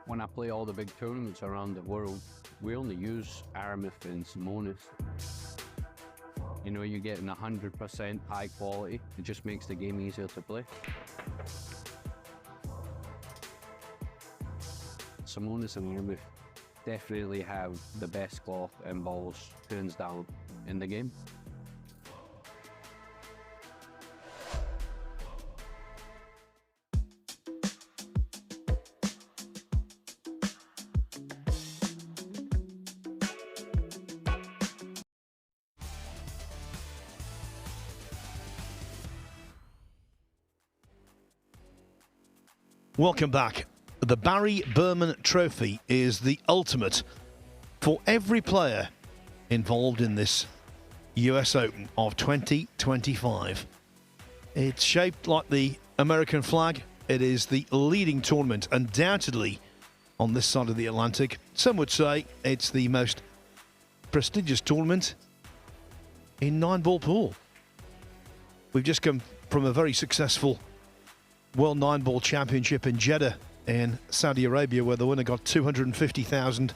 L: When I play all the big tournaments around the world, we only use Aramith and Simonis. You know, you're getting 100% high quality. It just makes the game easier to play. Simonis and Aramith definitely have the best cloth and balls, hands down, in the game.
A: Welcome back. The Barry Berman Trophy is the ultimate for every player involved in this US Open of 2025. It's shaped like the American flag. It is the leading tournament, undoubtedly, on this side of the Atlantic. Some would say it's the most prestigious tournament in 9-ball pool. We've just come from a very successful World 9-Ball Championship in Jeddah in Saudi Arabia, where the winner got $250,000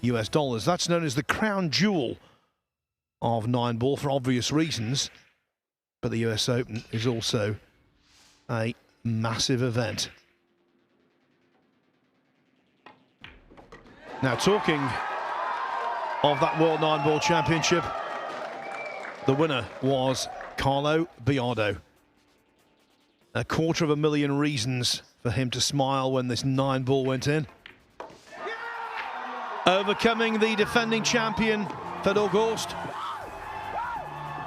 A: US. That's known as the crown jewel of 9-ball for obvious reasons, but the US Open is also a massive event. Now, talking of that World 9-Ball Championship, the winner was Carlo Biardo. 250,000 reasons for him to smile when this 9-ball went in. Overcoming the defending champion, Fedor Gorst.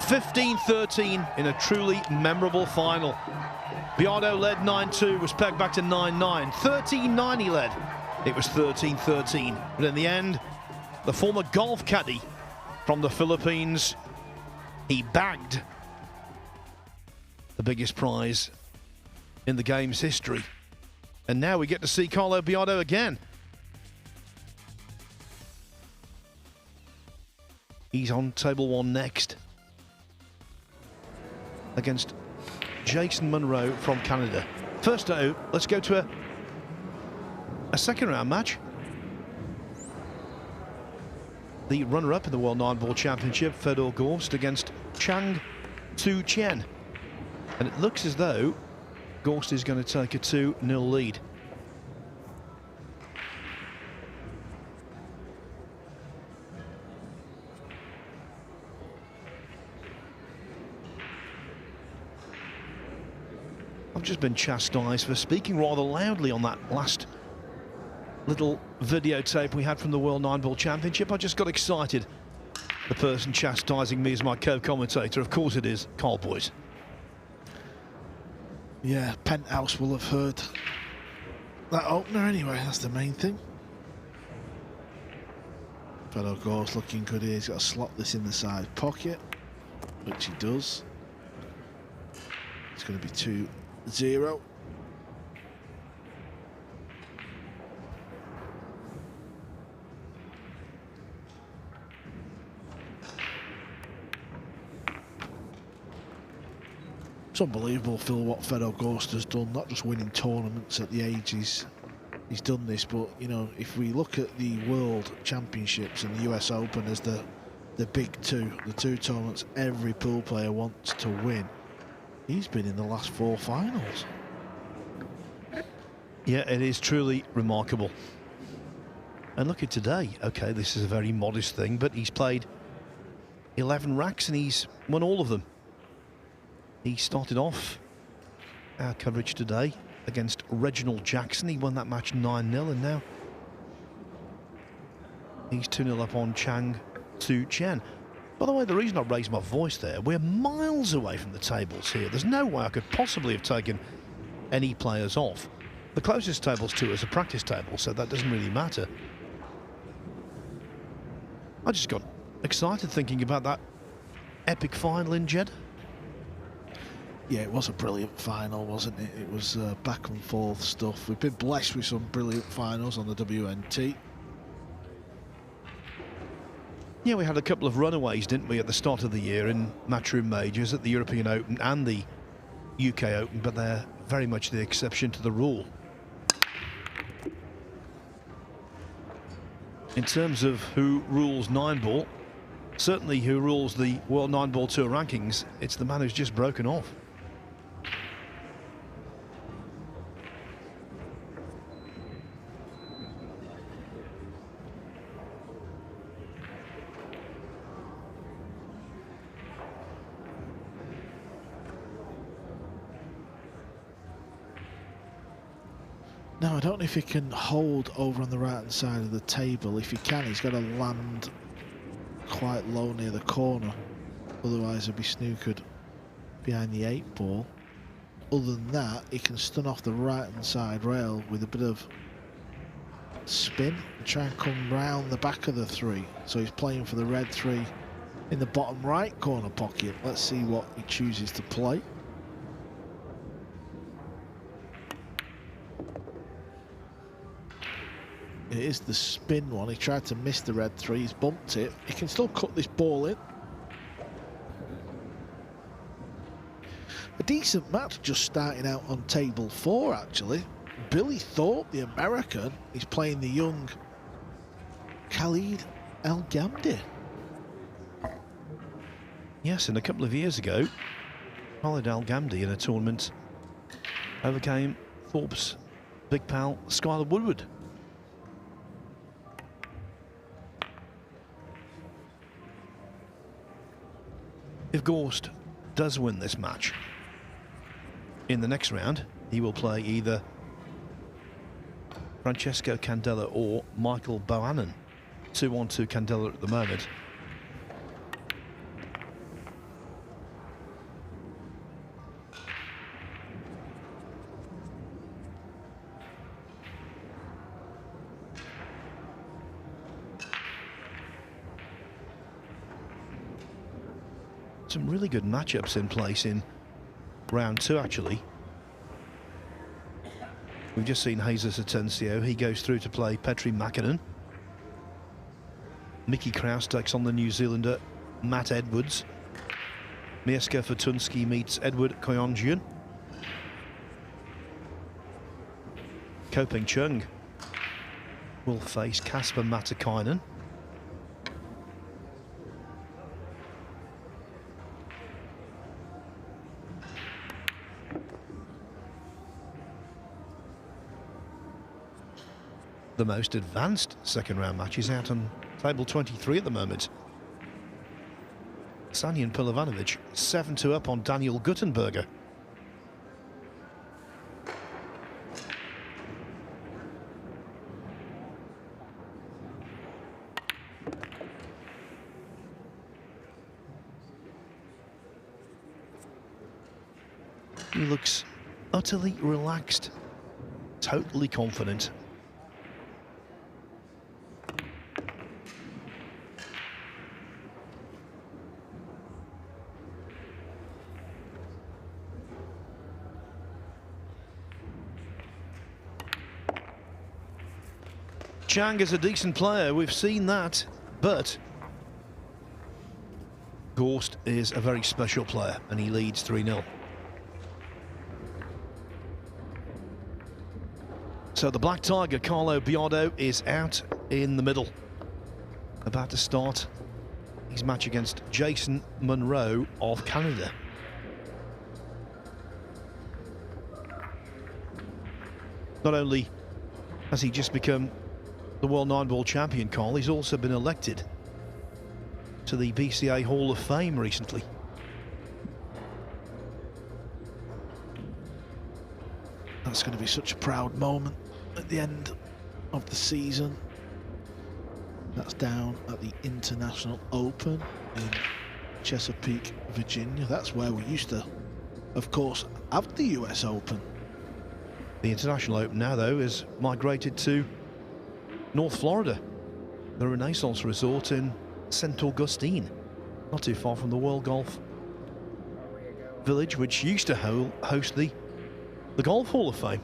A: 15-13 in a truly memorable final. Biardo led 9-2, was pegged back to 9-9. 13-9 he led. It was 13-13. But in the end, the former golf caddy from the Philippines, he bagged the biggest prize in the game's history. And now we get to see Carlo Biardo again. He's on table 1 next against Jason Monroe from Canada. First out, let's go to a second round match. The runner-up in the World 9-Ball Championship, Fedor Gorst, against Chang Tzu Chen. And it looks as though Gorst is going to take a 2-0 lead. I've just been chastised for speaking rather loudly on that last little videotape we had from the World 9-Ball Championship. I just got excited. The person chastising me is my co-commentator. Of course it is Carl Boyce.
I: Yeah, Penthouse will have heard that opener anyway, that's the main thing. Fedor Gorst looking good here. He's got to slot this in the side pocket, which he does. It's going to be 2-0. It's unbelievable, Phil, what Fedor Gorst has done, not just winning tournaments at the age he's done this, but, you know, if we look at the World Championships and the US Open as the big two, the two tournaments every pool player wants to win, he's been in the last 4 finals.
A: Yeah, it is truly remarkable. And look at today. Okay, this is a very modest thing, but he's played 11 racks and he's won all of them. He started off our coverage today against Reginald Jackson. He won that match 9-0, and now he's 2-0 up on Chang Tzu Chen. By the way, the reason I raised my voice there, we're miles away from the tables here. There's no way I could possibly have taken any players off. The closest tables to us are practice tables, so that doesn't really matter. I just got excited thinking about that epic final in Jeddah.
I: Yeah, it was a brilliant final, wasn't it? It was back and forth stuff. We've been blessed with some brilliant finals on the WNT.
A: Yeah, we had a couple of runaways, didn't we, at the start of the year in Matchroom Majors at the European Open and the UK Open, but they're very much the exception to the rule. In terms of who rules 9-ball, certainly who rules the World 9-Ball Tour rankings, it's the man who's just broken off.
I: Now, I don't know if he can hold over on the right-hand side of the table. If he can, he's got to land quite low near the corner. Otherwise, he'll be snookered behind the 8-ball. Other than that, he can stun off the right-hand side rail with a bit of spin and try and come round the back of the 3. So he's playing for the red 3 in the bottom right corner pocket. Let's see what he chooses to play. It is the spin one. He tried to miss the red 3. He's bumped it. He can still cut this ball in. A decent match just starting out on table 4, actually. Billy Thorpe, the American, is playing the young Khalid Al-Ghamdi.
A: Yes, and a couple of years ago, Khalid Al-Ghamdi in a tournament overcame Thorpe's big pal, Skylar Woodward. If Gorst does win this match, in the next round, he will play either Francesco Candela or Michael Bohannon. 2-1 Candela at the moment. some really good matchups in place in round 2, actually. We've just seen Jesus Atencio. He goes through to play Petri Mäkinen. Mickey Kraus takes on the New Zealander Matt Edwards. Mieszko Fortunski meets Edward Koyonjian. Koping Chung will face Kasper Matikainen. The most advanced second round match is out on table 23 at the moment. Sanyan Pilovanovic 7-2 up on Daniel Guttenberger. He looks utterly relaxed, totally confident. Chang is a decent player, we've seen that, but Gorst is a very special player and he leads 3-0. So the Black Tiger, Carlo Biardo, is out in the middle. About to start his match against Jason Monroe of Canada. Not only has he just become the World 9-Ball Champion, Carl, he's also been elected to the BCA Hall of Fame recently.
I: That's going to be such a proud moment at the end of the season. That's down at the International Open in Chesapeake, Virginia. That's where we used to, of course, have the US Open.
A: The International Open now, though, is migrated to North Florida, the Renaissance Resort in St. Augustine, not too far from the World Golf Village, which used to host the Golf Hall of Fame.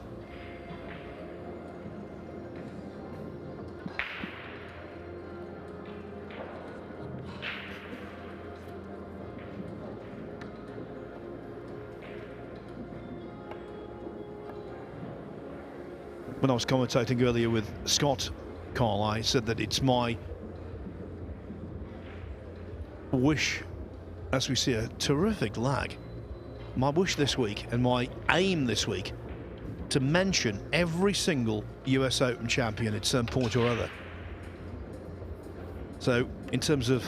A: When I was commentating earlier with Scott, Carl, I said that it's my wish, as we see a terrific lag, my wish this week and my aim this week to mention every single US Open champion at some point or other. So in terms of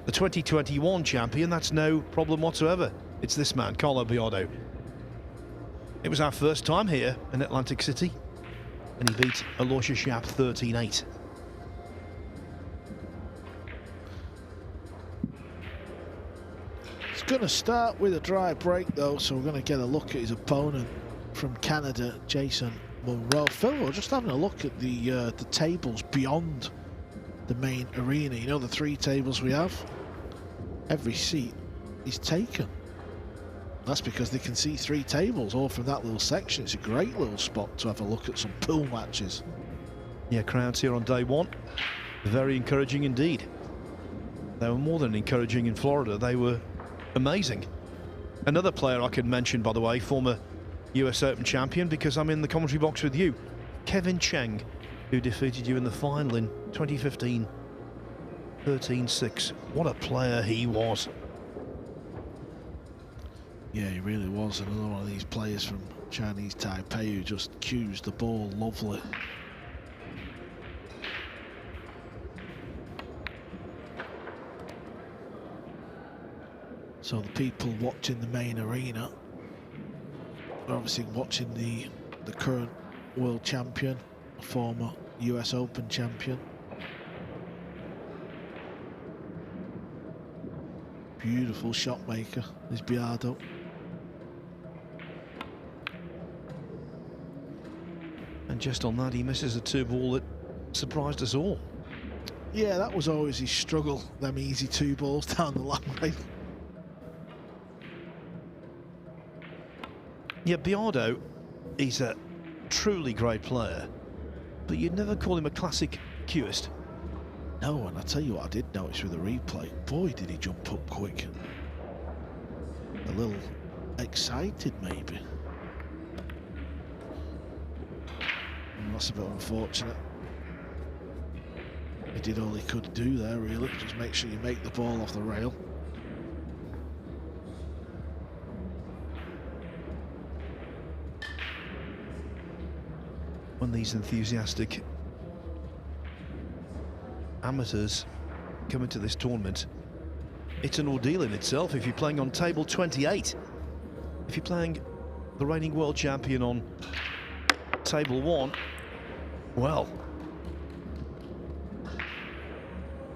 A: the 2021 champion, that's no problem whatsoever. It's this man, Carlo Biardo. It was our first time here in Atlantic City, and he beat Aloysius Schaap 13-8.
I: It's going to start with a dry break, though, so we're going to get a look at his opponent from Canada, Jason Monroe. Phil, we're just having a look at the tables beyond the main arena. You know, the 3 tables we have? Every seat is taken. That's because they can see 3 tables all from that little section. It's a great little spot to have a look at some pool matches.
A: Yeah, crowds here on day 1. Very encouraging indeed. They were more than encouraging in Florida. They were amazing. Another player I could mention, by the way, former US Open champion, because I'm in the commentary box with you, Kevin Cheng, who defeated you in the final in 2015, 13-6. What a player he was.
I: Yeah, he really was. Another one of these players from Chinese Taipei who just cues the ball lovely. So the people watching the main arena are obviously watching the current world champion, former US Open champion. Beautiful shot maker is Biardo.
A: And just on that, he misses a 2-ball that surprised us all.
I: Yeah, that was always his struggle, them easy 2 balls down the line.
A: Yeah, Biardo, he's a truly great player, but you'd never call him a classic cueist.
I: No, and I tell you what I did notice with the replay, boy did he jump up quick. A little excited maybe. And that's a bit unfortunate. He did all he could do there really, just make sure you make the ball off the rail.
A: When these enthusiastic amateurs come into this tournament, it's an ordeal in itself. If you're playing on table 28, if you're playing the reigning world champion on table 1, well,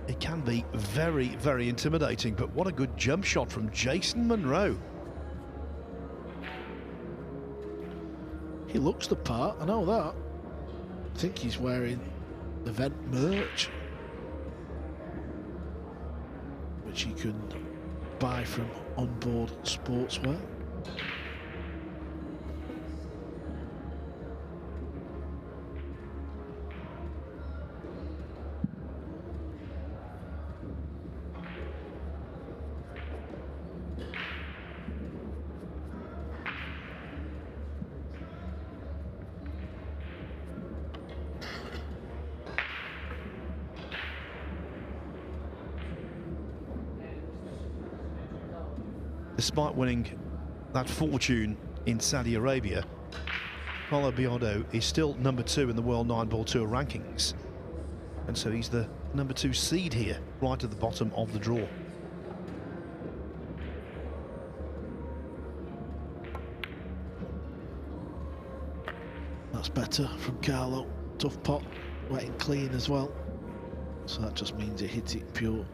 A: it can be very, very intimidating. But what a good jump shot from Jason Monroe.
I: He looks the part, I know that. I think he's wearing event merch, which you can buy from Onboard Sportswear.
A: Despite winning that fortune in Saudi Arabia, Paulo Biardo is still number 2 in the World 9-Ball Tour rankings. And so he's the number 2 seed here, right at the bottom of the draw.
I: That's better from Carlo. Tough pot, wet and clean as well. So that just means he hit it pure.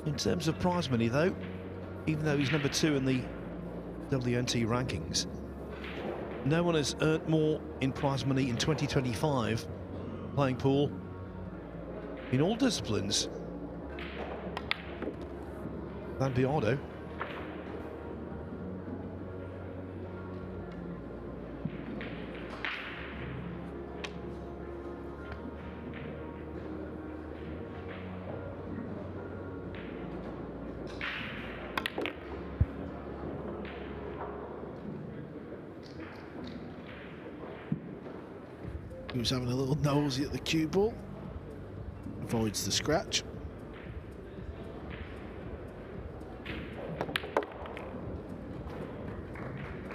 A: In terms of prize money though, even though he's number 2 in the WNT rankings, no one has earned more in prize money in 2025 playing pool in all disciplines than Biardo.
I: He was having a little nosy at the cue ball. Avoids the scratch.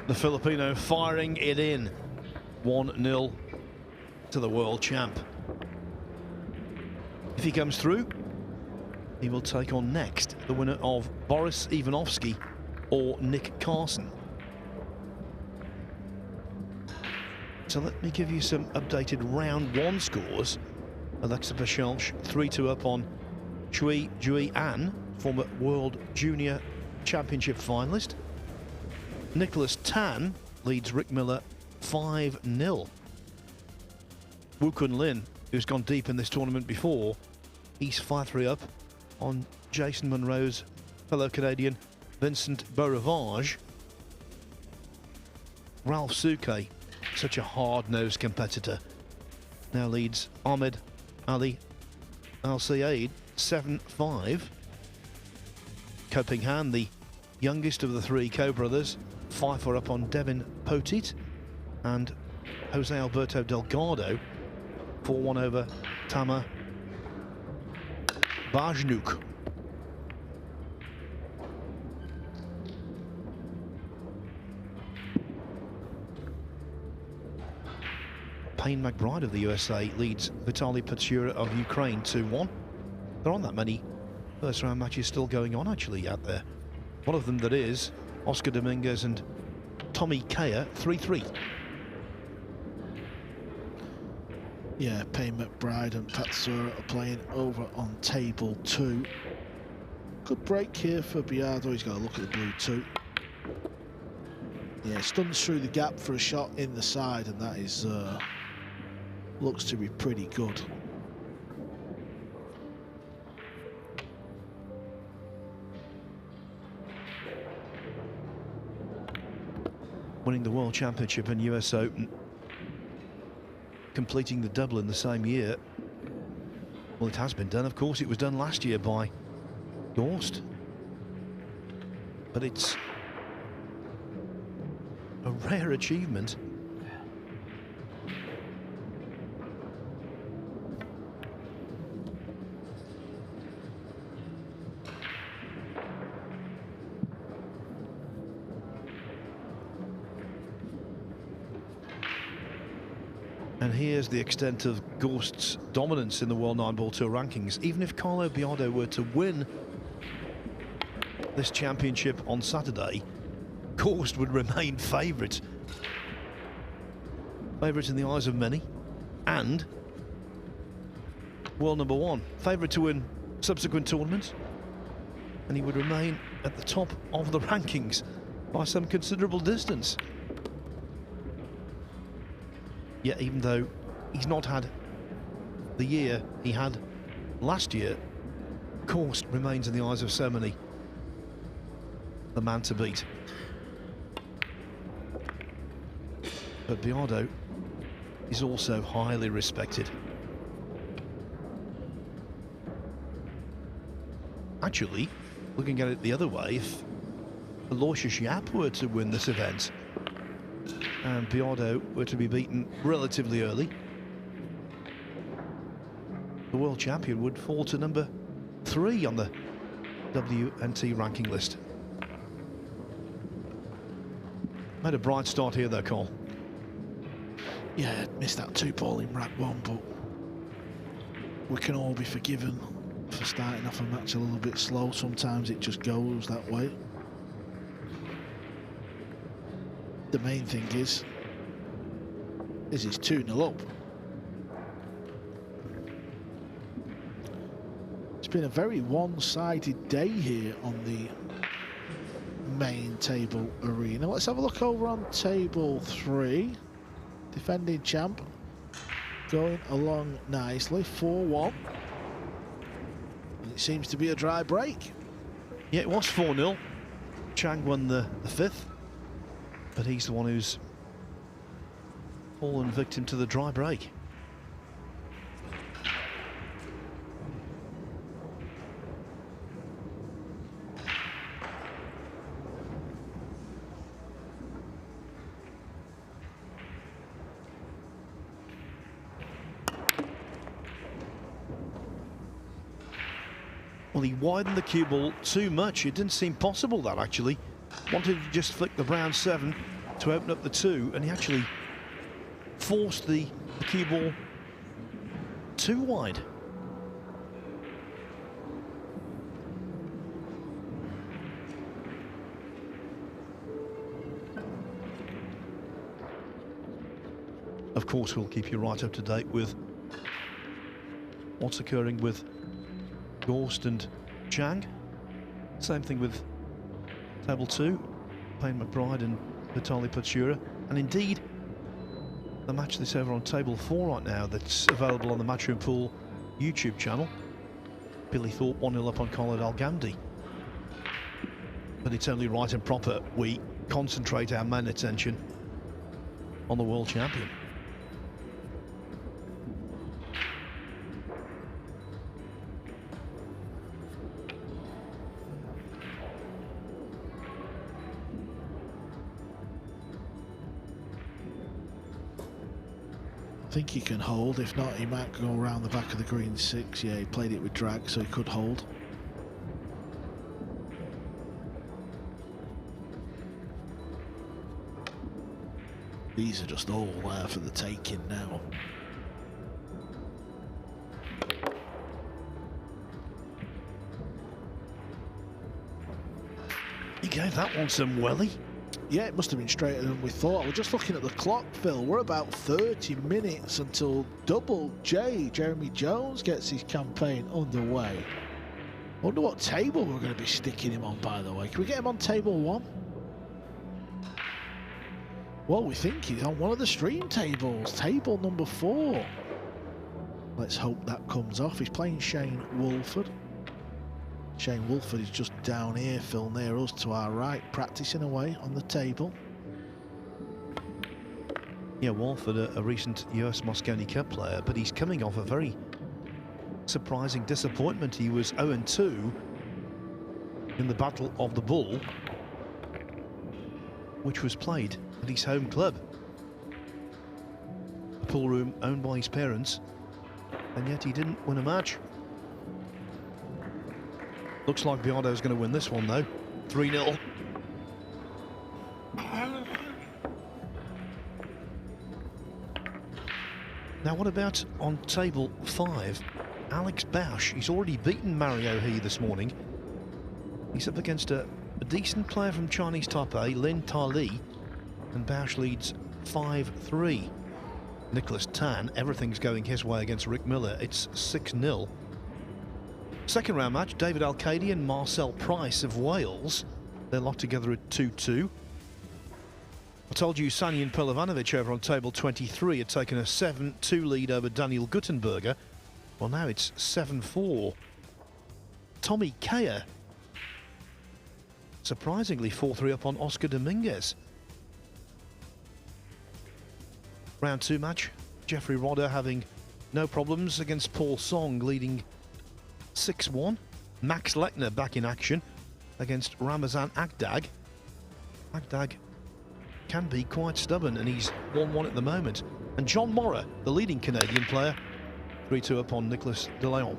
A: The Filipino firing it in. 1-0 to the world champ. If he comes through, he will take on next the winner of Boris Ivanovsky or Nick Carson. So let me give you some updated round 1 scores. Alexa Pachalch 3-2 up on Chui Jui An, former World Junior Championship finalist. Nicholas Tan leads Rick Miller 5-0. Wu Kun Lin, who's gone deep in this tournament before, he's 5-3 up on Jason Monroe's fellow Canadian Vincent Beaurivage. Ralph Souquet, such a hard-nosed competitor, now leads Ahmed Ali Al-Sayed 7-5. Ko Ping Han, the youngest of the 3 co-brothers, 5-4 up on Devin Potit, and Jose Alberto Delgado 4-1 over Tama Bajnuk. Payne McBride of the USA leads Vitaly Petura of Ukraine 2-1. There aren't that many first round matches still going on actually out there. One of them that is Oscar Dominguez and Tommy Kaya 3-3.
I: Yeah, Payne McBride and Patsura are playing over on table 2. Good break here for Biardo. He's got to look at the blue too. Yeah, stuns through the gap for a shot in the side, and that is looks to be pretty good.
A: Winning the World Championship and US Open, completing the double in the same year. Well, it has been done. Of course, it was done last year by Gorst. But it's a rare achievement. And here's the extent of Gorst's dominance in the World 9-Ball Tour rankings. Even if Carlo Biardo were to win this championship on Saturday, Gorst would remain favourite. Favourite in the eyes of many, and world number 1. Favourite to win subsequent tournaments, and he would remain at the top of the rankings by some considerable distance. Yet even though he's not had the year he had last year, Gorst remains in the eyes of so many the man to beat. But Biardo is also highly respected. Actually, looking at it the other way, if Aloysius Yap were to win this event and Biardo were to be beaten relatively early, the world champion would fall to number 3 on the WNT ranking list. Made a bright start here though, Cole.
I: Yeah, missed that 2-ball in rack 1, but we can all be forgiven for starting off a match a little bit slow. Sometimes it just goes that way. The main thing is he's 2-0 up. It's been a very one-sided day here on the main table arena. Let's have a look over on table 3. Defending champ going along nicely, 4-1. And it seems to be a dry break.
A: Yeah, it was 4-0. Chang won the 5th, but he's the one who's fallen victim to the dry break. Well, he widened the cue ball too much. It didn't seem possible, that actually. Wanted to just flick the brown 7 to open up the 2, and he actually forced the cue ball too wide. Of course, we'll keep you right up to date with what's occurring with Gorst and Chang. Same thing with table 2, Payne McBride and Vitaly Patsura. And indeed, the match that's over on table 4 right now that's available on the Matchroom Pool YouTube channel. Billy Thorpe 1-0 up on Khalid Al-Ghamdi. But it's only right and proper we concentrate our main attention on the world champion.
I: I think he can hold. If not, he might go around the back of the green 6. Yeah, he played it with drag, so he could hold. These are just all there for the taking now.
A: He gave that one some welly.
I: Yeah, it must have been straighter than we thought. We're just looking at the clock, Phil. We're about 30 minutes until Double J, Jeremy Jones, gets his campaign underway. Wonder what table we're going to be sticking him on, by the way. Can we get him on table 1? Well, we think he's on one of the stream tables, table number 4. Let's hope that comes off. He's playing Shane Wolford. Shane Wolford is just down here, Phil, near us to our right, practicing away on the table.
A: Yeah, Wolford, a recent US Mosconi Cup player, but he's coming off a very surprising disappointment. He was 0-2 in the Battle of the Bull, which was played at his home club. A pool room owned by his parents, and yet he didn't win a match. Looks like Biardo's going to win this one, though. 3-0. Now, what about on table 5? Alex Bausch. He's already beaten Mario He this morning. He's up against a decent player from Chinese Taipei, Lin Ta Li, and Bausch leads 5-3. Nicholas Tan, everything's going his way against Rick Miller. It's 6-0. Second round match, David Alcady and Marcel Price of Wales. They're locked together at 2-2. I told you Sanyin Pelovanovic over on table 23 had taken a 7-2 lead over Daniel Guttenberger. Well, now it's 7-4. Tommy Kaya, surprisingly 4-3 up on Oscar Dominguez. Round 2 match, Jeffrey Rodder having no problems against Paul Song, leading 6-1. Max Lechner back in action against Ramazan Akdag. Akdag can be quite stubborn, and he's 1-1 at the moment. And John Morra, the leading Canadian player, 3-2 upon Nicolas de Leon.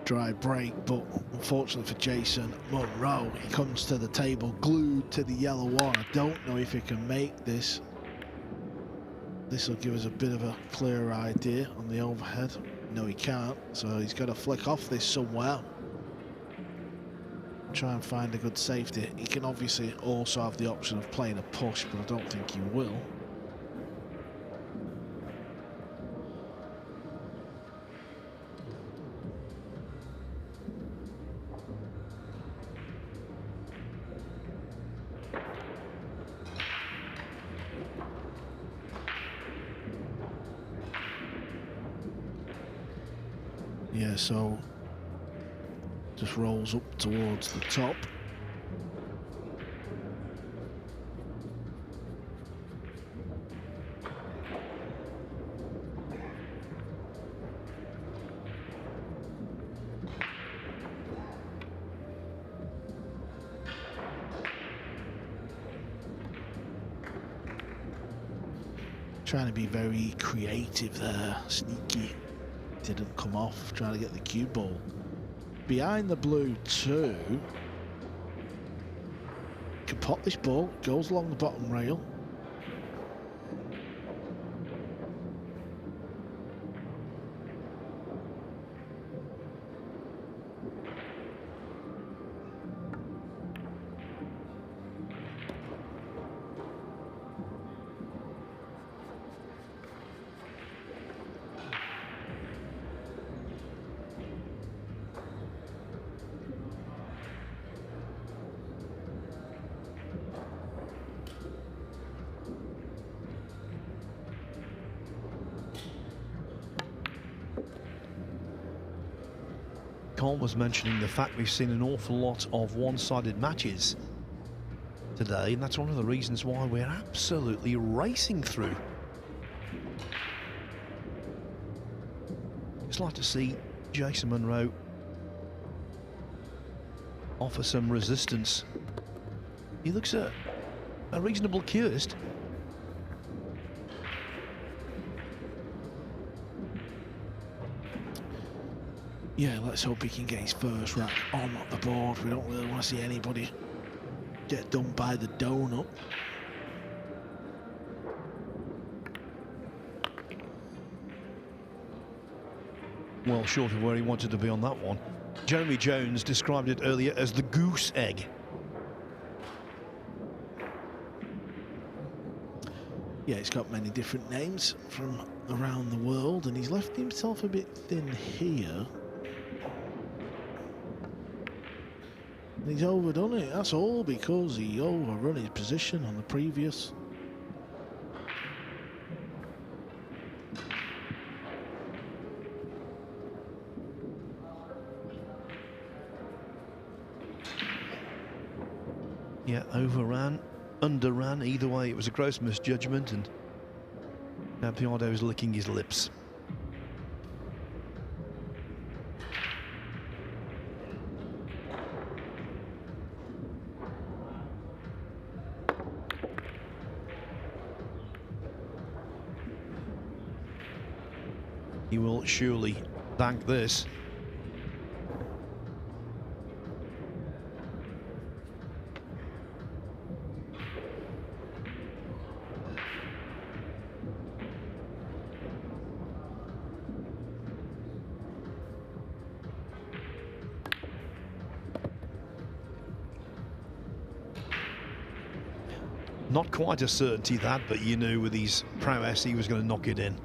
I: Dry break, but unfortunately for Jason Monroe, he comes to the table glued to the yellow one. I don't know if he can make this. This will give us a bit of a clearer idea on the overhead. No, he can't, so he's got to flick off this somewhere. Try and find a good safety. He can obviously also have the option of playing a push, but I don't think he will. Yeah, so just rolls up towards the top. Trying to be very creative there, sneaky. Didn't come off, trying to get the cue ball. Behind the blue too. Can pop this ball, goes along the bottom rail.
A: Cole was mentioning the fact we've seen an awful lot of one-sided matches today, and that's one of the reasons why we're absolutely racing through. Just like to see Jason Monroe offer some resistance. He looks a reasonable curist.
I: Yeah, let's hope he can get his first rack on the board. We don't really want to see anybody get done by the donut.
A: Well short of where he wanted to be on that one. Jeremy Jones described it earlier as the goose egg.
I: Yeah, he's got many different names from around the world, and he's left himself a bit thin here. And he's overdone it. That's all because he overrun his position on the previous.
A: Yeah, overran, underran, either way it was a gross misjudgment, and Campiado is licking his lips. He will surely thank this. Not quite a certainty that, but you knew with his prowess he was going to knock it in.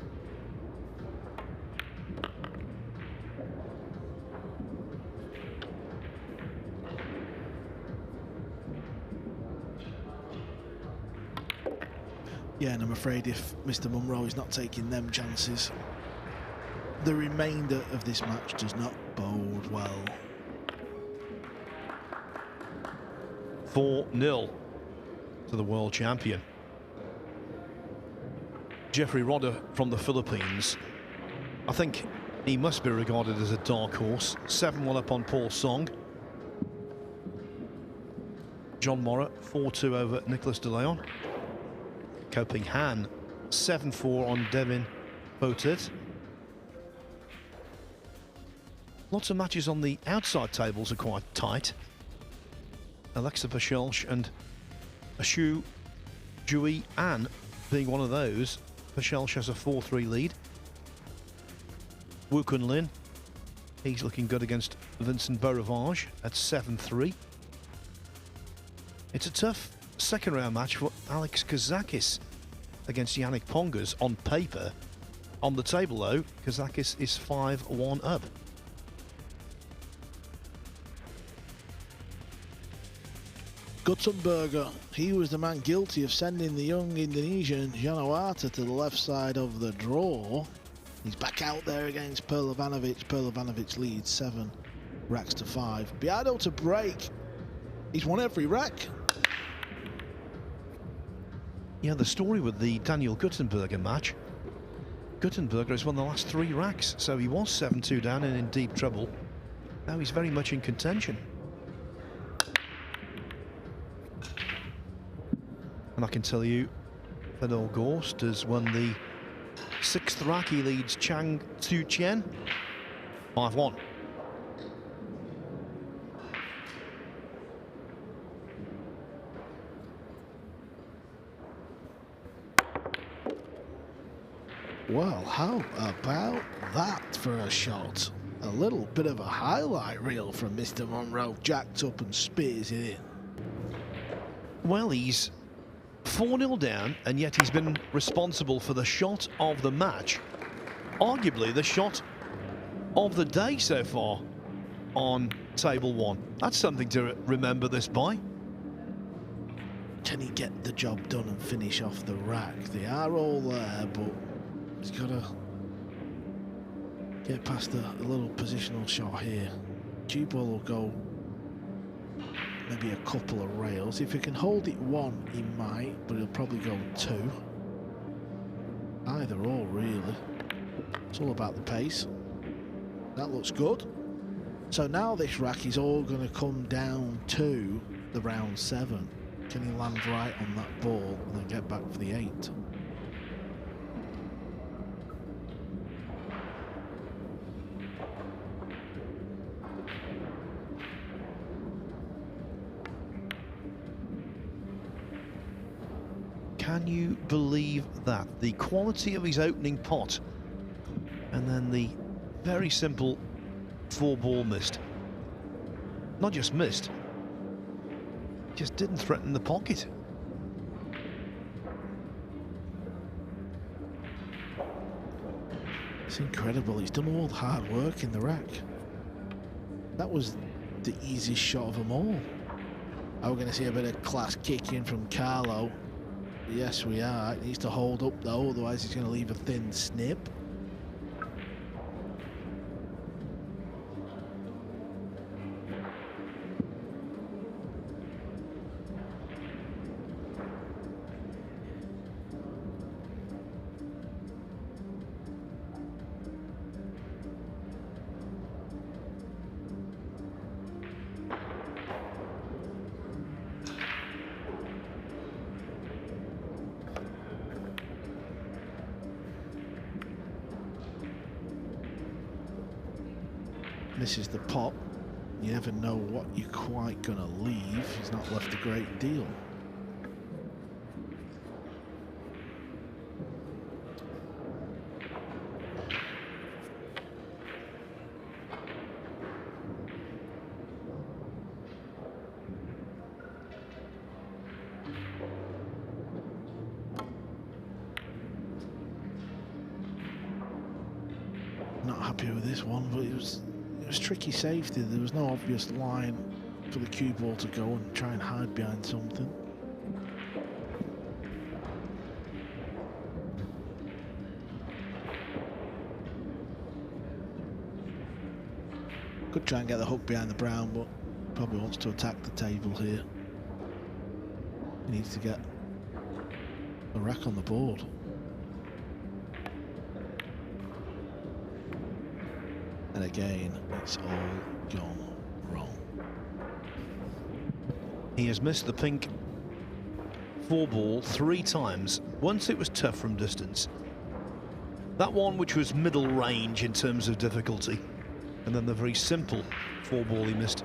I: Yeah, and I'm afraid if Mr. Munro is not taking them chances, the remainder of this match does not bode well.
A: 4-0 to the world champion. Jeffrey Rodder from the Philippines. I think he must be regarded as a dark horse. 7-1 up on Paul Song. John Morra 4-2 over Nicholas De Leon. Koping Han 7-4 on Devin Potet. Lots of matches on the outside tables are quite tight. Alexa Pachelch and Ashu Jui An being one of those. Pachelch has a 4-3 lead. Wu Kun Lin, he's looking good against Vincent Beaurivage at 7-3. It's a tough second round match for Alex Kazakis against Yannick Pongas on paper. On the table though, Kazakis is 5-1 up.
I: Guttenberger, he was the man guilty of sending the young Indonesian Janawata to the left side of the draw. He's back out there against Perlovanovic. Perlovanovic leads 7 racks to 5. Biado to break. He's won every rack.
A: Yeah, the story with the Daniel Guttenberger match. Guttenberger has won the last 3 racks, so he was 7-2 down and in deep trouble. Now he's very much in contention. And I can tell you, Fedor Gorst has won the 6th rack. He leads Chang Tzu Chien 5-1.
I: Well, how about that for a shot? A little bit of a highlight reel from Mr. Munro. Jacked up and spears it in.
A: Well, he's 4-0 down, and yet he's been responsible for the shot of the match. Arguably the shot of the day so far on table 1. That's something to remember this by.
I: Can he get the job done and finish off the rack? They are all there, but he's got to get past a little positional shot here. Cue ball will go maybe a couple of rails. If he can hold it 1, he might, but he'll probably go 2. Either or, really. It's all about the pace. That looks good. So now this rack is all going to come down to the round 7. Can he land right on that ball and then get back for the 8?
A: Can you believe that? The quality of his opening pot and then the very simple 4-ball missed. not just missed, just didn't threaten the pocket.
I: It's incredible. He's done all the hard work in the rack. That was the easiest shot of them all. Are we going to see a bit of class kicking from Carlo? Yes, we are. He needs to hold up though, otherwise he's going to leave a thin snip. Misses the pot. You never know what you're quite going to leave. He's not left a great deal. Not happy with this one, but it was tricky safety. There was no obvious line for the cue ball to go and try and hide behind something. Could try and get the hook behind the brown, but probably wants to attack the table here. He needs to get a rack on the board. And again, it's all gone wrong.
A: He has missed the pink 4-ball 3 times. Once it was tough from distance. That one which was middle range in terms of difficulty. And then the very simple 4-ball he missed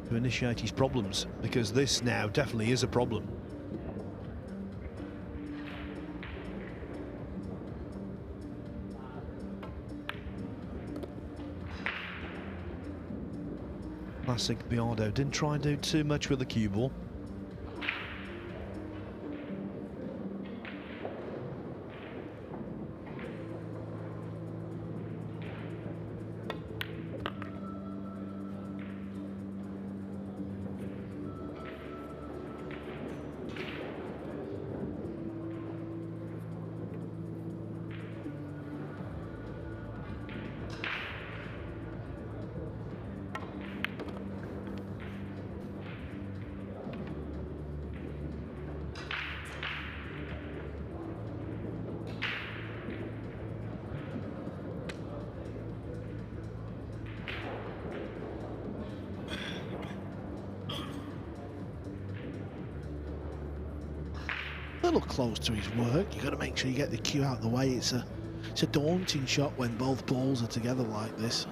A: to initiate his problems, because this now definitely is a problem. Classic Biardo. Didn't try and do too much with the cue ball.
I: Little close to his work. You got to make sure you get the cue out of the way. It's a daunting shot when both balls are together like this.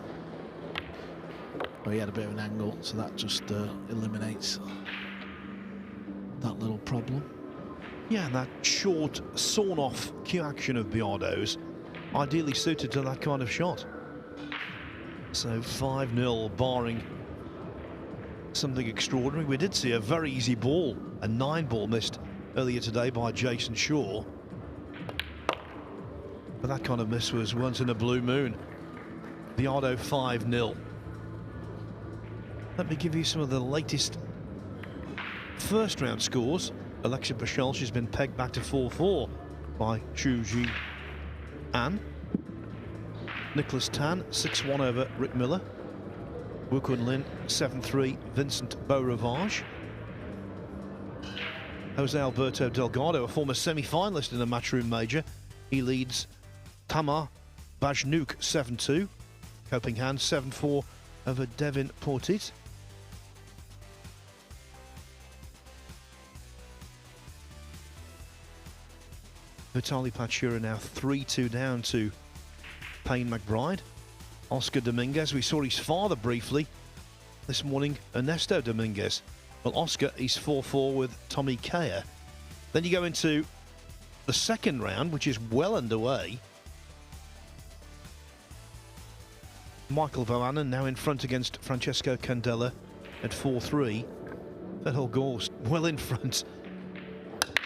I: Well, he had a bit of an angle, so that just eliminates that little problem.
A: Yeah, and that short, sawn-off cue action of Biardo's ideally suited to that kind of shot. So 5-0, barring something extraordinary. We did see a very easy ball, a 9-ball missed earlier today by Jason Shaw. But that kind of miss was once in a blue moon. Biardo 5-0. Let me give you some of the latest first round scores. Alexia Pachel, she's been pegged back to 4-4 by Chu Ji An. Nicholas Tan 6-1 over Rick Miller. Wu Kun Lin 7-3 Vincent Beaurivage. Jose Alberto Delgado, a former semi-finalist in the Matchroom Major. He leads Tamar Bajnouk 7-2. Coping hand 7-4 over Devin Portit. Vitaly Pachura now 3-2 down to Payne McBride. Oscar Dominguez, we saw his father briefly this morning, Ernesto Dominguez. Well, Oscar, he's 4-4 with Tommy Kaya. Then you go into the second round, which is well underway. Michael Voanen now in front against Francesco Candela at 4-3. Vettel Gorst well in front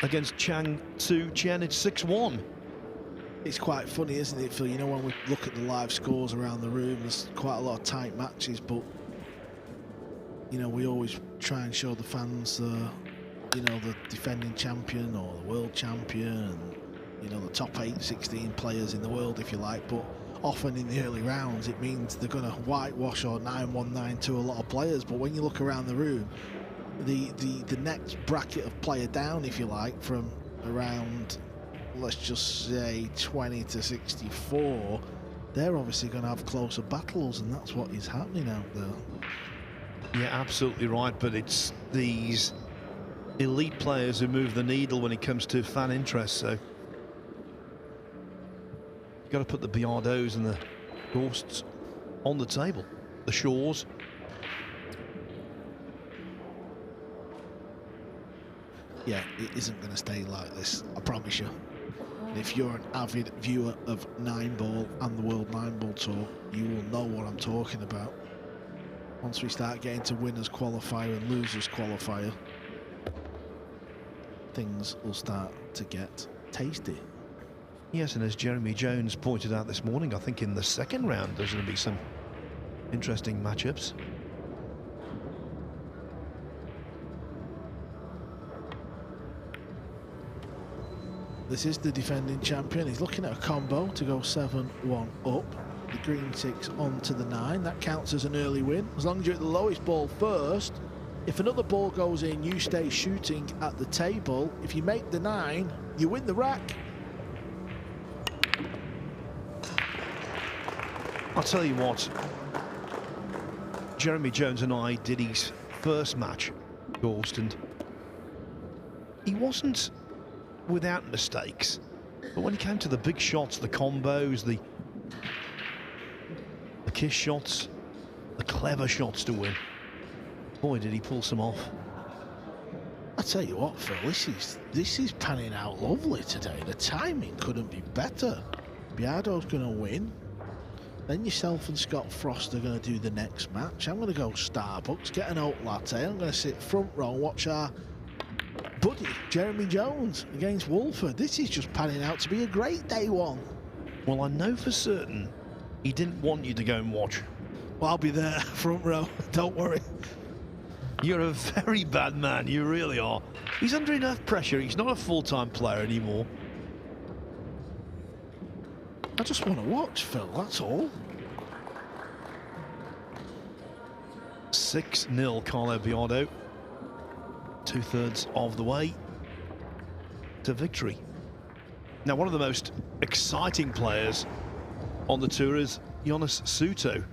A: against Chang Tzu Chen. It's 6-1.
I: It's quite funny, isn't it, Phil? You know, when we look at the live scores around the room, there's quite a lot of tight matches, but you know, we always try and show the fans you know, the defending champion or the world champion, and you know, the top 16 players in the world, if you like. But often in the early rounds, it means they're going to whitewash or 9-1, 9-2 a lot of players. But when you look around the room, the next bracket of player down, if you like, from around, let's just say 20 to 64, they're obviously going to have closer battles, and that's what is happening out there.
A: Yeah, absolutely right. But it's these elite players who move the needle when it comes to fan interest. So got to put the Biardos and the Gorsts on the table. The Shaws.
I: Yeah, it isn't going to stay like this, I promise you. And if you're an avid viewer of 9-ball and the World 9-ball Tour, you will know what I'm talking about. Once we start getting to winners qualifier and losers qualifier, things will start to get tasty.
A: Yes, and as Jeremy Jones pointed out this morning, I think in the second round there's going to be some interesting matchups.
I: This is the defending champion. He's looking at a combo to go 7-1 up. The green 6 onto the 9. That counts as an early win. As long as you're at the lowest ball first, if another ball goes in, you stay shooting at the table. If you make the 9, you win the rack.
A: I'll tell you what, Jeremy Jones and I did his first match, Gorst, and he wasn't without mistakes, but when he came to the big shots, the combos, the kiss shots, the clever shots to win, boy did he pull some off.
I: I tell you what, Phil, this is panning out lovely today. The timing couldn't be better. Biardo's going to win. Then yourself and Scott Frost are going to do the next match. I'm going to go Starbucks, get an oat latte. I'm going to sit front row and watch our buddy Jeremy Jones against Wolford. This is just panning out to be a great day one.
A: Well, I know for certain he didn't want you to go and watch.
I: Well, I'll be there, front row, don't worry.
A: You're a very bad man, you really are. He's under enough pressure, he's not a full-time player anymore.
I: I just want to watch, Phil, that's all.
A: 6-0 Carlo Biardo. 2/3 of the way to victory. Now, one of the most exciting players on the tour is Jonas Suto,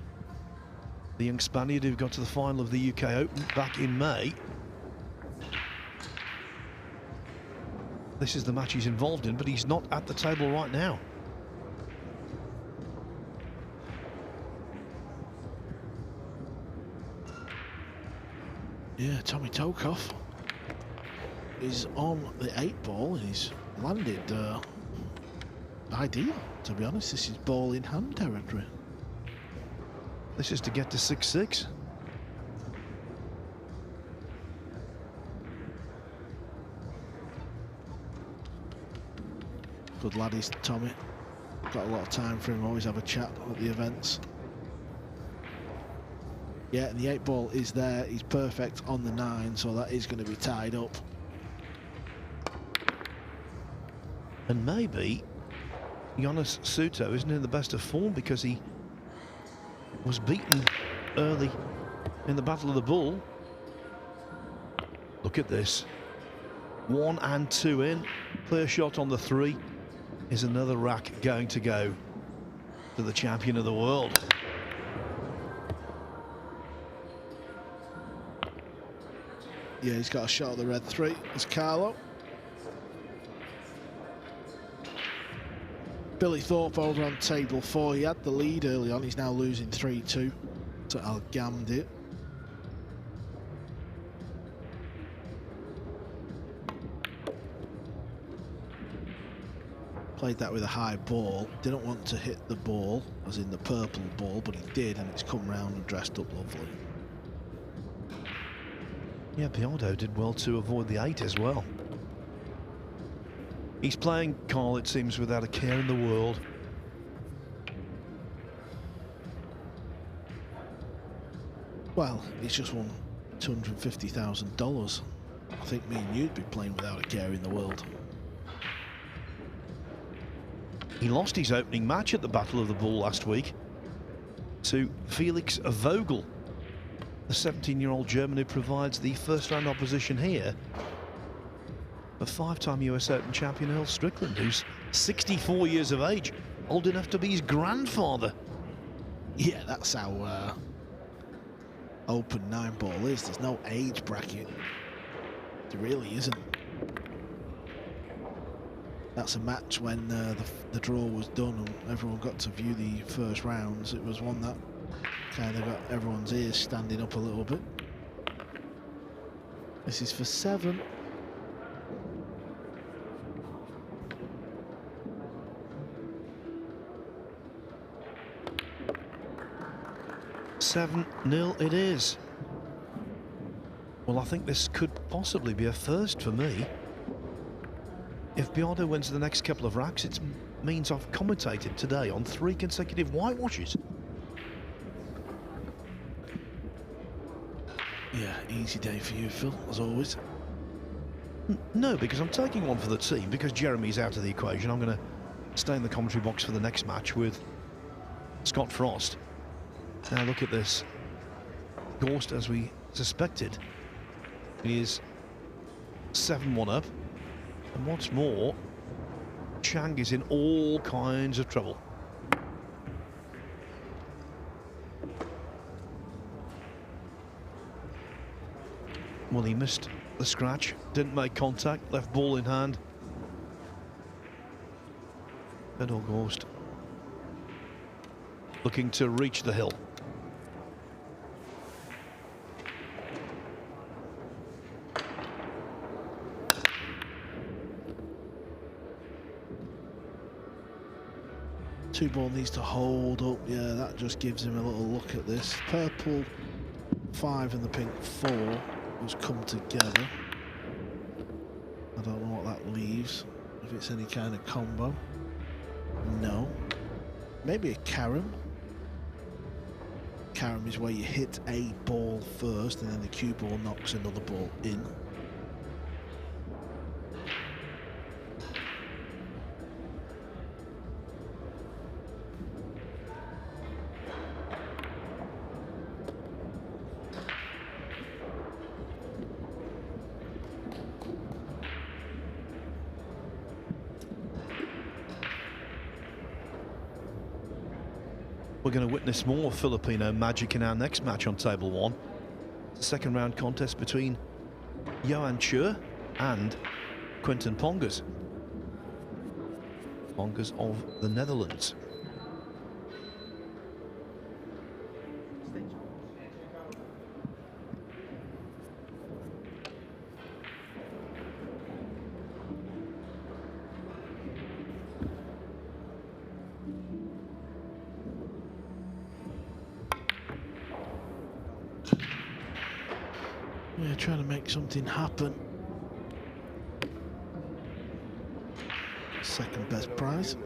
A: the young Spaniard who got to the final of the UK Open back in May. This is the match he's involved in, but he's not at the table right now.
I: Yeah, Tommy Tokoff is on the 8-ball and he's landed ideal, to be honest. This is ball in hand territory.
A: This is to get to 6-6.
I: Good lad is Tommy. Got a lot of time for him, always have a chat at the events. Yeah, and the 8-ball is there. He's perfect on the 9, so that is going to be tied up.
A: And maybe Jonas Suto isn't in the best of form because he was beaten early in the Battle of the Bull. Look at this. 1 and 2 in. Clear shot on the 3. Is another rack going to go to the champion of the world?
I: Yeah, he's got a shot at the red 3. It's Carlo. Billy Thorpe over on table 4. He had the lead early on. He's now losing 3-2 to Al Gamdi. Played that with a high ball. Didn't want to hit the ball, as in the purple ball, but he did, and it's come round and dressed up lovely.
A: Yeah, Biardo did well to avoid the 8 as well. He's playing, Carl, it seems, without a care in the world.
I: Well, he's just won $250,000. I think me and you'd be playing without a care in the world.
A: He lost his opening match at the Battle of the Bull last week to Felix Vogel, the 17-year-old German who provides the first-round opposition here. A 5-time US Open champion Earl Strickland, who's 64 years of age, old enough to be his grandfather.
I: Yeah, that's how Open 9-ball is. There's no age bracket. There really isn't. That's a match when the draw was done and everyone got to view the first rounds. It was one that kind of got everyone's ears standing up a little bit. This is for 7.
A: $7-0 it is. Well, I think this could possibly be a first for me. If Biardo wins the next couple of racks, it means I've commentated today on 3 consecutive whitewashes.
I: Yeah, easy day for you, Phil, as always.
A: No, because I'm taking one for the team. Because Jeremy's out of the equation, I'm going to stay in the commentary box for the next match with Scott Frost. Now look at this. Gorst, as we suspected, is 7-1 up. And what's more, Chang is in all kinds of trouble. Well, he missed the scratch, didn't make contact, left ball in hand. Fedor Gorst looking to reach the hill.
I: Two ball needs to hold up. Yeah, that just gives him a little look at this. Purple 5 and the pink 4 has come together. I don't know what that leaves. If it's any kind of combo. No. Maybe a carom. Carom is where you hit a ball first and then the cue ball knocks another ball in.
A: We're going to witness more Filipino magic in our next match on table 1. It's a second round contest between Johan Chur and Quinten Pongas. Pongas of the Netherlands.
I: Yeah, trying to make something happen. Second best prize.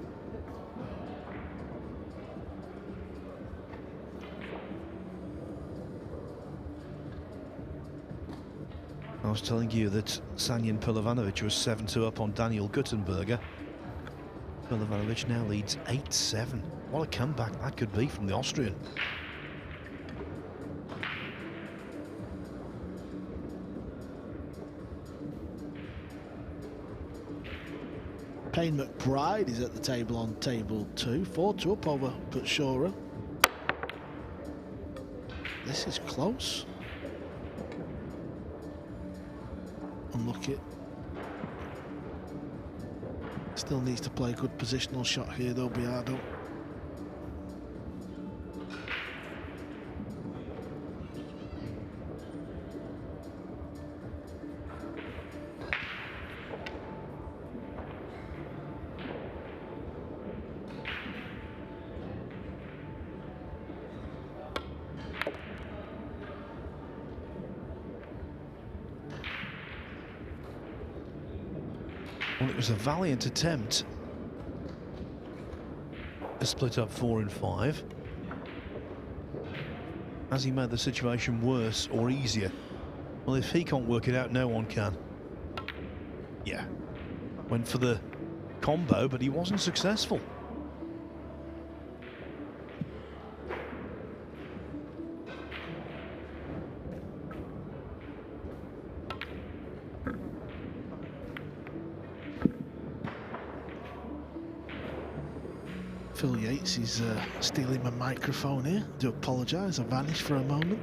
A: I was telling you that Sanyin Pilovanovic was 7-2 up on Daniel Guttenberger. Pilovanovic now leads 8-7. What a comeback that could be from the Austrian.
I: Payne McBride is at the table on table 2. 4-2 up over Butshora. This is close. Unlucky. Still needs to play a good positional shot here though, Biardo.
A: Well, it was a valiant attempt to split up 4 and 5. Has he made the situation worse or easier? Well, if he can't work it out, no one can. Yeah. Went for the combo, but he wasn't successful.
I: Phil Yates is stealing my microphone here. I do apologise, I vanished for a moment.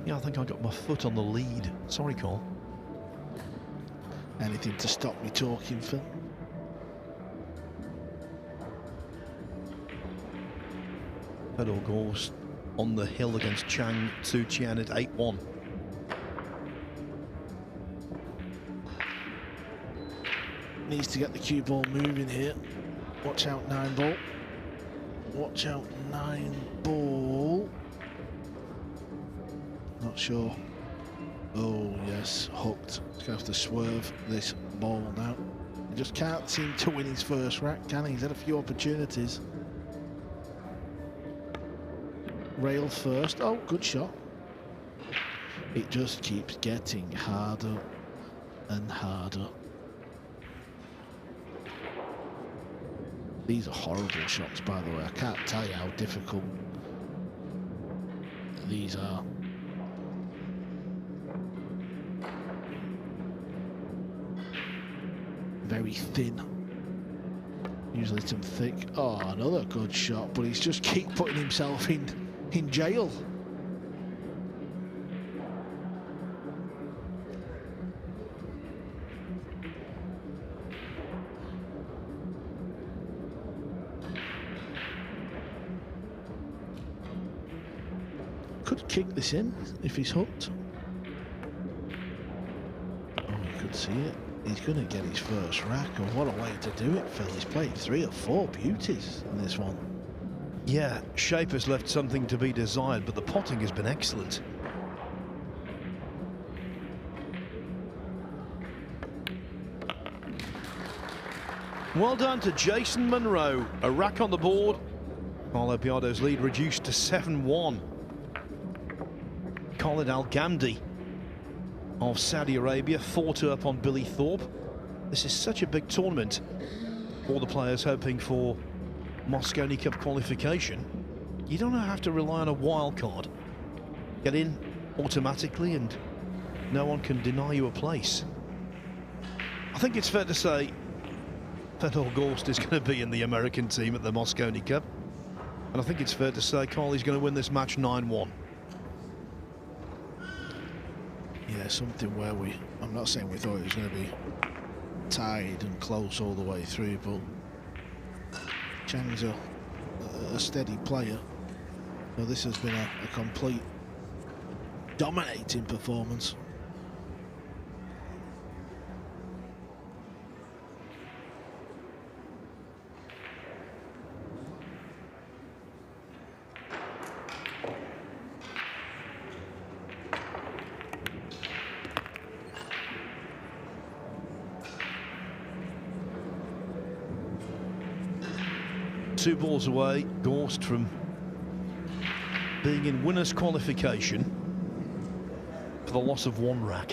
A: Yeah, I think I got my foot on the lead. Sorry, Cole.
I: Anything to stop me talking, Phil?
A: Fedor Gorst on the hill against Chang Tzu-Chien at 8-1.
I: Needs to get the cue ball moving here. Watch out, 9 ball. Watch out, 9 ball. Not sure. Oh, yes, hooked. He's going to have to swerve this ball now. He just can't seem to win his first rack, can he? He's had a few opportunities. Rail first. Oh, good shot. It just keeps getting harder and harder. These are horrible shots, by the way. I can't tell you how difficult these are. Very thin. Usually some thick. Oh, another good shot, but he's just keep putting himself in jail. Could kick this in if he's hooked. Oh, you could see it. He's going to get his first rack, and what a way to do it, Phil. He's played 3 or 4 beauties in this one.
A: Yeah, shape has left something to be desired, but the potting has been excellent. Well done to Jason Monroe. A rack on the board. Carlo Biado's lead reduced to 7-1. Khalid Al-Ghamdi of Saudi Arabia, 4-2 up on Billy Thorpe. This is such a big tournament. All the players hoping for Mosconi Cup qualification. You don't have to rely on a wild card. Get in automatically and no one can deny you a place. I think it's fair to say Fedor Gorst is going to be in the American team at the Mosconi Cup. And I think it's fair to say Carly's going to win this match 9-1.
I: Yeah, something where I'm not saying we thought it was going to be tied and close all the way through, but Chang's a steady player. So this has been a complete dominating performance.
A: Two balls away, Gorst from being in winners' qualification for the loss of 1 rack.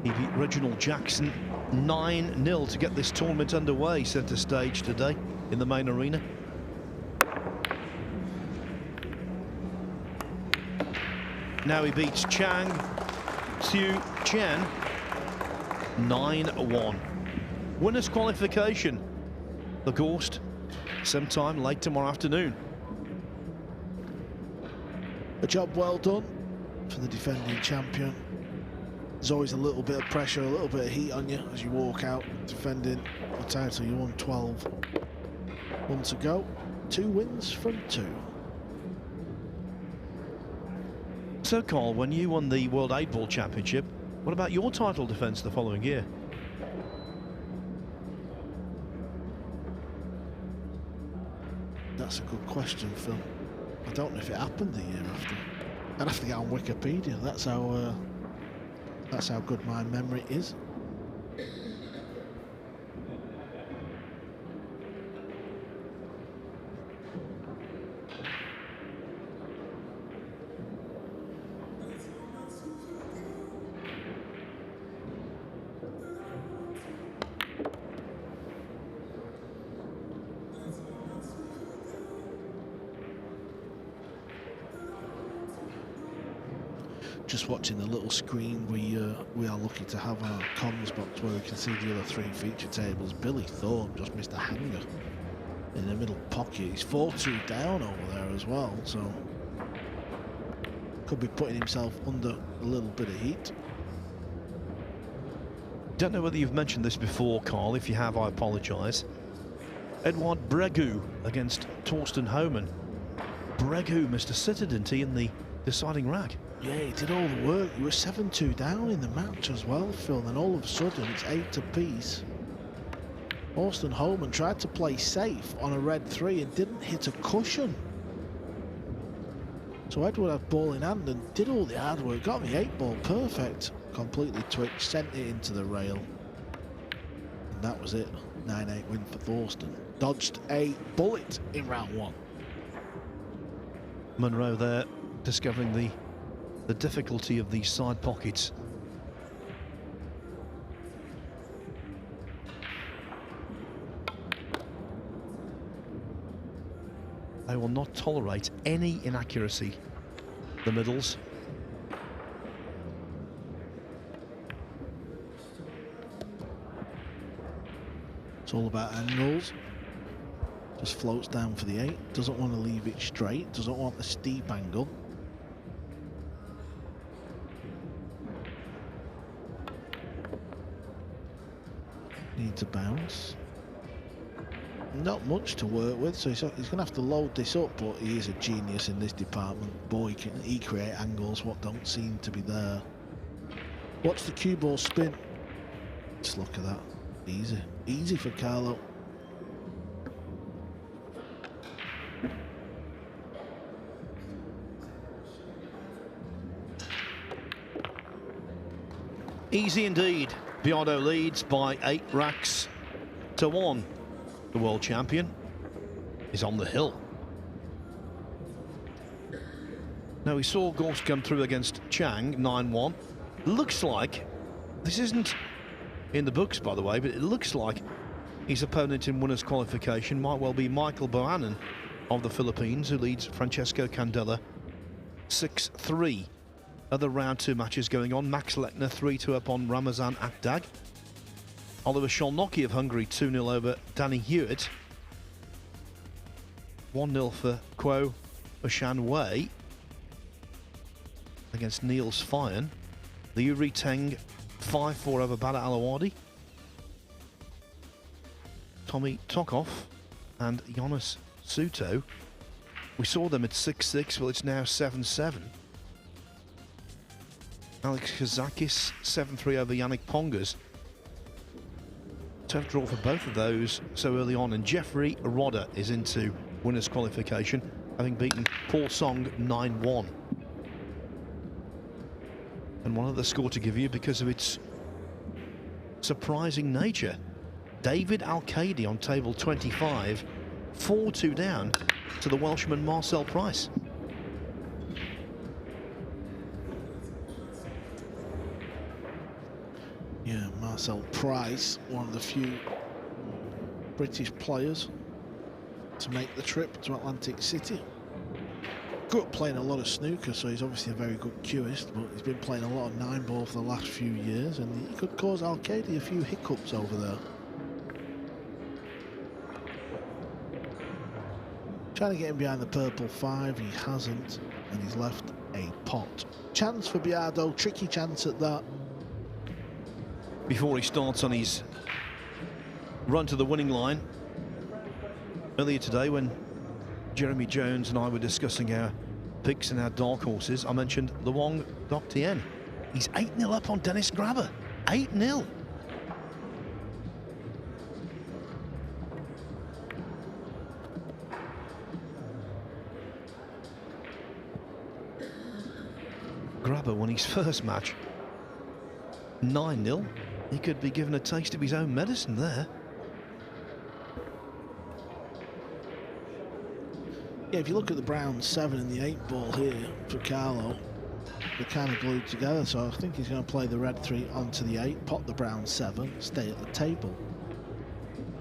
A: He beat Reginald Jackson 9-0 to get this tournament underway, centre stage today in the main arena. Now he beats Chang Tzu-Chien 9-1. Winners qualification, the Gorst, sometime late tomorrow afternoon.
I: A job well done for the defending champion. There's always a little bit of pressure, a little bit of heat on you as you walk out defending the title. You won 12. 1 to go. 2 wins from 2.
A: So, Carl, when you won the World 8-Ball Championship, What about your title defence the following year?
I: That's a good question, Phil. I don't know if it happened the year after. I'd have to get on Wikipedia. That's how good my memory is. Just watching the little screen, we are lucky to have our comms box where we can see the other 3 feature tables. Billy Thorpe just missed a hanger in the middle pocket. He's 4-2 down over there as well, so could be putting himself under a little bit of heat.
A: Don't know whether you've mentioned this before, Carl. If you have, I apologise. Edouard Bregu against Torsten Homan. Bregu missed a sitter, didn't he, in the deciding rack?
I: Yeah, he did all the work. He was 7-2 down in the match as well, Phil. Then all of a sudden, it's 8 apiece. Torsten Homan tried to play safe on a red 3 and didn't hit a cushion. So Edward had ball in hand and did all the hard work. Got the 8-ball perfect. Completely twitched, sent it into the rail. And that was it. 9-8 win for Torsten. Dodged a bullet in round 1.
A: Monroe there discovering the difficulty of these side pockets. They will not tolerate any inaccuracy, the middles.
I: It's all about angles. Just floats down for the 8. Doesn't want to leave it straight. Doesn't want the steep angle. Need to bounce. Not much to work with, so he's going to have to load this up, but he is a genius in this department. Boy, can he create angles what don't seem to be there. Watch the cue ball spin. Just look at that. Easy. Easy for Carlo.
A: Easy indeed. Biardo leads by 8 racks to 1. The world champion is on the hill. Now we saw Gorst come through against Chang, 9-1. Looks like, this isn't in the books by the way, but it looks like his opponent in winners qualification might well be Michael Bohannon of the Philippines, who leads Francesco Candela 6-3. Other round 2 matches going on. Max Lechner 3-2 up on Ramazan Akdag. Oliver Sholnocki of Hungary 2-0 over Danny Hewitt. 1-0 for Kuo Oshan Wei against Niels Fyan. The Yuri Teng 5-4 over Bala Alawadi. Tommy Tokov and Jonas Suto. We saw them at 6-6, well it's now 7-7. Alex Kazakis 7-3 over Yannick Pongas. Tough draw for both of those so early on, and Jeffrey Rodder is into winners qualification, having beaten Paul Song 9-1. And one other score to give you because of its surprising nature. David Al-Qaidi on table 25, 4-2 down to the Welshman Marcel Price.
I: Yeah, Marcel Price, one of the few British players to make the trip to Atlantic City. Grew up playing a lot of snooker, so he's obviously a very good cueist, but he's been playing a lot of 9-ball for the last few years, and he could cause Al-Qaidi a few hiccups over there. Trying to get him behind the purple 5, he hasn't, and he's left a pot. Chance for Biardo, tricky chance at that.
A: Before he starts on his run to the winning line. Earlier today when Jeremy Jones and I were discussing our picks and our dark horses, I mentioned Luong Dok Tien He's 8-0 up on Dennis Grabber. 8-0. Grabber won his first match 9-0. He could be given a taste of his own medicine there.
I: Yeah, if you look at the brown 7 and the 8 ball here for Carlo, they're kind of glued together, so I think he's going to play the red 3 onto the 8, pop the brown 7, stay at the table.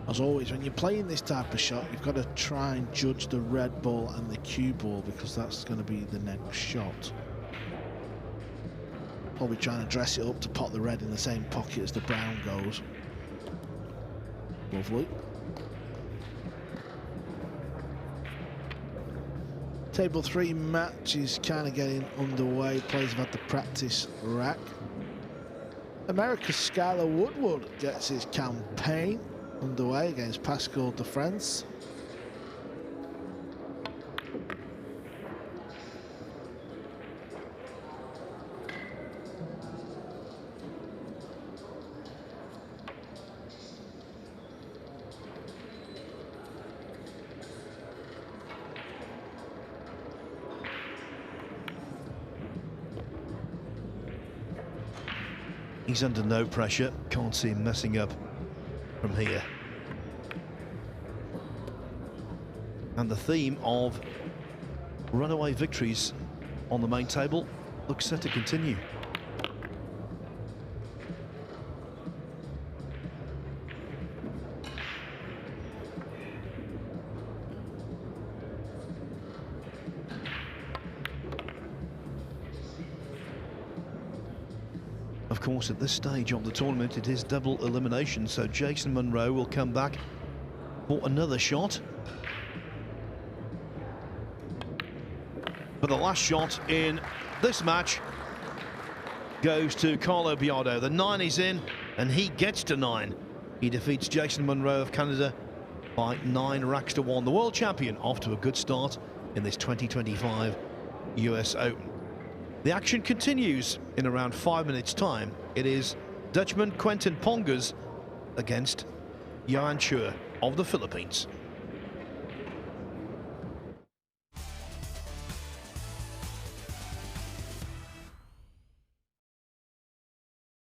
I: As always, when you're playing this type of shot, you've got to try and judge the red ball and the cue ball, because that's going to be the next shot. Probably trying to dress it up to pot the red in the same pocket as the brown goes. Lovely. Table 3 match is kind of getting underway. Players have had the practice rack. America's Skylar Woodward gets his campaign underway against Pascal de France.
A: He's under no pressure. Can't see him messing up from here. And the theme of runaway victories on the main table looks set to continue. Of course, at this stage of the tournament, it is double elimination, so Jason Monroe will come back for another shot. But the last shot in this match goes to Carlo Biardo. The 9 is in, and he gets to 9. He defeats Jason Monroe of Canada by 9 racks to 1. The world champion off to a good start in this 2025 US Open. The action continues in around 5 minutes' time. It is Dutchman Quentin Pongas against Johan Chua of the Philippines.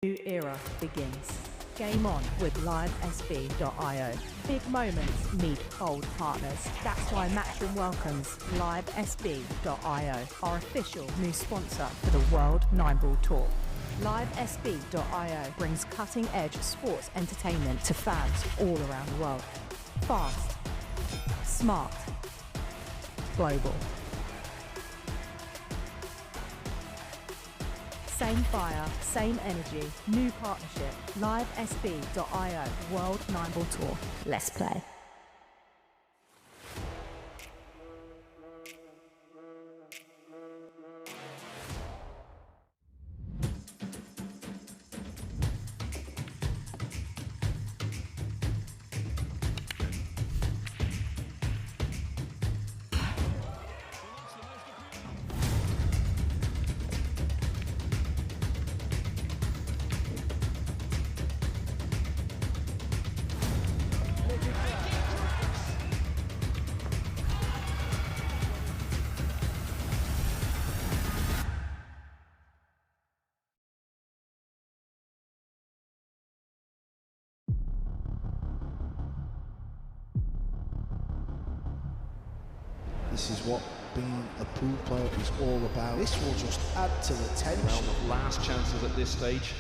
H: New era begins. Game on with livesb.io. Big moments meet old partners. That's why Matchroom welcomes livesb.io, our official new sponsor for the World 9-Ball Tour. Livesb.io brings cutting-edge sports entertainment to fans all around the world. Fast, smart, global. Same fire, same energy, new partnership. Livesb.io, World 9-Ball Tour. Let's play.
I: This is what being a pool player is all about. This will just add to the tension.
C: Realm of last chances at this stage.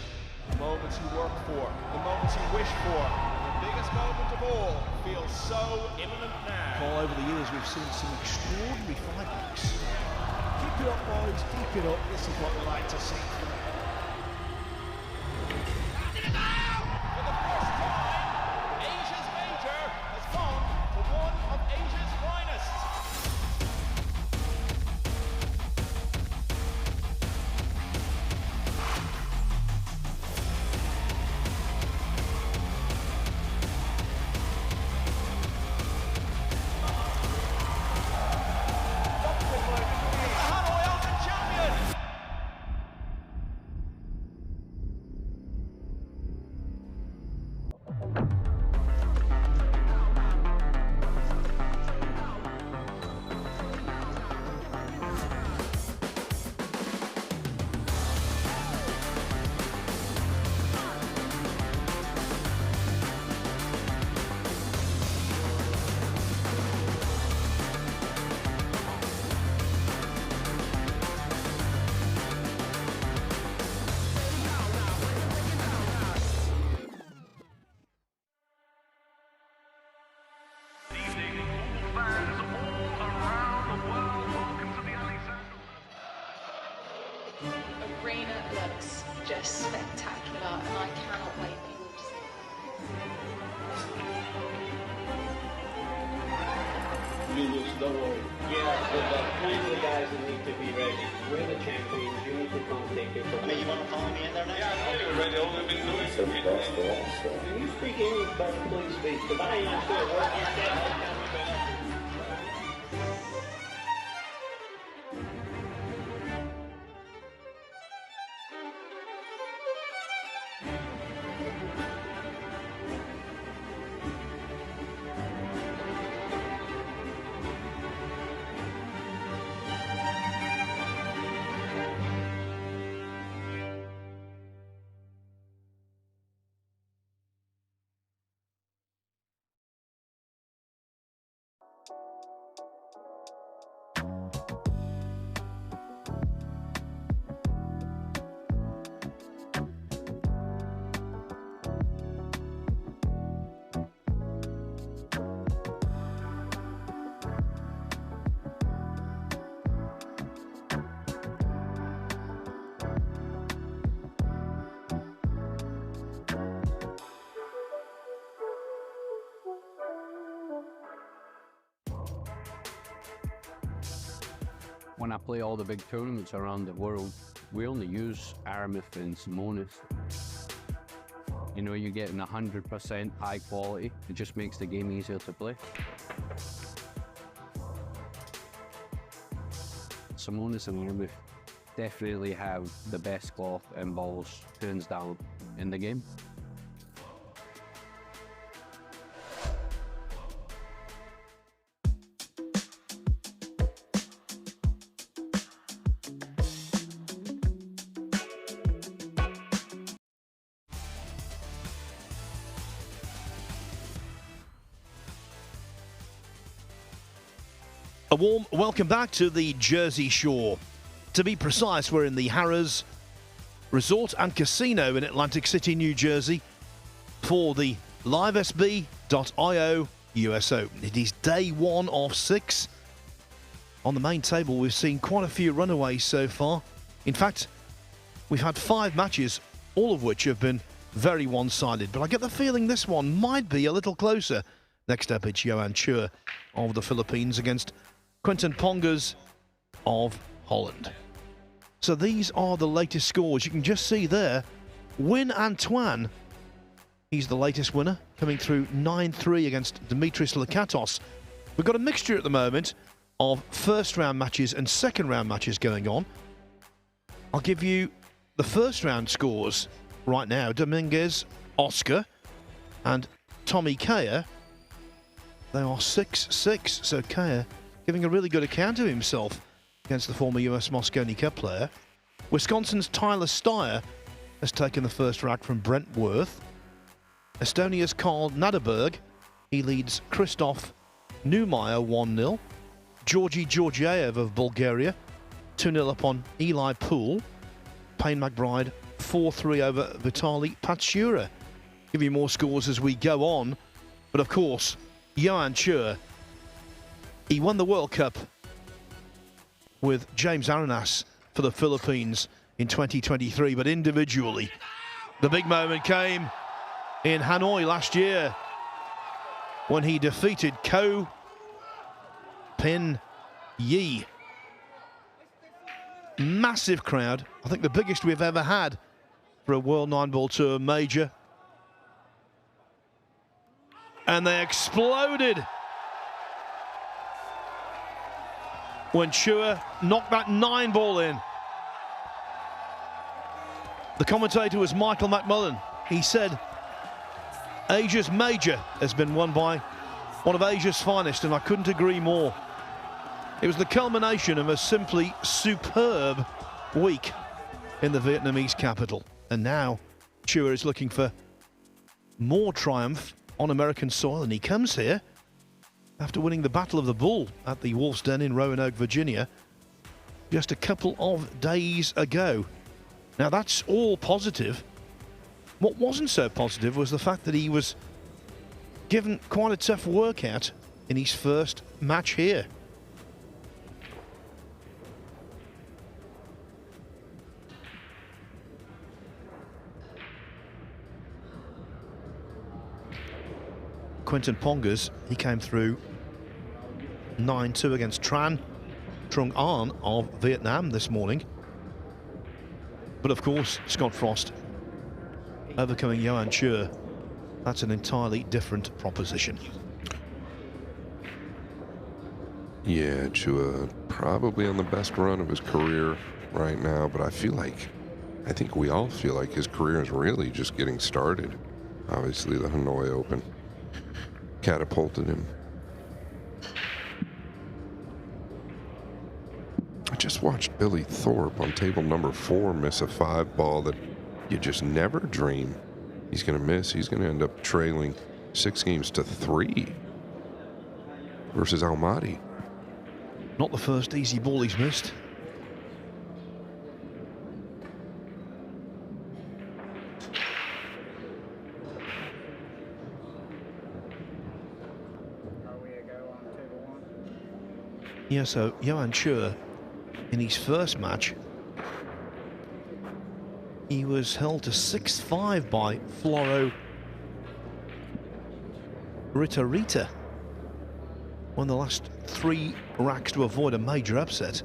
C: The moments you work for, the moments you wish for, the biggest moment of all feels so imminent now.
A: All over the years, we've seen some extraordinary fight-backs. Keep it up, boys. Keep it up. This is what we like to see.
J: arena looks just spectacular, and I cannot wait for you all to see it.
K: Don't worry. Yeah, but plenty of guys that need to be ready. We're the champions. You need to come take your football. You want to follow me in there now? Yeah, I know you're ready. All we've been doing is Can you speak English better, please speak? Because I ain't sure what you said.
L: When I play all the big tournaments around the world, we only use Aramith and Simonis. You know, you're getting 100% high quality. It just makes the game easier to play. Simonis and Aramith definitely have the best cloth and balls, hands down, in the game.
A: A warm welcome back to the Jersey Shore. To be precise, we're in the Harrah's Resort and Casino in Atlantic City, New Jersey for the LiveSB.io US Open. It is day 1 of 6. On the main table, we've seen quite a few runaways so far. In fact, we've had 5 matches, all of which have been very one-sided. But I get the feeling this one might be a little closer. Next up, it's Johan Chua of the Philippines against Quinten Pongas of Holland. So these are the latest scores. You can just see there, Win Antoine, he's the latest winner, coming through 9-3 against Dimitris Lakatos. We've got a mixture at the moment of first round matches and second round matches going on. I'll give you the first round scores right now. Dominguez, Oscar, and Tommy Kaya. They are 6-6, so Kaya giving a really good account of himself against the former US Mosconi Cup player. Wisconsin's Tyler Steyer has taken the first rack from Brent Worth. Estonia's Karl Naderberg, he leads Christoph Neumeyer 1-0. Georgi Georgiev of Bulgaria, 2-0 upon Eli Poole. Payne McBride, 4-3 over Vitali Patsura. Give you more scores as we go on. But of course, Johan Chua, he won the World Cup with James Arenas for the Philippines in 2023, but individually, the big moment came in Hanoi last year when he defeated Ko Pin Yi. Massive crowd, I think the biggest we've ever had for a World 9-Ball Tour major. And they exploded when Chua knocked that 9-ball in. The commentator was Michael McMullen. He said, Asia's major has been won by one of Asia's finest, and I couldn't agree more. It was the culmination of a simply superb week in the Vietnamese capital. And now Chua is looking for more triumph on American soil, and he comes here after winning the Battle of the Bull at the Wolf's Den in Roanoke, Virginia, just a couple of days ago. Now that's all positive. What wasn't so positive was the fact that he was given quite a tough workout in his first match here. Quinton Pongers. He came through 9-2 against Tran Trung An of Vietnam this morning. But of course, Scott Frost overcoming Johan Chur. That's an entirely different proposition.
E: Yeah, Chua probably on the best run of his career right now, but I think we all feel like his career is really just getting started. Obviously, the Hanoi Open catapulted him. I just watched Billy Thorpe on table number 4 miss a 5-ball that you just never dream he's going to miss. He's going to end up trailing 6-3 versus Almaty.
A: Not the first easy ball he's missed. Yeah, so Johan Chur, in his first match, he was held to 6-5 by Floro Rita. Won the last 3 racks to avoid a major upset.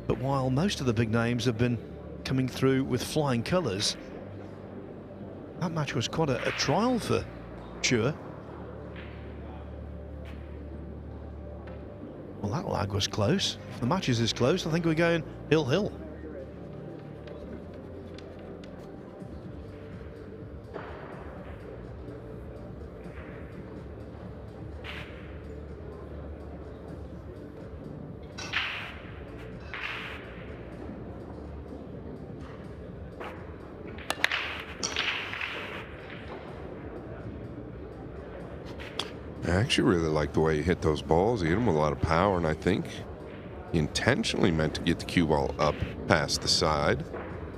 A: But while most of the big names have been coming through with flying colours, that match was quite a trial for Chur. Well, that lag was close. If the match is this close, I think we're going hill-hill.
E: I actually really like the way he hit those balls. He hit them with a lot of power, and I think he intentionally meant to get the cue ball up past the side.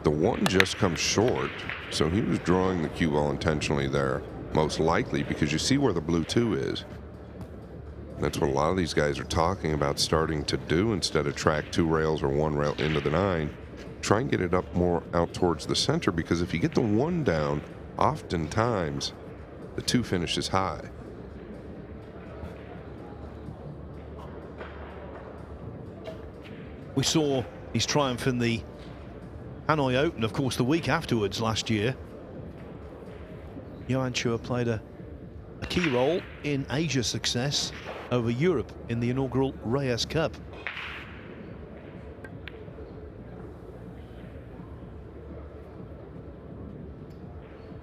E: The one just comes short, so he was drawing the cue ball intentionally there, most likely, because you see where the blue 2 is. And that's what a lot of these guys are talking about starting to do instead of track 2 rails or 1 rail into the 9. Try and get it up more out towards the center, because if you get the 1 down, oftentimes the 2 finishes high.
A: We saw his triumph in the Hanoi Open, of course, the week afterwards last year. Johan Chur played a key role in Asia's success over Europe in the inaugural Reyes Cup.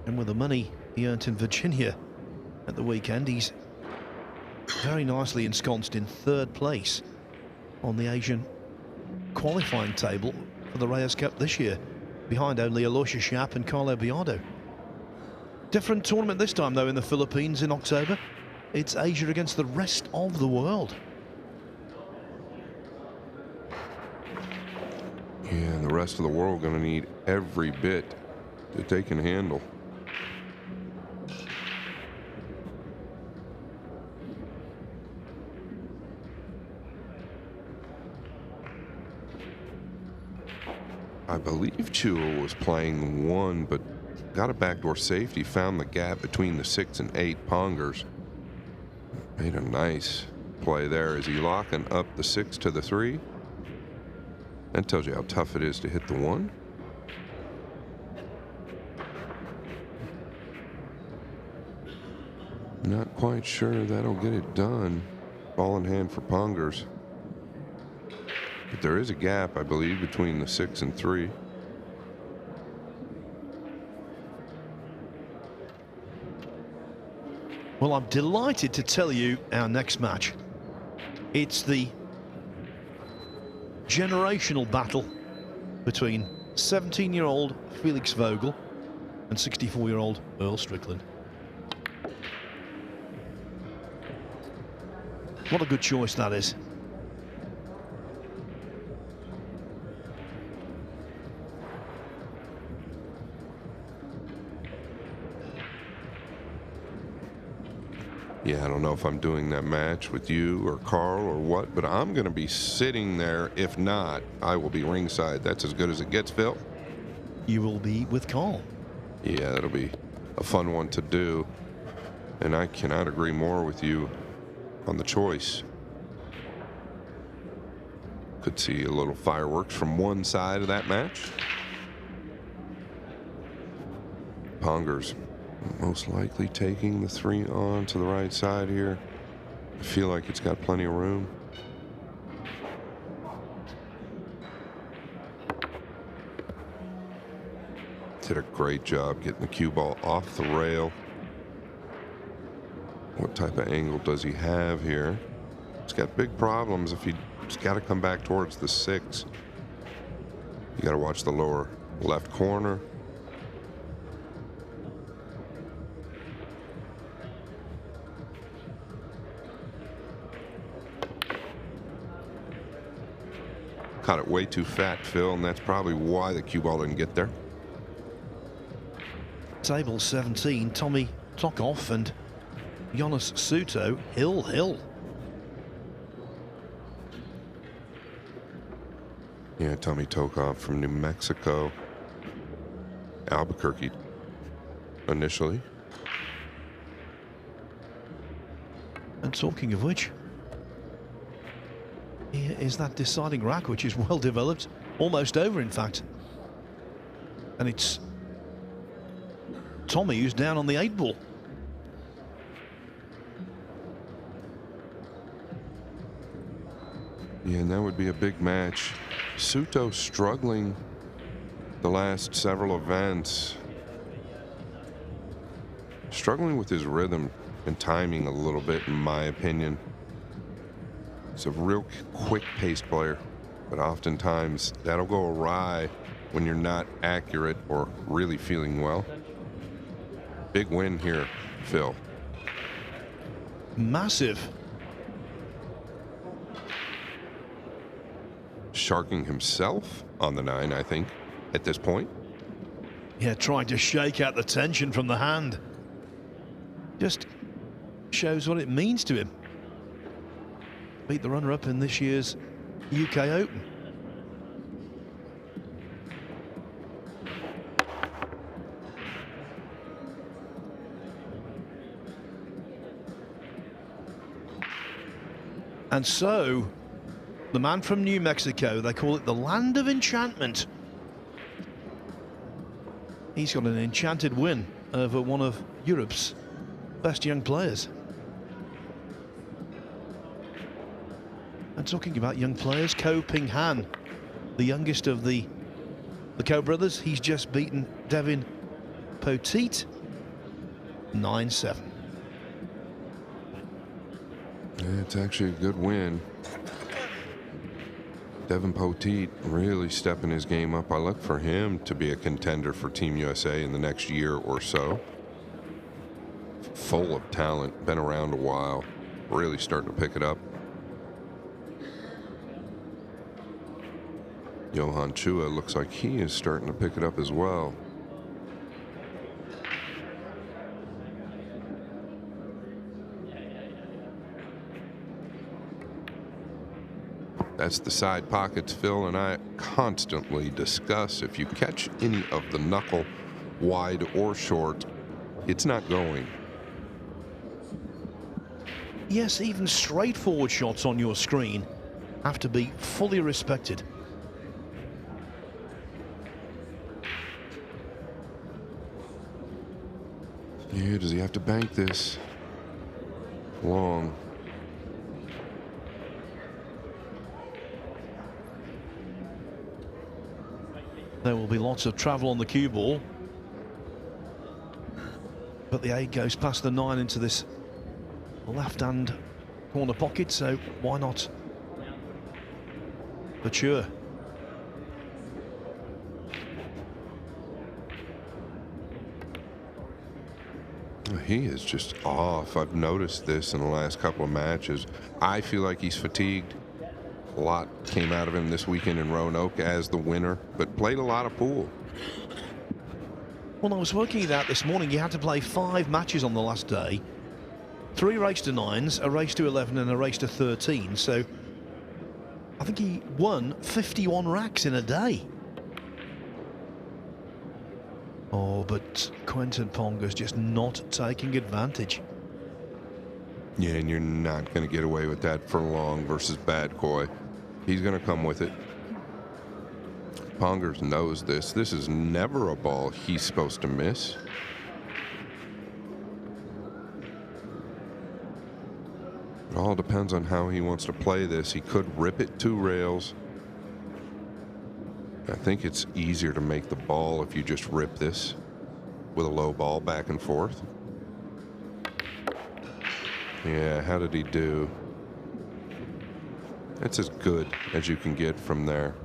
A: And with the money he earned in Virginia at the weekend, he's very nicely ensconced in 3rd place on the Asian qualifying table for the Reyes Cup this year, behind only Aloysius Schaap and Carlo Biardo. Different tournament this time, though, in the Philippines in October. It's Asia against the rest of the world.
E: Yeah, and the rest of the world going to need every bit that they can handle. I believe Chua was playing 1, but got a backdoor safety, found the gap between the 6 and 8 Pongers. Made a nice play there. Is he locking up the 6 to the 3? That tells you how tough it is to hit the 1. Not quite sure that'll get it done. Ball in hand for Pongers. But there is a gap, I believe, between the 6 and 3.
A: Well, I'm delighted to tell you our next match. It's the generational battle between 17-year-old Felix Vogel and 64-year-old Earl Strickland. What a good choice that is.
E: Yeah, I don't know if I'm doing that match with you or Carl or what, but I'm going to be sitting there. If not, I will be ringside. That's as good as it gets, Phil.
A: You will be with Carl.
E: Yeah, that'll be a fun one to do. And I cannot agree more with you on the choice. Could see a little fireworks from one side of that match. Ponger's most likely taking the 3 on to the right side here. I feel like it's got plenty of room. Did a great job getting the cue ball off the rail. What type of angle does he have here? He's got big problems if he's got to come back towards the 6. You got to watch the lower left corner. Caught it way too fat, Phil, and that's probably why the cue ball didn't get there.
A: Table 17, Tommy Tokov and Jonas Suto, hill.
E: Yeah, Tommy Tokov from New Mexico. Albuquerque initially.
A: And talking of which, here is that deciding rack, which is well developed, almost over in fact. And it's Tommy who's down on the 8 ball.
E: Yeah, and that would be a big match. Suto struggling the last several events. Struggling with his rhythm and timing a little bit, in my opinion. He's a real quick-paced player, but oftentimes that'll go awry when you're not accurate or really feeling well. Big win here, Phil.
A: Massive.
E: Sharking himself on the 9, I think, at this point.
A: Yeah, trying to shake out the tension from the hand. Just shows what it means to him. Beat the runner-up in this year's UK Open. And so, the man from New Mexico, they call it the Land of Enchantment. He's got an enchanted win over one of Europe's best young players. And talking about young players, Ko Ping Han, the youngest of the Ko brothers, he's just beaten Devin Poteet 9-7.
E: Yeah, it's actually a good win. Devin Poteet really stepping his game up. I look for him to be a contender for Team USA in the next year or so. Full of talent, been around a while, really starting to pick it up. Johan Chua looks like he is starting to pick it up as well. That's the side pockets Phil and I constantly discuss. If you catch any of the knuckle, wide or short, it's not going.
A: Yes, even straightforward shots on your screen have to be fully respected.
E: Yeah, does he have to bank this long?
A: There will be lots of travel on the cue ball. But the 8 goes past the 9 into this left-hand corner pocket, so why not mature?
E: He is just off. I've noticed this in the last couple of matches. I feel like he's fatigued. A lot came out of him this weekend in Roanoke as the winner, but played a lot of pool.
A: Well, I was working it out this morning. You had to play 5 matches on the last day. 3 race to 9s, a race to 11 and a race to 13. So I think he won 51 racks in a day. Oh, but Quentin Ponga's just not taking advantage.
E: Yeah, and you're not going to get away with that for long versus Bad Koi. He's going to come with it. Pongers knows this. This is never a ball he's supposed to miss. It all depends on how he wants to play this. He could rip it 2 rails. I think it's easier to make the ball if you just rip this with a low ball back and forth. Yeah, how did he do? That's as good as you can get from there.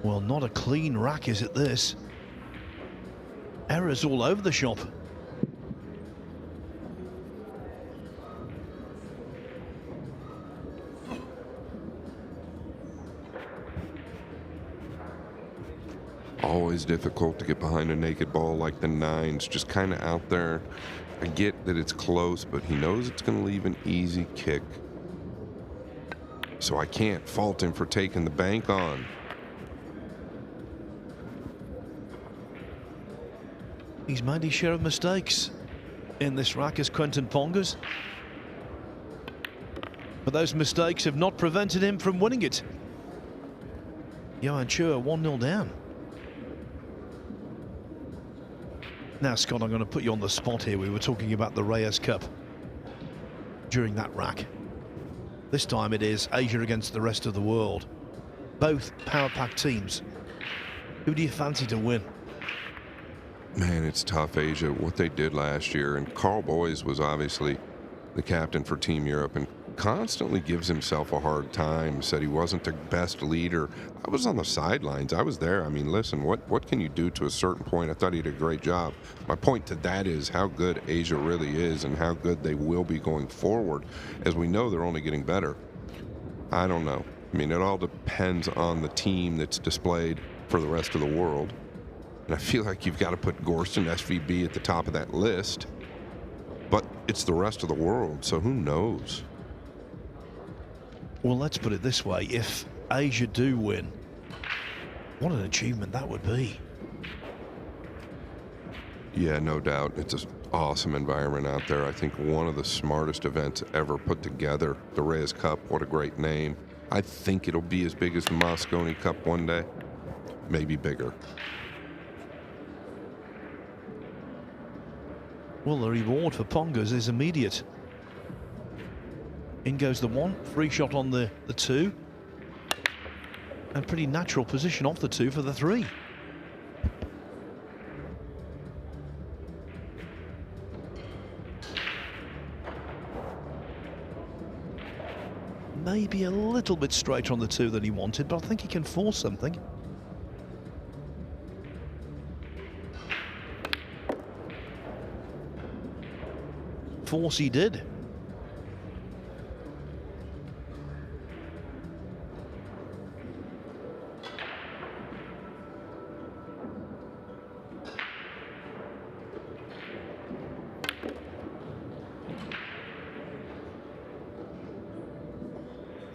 A: Well, not a clean rack, is it, this? Errors all over the shop.
E: Always difficult to get behind a naked ball like the 9's, just kind of out there. I get that it's close, but he knows it's going to leave an easy kick. So I can't fault him for taking the bank on.
A: He's made his share of mistakes in this rack as Quentin Pongers. But those mistakes have not prevented him from winning it. Johan Chua 1-0 down. Now, Scott, I'm going to put you on the spot here. We were talking about the Reyes Cup during that rack. This time it is Asia against the rest of the world. Both power pack teams. Who do you fancy to win?
E: Man, it's tough, Asia, what they did last year. And Carl Boys was obviously the captain for Team Europe and constantly gives himself a hard time, said he wasn't the best leader. I was on the sidelines. I was there. I mean, listen, what can you do to a certain point? I thought he did a great job. My point to that is how good Asia really is and how good they will be going forward. As we know, they're only getting better. I don't know. I mean, it all depends on the team that's displayed for the rest of the world. And I feel like you've got to put Gorston SVB at the top of that list. But it's the rest of the world, so who knows?
A: Well, let's put it this way. If Asia do win, what an achievement that would be.
E: Yeah, no doubt. It's an awesome environment out there. I think one of the smartest events ever put together. The Reyes Cup, what a great name. I think it'll be as big as the Moscone Cup one day. Maybe bigger.
A: Well, the reward for Pongers is immediate. In goes the 1, free shot on the 2. And pretty natural position off the 2 for the 3. Maybe a little bit straighter on the 2 than he wanted, but I think he can force something. Force he did.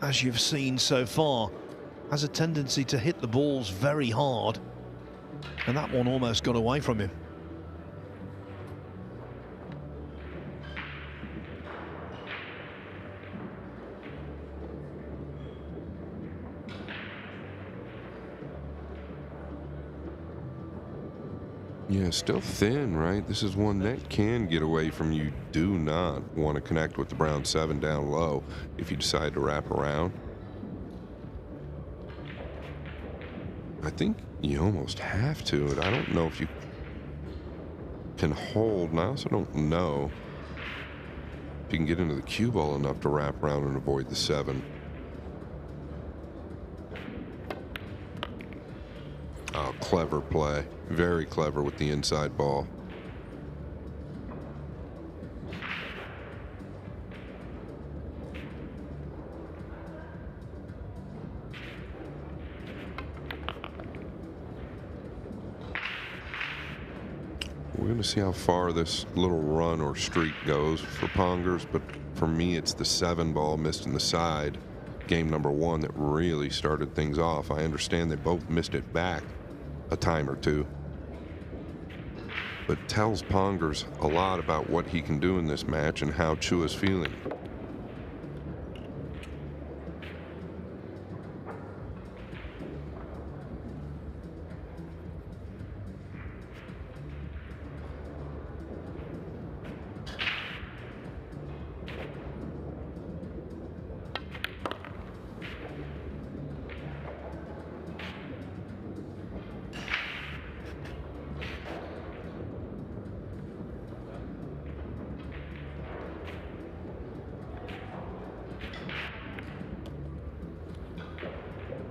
A: As you've seen so far, has a tendency to hit the balls very hard, and that one almost got away from him.
E: Yeah, still thin, right? This is one that can get away from you. Do not want to connect with the brown 7 down low if you decide to wrap around. I think you almost have to. I don't know if you can hold, and I also don't know if you can get into the cue ball enough to wrap around and avoid the 7. Oh, clever play. Very clever with the inside ball. We're going to see how far this little run or streak goes for Pongers, but for me, it's the 7 ball missed in the side, game number 1, that really started things off. I understand they both missed it back a time or two, but tells Pongers a lot about what he can do in this match and how Chua's feeling.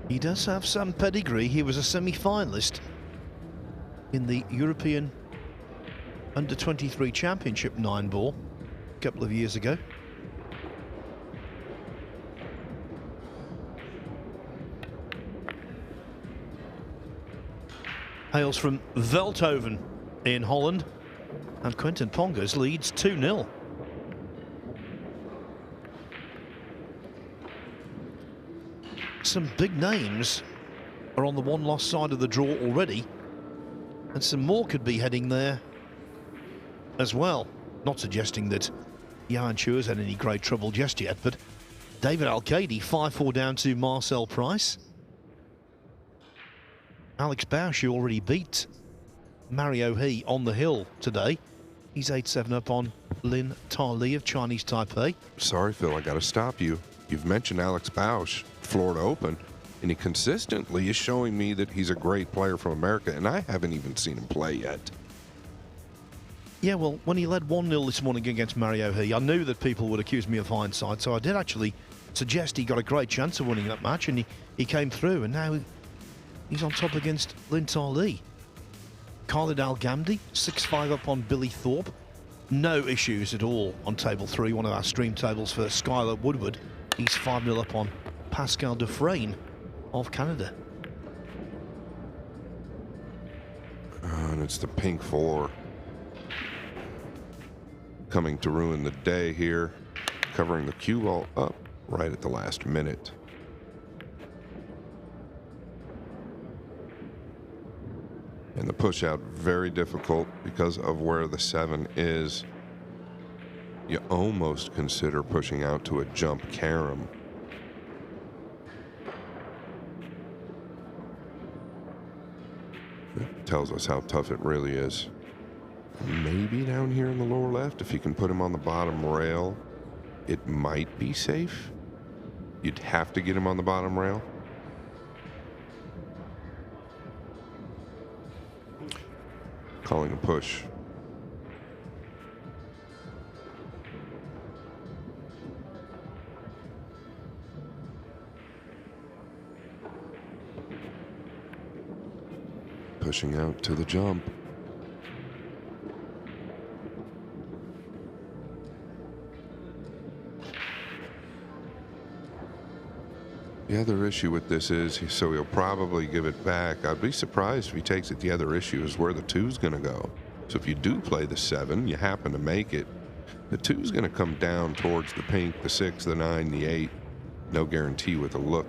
A: He does have some pedigree. He was a semi-finalist in the European Under-23 Championship 9-ball a couple of years ago. Hails from Veldhoven in Holland, and Quentin Pongers leads 2-0. Some big names are on the one-loss side of the draw already, and some more could be heading there as well. Not suggesting that Johan Chua's had any great trouble just yet, but David Al-Kaidi 5-4 down to Marcel Price. Alex Bausch, who already beat Mario He on the hill today, he's 8-7 up on Lin Ta Li of Chinese Taipei.
E: Sorry, Phil, I got to stop you. You've mentioned Alex Bausch, Florida Open, and he consistently is showing me that he's a great player from America, and I haven't even seen him play yet.
A: Yeah, well, when he led 1-0 this morning against Mario He, I knew that people would accuse me of hindsight, so I did actually suggest he got a great chance of winning that match, and he came through, and now he's on top against Lin Ta Li. Khalid Al-Ghamdi, 6-5 up on Billy Thorpe. No issues at all on table 3, one of our stream tables for Skylar Woodward. He's 5-0 up on Pascal Dufresne of Canada.
E: And it's the pink 4 coming to ruin the day here, covering the cue ball up right at the last minute. And the push out very difficult because of where the 7 is. You almost consider pushing out to a jump carom. It tells us how tough it really is. Maybe down here in the lower left, if you can put him on the bottom rail, it might be safe. You'd have to get him on the bottom rail. Calling a push. Pushing out to the jump. The other issue with this is, so he'll probably give it back. I'd be surprised if he takes it. The other issue is where the 2's going to go. So if you do play the 7, you happen to make it, the 2's going to come down towards the pink, the 6, the 9, the 8. No guarantee with a look.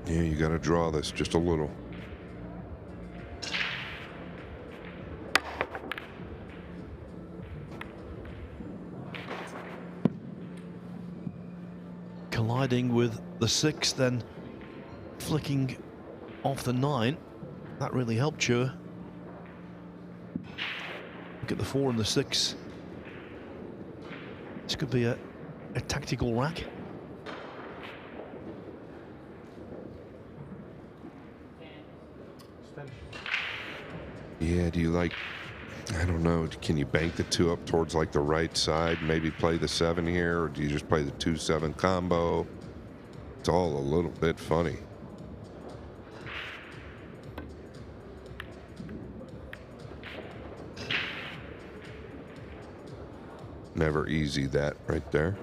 E: Yeah, you got to draw this just a little.
A: Colliding with the 6, then flicking off the 9. That really helped Chua. Look at the 4 and the 6. This could be a tactical rack.
E: Yeah, do you like, I don't know, can you bank the 2 up towards like the right side, maybe play the 7 here, or do you just play the 2-7 combo? It's all a little bit funny. Never easy, that right there.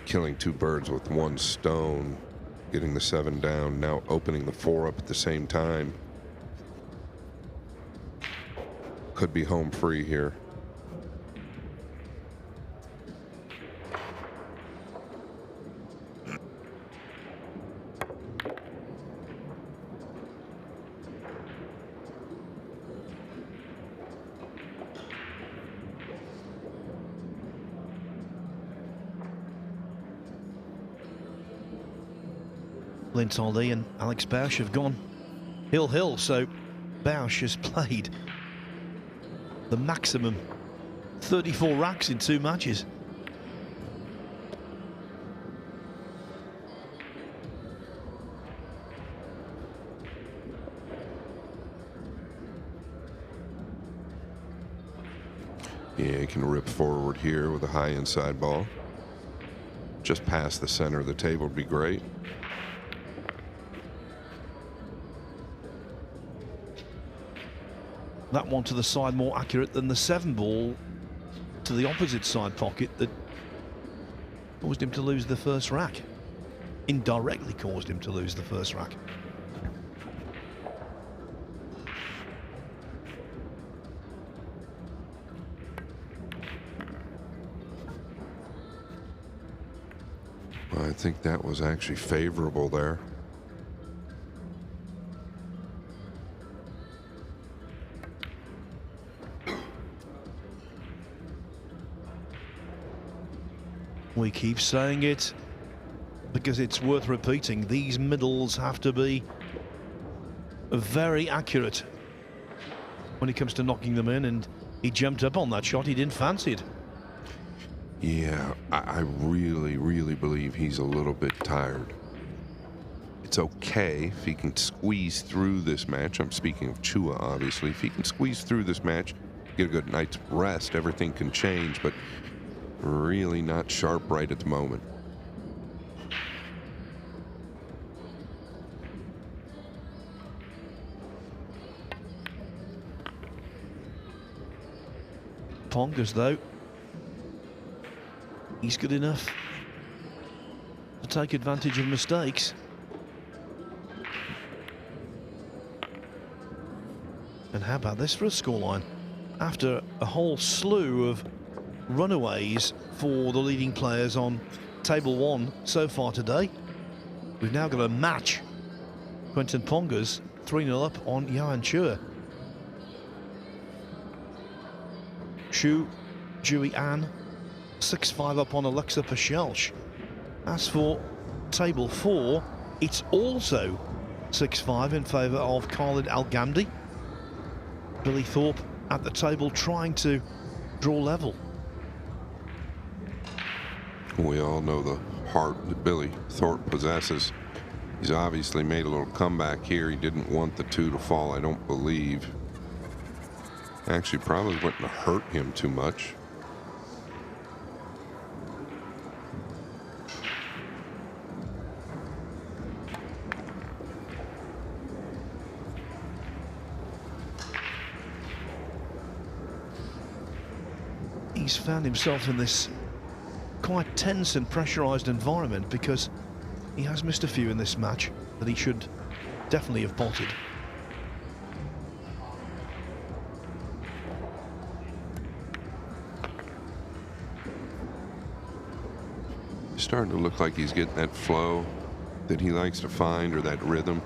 E: Killing two birds with one stone, getting the 7 down, now opening the 4 up at the same time. Could be home free here.
A: Clint Ollie and Alex Bausch have gone hill, so Bausch has played the maximum 34 racks in 2 matches.
E: Yeah, he can rip forward here with a high inside ball. Just past the center of the table would be great.
A: That one to the side more accurate than the 7 ball to the opposite side pocket that caused him to lose the first rack. Indirectly caused him to lose the first rack.
E: Well, I think that was actually favorable there.
A: We keep saying it because it's worth repeating. These middles have to be very accurate when it comes to knocking them in, and he jumped up on that shot. He didn't fancy it.
E: Yeah, I really believe he's a little bit tired. It's okay if he can squeeze through this match. I'm speaking of Chua, obviously. If he can squeeze through this match, get a good night's rest, everything can change, but really not sharp right at the moment.
A: Pongas, though, he's good enough to take advantage of mistakes. And how about this for a scoreline? After a whole slew of runaways for the leading players on table 1 so far today, we've now got a match. Quentin Pongas 3-0 up on Yuan Chua. Xu Jui An 6-5 up on Alexa Pachelch. As for table 4, it's also 6-5 in favour of Khalid Al-Ghamdi. Billy Thorpe at the table trying to draw level.
E: We all know the heart that Billy Thorpe possesses. He's obviously made a little comeback here. He didn't want the 2 to fall, I don't believe. Actually, probably wouldn't have hurt him too much.
A: He's found himself in this quite tense and pressurised environment because he has missed a few in this match that he should definitely have potted.
E: Starting to look like he's getting that flow that he likes to find, or that rhythm.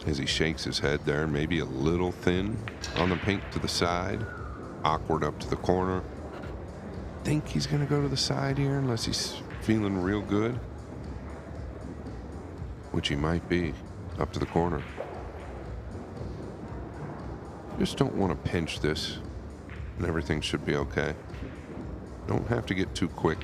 E: As he shakes his head there, maybe a little thin on the pink to the side, awkward up to the corner. Think he's going to go to the side here unless he's feeling real good, which he might be, up to the corner. Just don't want to pinch this, and everything should be okay. Don't have to get too quick.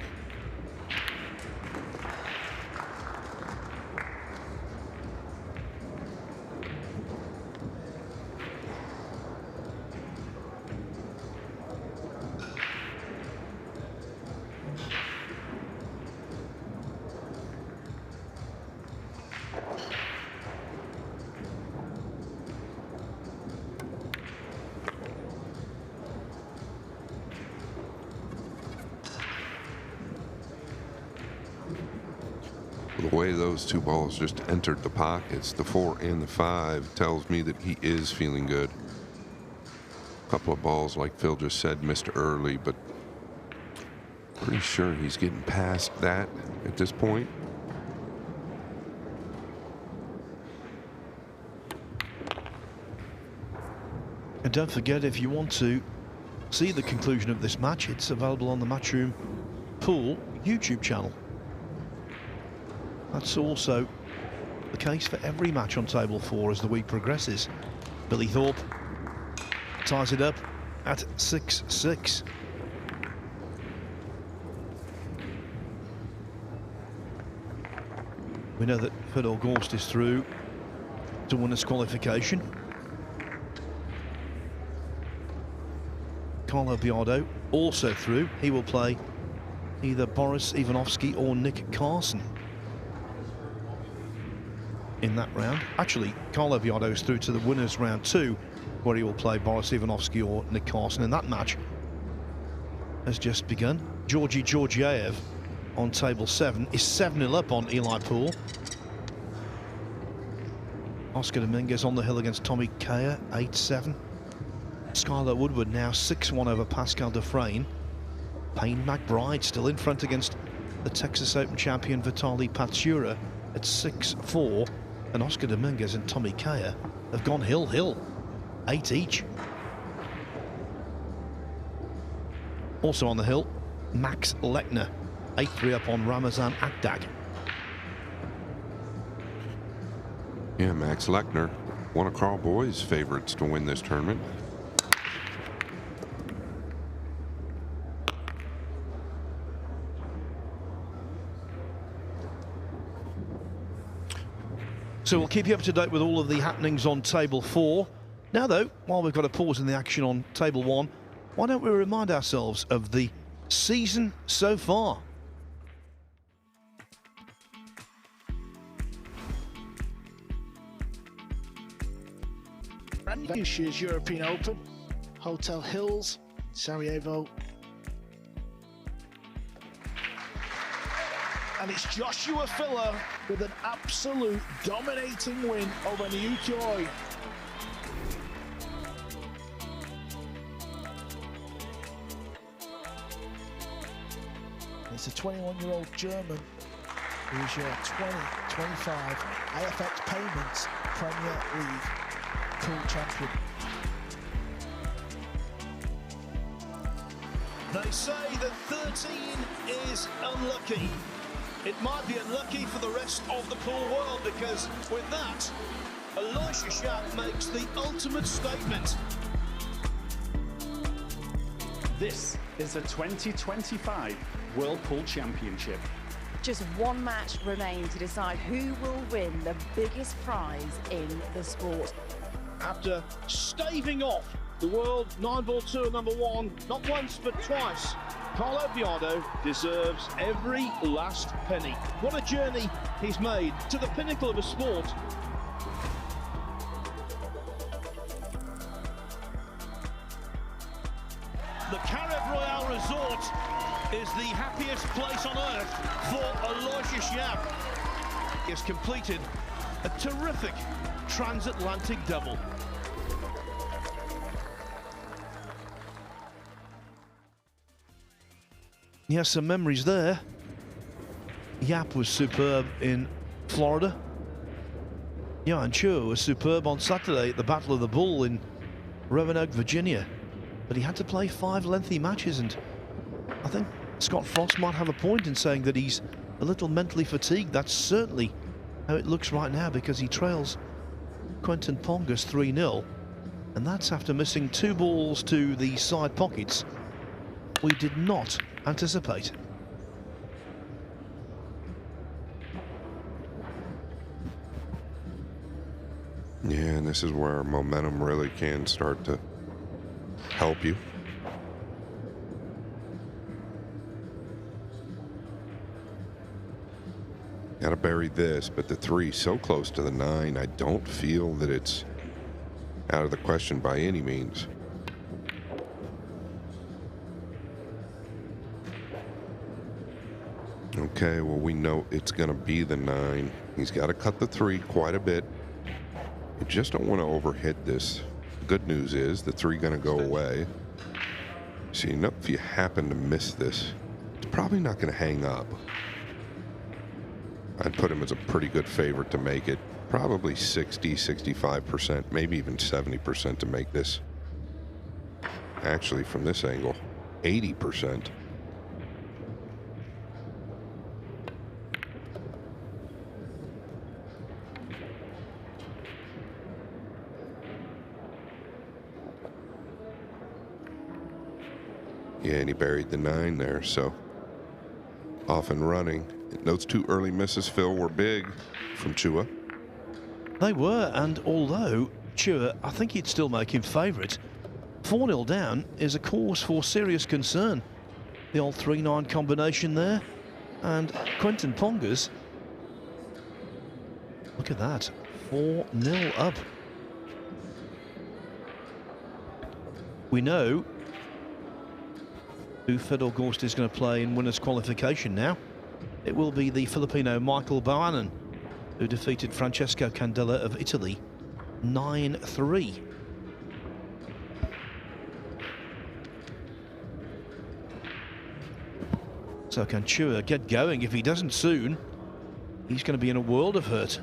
E: The way those two balls just entered the pockets, the 4 and the 5, tells me that he is feeling good. A couple of balls, like Phil just said, missed early, but pretty sure he's getting past that at this point.
A: And don't forget, if you want to see the conclusion of this match, it's available on the Matchroom Pool YouTube channel. That's also the case for every match on Table 4 as the week progresses. Billy Thorpe ties it up at 6-6. We know that Fedor Gorst is through to winners qualification. Carlo Biardo also through. He will play either Boris Ivanovsky or Nick Carson in that round. Actually, Carlo Biardo is through to the winners round 2, where he will play Boris Ivanovsky or Nick Carson, and that match has just begun. Georgi Georgiev on Table 7 is 7-0 up on Eli Poole. Oscar Dominguez on the hill against Tommy Kaya, 8-7. Skylar Woodward now 6-1 over Pascal Dufresne. Payne McBride still in front against the Texas Open champion Vitaly Patsura at 6-4. And Oscar Dominguez and Tommy Kaya have gone hill, 8 each. Also on the hill, Max Lechner, 8-3 up on Ramazan Akdag.
E: Yeah, Max Lechner, one of Carl Boy's favorites to win this tournament.
A: So we'll keep you up to date with all of the happenings on Table 4. Now though, while we've got a pause in the action on Table 1, why don't we remind ourselves of the season so far?
I: Brand new this year's European Open, Hotel Hills, Sarajevo. And it's Joshua Filler with an absolute dominating win over New Joy. It's a 21-year-old German who's your 2025 IFX Payments Premier League pool champion.
A: They say that 13 is unlucky. It might be unlucky for the rest of the pool world, because with that, Aloysius Schaap makes the ultimate statement.
Q: This is the 2025 World Pool Championship.
H: Just one match remains to decide who will win the biggest prize in the sport.
A: After staving off the World 9-Ball Tour #1, not once but twice, Carlo Biardo deserves every last penny. What a journey he's made to the pinnacle of a sport. The Carib Royale Resort is the happiest place on earth for Aloysius Schaap. He has completed a terrific transatlantic double. He has some memories there. Yap was superb in Florida. Johan Chua was superb on Saturday at the Battle of the Bull in Roanoke, Virginia. But he had to play 5 lengthy matches, and I think Scott Frost might have a point in saying that he's a little mentally fatigued. That's certainly how it looks right now, because he trails Quentin Pongas 3-0, and that's after missing 2 balls to the side pockets we did not anticipate.
E: Yeah, and this is where momentum really can start to help you. Gotta bury this, but the 3 so close to the 9, I don't feel that it's out of the question by any means. Okay, well, we know it's going to be the 9. He's got to cut the 3 quite a bit. You just don't want to overhit this. The good news is the 3 going to go away. So you know if you happen to miss this, it's probably not going to hang up. I'd put him as a pretty good favorite to make it. Probably 60, 65%, maybe even 70% to make this. Actually, from this angle, 80%. Yeah, and he buried the 9 there, so off and running. Those 2 early misses, Phil, were big from Chua.
A: They were, and although Chua, I think he'd still make him favourite, 4-0 down is a cause for serious concern. The old 3-9 combination there, and Quentin Pongas, look at that, 4-0 up. We know who Fedor Gorst is going to play in winners' qualification now. It will be the Filipino Michael Boanan, who defeated Francesco Candela of Italy 9-3. So can Chua get going? If he doesn't soon, he's going to be in a world of hurt.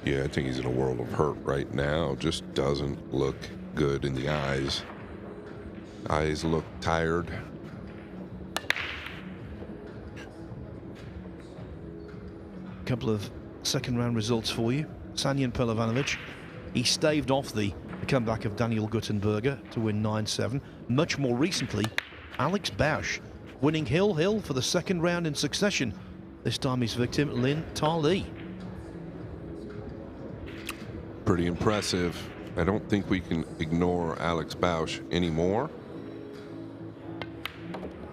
E: Yeah, I think he's in a world of hurt right now. Just doesn't look good in the eyes. Eyes look tired.
A: Couple of second round results for you. Sanyan Pelovanovic, he staved off the comeback of Daniel Guttenberger to win 9-7. Much more recently, Alex Bausch winning Hill for the second round in succession. This time his victim, Lin Ta-Li.
E: Pretty impressive. I don't think we can ignore Alex Bausch anymore.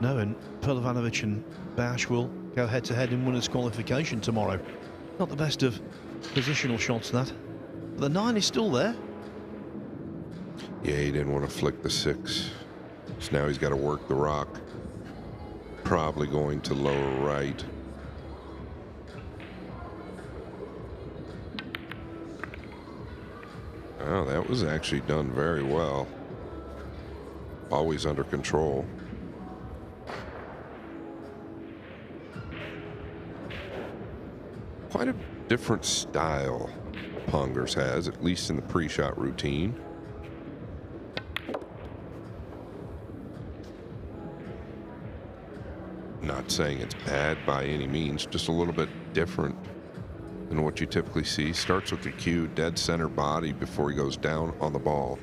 A: No, and Pelovanovic and Bausch will go head-to-head in winners' qualification tomorrow. Not the best of positional shots, that. But the 9 is still there.
E: Yeah, he didn't want to flick the 6. So now he's got to work the rock. Probably going to lower right. Oh, that was actually done very well. Always under control. Quite a different style Pongers has, at least in the pre-shot routine. Not saying it's bad by any means, just a little bit different than what you typically see. Starts with the cue, dead center body before he goes down on the ball.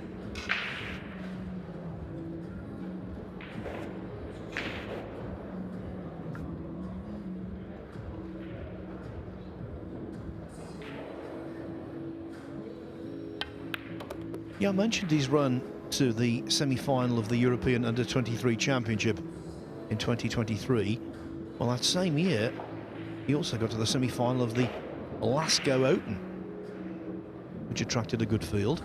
A: Yeah, I mentioned his run to the semi-final of the European Under-23 Championship in 2023. Well, that same year, he also got to the semi-final of the Lascaux Open, which attracted a good field.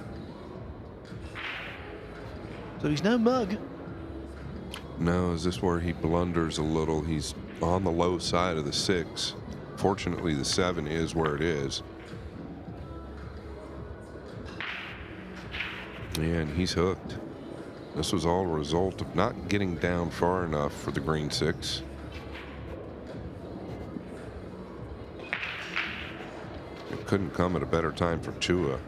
A: So he's no mug.
E: No, is this where he blunders a little? He's on the low side of the 6. Fortunately, the 7 is where it is. And he's hooked. This was all a result of not getting down far enough for the green 6. It couldn't come at a better time for Chua.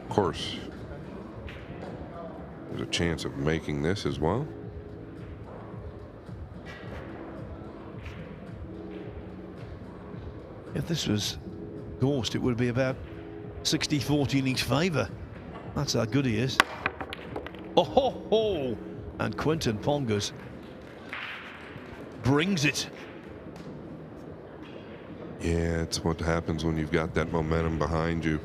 E: Of course, there's a chance of making this as well.
A: If this was Gorst, it would be about 60-40 in each favour. That's how good he is. Oh ho ho! And Quentin Pongas brings it.
E: Yeah, it's what happens when you've got that momentum behind you.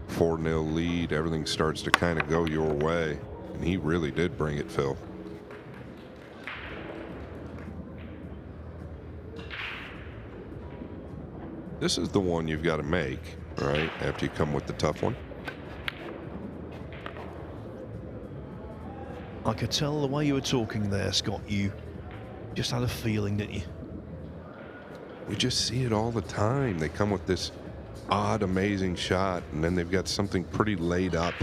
E: 4-0 lead, everything starts to kind of go your way. And he really did bring it, Phil. This is the one you've got to make, right? After you come with the tough one.
A: I could tell the way you were talking there, Scott. You Just had a feeling, didn't you?
E: We just see it all the time. They come with this odd, amazing shot, and then they've got something pretty laid up,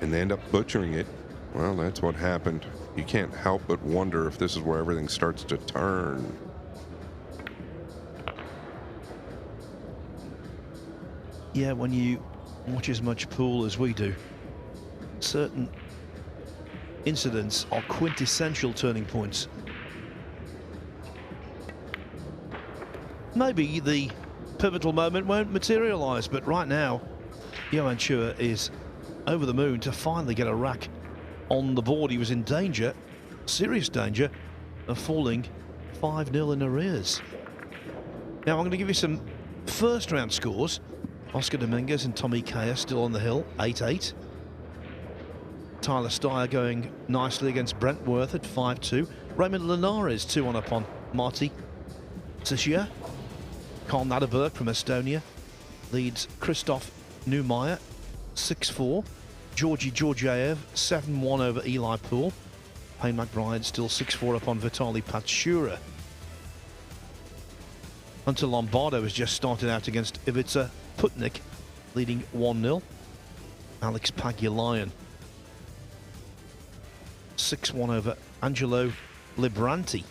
E: and they end up butchering it. Well, that's what happened. You can't help but wonder if this is where everything starts to turn.
A: Yeah, when you watch as much pool as we do, certain incidents are quintessential turning points. Maybe the pivotal moment won't materialise, but right now, Johan Chua is over the moon to finally get a rack on the board. He was in danger, serious danger, of falling 5-0 in arrears. Now, I'm going to give you some first round scores. Oscar Dominguez and Tommy Kaya still on the hill, 8-8. Tyler Steyer going nicely against Brentworth at 5-2. Raymond Linares 2-1 upon Marty Sishia. Carl Naderberg from Estonia leads Christoph Neumeyer 6-4. Georgi Georgiev 7-1 over Eli Poole. Payne McBride still 6-4 upon Vitali Patshura. Hunter Lombardo has just started out against Ivica Putnik, leading 1-0. Alex Pagulayan 6-1 over Angelo Libranti.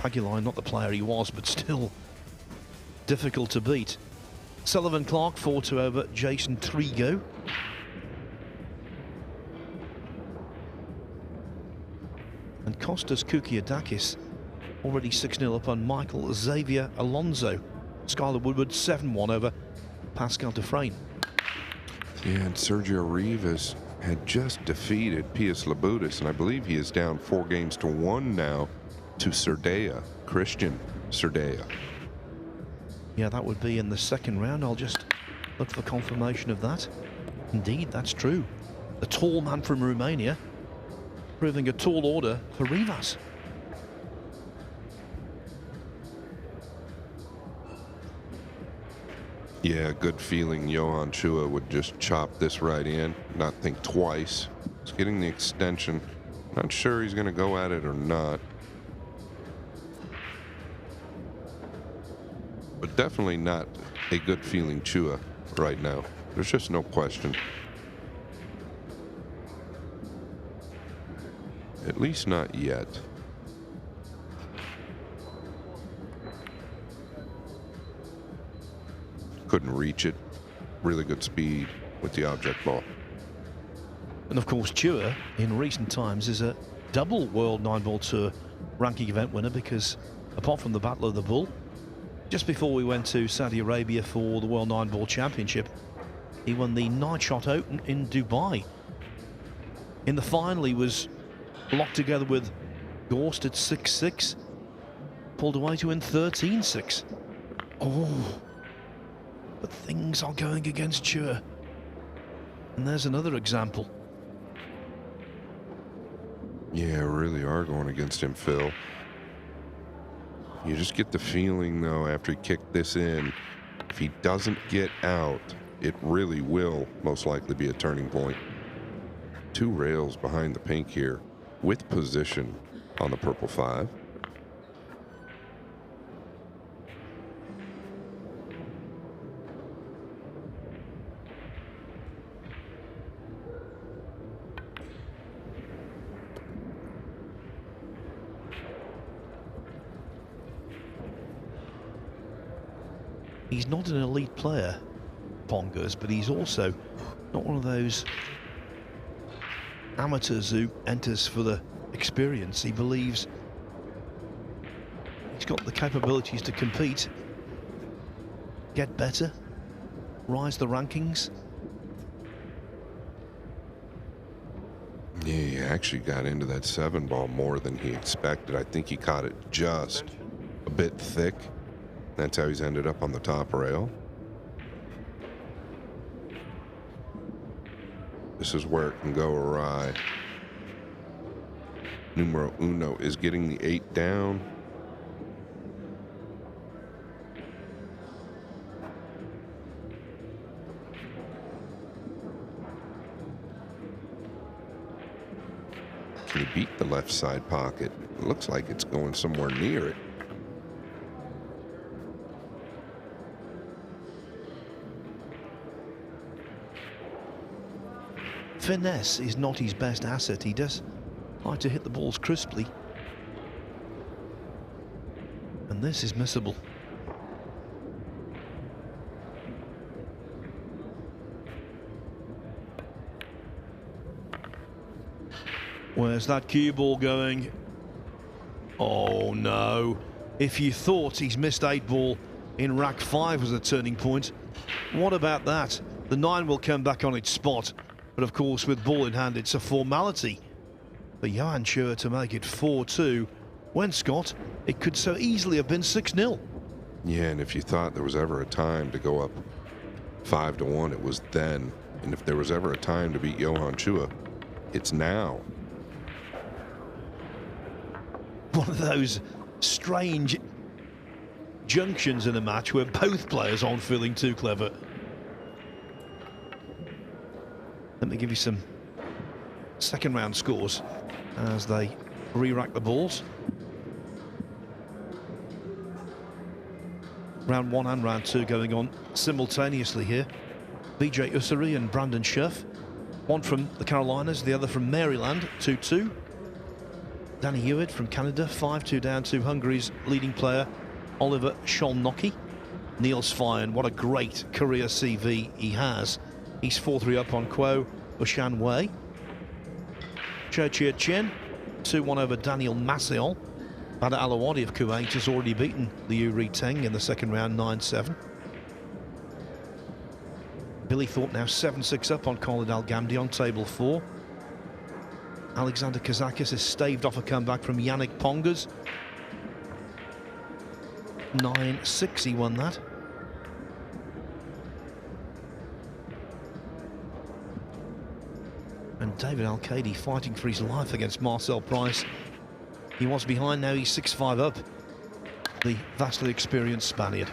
A: Pagulayan, not the player he was, but still difficult to beat. Sullivan Clark 4-2 over Jason Trigo. And Kostas Koukiadakis already 6-0 upon Michael Xavier Alonso. Skylar Woodward 7-1 over Pascal Dufresne.
E: Yeah, and Sergio Rivas had just defeated Pius Labutis, and I believe he is down 4-1 now to Cerdea, Christian Cerdea.
A: Yeah, that would be in the second round. I'll just look for confirmation of that. Indeed, that's true. The tall man from Romania, proving a tall order for Rivas.
E: Yeah, good feeling Johan Chua would just chop this right in, not think twice. He's getting the extension. Not sure he's going to go at it or not. But definitely not a good feeling Chua right now. There's just no question. At least not yet. Couldn't reach it. Really good speed with the object ball.
A: And of course, Chua in recent times is a double World 9-Ball Tour ranking event winner, because apart from the Battle of the Bull, just before we went to Saudi Arabia for the World 9-Ball Championship, he won the Night Shot Open in Dubai. In the final, he was locked together with Gorst at 6-6, pulled away to win 13-6. Oh, but things are going against Chua. And there's another example.
E: Yeah, really are going against him, Phil. You just get the feeling, though, after he kicked this in, if he doesn't get out, it really will most likely be a turning point. 2 rails behind the pink here, with position on the purple 5.
A: He's not an elite player, Pongers, but he's also not one of those amateurs who enters for the experience. He believes he's got the capabilities to compete, get better, rise the rankings.
E: Yeah, he actually got into that 7-ball more than he expected. I think he caught it just a bit thick. That's how he's ended up on the top rail. This is where it can go awry. Numero uno is getting the 8 down. Can he beat the left side pocket? It looks like it's going somewhere near it.
A: Finesse is not his best asset. He does like to hit the balls crisply. And this is missable. Where's that cue ball going? Oh no. If you thought he's missed 8 ball in rack 5 was a turning point, what about that? The 9 will come back on its spot, but of course with ball in hand it's a formality for Johan Chua to make it 4-2 when, Scott, it could so easily have been 6-0.
E: Yeah, and if you thought there was ever a time to go up 5-1, it was then. And if there was ever a time to beat Johan Chua, it's now.
A: One of those strange junctions in a match where both players aren't feeling too clever. Let me give you some second round scores as they re-rack the balls. Round 1 and round 2 going on simultaneously here. BJ Ussery and Brandon Scherf. One from the Carolinas, the other from Maryland, 2-2. Danny Hewitt from Canada, 5-2 down to Hungary's leading player, Oliver Szolnoki. Niels Feijen, what a great career CV he has. He's 4-3 up on Kuo Ushan Wei. Cho Chia Chen, 2-1 over Daniel Maciel. Bada Alawadi of Kuwait has already beaten Liu Riteng in the second round, 9-7. Billy Thorpe now 7-6 up on Khalid Al Ghamdi on table 4. Alexander Kazakis has staved off a comeback from Yannick Pongas. 9-6 he won that. And David Al-Kaidi fighting for his life against Marcel Price. He was behind, now he's 6-5 up. The vastly experienced Spaniard.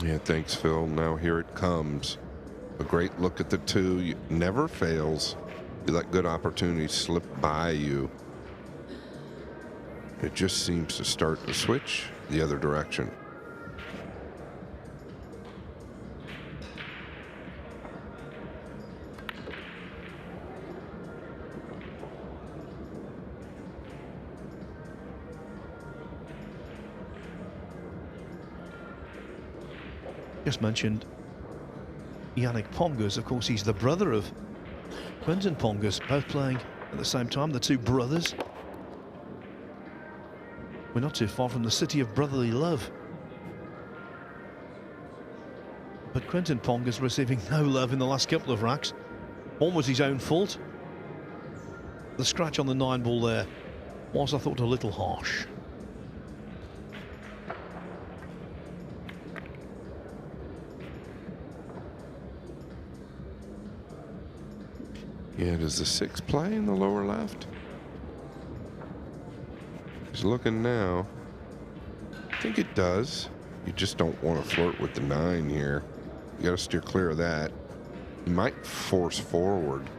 E: Yeah, thanks, Phil. Now here it comes. A great look at the 2. Never fails. You let good opportunities slip by you. It just seems to start to switch the other direction.
A: Just mentioned Yannick Pongas. Of course, he's the brother of Quentin Pongas, both playing at the same time, the two brothers. We're not too far from the city of brotherly love. But Quentin Pongas receiving no love in the last couple of racks. Almost his own fault. The scratch on the 9 ball there was, I thought, a little harsh.
E: Yeah, does the 6 play in the lower left? He's looking now. I think it does. You just don't want to flirt with the 9 here. You got to steer clear of that. He might force forward.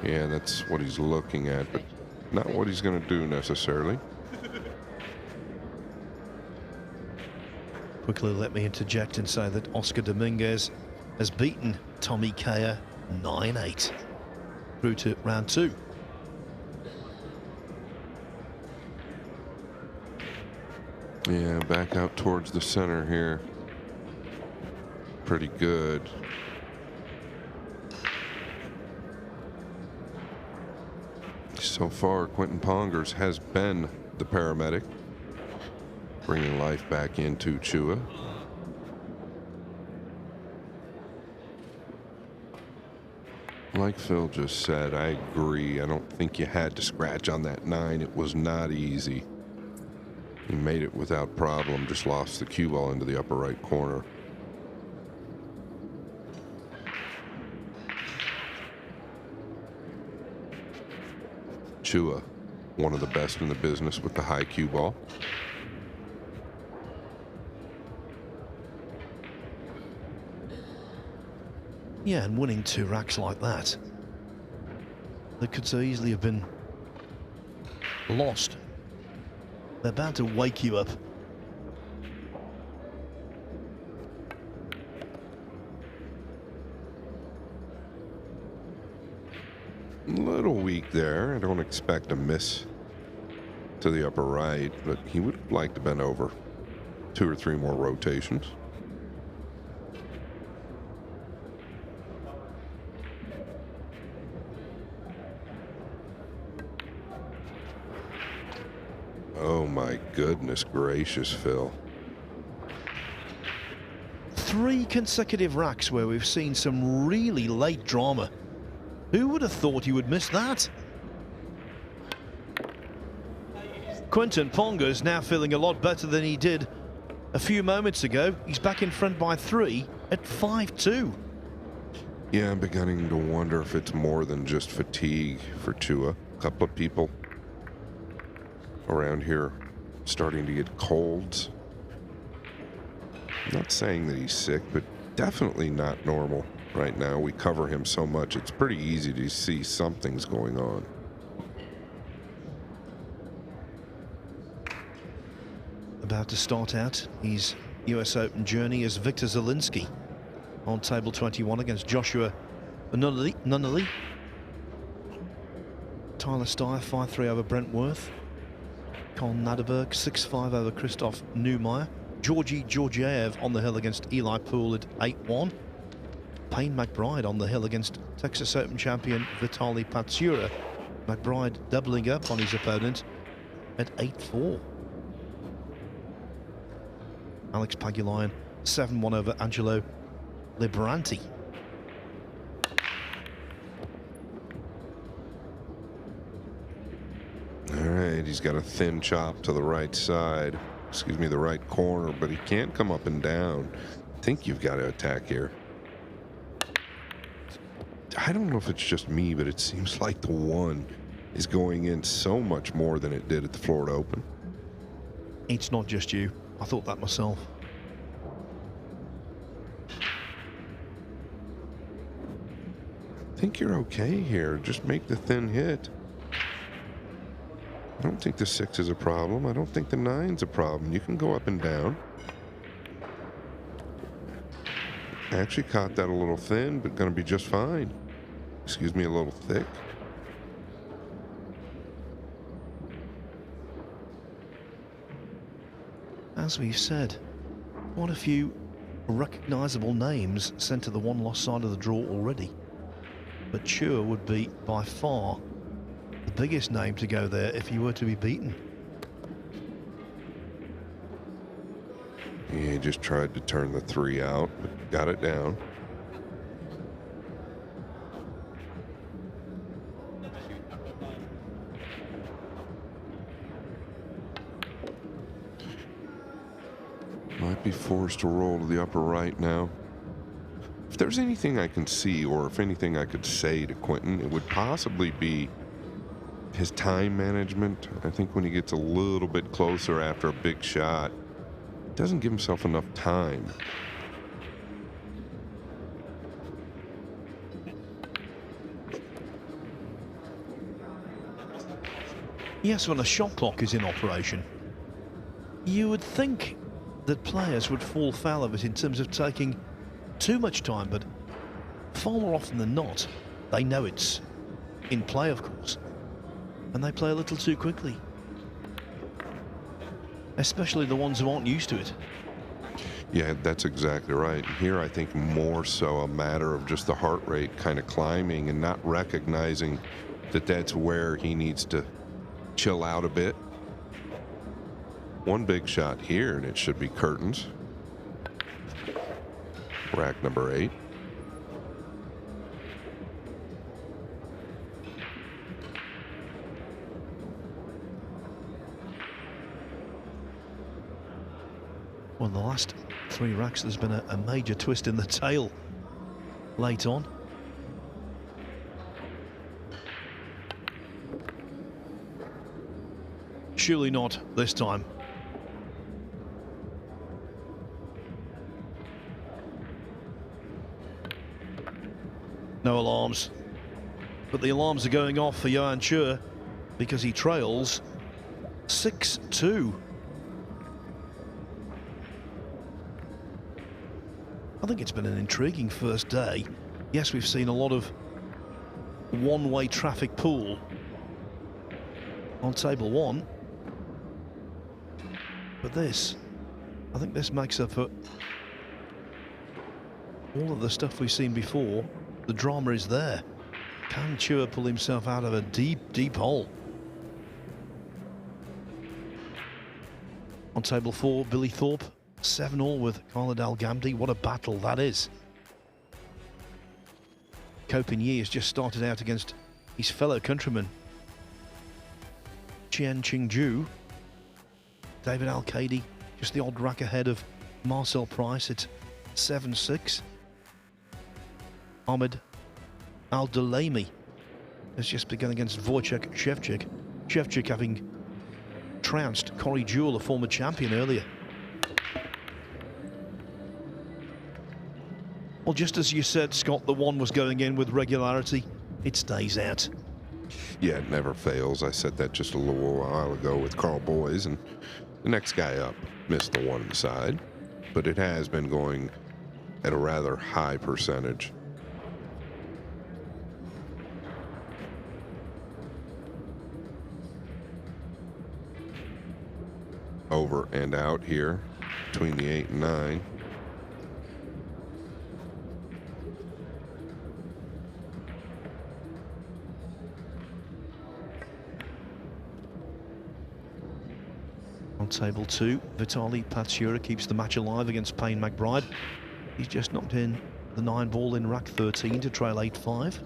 E: Yeah, that's what he's looking at, but not what he's going to do necessarily.
A: Quickly, let me interject and say that Oscar Dominguez has beaten Tommy Kaya 9-8 through to round 2.
E: Yeah, back out towards the center here. Pretty good. So far, Quentin Pongas has been the paramedic, bringing life back into Chua. Like Phil just said, I agree. I don't think you had to scratch on that 9. It was not easy. He made it without problem, just lost the cue ball into the upper right corner. Chua, one of the best in the business with the high cue ball.
A: Yeah, and winning 2 racks like that that could so easily have been lost. They're bound to wake you up.
E: A little weak there. I don't expect a miss to the upper right, but he would like to bend over 2 or 3 more rotations. Oh my goodness gracious, Phil.
A: 3 consecutive racks where we've seen some really late drama. Who would have thought he would miss that? Quinton Ponga's now feeling a lot better than he did a few moments ago. He's back in front by 3 at 5-2.
E: Yeah, I'm beginning to wonder if it's more than just fatigue for Chua. A couple of people around here starting to get colds. I'm not saying that he's sick, but definitely not normal right now. We cover him so much, it's pretty easy to see something's going on.
A: About to start out his US Open journey is Victor Zielinski on table 21 against Joshua Nunnally. Tyler Steyer 5-3 over Brent Worth. Colin Naderberg 6-5 over Christoph Neumeier. Georgi Georgiev on the hill against Eli Poole at 8-1. Payne McBride on the hill against Texas Open champion Vitaly Patsura. McBride doubling up on his opponent at 8-4. Alex Pagulayan 7-1 over Angelo Libranti.
E: All right, he's got a thin chop to the right side. Excuse me, the right corner, but he can't come up and down. I think you've got to attack here. I don't know if it's just me, but it seems like the 1 is going in so much more than it did at the Florida Open.
A: It's not just you. I thought that myself.
E: I think you're okay here. Just make the thin hit. I don't think the 6 is a problem. I don't think the 9's a problem. You can go up and down. I actually caught that a little thin, but going to be just fine. Excuse me, a little thick.
A: As we've said, quite a few recognisable names sent to the one-loss side of the draw already. But Chua would be by far the biggest name to go there if he were to be beaten.
E: He just tried to turn the 3 out, but got it down. Might be forced to roll to the upper right now. If there's anything I can see, or if anything I could say to Quinton, it would possibly be his time management. I think when he gets a little bit closer after a big shot, he doesn't give himself enough time.
A: Yes, when a shot clock is in operation, you would think that players would fall foul of it in terms of taking too much time, but far more often than not, they know it's in play, of course, and they play a little too quickly, especially the ones who aren't used to it.
E: Yeah, that's exactly right. Here, I think more so a matter of just the heart rate kind of climbing and not recognizing that that's where he needs to chill out a bit. One big shot here, and it should be curtains. Rack number 8.
A: Well, in the last 3 racks, there's been a major twist in the tail late on. Surely not this time. No alarms. But the alarms are going off for Johan Chua because he trails 6-2. I think it's been an intriguing first day. Yes, we've seen a lot of one-way traffic pool on table 1. But this, I think this makes up for all of the stuff we've seen before. The drama is there. Can Chua pull himself out of a deep, deep hole? On table 4, Billy Thorpe, 7-all with Khalid Al Ghamdi. What a battle that is. Ko Pin-Yi has just started out against his fellow countryman Chien Ching-ju. David Al-Kaidi, just the odd rack ahead of Marcel Price at 7-6. Ahmed Al-Dulaimi has just begun against Wojciech Szewczyk. Szewczyk having trounced Corey Jewell, a former champion, earlier. Well, just as you said, Scott, the one was going in with regularity. It stays out.
E: Yeah, it never fails. I said that just a little while ago with Carl Boys, and the next guy up missed the one inside, but it has been going at a rather high percentage. Over and out here between the 8 and 9.
A: On table 2, Vitaly Patsura keeps the match alive against Payne McBride. He's just knocked in the 9-ball in rack 13 to trail 8-5.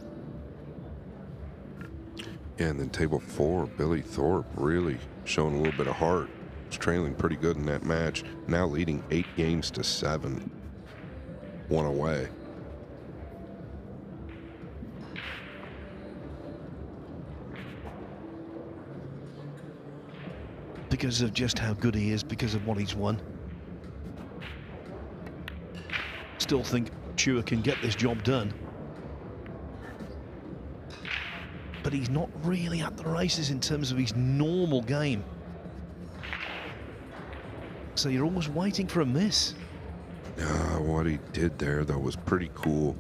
E: Yeah, and then table 4, Billy Thorpe really showing a little bit of heart. Was trailing pretty good in that match. Now leading 8 games to 7. 1 away.
A: Because of just how good he is, because of what he's won. Still think Chua can get this job done. But he's not really at the races in terms of his normal game. So you're almost waiting for a miss.
E: What he did there, though, was pretty cool.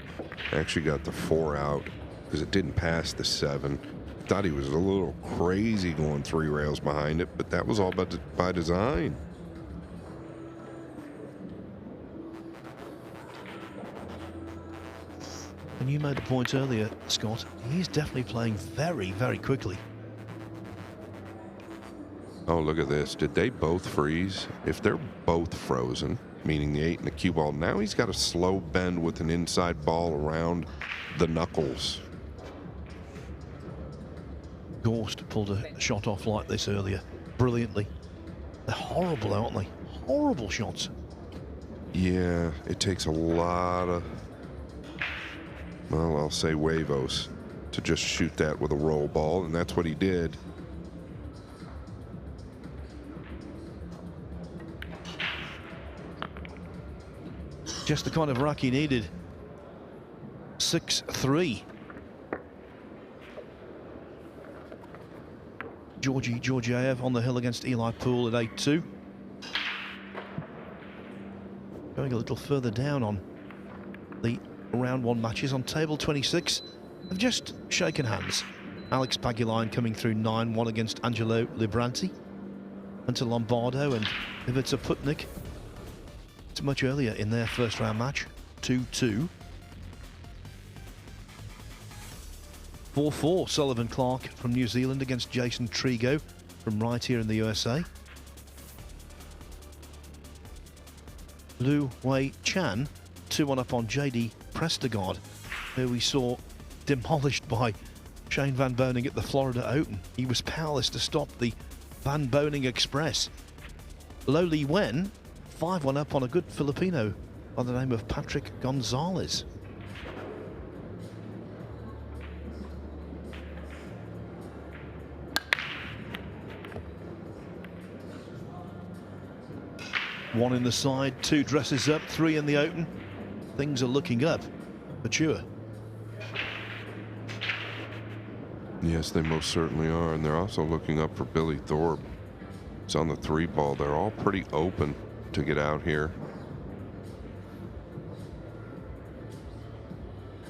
E: Actually got the 4 out because it didn't pass the 7. Thought he was a little crazy going 3 rails behind it, but that was all by design.
A: And you made the point earlier, Scott, he's definitely playing very, very quickly.
E: Oh, look at this. Did they both freeze? If they're both frozen, meaning the 8 and the cue ball, now he's got a slow bend with an inside ball around the knuckles.
A: Gorst pulled a shot off like this earlier, brilliantly. They're horrible, aren't they? Horrible shots.
E: Yeah, it takes a lot of, well, I'll say huevos to just shoot that with a roll ball, and that's what he did.
A: Just the kind of rack he needed. 6-3. Georgi Georgiev on the hill against Eli Poole at 8-2. Going a little further down on the round 1 matches. On table 26 have just shaken hands. Alex Paguline coming through 9-1 against Angelo Libranti. Hunter Lombardo and Ivica Putnik. It's much earlier in their first round match, 2-2. 4-4, Sullivan Clark from New Zealand against Jason Trigo from right here in the USA. Lu Wei Chan, 2-1 up on JD Prestegard, who we saw demolished by Shane Van Boening at the Florida Open. He was powerless to stop the Van Boening Express. Lo Li Wen, 5-1 up on a good Filipino by the name of Patrick Gonzalez. One in the side, 2 dresses up, 3 in the open. Things are looking up for Chua.
E: Yes, they most certainly are, and they're also looking up for Billy Thorpe. It's on the 3 ball. They're all pretty open to get out here.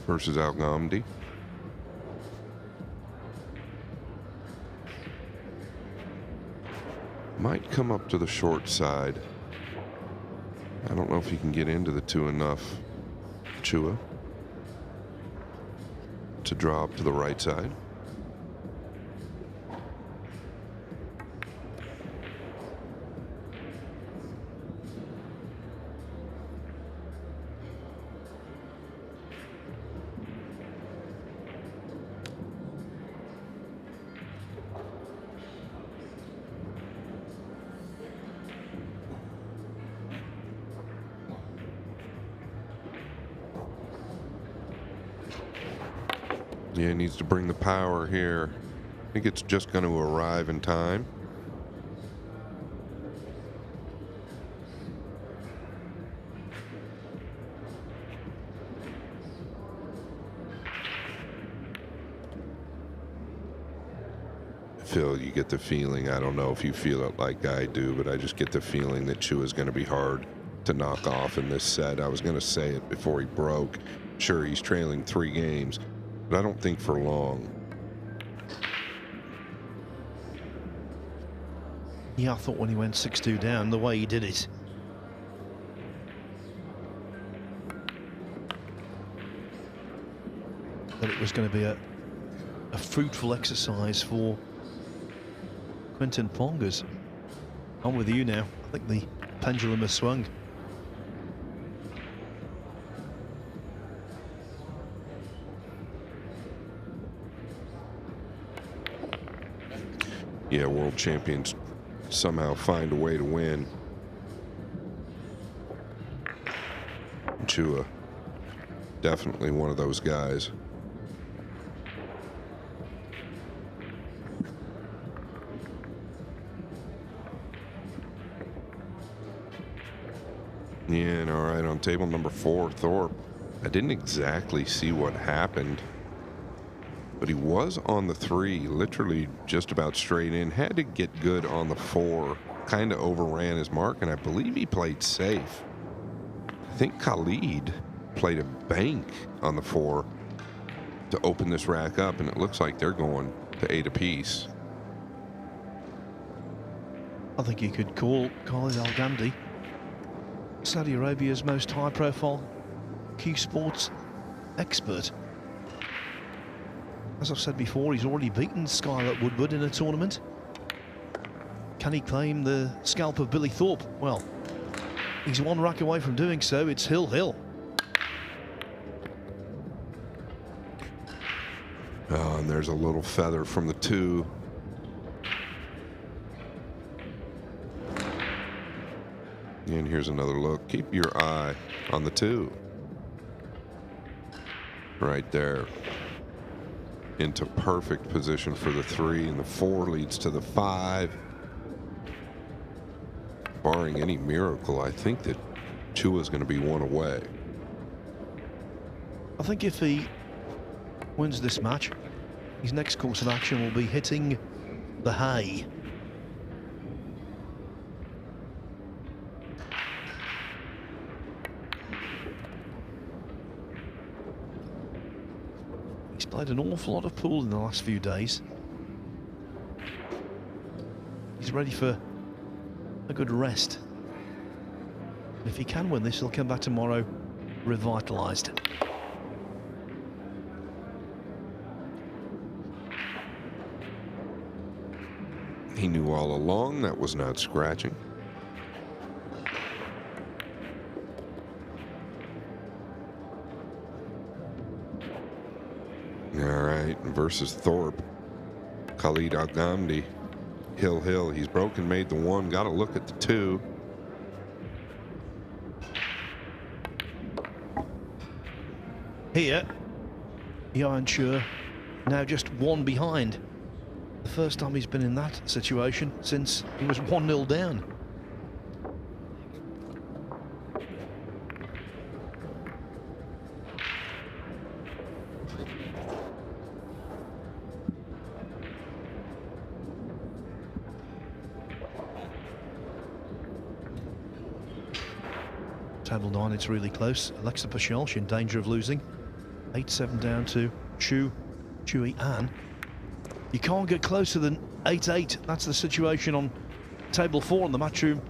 E: Versus Al-Ghamdi. Might come up to the short side. I don't know if he can get into the 2 enough. Chua to draw up to the right side. Yeah, he needs to bring the power here. I think it's just going to arrive in time. Phil, you get the feeling, I don't know if you feel it like I do, but I just get the feeling that Chua is going to be hard to knock off in this set. I was going to say it before he broke. Sure, he's trailing 3 games. But I don't think for long.
A: Yeah, I thought when he went 6-2 down, the way he did it. That it was going to be a fruitful exercise for Quinton Pongas. I'm with you now. I think the pendulum has swung.
E: Yeah, world champions somehow find a way to win. Chua, definitely one of those guys. Yeah, and all right, on table number 4, Thorpe. I didn't exactly see what happened, but he was on the 3, literally just about straight in. Had to get good on the 4, kind of overran his mark, and I believe he played safe. I think Khalid played a bank on the 4 to open this rack up, and it looks like they're going to 8 apiece.
A: I think you could call Khalid Al-Ghamdi Saudi Arabia's most high-profile Q Sports expert. As I've said before, he's already beaten Skylar Woodward in a tournament. Can he claim the scalp of Billy Thorpe? Well, he's 1 rack away from doing so. It's Hill.
E: Oh, and there's a little feather from the 2. And here's another look. Keep your eye on the 2. Right there. Into perfect position for the 3, and the 4 leads to the 5. Barring any miracle, I think that Chua's going to be 1 away.
A: I think if he wins this match, his next course of action will be hitting the hay. He's played an awful lot of pool in the last few days. He's ready for a good rest. If he can win this, he'll come back tomorrow revitalised.
E: He knew all along that was not scratching. All right, versus Thorpe. Khalid Al-Ghamdi. Hill. He's broken, made the 1. Got to look at the 2.
A: Here, Jan Chua now just 1 behind. The first time he's been in that situation since he was 1-0 down. Table 9, it's really close. Alexa Pashelch in danger of losing. 8-7 down to Chewy Ann. You can't get closer than 8-8. That's the situation on Table 4 on the Matchroom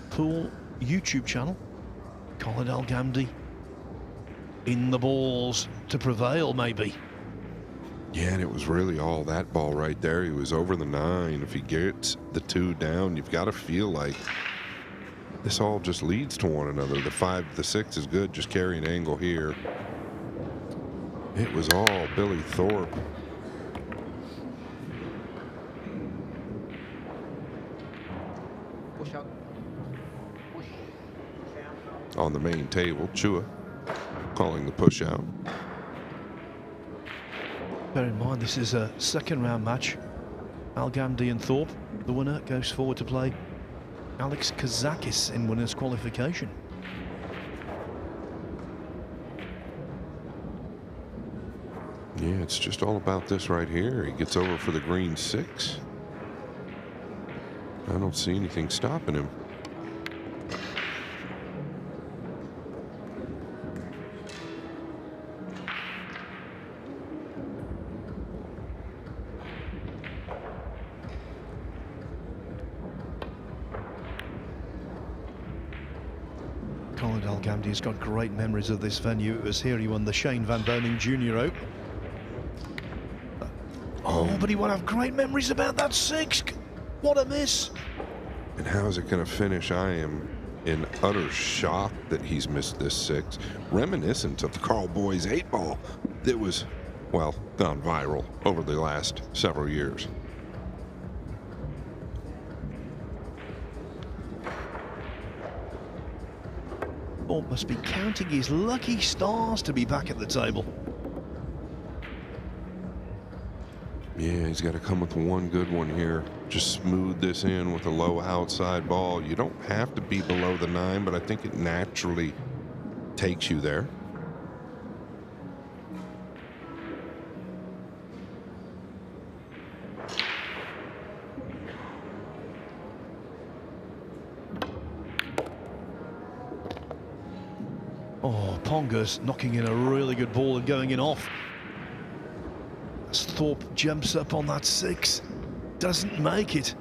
A: Pool YouTube channel. Khalid Al Ghamdi in the balls to prevail, maybe.
E: Yeah, and it was really all that ball right there. He was over the 9. If he gets the 2 down, you've got to feel like this all just leads to one another. The 5, the 6 is good, just carry an angle here. It was all Billy Thorpe.
L: Push out. Push.
E: On the main table, Chua calling the push out.
A: Bear in mind, this is a second round match. Al Ghamdi and Thorpe. The winner goes forward to play Alex Kazakis in winners qualification.
E: Yeah, it's just all about this right here. He gets over for the green 6. I don't see anything stopping him.
A: Khalid Al Ghamdi has got great memories of this venue. It was here he won the Shane Van Boening Junior Open. Oh, but he won't have great memories about that 6. What a miss.
E: And how is it going to finish? I am in utter shock that he's missed this 6. Reminiscent of the Carl Boys 8-ball that was, well, gone viral over the last several years.
A: Thorpe must be counting his lucky stars to be back at the table.
E: Yeah, he's got to come with one good one here. Just smooth this in with a low outside ball. You don't have to be below the 9, but I think it naturally takes you there.
A: Oh, Ponga's knocking in a really good ball and going in off. As Thorpe jumps up on that 6, doesn't make it.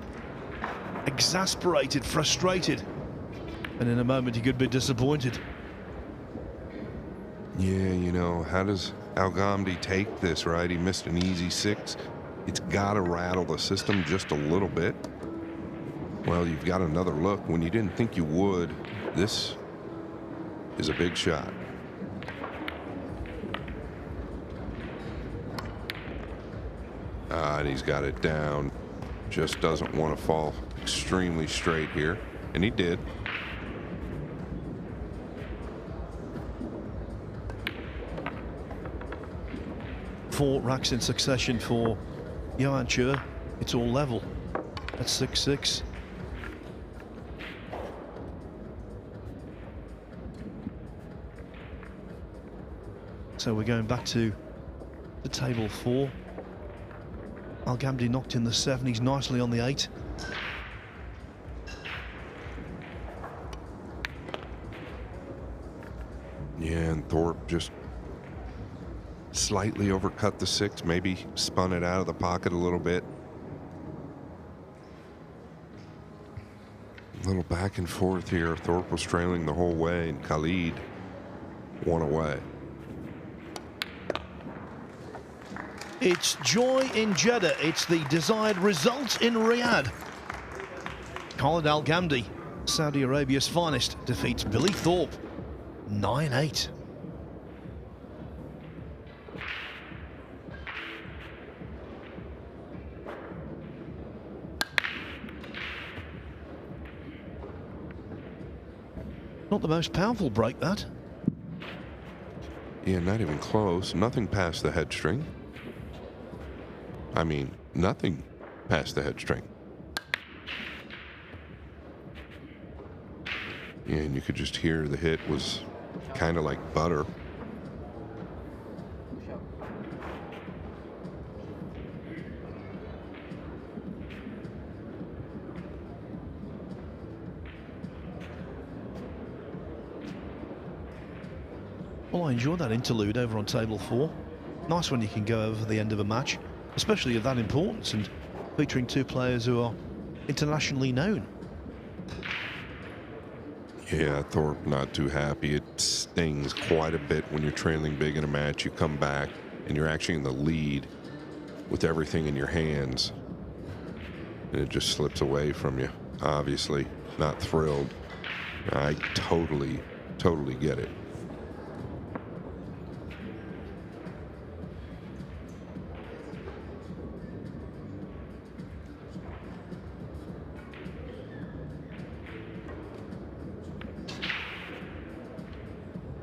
A: Exasperated, frustrated, and in a moment he could be disappointed.
E: Yeah, you know, how does Al Ghamdi take this, right? He missed an easy 6. It's got to rattle the system just a little bit. Well, you've got another look when you didn't think you would. This is a big shot. And he's got it down. Just doesn't want to fall extremely straight here. And he did.
A: Four racks in succession for Johan Chur. It's all level at 6-6. So we're going back to the table 4. Al Ghamdi knocked in the 7. He's nicely on the 8.
E: Yeah, and Thorpe just slightly overcut the 6, maybe spun it out of the pocket a little bit. A little back and forth here. Thorpe was trailing the whole way, and Khalid one away.
A: It's joy in Jeddah. It's the desired result in Riyadh. Khalid Al Ghamdi, Saudi Arabia's finest, defeats Billy Thorpe 9-8. Not the most powerful break, that.
E: Yeah, not even close. Nothing past the head string. I mean, nothing past the head string. Yeah, and you could just hear the hit was kind of like butter.
A: Well, I enjoyed that interlude over on table 4. Nice when you can go over the end of a match, especially of that importance, and featuring two players who are internationally known.
E: Yeah, Thorpe not too happy. It stings quite a bit when you're trailing big in a match. You come back and you're actually in the lead with everything in your hands, and it just slips away from you. Obviously not thrilled. I totally get it.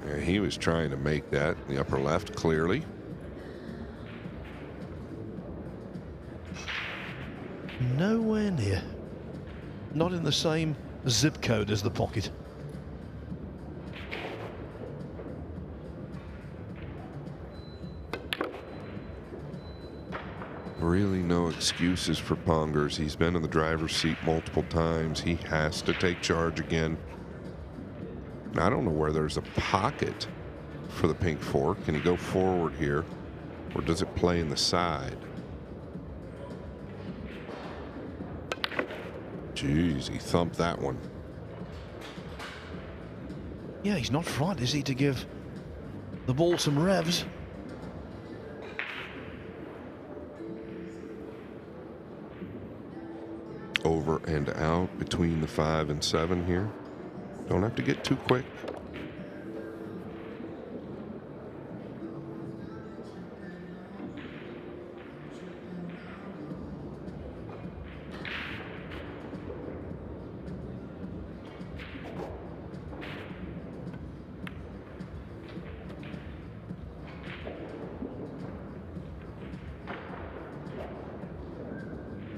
E: Yeah, he was trying to make that in the upper left clearly.
A: Nowhere near. Not in the same zip code as the pocket.
E: Really no excuses for Pongers. He's been in the driver's seat multiple times. He has to take charge again. I don't know where there's a pocket for the pink fork. Can he go forward here, or does it play in the side? Jeez, he thumped that one.
A: Yeah, he's not front, is he, to give the ball some revs?
E: Over and out between the 5 and 7 here. Don't have to get too quick.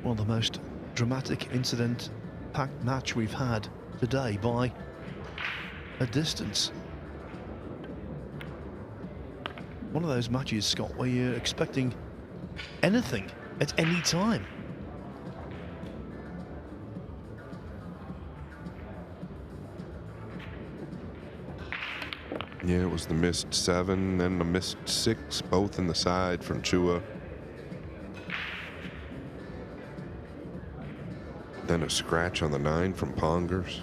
A: Well, the most dramatic incident-packed match we've had today by a distance. One of those matches, Scott, where you're expecting anything at any time.
E: Yeah, it was the missed 7, then the missed 6, both in the side from Chua. Then a scratch on the 9 from Pongers.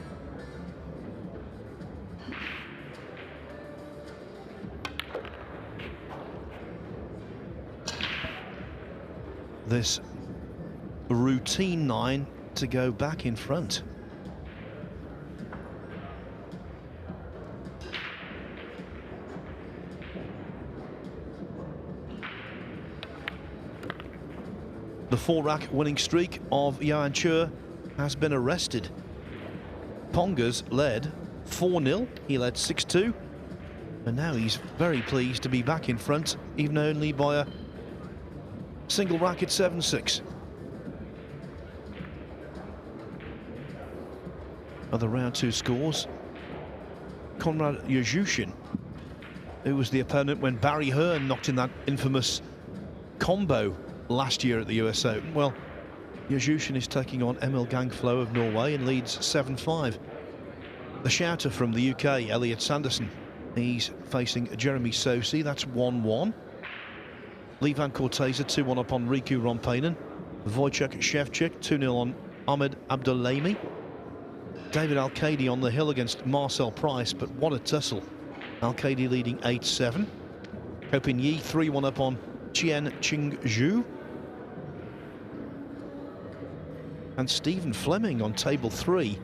A: This routine 9 to go back in front. The 4-rack winning streak of Johan Chua has been arrested. Pongers led 4-0. He led 6-2. And now he's very pleased to be back in front, even only by a single racket 7-6. Other round 2 scores. Konrad Jezushin, who was the opponent when Barry Hearn knocked in that infamous combo last year at the US Open. Well, Jezushin is taking on Emil Gangflo of Norway and leads 7-5. The shouter from the UK, Elliot Sanderson, he's facing Jeremy Sosi. That's 1-1. Levan Corteza 2-1 up on Riku Rompainen. Wojciech Szewczyk 2-0 on Ahmed Abdulami. David Alcady on the hill against Marcel Price, but what a tussle. Alcady leading 8-7. Hopin Yi 3-1 up on Chien Ching Zhu. And Stephen Fleming on table 3,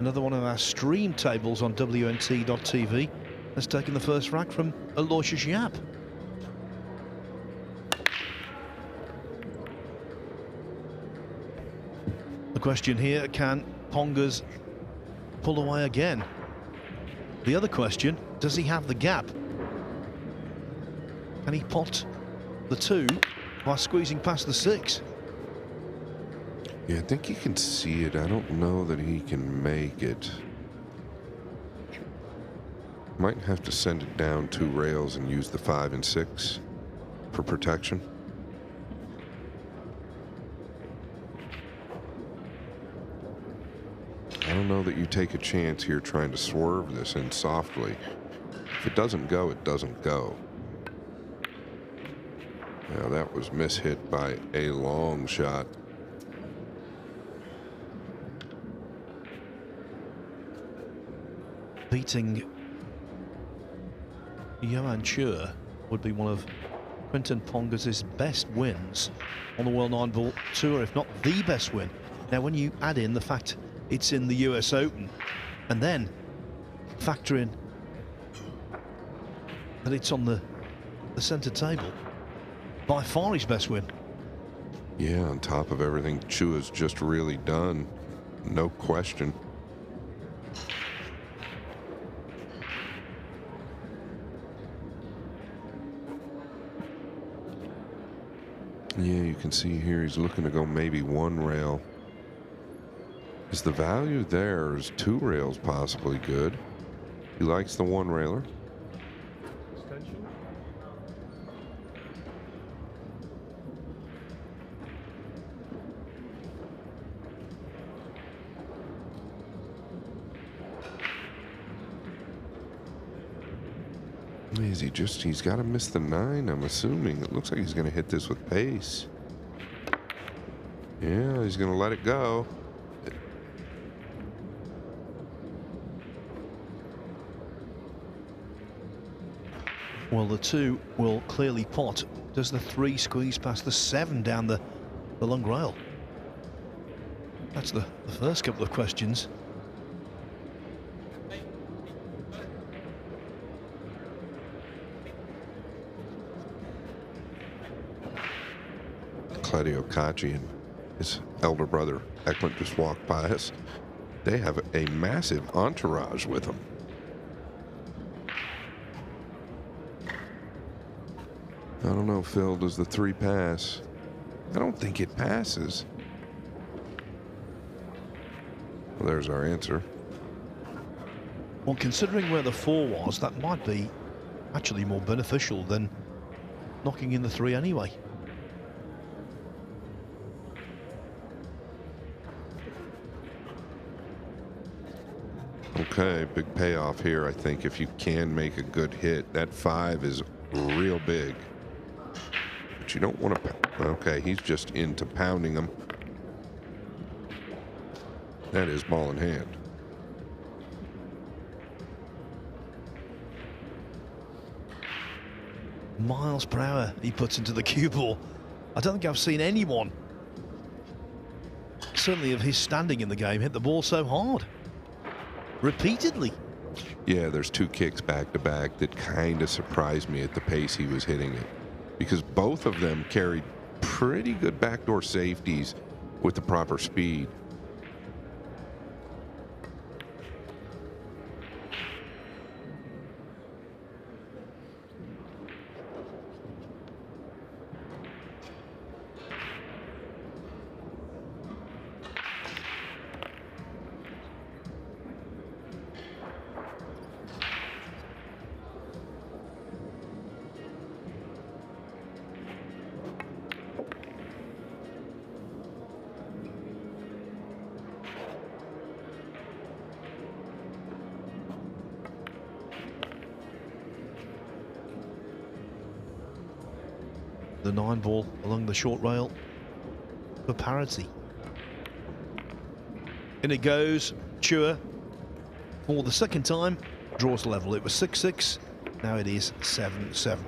A: another one of our stream tables on WNT.tv, has taken the first rack from Aloysius Yap. The question here, can Pongers pull away again? The other question, does he have the gap? Can he pot the 2 while squeezing past the 6?
E: Yeah, I think he can see it. I don't know that he can make it. Might have to send it down 2 rails and use the 5 and 6 for protection. I don't know that you take a chance here trying to swerve this in softly. If it doesn't go, it doesn't go. Now that was mishit by a long shot.
A: Beating Johan Chur would be one of Quinton Pongas's best wins on the World 9-Ball Tour, if not the best win. Now, when you add in the fact it's in the US Open, and then factor in that it's on the centre table, by far his best win.
E: Yeah, on top of everything Chua's just really done, no question. Yeah, you can see here he's looking to go maybe one rail. Is the value there? Is two rails possibly good? He likes the one railer. Is he just, he's got to miss the 9, I'm assuming. It looks like he's going to hit this with pace. Yeah, he's going to let it go.
A: Well, the 2 will clearly pot. Does the 3 squeeze past the 7 down the long rail? That's the first couple of questions.
E: Claudio Cacci and his elder brother Eklund just walked by us. They have a massive entourage with them. I don't know, Phil, does the 3 pass? I don't think it passes. Well, there's our answer.
A: Well, considering where the 4 was, that might be actually more beneficial than knocking in the 3 anyway.
E: Okay, big payoff here, I think, if you can make a good hit. That 5 is real big. But you don't want to... Okay, he's just into pounding them. That is ball in hand.
A: Miles per hour he puts into the cue ball. I don't think I've seen anyone, certainly of his standing in the game, hit the ball so hard. Repeatedly.
E: Yeah, there's 2 kicks back to back that kind of surprised me at the pace he was hitting it, because both of them carried pretty good backdoor safeties with the proper speed.
A: The 9 ball along the short rail for parity. In it goes. Chua for the second time draws level. It was 6-6, now it is 7-7.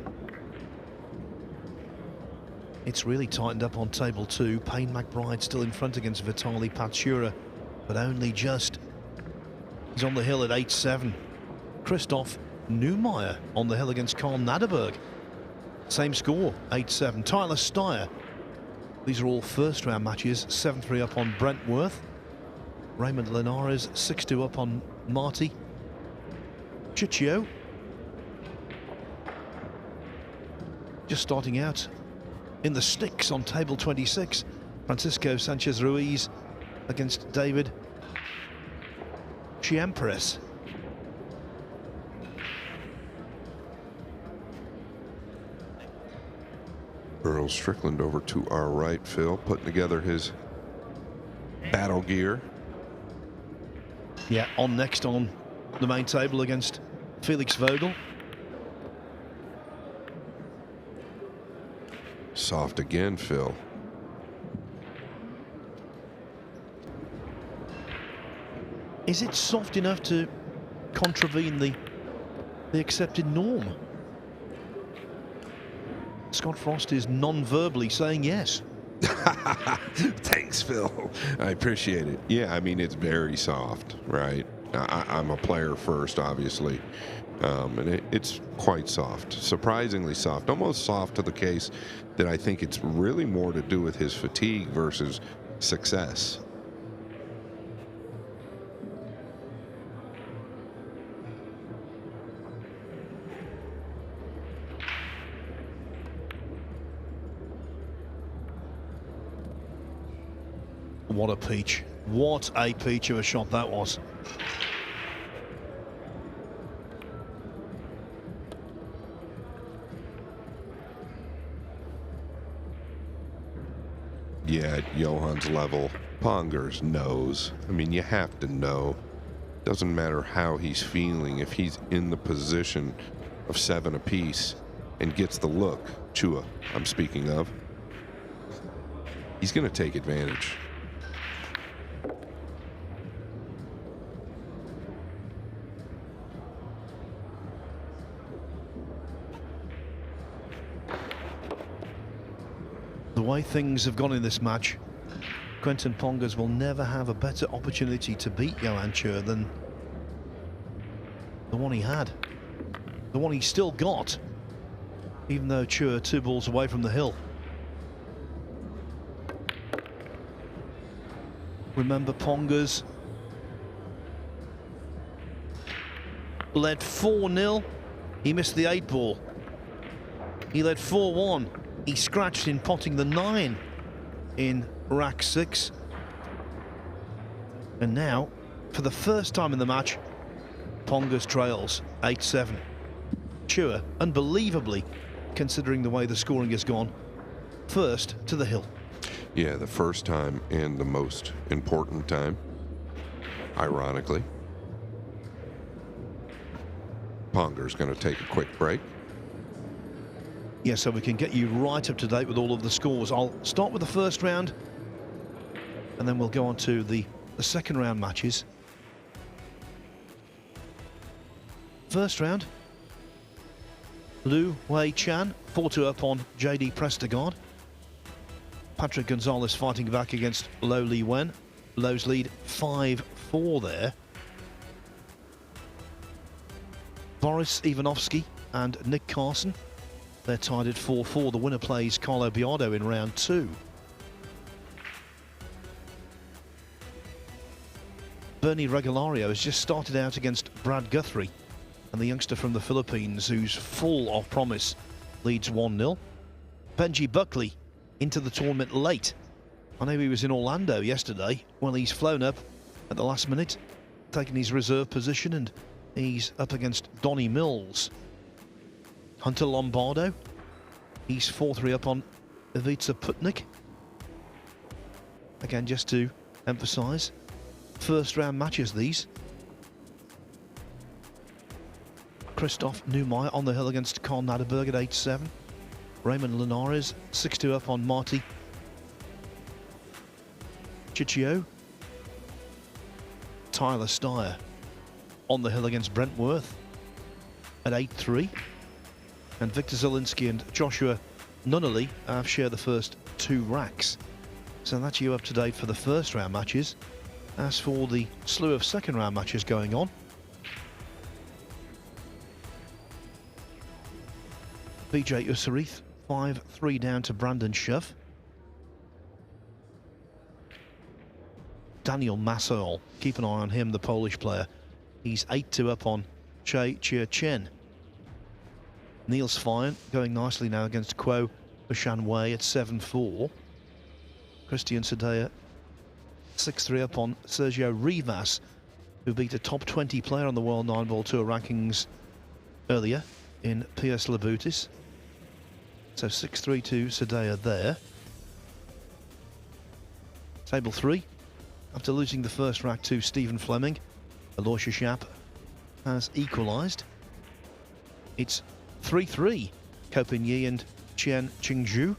A: It's really tightened up on table 2. Payne McBride still in front against Vitaly Patsura, but only just. He's on the hill at 8-7. Christoph Neumeyer on the hill against Karl Naderberg. Same score, 8-7. Tyler Steyer. These are all first round matches. 7-3 up on Brentworth. Raymond Linares 6-2 up on Marty Ciccio. Just starting out in the sticks on table 26. Francisco Sanchez Ruiz against David Chiampres.
E: Earl Strickland over to our right, Phil, putting together his battle gear.
A: Yeah, on next on the main table against Felix Vogel.
E: soft again, Phil.
A: Is it soft enough to contravene the accepted norm? Scott Frost is non-verbally saying yes.
E: Thanks, Phil. I appreciate it. Yeah, I mean, it's very soft, right? I'm a player first, obviously. And it's quite soft, surprisingly soft, almost soft to the case that I think it's really more to do with his fatigue versus success.
A: What a peach. What a peach of a shot that was.
E: Yeah, at Johan's level, Pongers knows. I mean, you have to know. Doesn't matter how he's feeling. If he's in the position of 7 apiece and gets the look, Chua, I'm speaking of, he's going to take advantage.
A: The way things have gone in this match, Quentin Pongers will never have a better opportunity to beat Johan Chur than the one he had. The one he still got, even though Chur 2 balls away from the hill. Remember, Pongers led 4-0. He missed the 8 ball. He led 4-1. He scratched in potting the 9 in rack 6. And now, for the first time in the match, Pongers trails 8-7. Chua, unbelievably, considering the way the scoring has gone, first to the hill.
E: Yeah, the first time and the most important time, ironically. Ponger's going to take a quick break.
A: Yeah, so we can get you right up to date with all of the scores. I'll start with the first round, and then we'll go on to the second round matches. First round, Lu Wei Chan, 4-2 up on JD Prestegard. Patrick Gonzalez fighting back against Lo Li Wen. Lo's lead 5-4 there. Boris Ivanovsky and Nick Carson, they're tied at 4-4. The winner plays Carlo Biardo in round 2. Bernie Regalario has just started out against Brad Guthrie, and the youngster from the Philippines, who's full of promise, leads 1-0. Benji Buckley into the tournament late. I know he was in Orlando yesterday. Well, he's flown up at the last minute, taking his reserve position, and he's up against Donnie Mills. Hunter Lombardo, he's 4-3 up on Ivica Putnik. Again, just to emphasise, first round matches these. Christoph Neumeier on the hill against Karl Naderberg at 8-7. Raymond Linares 6-2 up on Marty Ciccio. Tyler Steyer on the hill against Brentworth at 8-3. And Victor Zielinski and Joshua Nunnally have shared the first 2 racks. So that's you up to date for the first round matches. As for the slew of second round matches going on, Vijay Usarith 5-3 down to Brandon Schuff. Daniel Massol, keep an eye on him, the Polish player. He's 8-2 up on Che Chia Chen. Niels Fine going nicely now against Kuo Bashan Wei at 7-4. Christian Sedea 6-3 up on Sergio Rivas, who beat a top 20 player on the World 9-Ball Tour rankings earlier in Piers Labutis. So 6-3 to Sedea there. Table 3, after losing the first rack to Stephen Fleming, Aloysius Schaap has equalised. It's 3-3, Kopin Yi and Chen Qingzhu.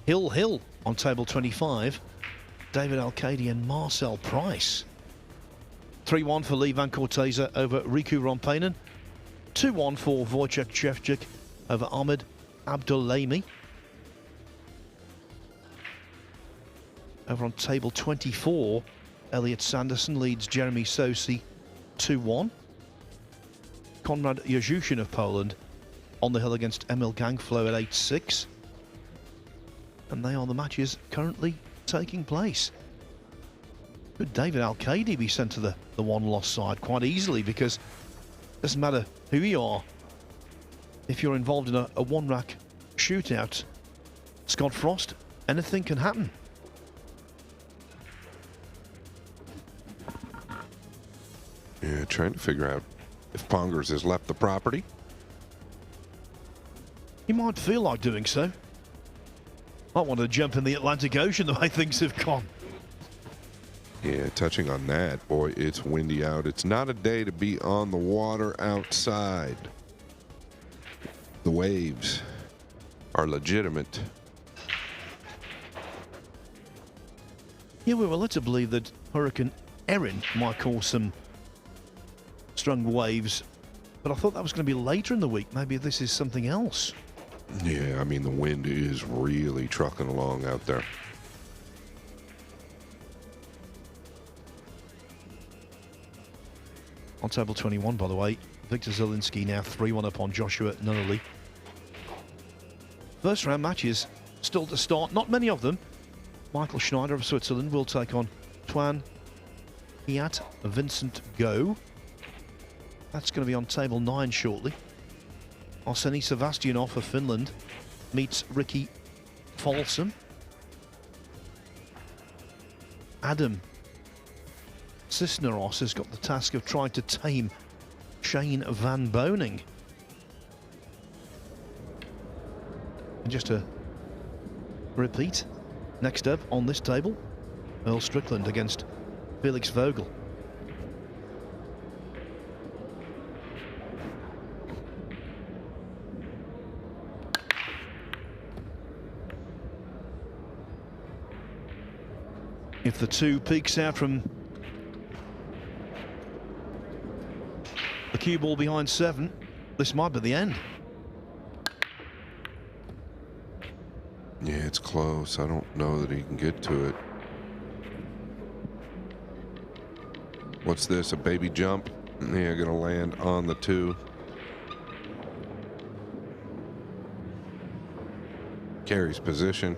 A: Hill on table 25. David Al-Kadi and Marcel Price. 3-1 for Lee Van Corteza over Riku Rompainen. 2-1 for Wojciech Szewczyk over Ahmed Abdulami. Over on table 24, Elliot Sanderson leads Jeremy Sosi 2-1. Konrad Jezushin of Poland on the hill against Emil Gangflow at 8-6. And they are the matches currently taking place. Could David Al-Kadi be sent to the one-loss side quite easily, because it doesn't matter who you are. If you're involved in a one-rack shootout, Scott Frost, anything can happen.
E: Yeah, trying to figure out if Pongers has left the property.
A: He might feel like doing so. Might want to jump in the Atlantic Ocean the way things have gone.
E: Yeah, touching on that, boy, it's windy out. It's not a day to be on the water outside. The waves are legitimate.
A: Yeah, we were led to believe that Hurricane Erin might cause some strong waves, but I thought that was going to be later in the week. Maybe this is something else.
E: Yeah, I mean, the wind is really trucking along out there.
A: On table 21, by the way, Victor Zielinski now 3-1 up on Joshua Nunnally. First round matches still to start, not many of them. Michael Schneider of Switzerland will take on Tuan Hiat Vincent Go. That's going to be on table 9 shortly. Arseny Sevastianov of Finland meets Ricky Folsom. Adam Cisneros has got the task of trying to tame Shane Van Boning. And just to repeat, next up on this table, Earl Strickland against Felix Vogel. If the two peeks out from the cue ball behind 7, this might be the end.
E: Yeah, it's close. I don't know that he can get to it. What's this, a baby jump? Yeah, gonna land on the 2. Carries position.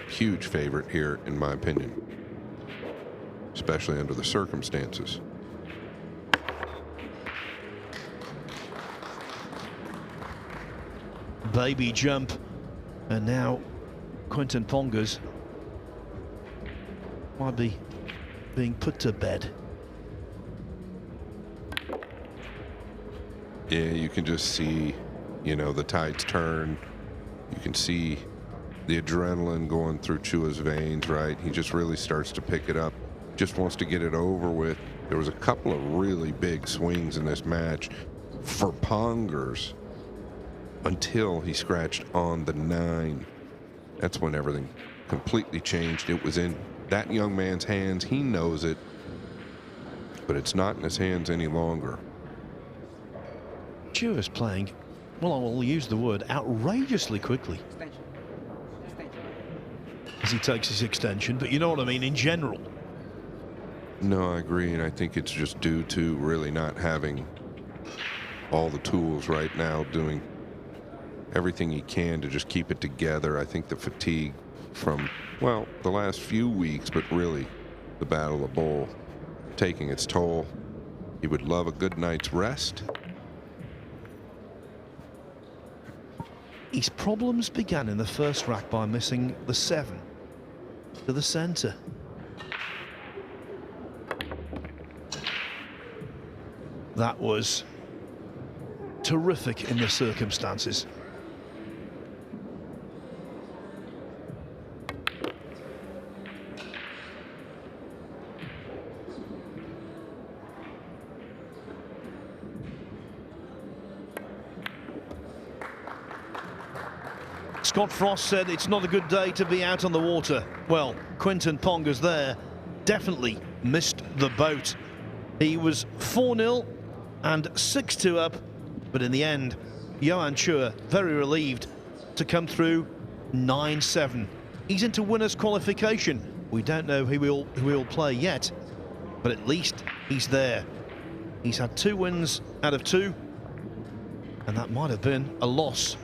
E: Huge favorite here, in my opinion, especially under the circumstances.
A: Baby jump, and now Quinton Pongers might be being put to bed.
E: Yeah, you can just see, you know, the tides turn. You can see the adrenaline going through Chua's veins, right? He just really starts to pick it up. Just wants to get it over with. There was a couple of really big swings in this match for Pongers until he scratched on the 9. That's when everything completely changed. It was in that young man's hands. He knows it, but it's not in his hands any longer.
A: Chua's playing, well, I will use the word outrageously quickly as he takes his extension, but you know what I mean in general.
E: No, I agree, and I think it's just due to really not having all the tools right now, doing everything he can to just keep it together. I think the fatigue from, well, the last few weeks, but really the Battle of the Bowl, taking its toll. He would love a good night's rest.
A: His problems began in the first rack by missing the 7 to the center. That was terrific in the circumstances. Scott Frost said it's not a good day to be out on the water. Well, Quinton Ponga's there definitely missed the boat. He was 4-0 and 6-2 up, but in the end, Johan Chua very relieved to come through 9-7. He's into winners qualification. We don't know who he'll play yet, but at least he's there. He's had 2 wins out of 2, and that might have been a loss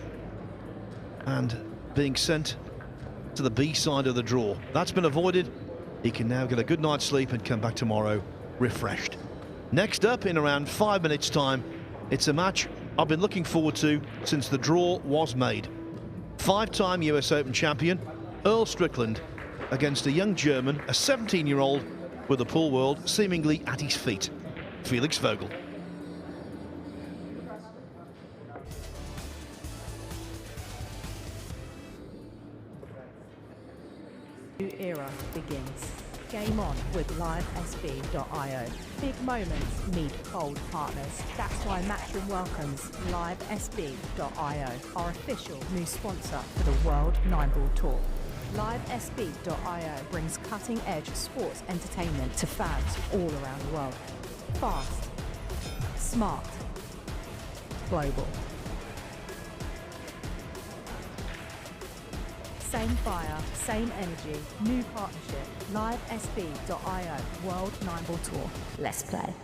A: and being sent to the B side of the draw. That's been avoided. He can now get a good night's sleep and come back tomorrow refreshed. Next up, in around 5 minutes' time, it's a match I've been looking forward to since the draw was made. 5-time US Open champion Earl Strickland against a young German, a 17-year-old with the pool world seemingly at his feet, Felix Vogel.
H: New era begins. Game on with livesb.io. Big moments meet bold partners. That's why Matchroom welcomes livesb.io, our official new sponsor for the World 9-Ball Tour. Livesb.io brings cutting-edge sports entertainment to fans all around the world. Fast, smart, global. Same fire, same energy, new partnership. Livesb.io, World 9-Ball Tour. Let's play.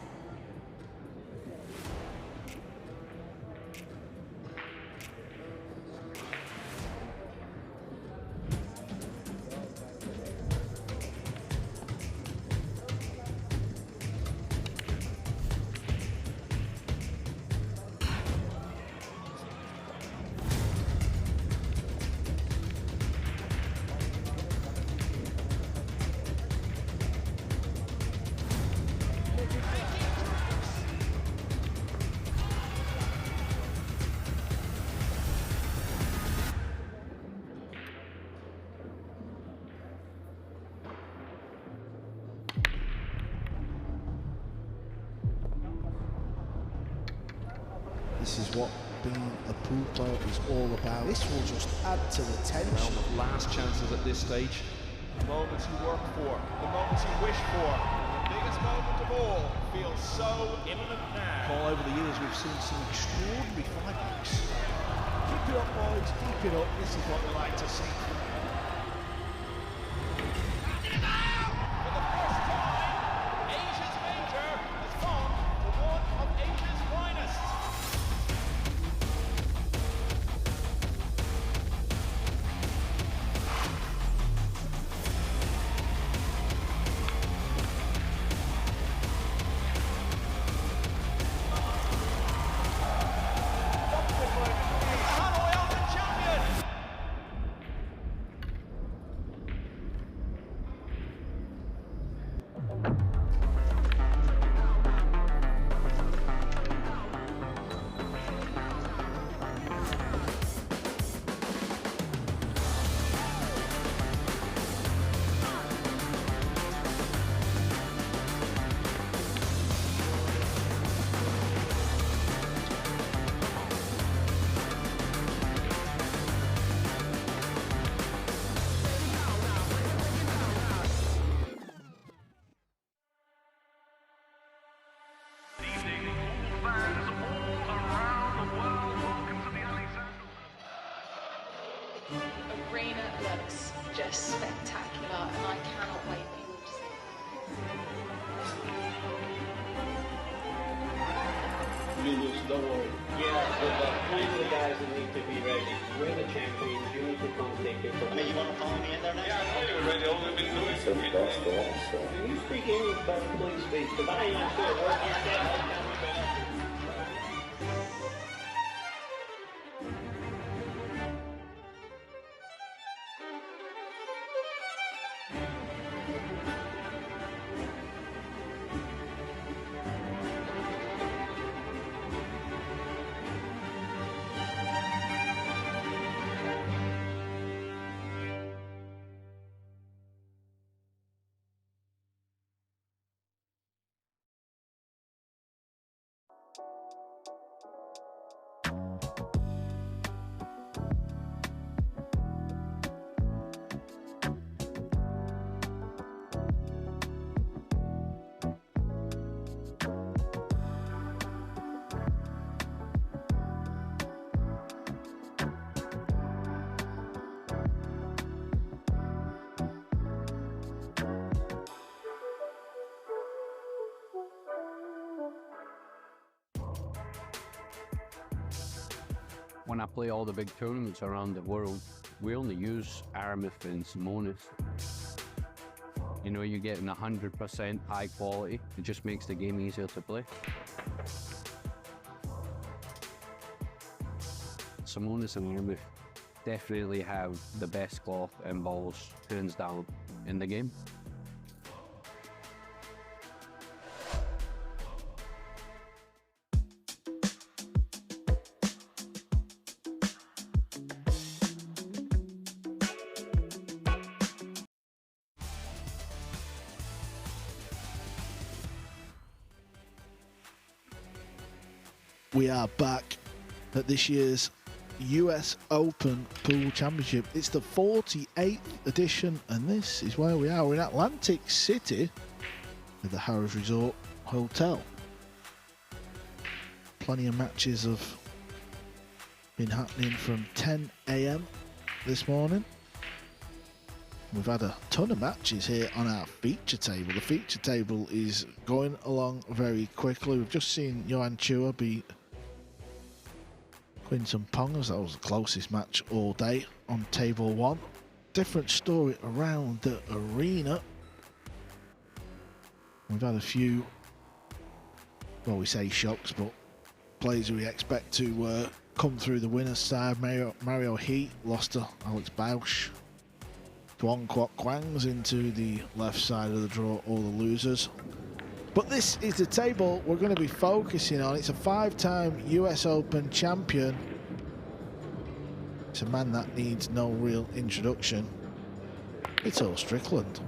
I: This is what being a pool player is all about. This will just add to the tension.
C: Realm of last chances at this stage. The moments you work for, the moments you wish for, the biggest moment of all feels so imminent now.
A: All over the years, we've seen some extraordinary fight backs.
I: Keep it up, boys. Keep it up. This is what we like to see.
J: Arena looks just spectacular, and I cannot wait for you all to see it.
K: You lose, don't worry. Yeah, but plenty of the guys that need to be ready. We're the champions, you need to come take it from me. You want to follow me in there now? Yeah, I know you're ready, all we've been doing. Can you speak English better, please speak? Because I ain't sure what you said.
L: When I play all the big tournaments around the world, we only use Aramith and Simonis. You know, you're getting 100% high quality. It just makes the game easier to play. Simonis and Aramith definitely have the best cloth and balls, hands down, in the game.
I: We are back at this year's US Open Pool Championship. It's the 48th edition, and this is where we are. We're in Atlantic City at the Harrah's Resort Hotel. Plenty of matches have been happening from 10 AM this morning. We've had a ton of matches here on our feature table. The feature table is going along very quickly. We've just seen Johan Chua beat Quinton Pongers. That was the closest match all day on table one. Different story around the arena. We've had a few, well, we say shocks, but players we expect to come through the winner's side. Mario Heat lost to Alex Bausch. Duong Kwok Kwang's into the left side of the draw, all the losers. But this is the table we're going to be focusing on. It's a 5-time US Open champion. It's a man that needs no real introduction. It's Earl Strickland.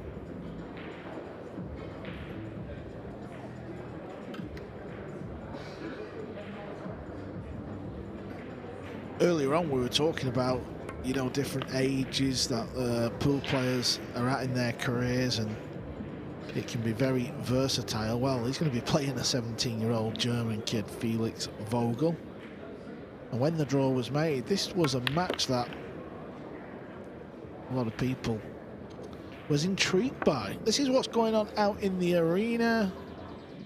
I: Earlier on we were talking about, you know, different ages that pool players are at in their careers, and it can be very versatile. Well, he's going to be playing a 17-year-old German kid, Felix Vogel. And when the draw was made, this was a match that a lot of people was intrigued by. This is what's going on out in the arena.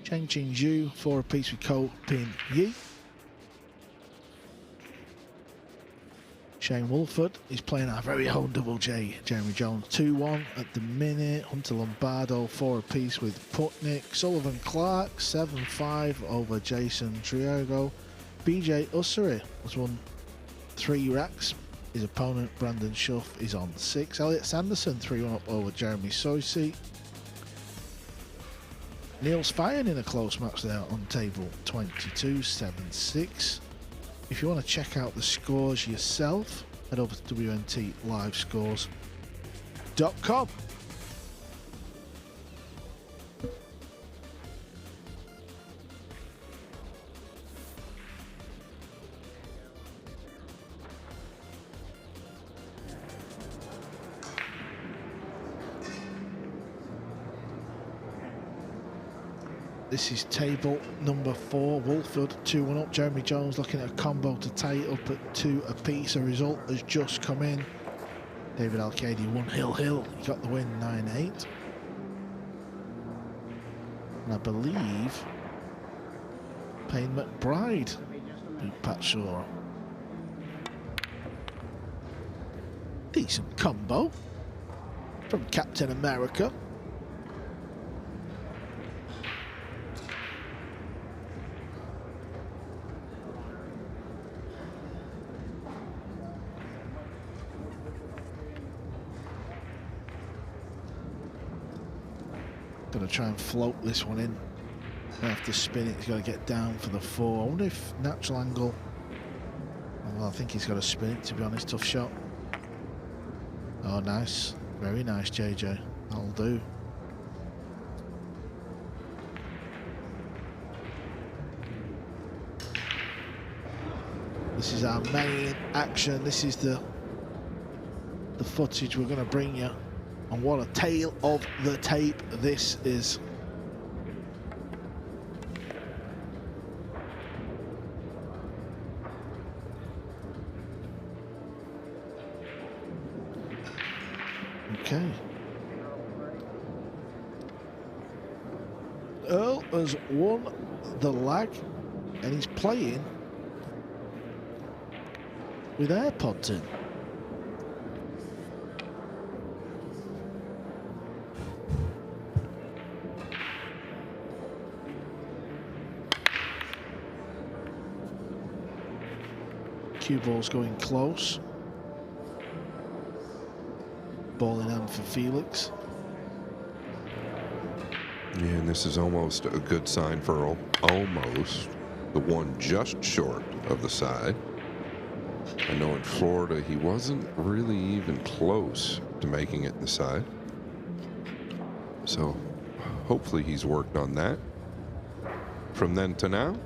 I: Cheng Chin Zhu 4 apiece with Ko Pin Yi. Shane Wolford is playing our very own Double J, Jeremy Jones 2-1 at the minute. Hunter Lombardo 4 apiece with Putnick. Sullivan Clark 7-5 over Jason Triago. BJ Usseri has won 3 racks. His opponent Brandon Schuff is on 6. Elliot Sanderson 3-1 up over Jeremy Soisey. Niels Fyan in a close match there on table 22, 7-6. If you want to check out the scores yourself, head over to WNTLivescores.com. This is table number 4. Wolford 2-1 up. Jeremy Jones looking at a combo to tie it up at 2 apiece. A result has just come in. David Alcady won Hill. He got the win 9-8. And I believe Payne McBride beat Pat Shaw. Decent combo from Captain America. Gonna try and float this one in. Gonna have to spin it. He's got to get down for the 4. I wonder if natural angle. Well, I think he's got to spin it, to be honest. Tough shot. Oh, nice. Very nice, JJ. That'll do. This is our main action. This is the footage we're going to bring you. And what a tale of the tape this is. Okay. Earl has won the lag and he's playing with AirPods in. Cue ball's going close. Ball in hand for Felix.
E: Yeah, and this is almost a good sign for Earl. Almost. The one just short of the side. I know in Florida he wasn't really even close to making it in the side. So hopefully he's worked on that. From then to now,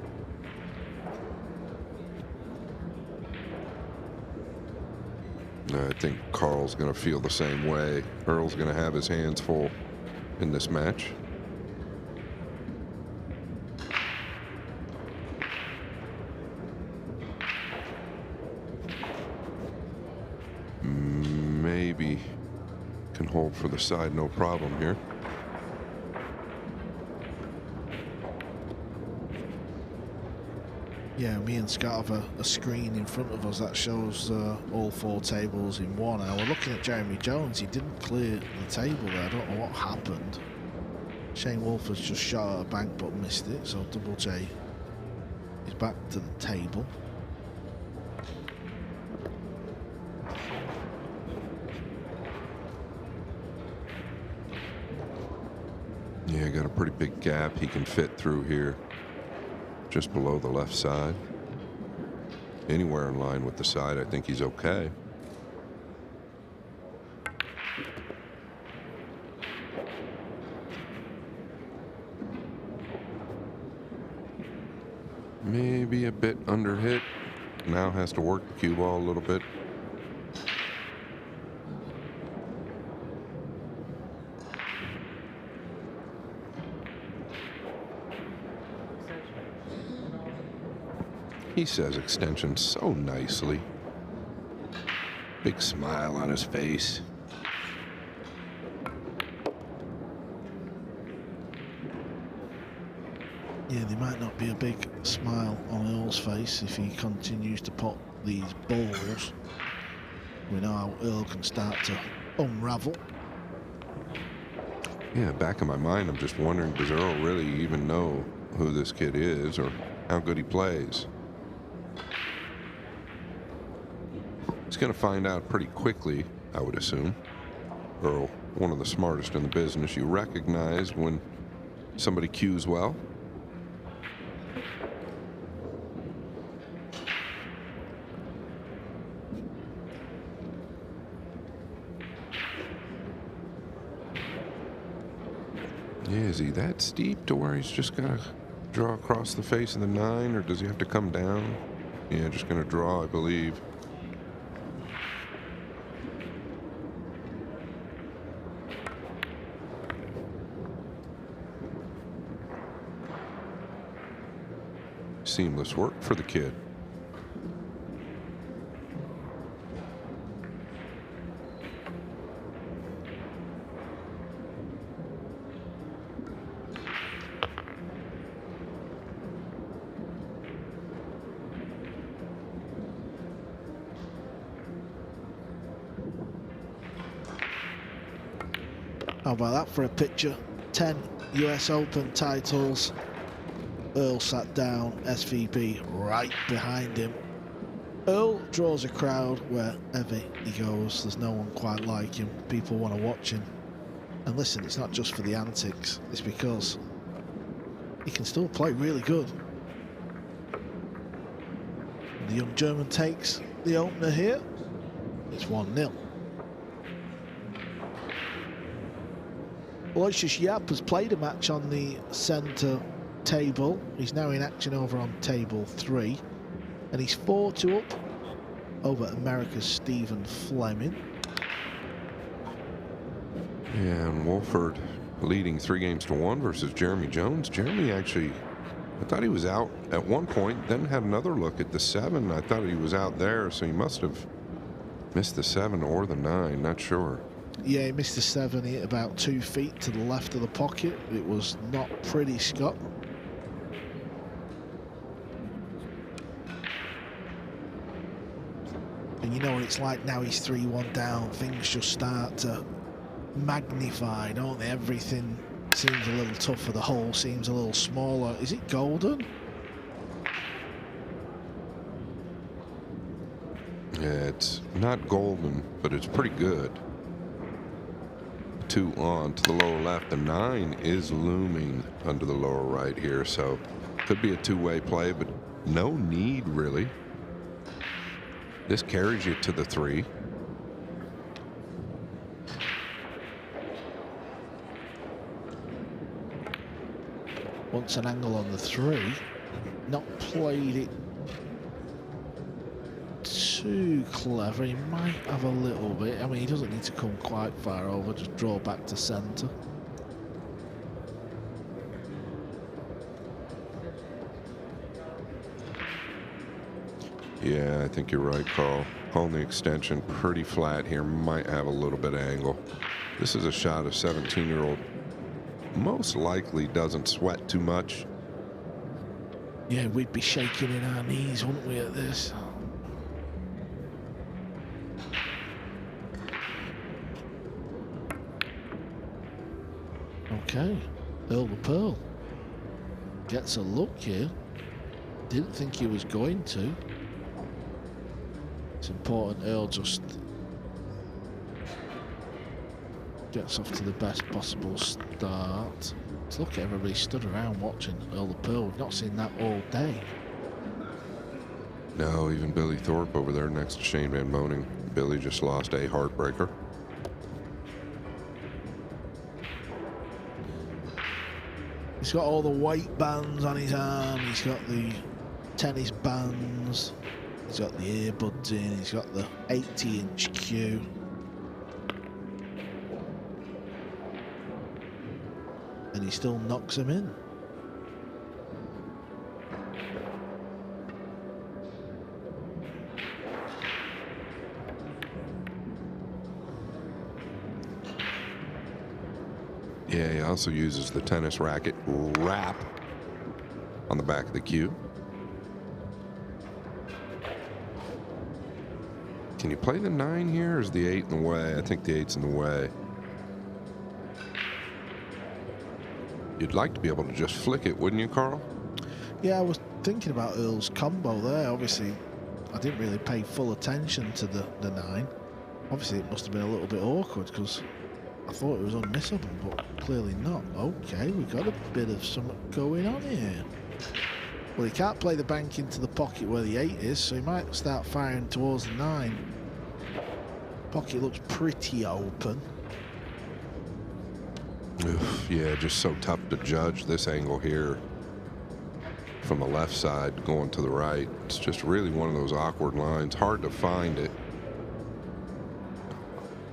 E: I think Carl's going to feel the same way. Earl's going to have his hands full in this match. Maybe can hold for the side, no problem here.
I: Yeah, me and Scott have a screen in front of us that shows all 4 tables in one. And we're looking at Jeremy Jones. He didn't clear the table there. I don't know what happened. Shane Wolf has just shot at a bank but missed it. So Double J is back to the table.
E: Yeah, got a pretty big gap he can fit through here. Just below the left side. Anywhere in line with the side, I think he's okay. Maybe a bit under hit. Now has to work the cue ball a little bit. He says extension so nicely. Big smile on his face.
I: Yeah, there might not be a big smile on Earl's face if he continues to pop these balls. We know how Earl can start to unravel.
E: Yeah, back in my mind, I'm just wondering, does Earl really even know who this kid is or how good he plays? He's going to find out pretty quickly, I would assume. Earl, one of the smartest in the business. You recognize when somebody cues well. Yeah, is he that steep to where he's just got to draw across the face of the 9, or does he have to come down? Yeah, just going to draw, I believe. Seamless work for the kid.
I: How about that for a picture? 10 US Open titles. Earl sat down, SVB right behind him. Earl draws a crowd wherever he goes. There's no one quite like him. People want to watch him. And listen, it's not just for the antics. It's because he can still play really good. The young German takes the opener here. It's 1-0. Aloysius Yap has played a match on the centre table. He's now in action over on table 3. And he's 4-2 up over America's Stephen Fleming.
E: Yeah, and Wolford leading 3-1 versus Jeremy Jones. Jeremy actually, I thought he was out at one point, then had another look at the 7. I thought he was out there, so he must have missed the 7 or the 9, not sure.
I: Yeah, he missed the 7 at about 2 feet to the left of the pocket. It was not pretty, Scott. And you know what it's like now he's 3-1 down, things just start to magnify, don't they? Everything seems a little tougher, the hole seems a little smaller. Is it golden?
E: Yeah, it's not golden, but it's pretty good. 2 on to the lower left. The 9 is looming under the lower right here, so could be a two-way play, but no need really. This carries you to the 3.
I: Wants an angle on the 3. Not played it too clever. He might have a little bit. I mean, he doesn't need to come quite far over, just draw back to centre.
E: Yeah, I think you're right, Carl. Holding the extension pretty flat here, might have a little bit of angle. This is a shot a 17-year-old most likely doesn't sweat too much.
I: Yeah, we'd be shaking in our knees, wouldn't we, at this? Okay, Earl the Pearl gets a look here. Didn't think he was going to. It's important Earl just gets off to the best possible start. Let's look at everybody stood around watching Earl the Pearl. We've not seen that all day.
E: No, even Billy Thorpe over there next to Shane Van Boening. Billy just lost a heartbreaker.
I: He's got all the white bands on his arm. He's got the tennis bands. He's got the earbuds in. He's got the 80-inch cue. And he still knocks him in.
E: Yeah, he also uses the tennis racket wrap on the back of the cue. Can you play the 9 here, or is the 8 in the way? I think the 8's in the way. You'd like to be able to just flick it, wouldn't you, Carl?
I: Yeah, I was thinking about Earl's combo there. Obviously, I didn't really pay full attention to the 9. Obviously, it must have been a little bit awkward because I thought it was unmissable, but clearly not. Okay, we've got a bit of something going on here. Well, he can't play the bank into the pocket where the 8 is, so he might start firing towards the 9. Pocket looks pretty open.
E: Oof, yeah, just so tough to judge this angle here from the left side going to the right. It's just really one of those awkward lines. Hard to find it.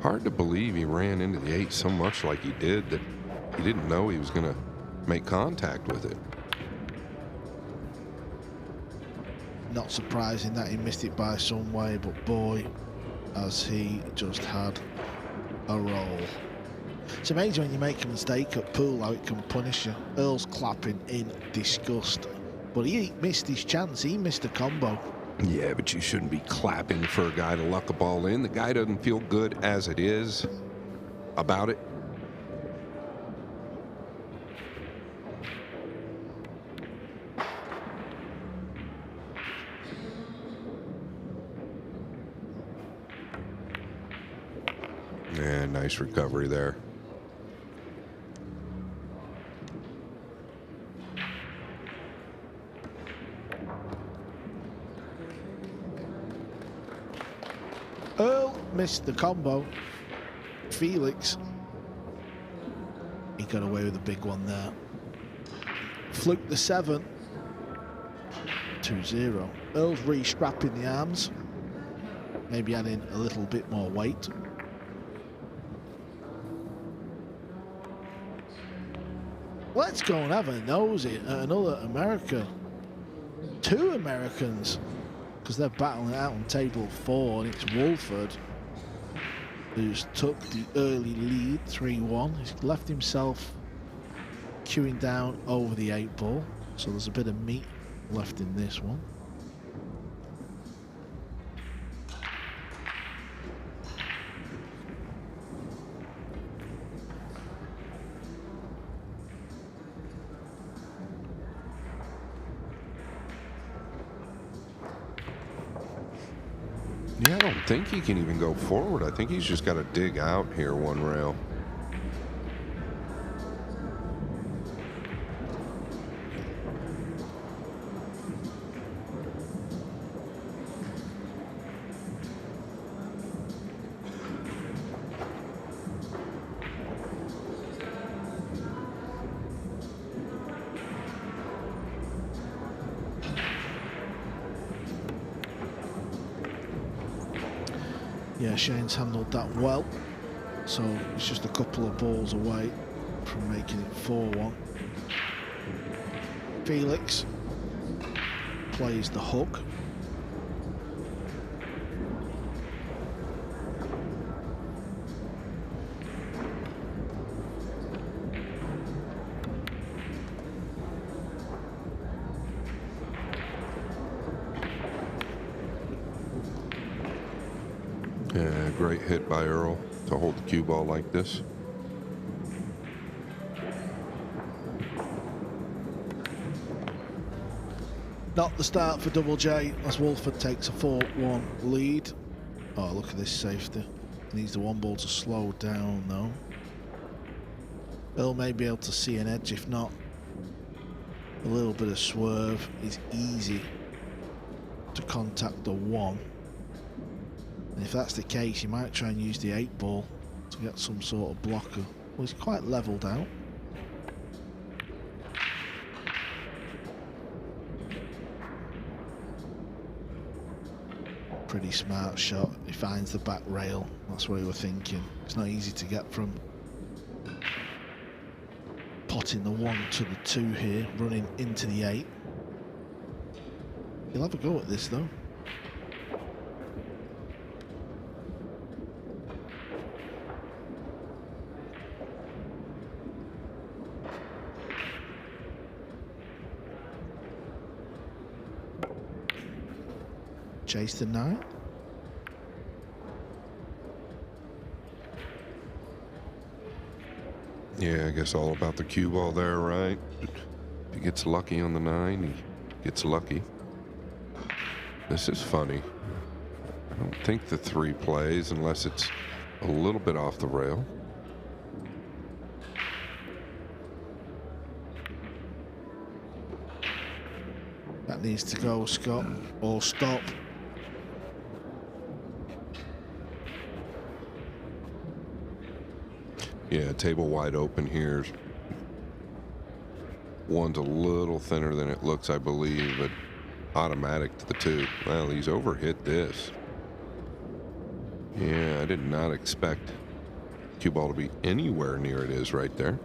E: Hard to believe he ran into the 8 so much like he did that he didn't know he was going to make contact with it.
I: Not surprising that he missed it by some way, but boy, has he just had a roll. It's amazing when you make a mistake at pool how it can punish you. Earl's clapping in disgust, but he missed his chance. He missed a combo.
E: Yeah, but you shouldn't be clapping for a guy to luck a ball in. The guy doesn't feel good as it is about it. Yeah, nice recovery there.
I: Earl missed the combo. Felix, he got away with a big one there. Fluke the 7. 2-0. Earl's re-strapping the arms. Maybe adding a little bit more weight. Let's go and have a nosy at another American. 2 Americans, because they're battling it out on table 4, and it's Wolford who's took the early lead, 3-1. He's left himself queuing down over the 8 ball, so there's a bit of meat left in this one.
E: think he can even go forward. I think he's just got to dig out here one rail.
I: Yeah, Shane's handled that well, so it's just a couple of balls away from making it 4-1. Felix plays the hook.
E: Yeah, great hit by Earl to hold the cue ball like this.
I: Not the start for Double J as Wolford takes a 4-1 lead. Oh, look at this safety. Needs the one ball to slow down though. Earl may be able to see an edge, if not a little bit of swerve is easy to contact the one. And if that's the case, you might try and use the 8 ball to get some sort of blocker. Well, he's quite levelled out. Pretty smart shot. He finds the back rail. That's what we were thinking. It's not easy to get from potting the 1 to the 2 here, running into the 8. He'll have a go at this though. Chase the 9.
E: Yeah, I guess all about the cue ball there, right? If he gets lucky on the 9, he gets lucky. This is funny. I don't think the 3 plays unless it's a little bit off the rail.
I: That needs to go, Scott, or stop.
E: Yeah, table wide open here. One's a little thinner than it looks, I believe, but automatic to the 2. Well, he's overhit this. Yeah, I did not expect cue ball to be anywhere near it is right there.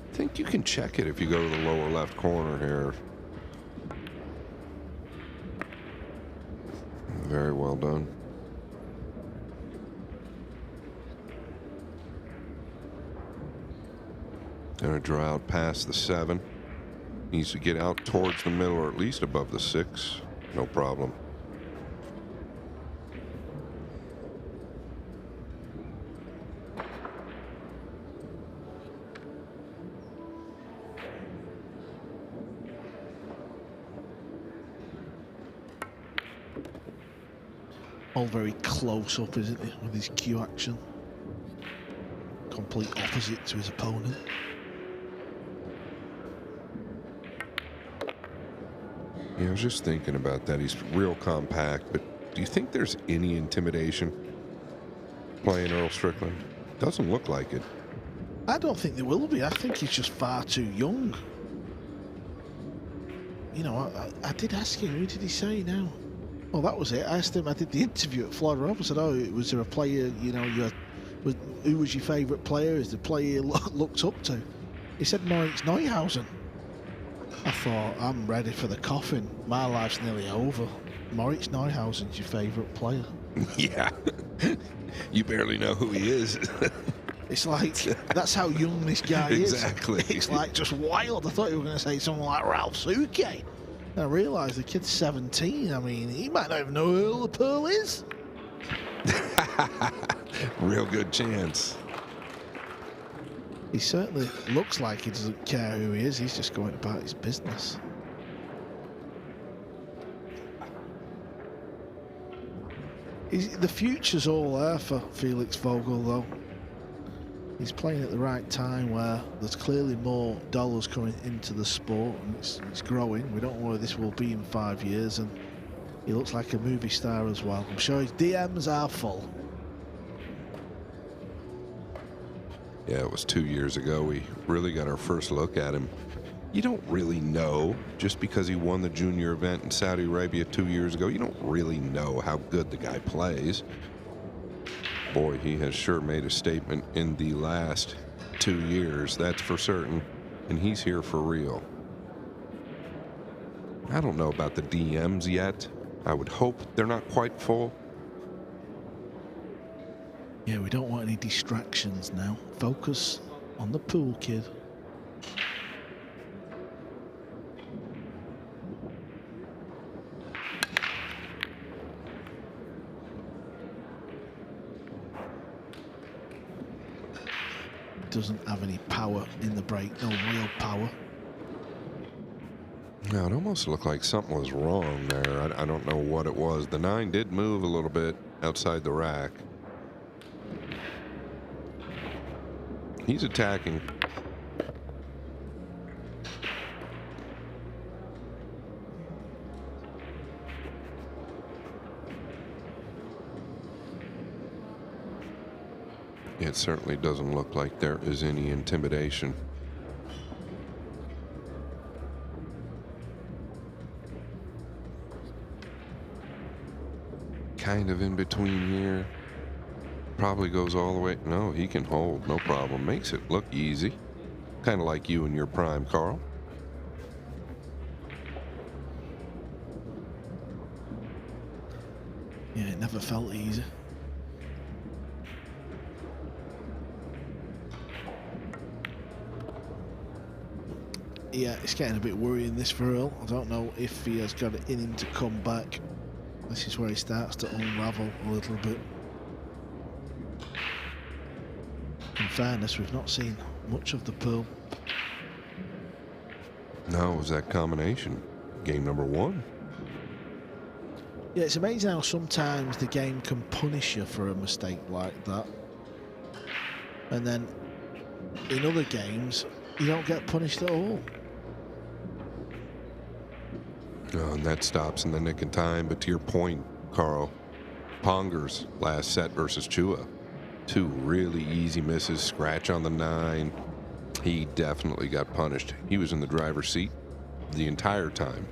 E: I think you can check it if you go to the lower left corner here. Very well done. Gonna draw out past the 7. Needs to get out towards the middle or at least above the 6. No problem.
I: All very close up, isn't it, with his cue action? Complete opposite to his opponent.
E: Yeah, I was just thinking about that. He's real compact, but do you think there's any intimidation playing Earl Strickland? Doesn't look like it.
I: I don't think there will be. I think he's just far too young. You know, I did ask him, who did he say now? Well, that was it. I asked him, I did the interview at Florida Rob. I said, oh, was there a player, you know, who was your favourite player? Is the player you looked up to? He said Moritz Neuhausen. I thought, I'm ready for the coffin. My life's nearly over. Moritz Neuhausen's your favourite player.
E: Yeah. You barely know who he is.
I: It's like, that's how young this guy
E: Exactly.
I: is. It's like just wild. I thought you were going to say someone like Ralph Souquet. I realise the kid's 17. I mean, he might not even know who the Pearl is.
E: Real good chance.
I: He certainly looks like he doesn't care who he is. He's just going about his business. The future's all there for Felix Vogel, though. He's playing at the right time where there's clearly more dollars coming into the sport, and it's growing. We don't know where this will be in 5 years, and he looks like a movie star as well. I'm sure his DMs are full.
E: Yeah, it was 2 years ago. We really got our first look at him. You don't really know, just because he won the junior event in Saudi Arabia 2 years ago, you don't really know how good the guy plays. Boy, he has sure made a statement in the last 2 years, that's for certain, and he's here for real. I don't know about the DMs yet. I would hope they're not quite full.
I: Yeah, we don't want any distractions now. Focus on the pool, kid. Doesn't have any power in the break, no real power.
E: Now, it almost looked like something was wrong there. I don't know what it was. The 9 did move a little bit outside the rack. He's attacking. It certainly doesn't look like there is any intimidation. Kind of in between here. Probably goes all the way. No, he can hold, no problem. Makes it look easy. Kind of like you in your prime, Carl.
I: Yeah, it never felt easy. Yeah, it's getting a bit worrying this for Earl. I don't know if he has got it in him to come back. This is where he starts to unravel a little bit. In fairness, we've not seen much of the Pearl.
E: No, it was that combination. Game number 1.
I: Yeah, it's amazing how sometimes the game can punish you for a mistake like that. And then in other games, you don't get punished at all.
E: And that stops in the nick of time. But to your point, Carl, Ponger's last set versus Chua. 2 really easy misses, scratch on the 9. He definitely got punished. He was in the driver's seat the entire time.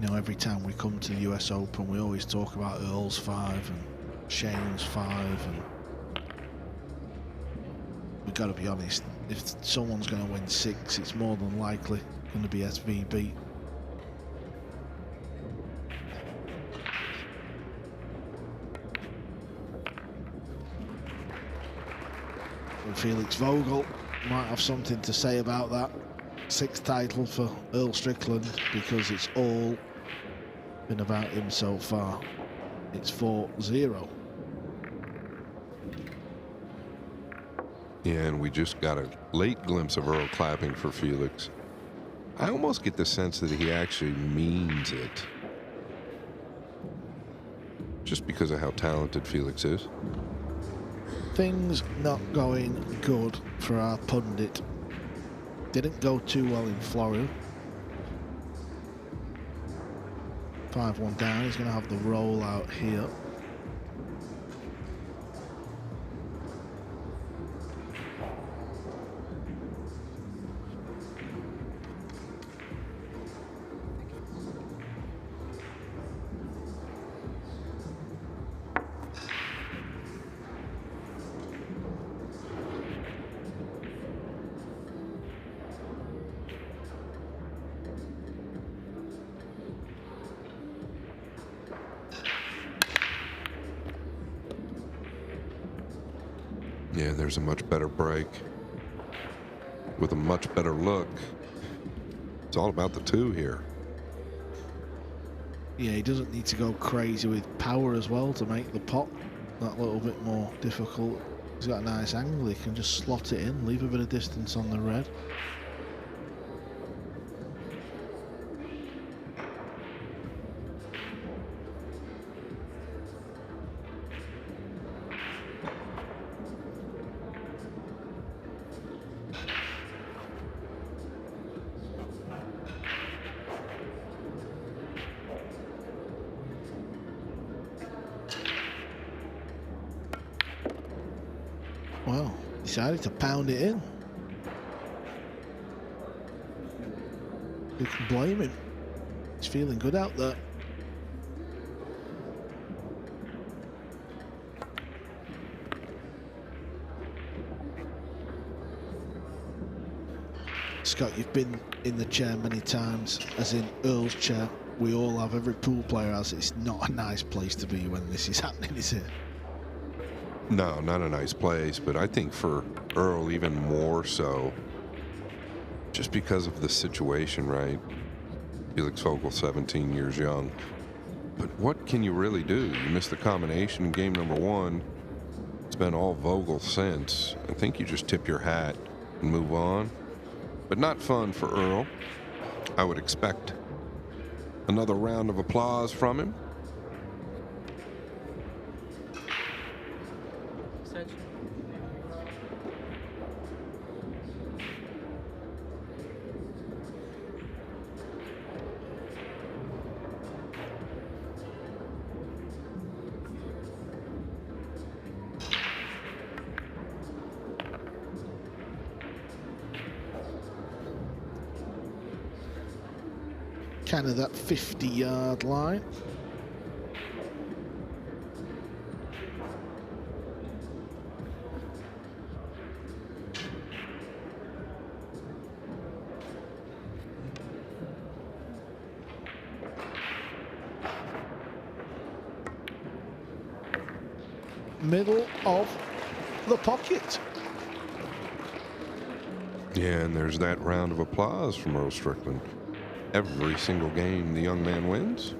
I: You know, every time we come to the US Open, we always talk about Earl's 5 and Shane's 5, and we've got to be honest, if someone's going to win 6, it's more than likely going to be SVB. And Felix Vogel might have something to say about that 6th title for Earl Strickland, because it's all been about him so far. It's 4-0.
E: Yeah, and we just got a late glimpse of Earl clapping for Felix. I almost get the sense that he actually means it. Just because of how talented Felix is.
I: Things not going good for our pundit. Didn't go too well in Florida. 5-1 down, he's going to have the roll out here.
E: Yeah, there's a much better break with a much better look. It's all about the two here.
I: Yeah, he doesn't need to go crazy with power as well to make the pot that little bit more difficult. He's got a nice angle, he can just slot it in, leave a bit of distance on the red. Well, decided to pound it in. Who can blame him? He's feeling good out there. Scott, you've been in the chair many times, as in Earl's chair. We all have, every pool player has. It's not a nice place to be when this is happening, is it?
E: No, not a nice place, but I think for Earl even more so, just because of the situation, right? Felix Vogel, 17 years young. But what can you really do? You missed the combination in game number one. It's been all Vogel since. I think you just tip your hat and move on. But not fun for Earl. I would expect another round of applause from him.
I: Kind of that 50-yard line. Middle of the pocket.
E: Yeah, and there's that round of applause from Earl Strickland. Every single game the young man wins.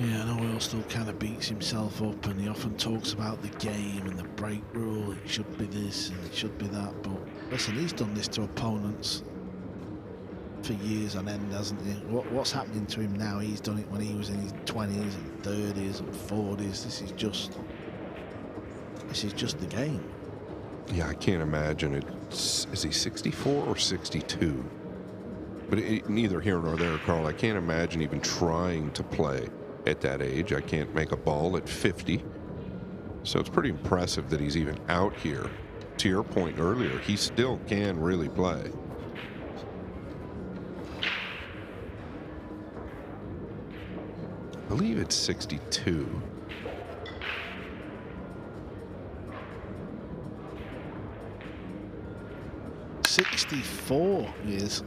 I: Yeah, I know Earl still kind of beats himself up, and he often talks about the game and the break rule. It should be this and it should be that, but listen, he's done this to opponents for years on end, hasn't he? What's happening to him now? He's done it when he was in his 20s and 30s and 40s. This is just the game.
E: Yeah, I can't imagine it. Is he 64 or 62? But neither here nor there, Carl. I can't imagine even trying to play at that age. I can't make a ball at 50. So it's pretty impressive that he's even out here. To your point earlier, he still can really play. I believe it's 62.
I: '64 years.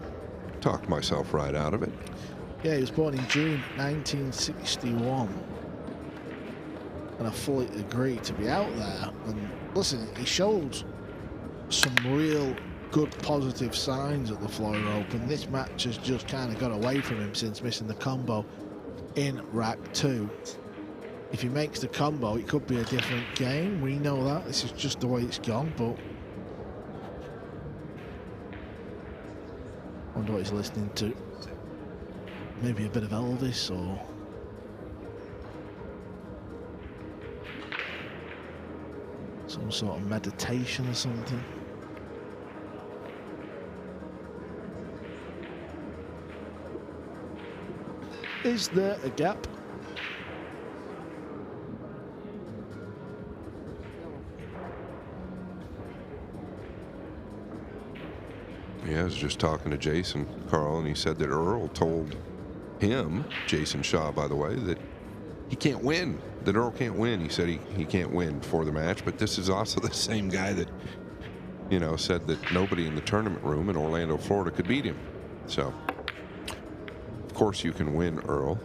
E: Talked myself right out of it.
I: Yeah, he was born in June 1961. And I fully agree to be out there. And listen, he showed some real good positive signs at the Florida Open. This match has just kind of got away from him since missing the combo in rack 2. If he makes the combo, it could be a different game. We know that. This is just the way it's gone, but I wonder what he's listening to. Maybe a bit of Elvis or some sort of meditation or something. Is there a gap?
E: Yeah, I was just talking to Jason, Carl, and he said that Earl told him, Jason Shaw, by the way, that he can't win, that Earl can't win. He said he can't win before the match, but this is also the same guy that, you know, said that nobody in the tournament room in Orlando, Florida could beat him. So, of course you can win, Earl.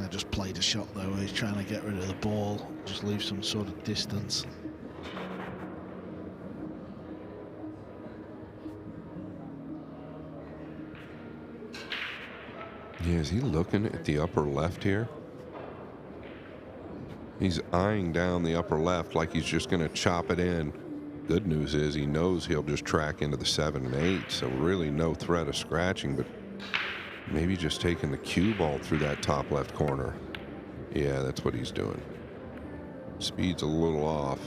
I: of just played a shot though, where he's trying to get rid of the ball, just leave some sort of distance.
E: Yeah, is he looking at the upper left here? He's eyeing down the upper left like he's just going to chop it in. Good news is he knows he'll just track into the 7 and 8, so really no threat of scratching, but maybe just taking the cue ball through that top left corner. Yeah, that's what he's doing. Speed's a little off.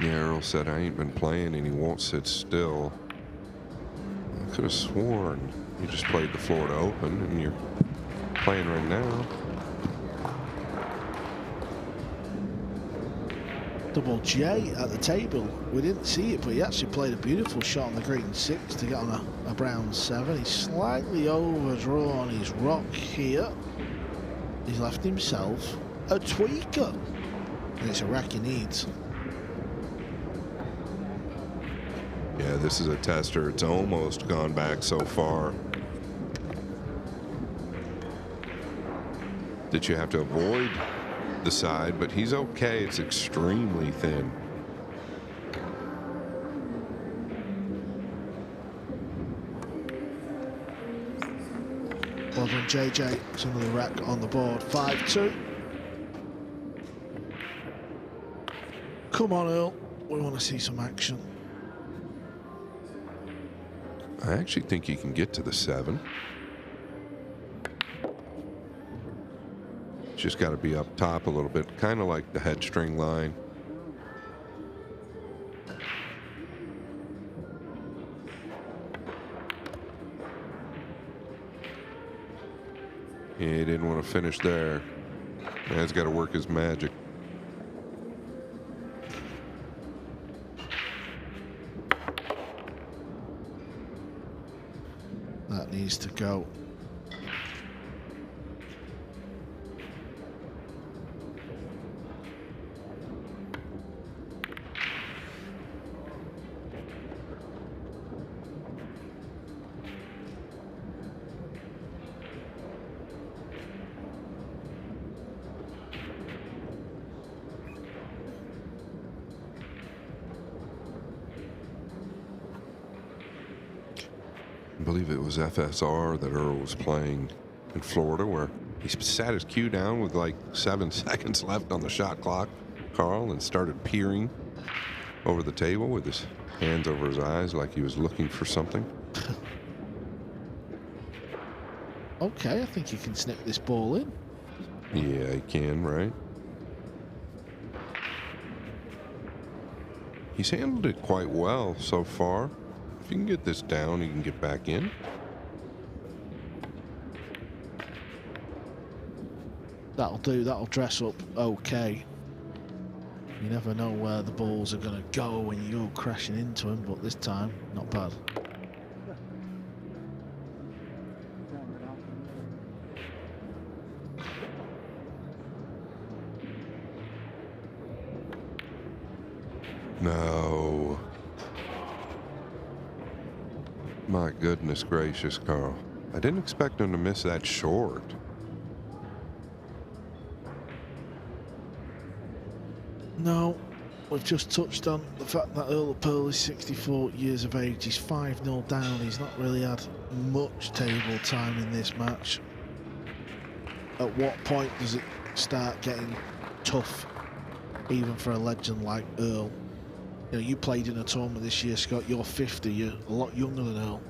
E: Yeah, Earl said, I ain't been playing and he won't sit still. I could have sworn you just played the Florida Open and you're playing right now.
I: Double J at the table. We didn't see it, but he actually played a beautiful shot on the green 6 to get on a brown 7. He's slightly overdrawn his rock here. He's left himself a tweaker. And it's a rack he needs.
E: Yeah, this is a tester. It's almost gone back so far. Did you have to avoid the side, but he's okay. It's extremely thin.
I: Well done, JJ. Some of the rack on the board. 5-2. Come on, Earl. We want to see some action.
E: I actually think he can get to the 7. Just got to be up top a little bit, kind of like the head string line. He didn't want to finish there. He's got to work his magic.
I: That needs to go.
E: I believe it was FSR that Earl was playing in Florida, where he sat his cue down with like 7 seconds left on the shot clock, Carl, and started peering over the table with his hands over his eyes like he was looking for something.
I: Okay, I think you can snip this ball in.
E: Yeah, he can, right? He's handled it quite well so far. If you can get this down, he can get back in.
I: That'll do. That'll dress up okay. You never know where the balls are going to go when you go crashing into them, but this time, not bad.
E: No. My goodness gracious, Carl. I didn't expect him to miss that short.
I: No, we've just touched on the fact that Earl of Pearl is 64 years of age. He's 5-0 down. He's not really had much table time in this match. At what point does it start getting tough, even for a legend like Earl? You know, you played in a tournament this year, Scott. You're 50. You're a lot younger than Earl.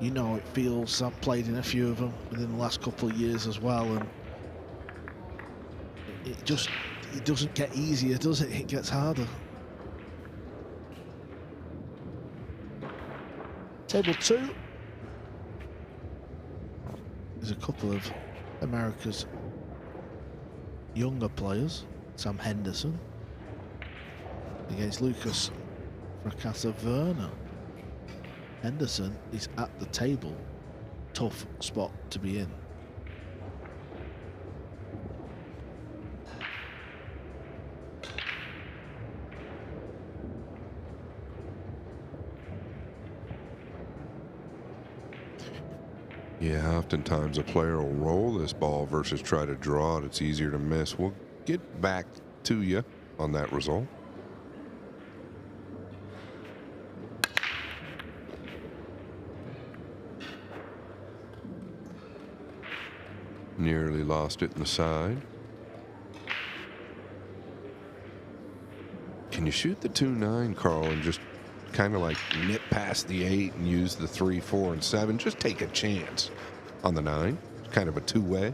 I: You know how it feels. I've played in a few of them within the last couple of years as well, and it doesn't get easier, does it? It gets harder. Table 2. There's a couple of America's younger players. Sam Henderson, against Lucas Fracassa Werner. Henderson is at the table. Tough spot to be in.
E: Yeah, oftentimes a player will roll this ball versus try to draw it. It's easier to miss. We'll get back to you on that result. Nearly lost it in the side. Can you shoot the 2-9, Carl, and just kind of like nip past the 8 and use the 3, 4, and 7? Just take a chance on the 9. Kind of a two-way.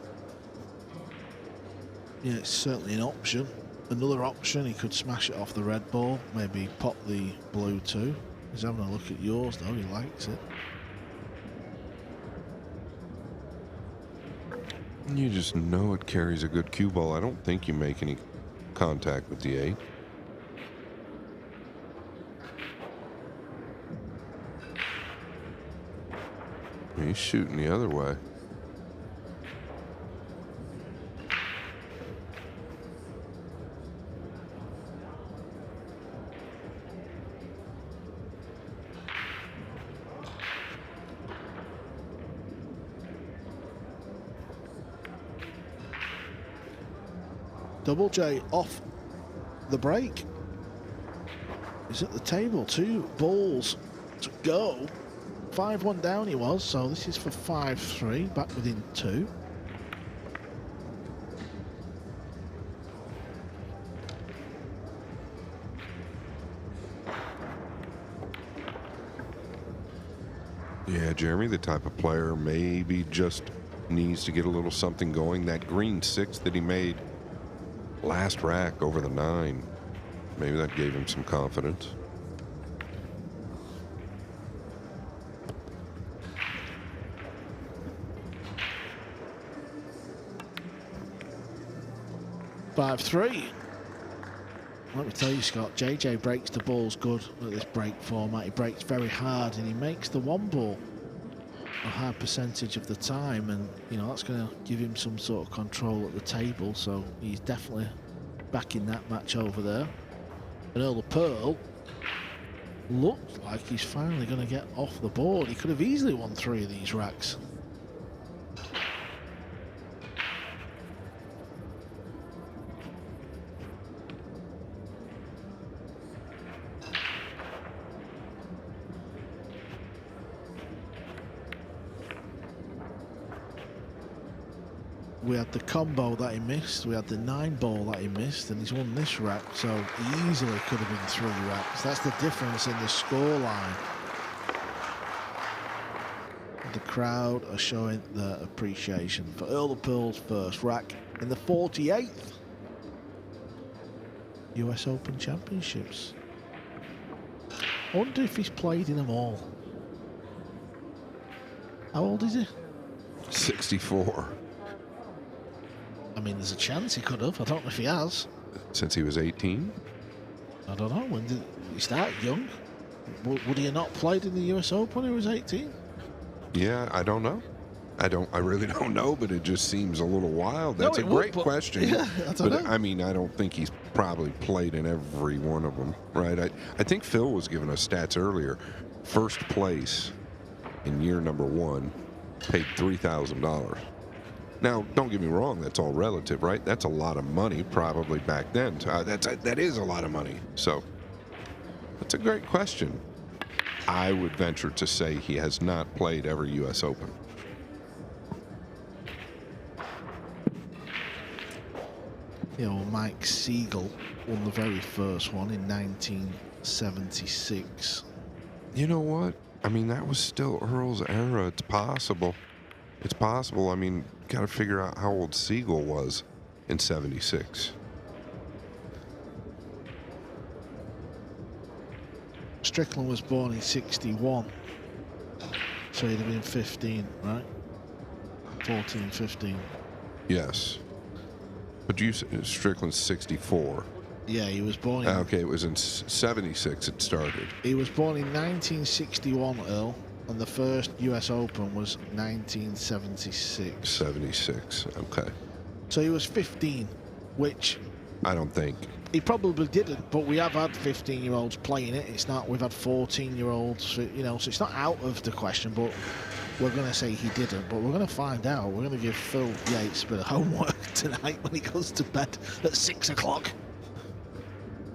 I: Yeah, it's certainly an option. Another option, he could smash it off the red ball, maybe pop the blue too. He's having a look at yours though, he likes it.
E: You just know it carries a good cue ball. I don't think you make any contact with the 8. He's shooting the other way.
I: Double J off the break. He's at the table, 2 balls to go. 5-1 down he was, so this is for 5-3, back within 2.
E: Yeah, Jeremy, the type of player maybe just needs to get a little something going. That green 6 that he made last rack over the 9, maybe that gave him some confidence.
I: Let me tell you, Scott, JJ breaks the balls good at this break format. He breaks very hard and he makes the 1 ball a high percentage of the time, and you know that's going to give him some sort of control at the table, so he's definitely back in that match over there. And Earl of Pearl looks like he's finally going to get off the board. He could have easily won 3 of these racks. We had the combo that he missed, we had the 9 ball that he missed, and he's won this rack, so he easily could have been 3 racks. That's the difference in the score line. The crowd are showing their appreciation for Earl of Pearl's first rack in the 48th US Open Championships. I wonder if he's played in them all. How old is he?
E: 64.
I: I mean, there's a chance he could have. I don't know if he has.
E: Since he was 18?
I: I don't know. When did he start? Young? Would he have not played in the US Open when he was 18?
E: Yeah, I don't know. I really don't know, but it just seems a little wild. That's a great question.
I: Yeah, I don't know.
E: I mean, I don't think he's probably played in every one of them, right? I think Phil was giving us stats earlier. First place in year number 1 paid $3,000. Now, don't get me wrong, that's all relative, right? That's a lot of money probably back then. That is a lot of money. So that's a great question. I would venture to say he has not played every U.S. Open.
I: You know, Mike Siegel won the very first one in 1976.
E: You know what? I mean, that was still Earl's era. It's possible. It's possible. I mean, got to figure out how old Siegel was in 76.
I: Strickland was born in 61, so he'd have been 15, right? 14, 15.
E: Yes. But Strickland's 64.
I: Yeah, he was born in...
E: Okay, it was in 76 it started.
I: He was born in 1961, Earl, and the first US Open was 1976.
E: 76, okay.
I: So he was 15, which...
E: I don't think.
I: He probably didn't, but we have had 15-year-olds playing it. It's not, we've had 14-year-olds, you know, so it's not out of the question, but we're going to say he didn't. But we're going to find out. We're going to give Phil Yates a bit of homework tonight when he goes to bed at 6 o'clock.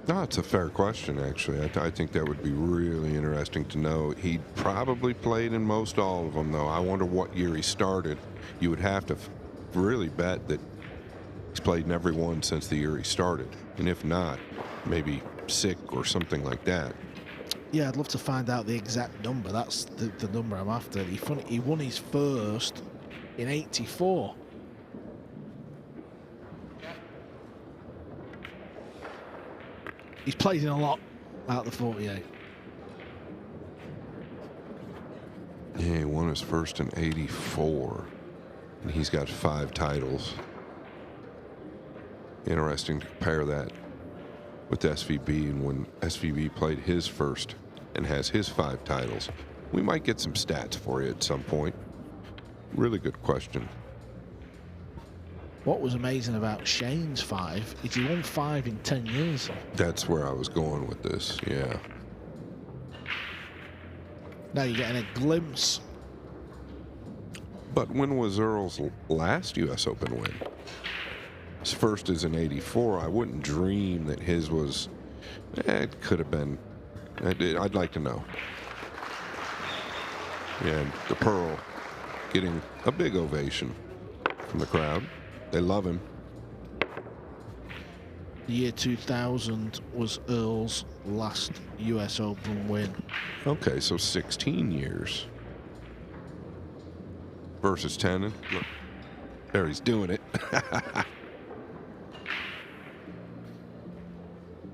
E: No, it's a fair question, actually. I think that would be really interesting to know. He probably played in most all of them, though. I wonder what year he started. You would have to really bet that he's played in every one since the year he started. And if not, maybe sick or something like that.
I: Yeah, I'd love to find out the exact number. That's the number I'm after. He won his first in 84. He's played in a lot out of the 48.
E: Yeah, he won his first in 84. And he's got 5 titles. Interesting to compare that with SVB, and when SVB played his first and has his 5 titles. We might get some stats for you at some point. Really good question.
I: What was amazing about Shane's 5 is he won 5 in 10 years.
E: That's where I was going with this, yeah.
I: Now you're getting a glimpse.
E: But when was Earl's last U.S. Open win? His first is in 84. I wouldn't dream that his was... it could have been... I'd like to know. And the Pearl getting a big ovation from the crowd. They love him.
I: The year 2000 was Earl's last US Open win.
E: Okay, so 16 years. Versus Tannen. Look, there he's doing it.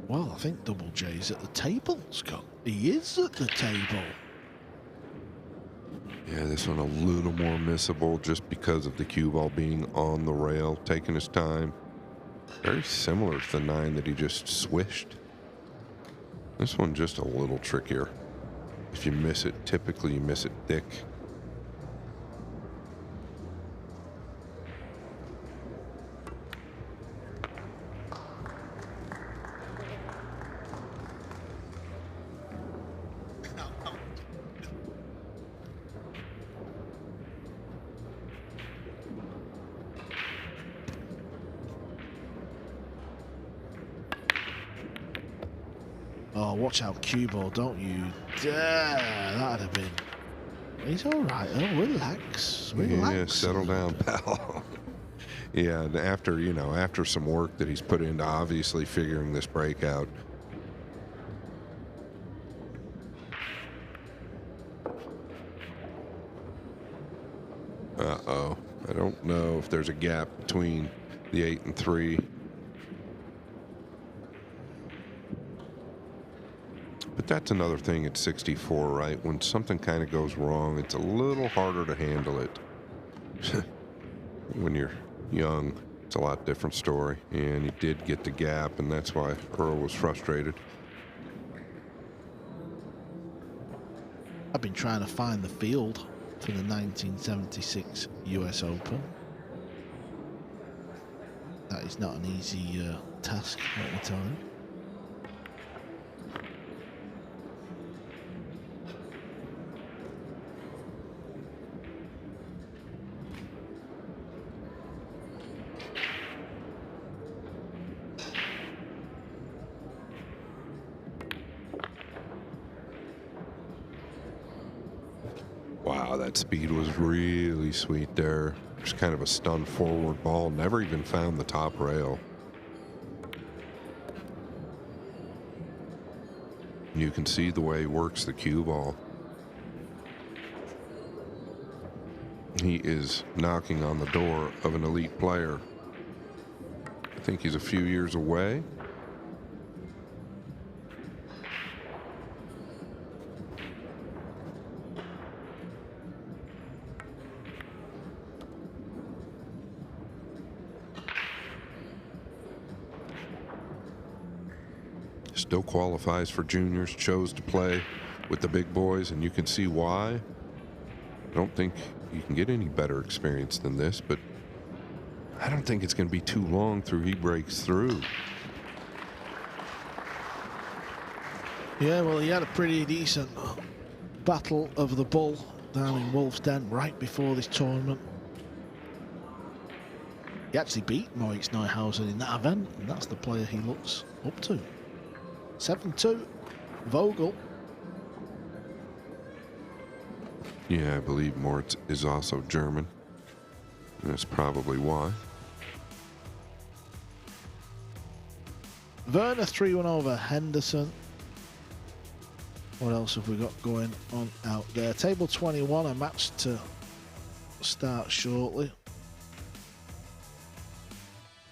I: Well, I think Double J's at the table, Scott. He is at the table.
E: Yeah, this one a little more missable just because of the cue ball being on the rail, taking his time. Very similar to the 9 that he just swished. This one just a little trickier. If you miss it, typically you miss it thick.
I: Oh, watch out, cue ball, don't you dare. That'd have been... He's all right. Oh, relax. Relax.
E: Yeah, settle down, pal. Yeah, and after, you know, after some work that he's put into obviously figuring this break out. Uh-oh. I don't know if there's a gap between the 8 and 3. But that's another thing at 64, right? When something kind of goes wrong, it's a little harder to handle it. When you're young, it's a lot different story. And he did get the gap, and that's why Earl was frustrated.
I: I've been trying to find the field for the 1976 US Open. That is not an easy task, let me tell you.
E: Wow, that speed was really sweet there. Just kind of a stunned forward ball. Never even found the top rail. You can see the way he works the cue ball. He is knocking on the door of an elite player. I think he's a few years away. Still qualifies for juniors, chose to play with the big boys, and you can see why. I don't think you can get any better experience than this, but I don't think it's going to be too long through he breaks through.
I: Yeah, well, he had a pretty decent battle of the bull down in Wolf's Den right before this tournament. He actually beat Moritz Neuhausen in that event, and that's the player he looks up to. 7-2, Vogel.
E: Yeah, I believe Moritz is also German. And that's probably why.
I: Werner 3-1 over Henderson. What else have we got going on out there? Table 21, a match to start shortly.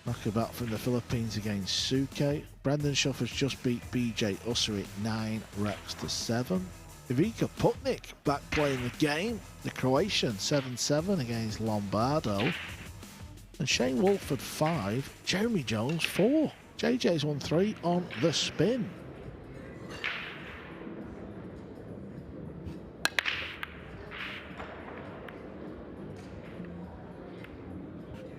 I: Knockabout from the Philippines against Suke. Brandon Schuff has just beat BJ Ussery 9-7. Ivica Putnik back playing the game. The Croatian 7-7 against Lombardo. And Shane Wolford 5, Jeremy Jones 4. JJ's won 3 on the spin.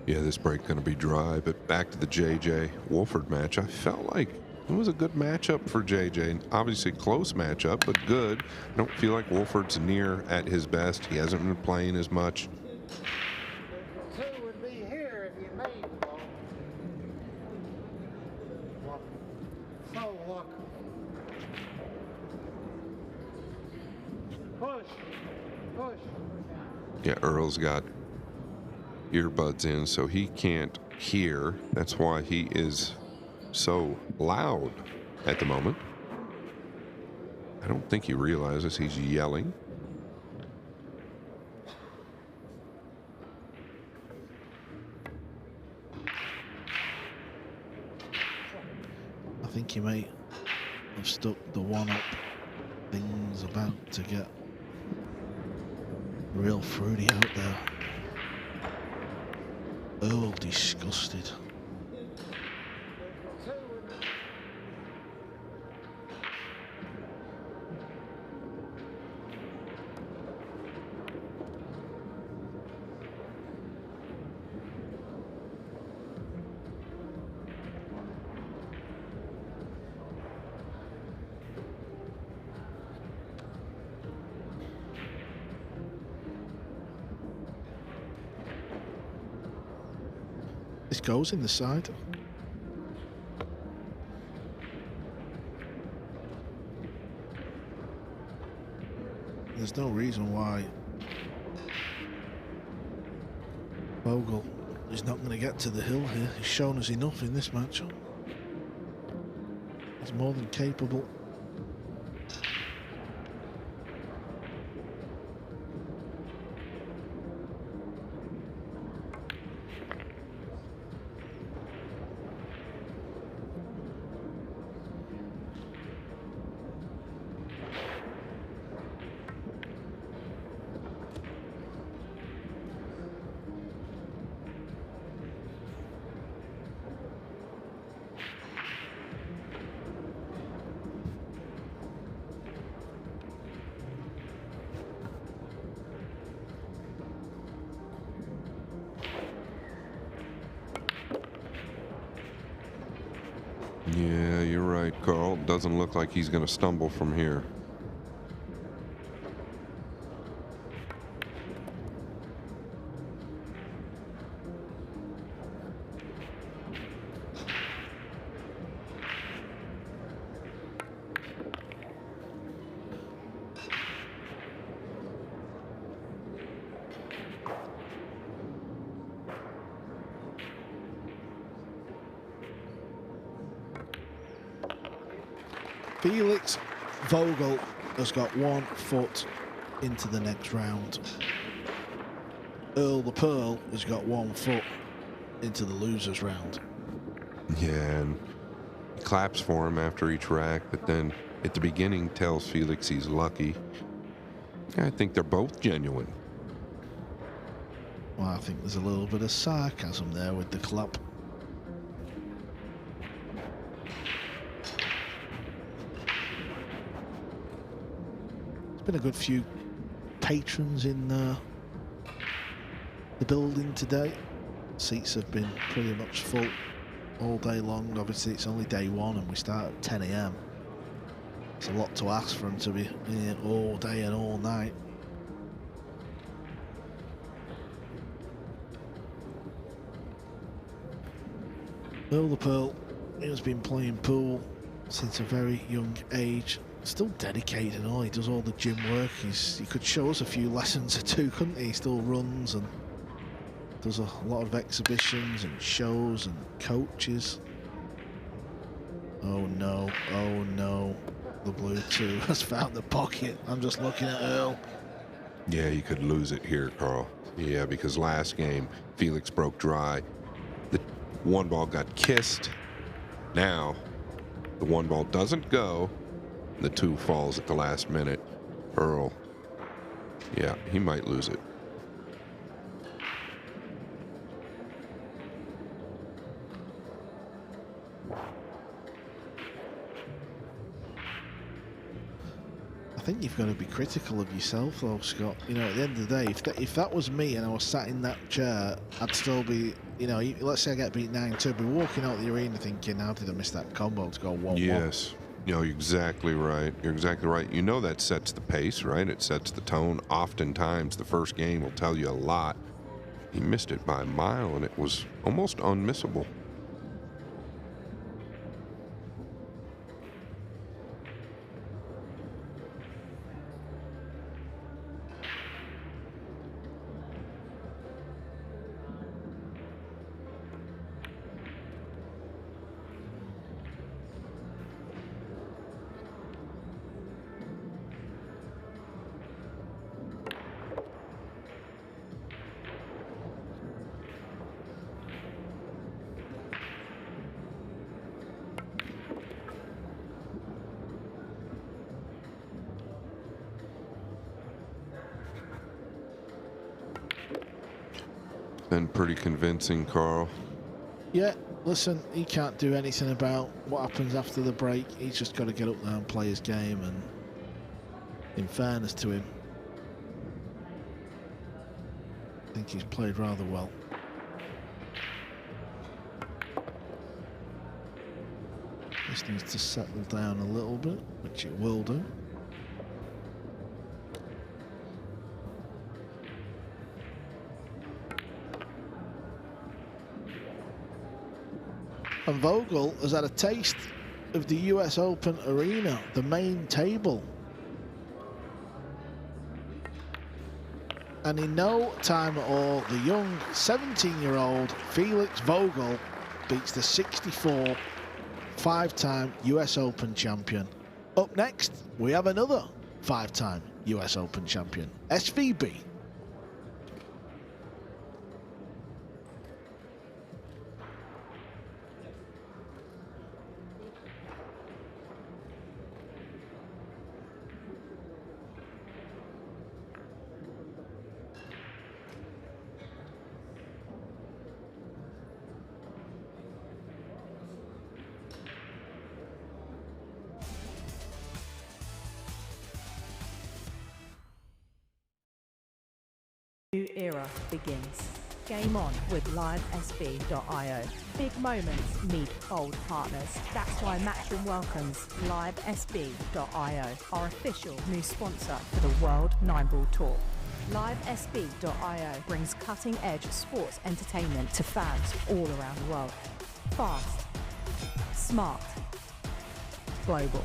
E: Yeah, this break going to be dry, but back to the JJ Wolford match. I felt like it was a good matchup for JJ. Obviously close matchup, but good. I don't feel like Wolford's near at his best. He hasn't been playing as much.
R: Two would be here if you made the ball. So look. Push. Push.
E: Yeah, Earl's got earbuds in, so he can't hear. That's why he is so loud at the moment. I don't think he realizes he's yelling.
I: I think he may have stuck the one up. Things about to get real fruity out there. Earl disgusted. This goes in the side. There's no reason why Vogel is not going to get to the hill here. He's shown us enough in this match. He's more than capable.
E: Yeah, you're right, Carl. Doesn't look like he's going to stumble from here.
I: Felix Vogel has got 1 foot into the next round. Earl the Pearl has got 1 foot into the losers round.
E: Yeah, and he claps for him after each rack, but then at the beginning tells Felix he's lucky. I think they're both genuine.
I: Well, I think there's a little bit of sarcasm there with the clap. There's been a good few patrons in the building today. Seats have been pretty much full all day long. Obviously it's only day one and we start at 10 AM. It's a lot to ask for them to be here all day and all night. Earl the Pearl, he has been playing pool since a very young age. Still dedicated and all. He does all the gym work. He could show us a few lessons or two, couldn't he? He still runs and does a lot of exhibitions and shows and coaches. Oh no, oh no. The blue 2 has found the pocket. I'm just looking at Earl.
E: Yeah, you could lose it here, Carl. Yeah, because last game, Felix broke dry. The one ball got kissed. Now, the one ball doesn't go. The 2 falls at the last minute. Earl, yeah, he might lose it.
I: I think you've got to be critical of yourself though, Scott. You know, at the end of the day, if that was me and I was sat in that chair, I'd still be, you know, let's say I get beat 9-2, I'd be walking out the arena thinking, how did I miss that combo to go 1-1?
E: Yes, you know, you're exactly right. You're exactly right. You know that sets the pace, right? It sets the tone. Oftentimes, the first game will tell you a lot. He missed it by a mile, and it was almost unmissable. Been pretty convincing, Carl.
I: Yeah, listen, he can't do anything about what happens after the break. He's just got to get up there and play his game, and in fairness to him, I think he's played rather well. This needs to settle down a little bit, which it will do. And Vogel has had a taste of the US Open arena, the main table. And in no time at all, the young 17-year-old Felix Vogel beats the 64 5-time US Open champion. Up next, we have another 5-time US Open champion, SVB.
H: New era begins. Game on with livesb.io. Big moments meet old partners. That's why Matchroom welcomes livesb.io, our official new sponsor for the World 9-Ball Tour. Livesb.io brings cutting-edge sports entertainment to fans all around the world. Fast, smart, global.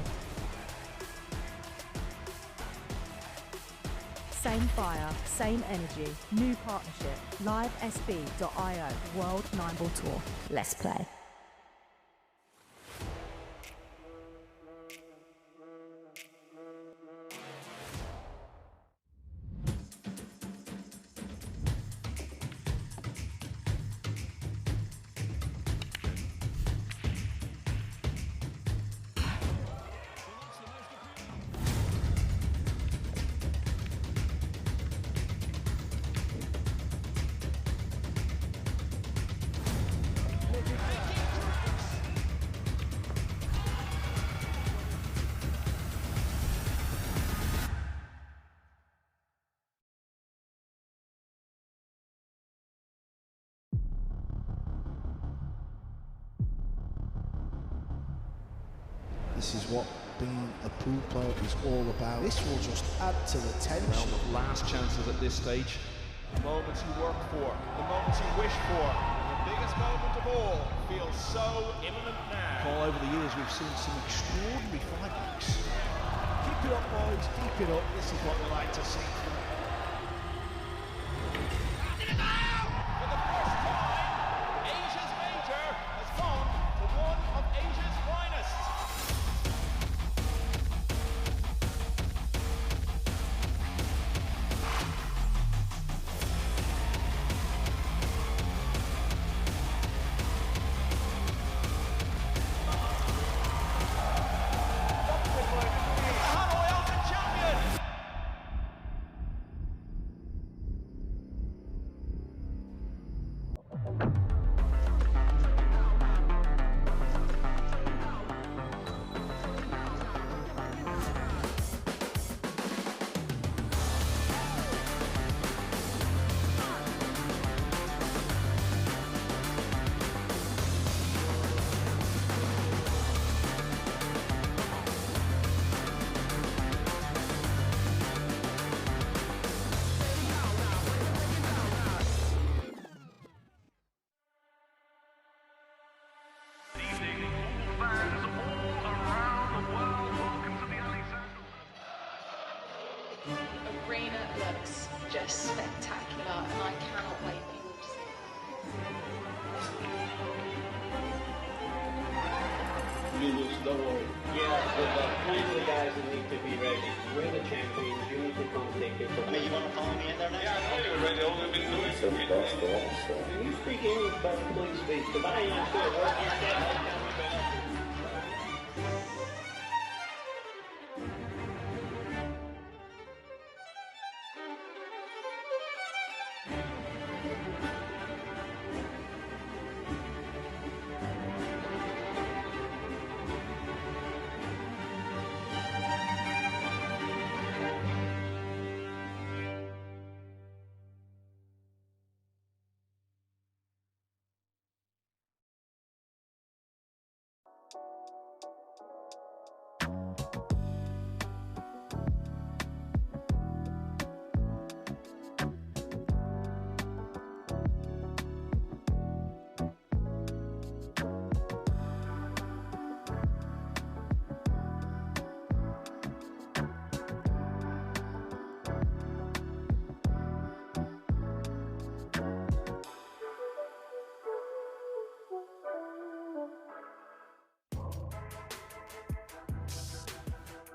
H: Same fire, same energy, new partnership. Livesb.io, World 9-Ball Tour. Let's play.
I: This is what being a pool player is all about. This will just add to the tension.
C: Realm of last chances at this stage. The moments you work for, the moments you wish for, and the biggest moment of all feels so imminent now.
A: All over the years, we've seen some extraordinary fightbacks.
R: Keep it up, boys. Keep it up. This is what we like to see.
C: For the first time, Asia's major has gone to one of Asia's finest.
J: Arena looks just spectacular, and I cannot wait for you all to see it.
K: Lose, don't worry. Yeah, there's plenty of guys that need to be ready. We're the champions, you need to come take it. Hey, you want to follow me in there now? Yeah, I know you're ready, all we've been doing. So fast, Can you speak English, but please speak? Because I ain't sure what you said.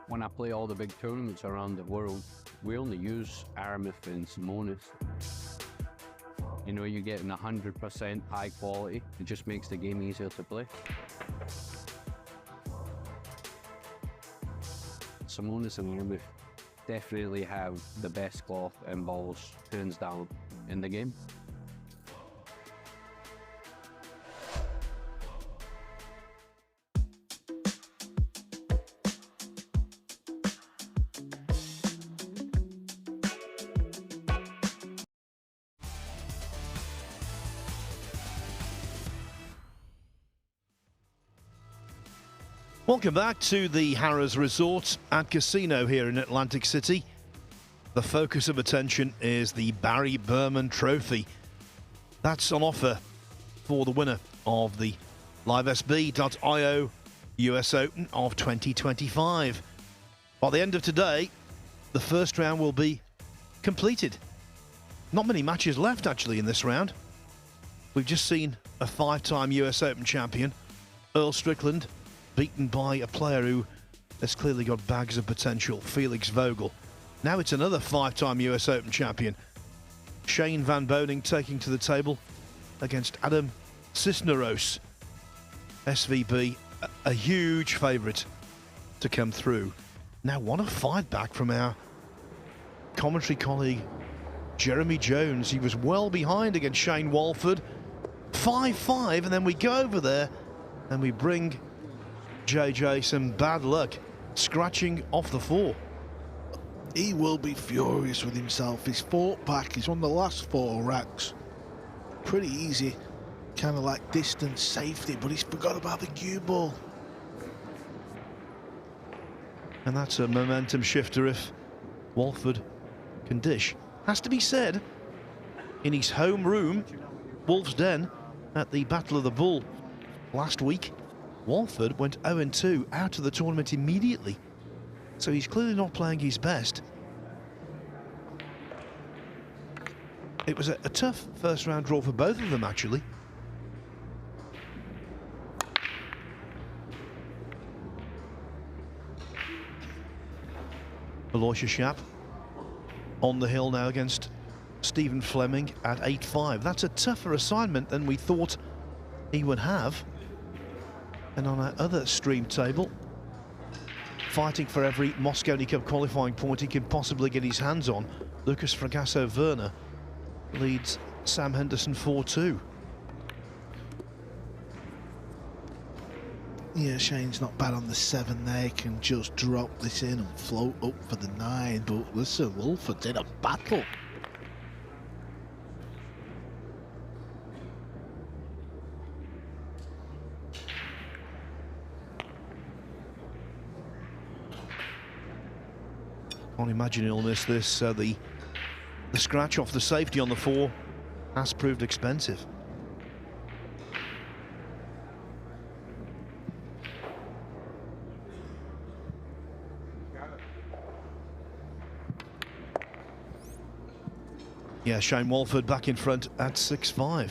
L: When I play all the big tournaments around the world, we only use Aramith and Simonis. You know, you're getting 100% high quality. It just makes the game easier to play. Simonis and Aramith definitely have the best cloth and balls, hands down, in the game.
A: Welcome back to the Harrah's Resort and Casino here in Atlantic City. The focus of attention is the Barry Berman Trophy. That's on offer for the winner of the LiveSB.io US Open of 2025. By the end of today, the first round will be completed. Not many matches left actually in this round. We've just seen a 5-time US Open champion, Earl Strickland, beaten by a player who has clearly got bags of potential, Felix Vogel. Now it's another 5-time US Open champion, Shane Van Boening, taking to the table against Adam Cisneros. SVB, a huge favourite to come through. Now what a fight back from our commentary colleague Jeremy Jones. He was well behind against Shane Walford. 5-5, and then we go over there and we bring JJ some bad luck, scratching off the 4.
I: He will be furious with himself. He's fought back. He's won the last 4 racks. Pretty easy, kind of like distance safety, but he's forgot about the cue ball.
A: And that's a momentum shifter if Walford can dish. Has to be said, in his home room, Wolf's Den, at the Battle of the Bull last week, Walford went 0-2 out of the tournament immediately. So he's clearly not playing his best. It was a tough first round draw for both of them, actually. Aloysius Schaap on the hill now against Stephen Fleming at 8-5. That's a tougher assignment than we thought he would have. And on our other stream table, fighting for every Mosconi Cup qualifying point he can possibly get his hands on, Lucas Fracasso-Werner leads Sam Henderson 4-2.
I: Yeah, Shane's not bad on the 7 there. He can just drop this in and float up for the 9. But listen, Wolford's in a battle.
A: Can't imagine he'll miss this. The scratch off the safety on the 4 has proved expensive. Yeah, Shane Walford back in front at 6-5.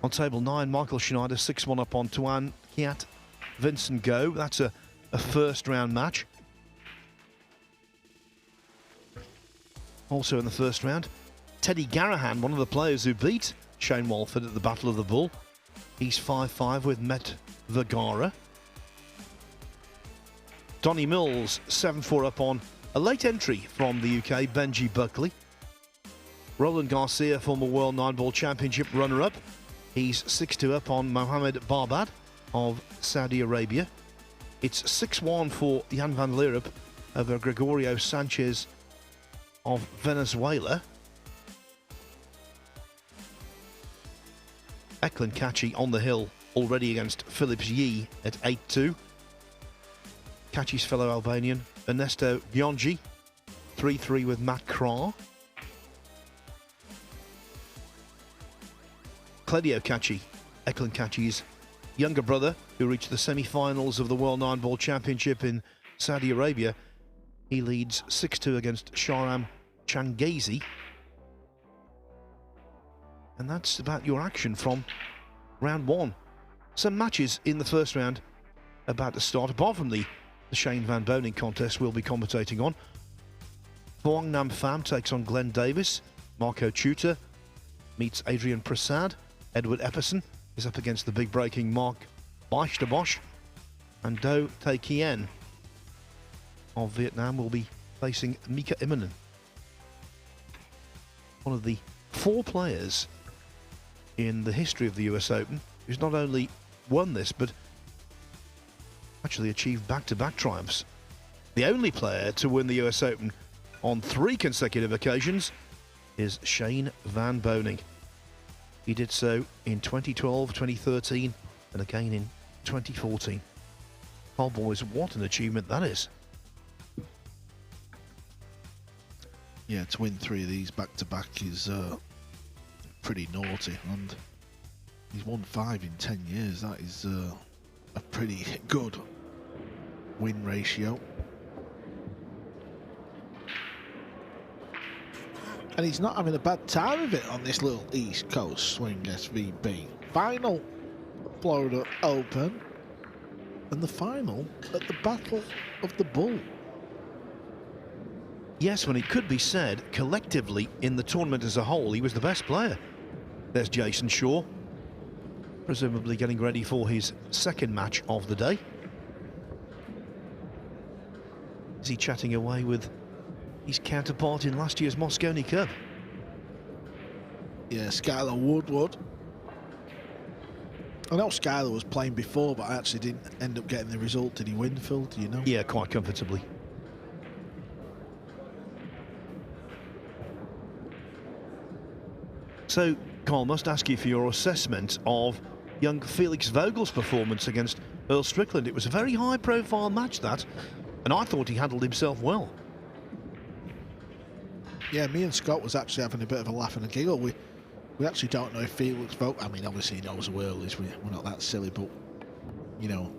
A: On table 9, Michael Schneider 6-1 up on Tuan Kiat Vincent Go. That's a first round match. Also in the first round, Teddy Garahan, one of the players who beat Shane Walford at the Battle of the Bull. He's 5-5 with Met Vergara. Donny Mills 7-4 up on a late entry from the UK, Benji Buckley. Roland Garcia, former World 9-Ball Championship runner-up. He's 6-2 up on Mohamed Barbad of Saudi Arabia. It's 6-1 for Jan van Leerup over Gregorio Sanchez of Venezuela. Eklund Kachi on the hill already against Phillips Yi at 8-2. Kachi's fellow Albanian Ernesto Giongi 3-3 with Matt Krah. Claudio Kachi, Eklund Kachi's younger brother, who reached the semi-finals of the World 9-Ball Championship in Saudi Arabia. He leads 6-2 against Shahram Changazi. And that's about your action from round 1. Some matches in the first round about to start, apart from the Shane Van Boning contest we'll be commentating on. Phuong Nam Pham takes on Glenn Davis. Marco Tutor meets Adrian Prasad. Edward Epperson is up against the big breaking Mark Bosch. And Do Tae Kien of Vietnam will be facing Mika Immonen. One of the 4 players in the history of the US Open who's not only won this, but actually achieved back-to-back triumphs. The only player to win the US Open on 3 consecutive occasions is Shane Van Boning. He did so in 2012, 2013, and again in 2014. Oh boys, what an achievement that is.
I: Yeah, to win 3 of these back-to-back is pretty naughty, and he's won 5 in 10 years. That is a pretty good win ratio. And he's not having a bad time of it on this little East Coast swing SVB. Final Florida Open, and the final at the Battle of the Bull.
A: Yes, when it could be said, collectively in the tournament as a whole, he was the best player. There's Jason Shaw, presumably getting ready for his second match of the day. Is he chatting away with his counterpart in last year's Mosconi Cup?
I: Yeah, Skylar Woodward. I know Skylar was playing before, but I actually didn't end up getting the result. Did he win, Phil? Do you know?
A: Yeah, quite comfortably. So, Carl, must ask you for your assessment of young Felix Vogel's performance against Earl Strickland. It was a very high-profile match, that, and I thought he handled himself well.
I: Yeah, me and Scott was actually having a bit of a laugh and a giggle. We actually don't know if Felix vote. I mean, obviously he knows who Earl is. We're not that silly, but you know,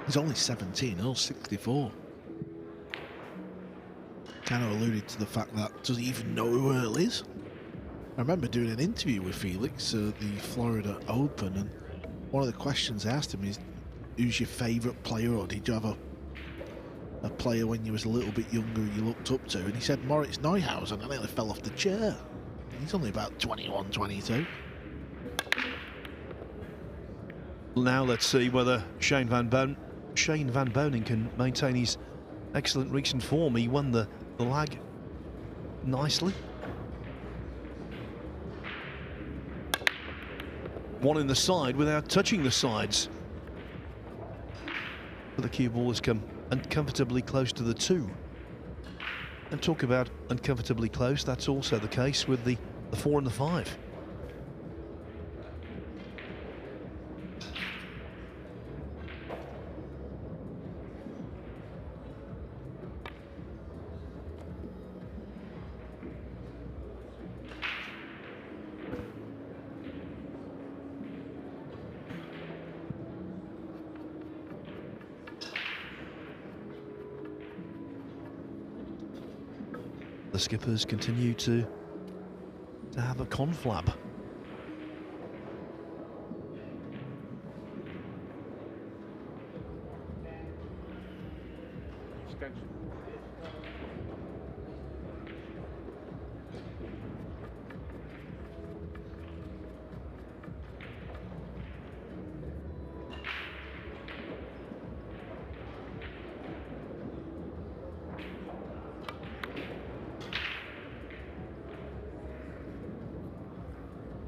I: he's only 17. Earl's 64. Kind of alluded to the fact that does he even know who Earl is? I remember doing an interview with Felix at the Florida Open, and one of the questions I asked him is, who's your favourite player, or did you have a player when you was a little bit younger you looked up to? And he said Moritz Neuhausen, and I nearly fell off the chair. He's only about 21, 22.
A: Now let's see whether Shane Van Boening can maintain his excellent recent form. He won the lag nicely. One in the side without touching the sides. But the cue ball has come uncomfortably close to the 2. And talk about uncomfortably close, that's also the case with the 4 and the 5. The skippers continue to have a conflab.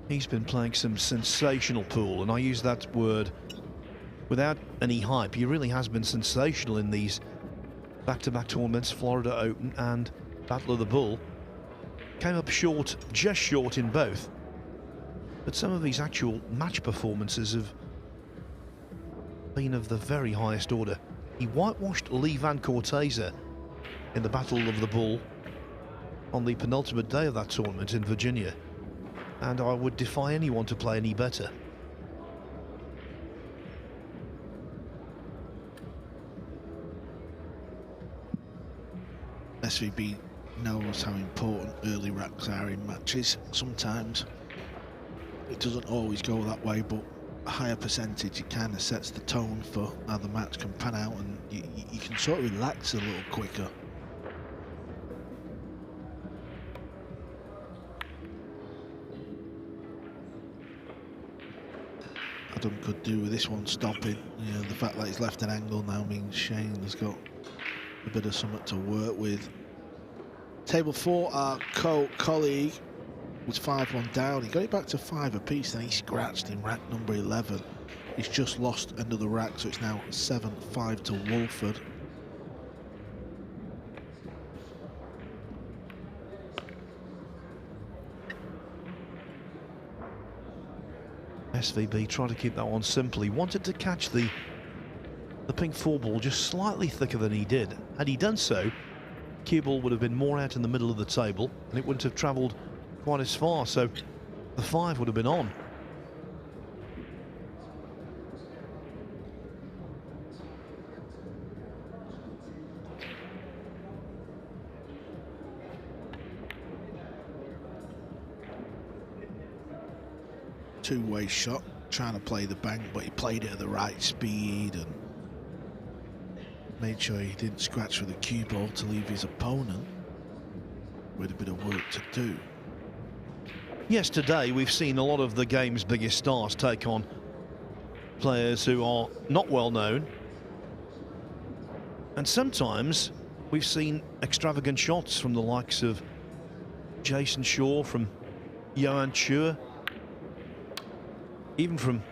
A: He's been playing some sensational pool, and I use that word without any hype. He really has been sensational in these back-to-back tournaments, Florida Open and Battle of the Bull. Came up short, just short in both. But some of his actual match performances have been of the very highest order. He whitewashed Lee Van Corteza in the Battle of the Bull on the penultimate day of that tournament in Virginia. And I would defy anyone to play any better.
I: SVB knows how important early racks are in matches. Sometimes it doesn't always go that way, but a higher percentage, it kind of sets the tone for how the match can pan out, and you can sort of relax a little quicker. Adam could do with this one stopping. You know, the fact that he's left an angle now means Shane has got a bit of something to work with. Table 4, our colleague was 5-1 down. He got it back to 5 apiece, then he scratched in rack number 11. He's just lost another rack, so it's now 7-5 to Wolford.
A: SVB tried to keep that one simple. He wanted to catch the pink 4 ball just slightly thicker than he did. Had he done so, cue ball would have been more out in the middle of the table, and it wouldn't have travelled quite as far, so the 5 would have been on.
I: Two-way shot, trying to play the bank, but he played it at the right speed and made sure he didn't scratch for the cue ball to leave his opponent with a bit of work to do.
A: Yes, today we've seen a lot of the game's biggest stars take on players who are not well known, and sometimes we've seen extravagant shots from the likes of Jason Shaw, from Johan Chua, even from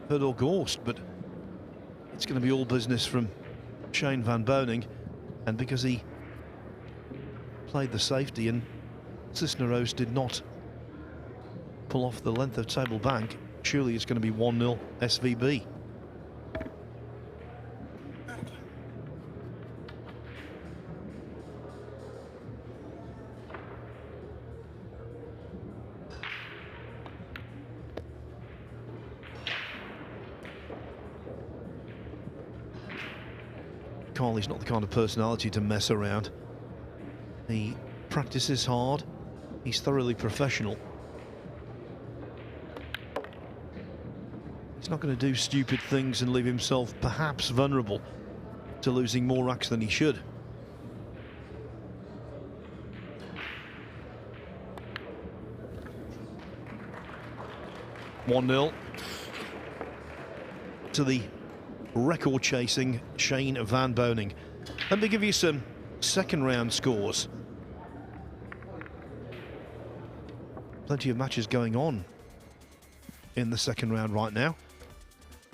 A: Theodore Gorst, but it's going to be all business from Shane Van Boening, and because he played the safety and Cisneros did not pull off the length of table bank, surely it's going to be 1-0 SVB. Carly's not the kind of personality to mess around. He practices hard. He's thoroughly professional. He's not going to do stupid things and leave himself perhaps vulnerable to losing more racks than he should. (1-0) to the record-chasing Shane Van Boening. Let me give you some second-round scores. Plenty of matches going on in the second round right now.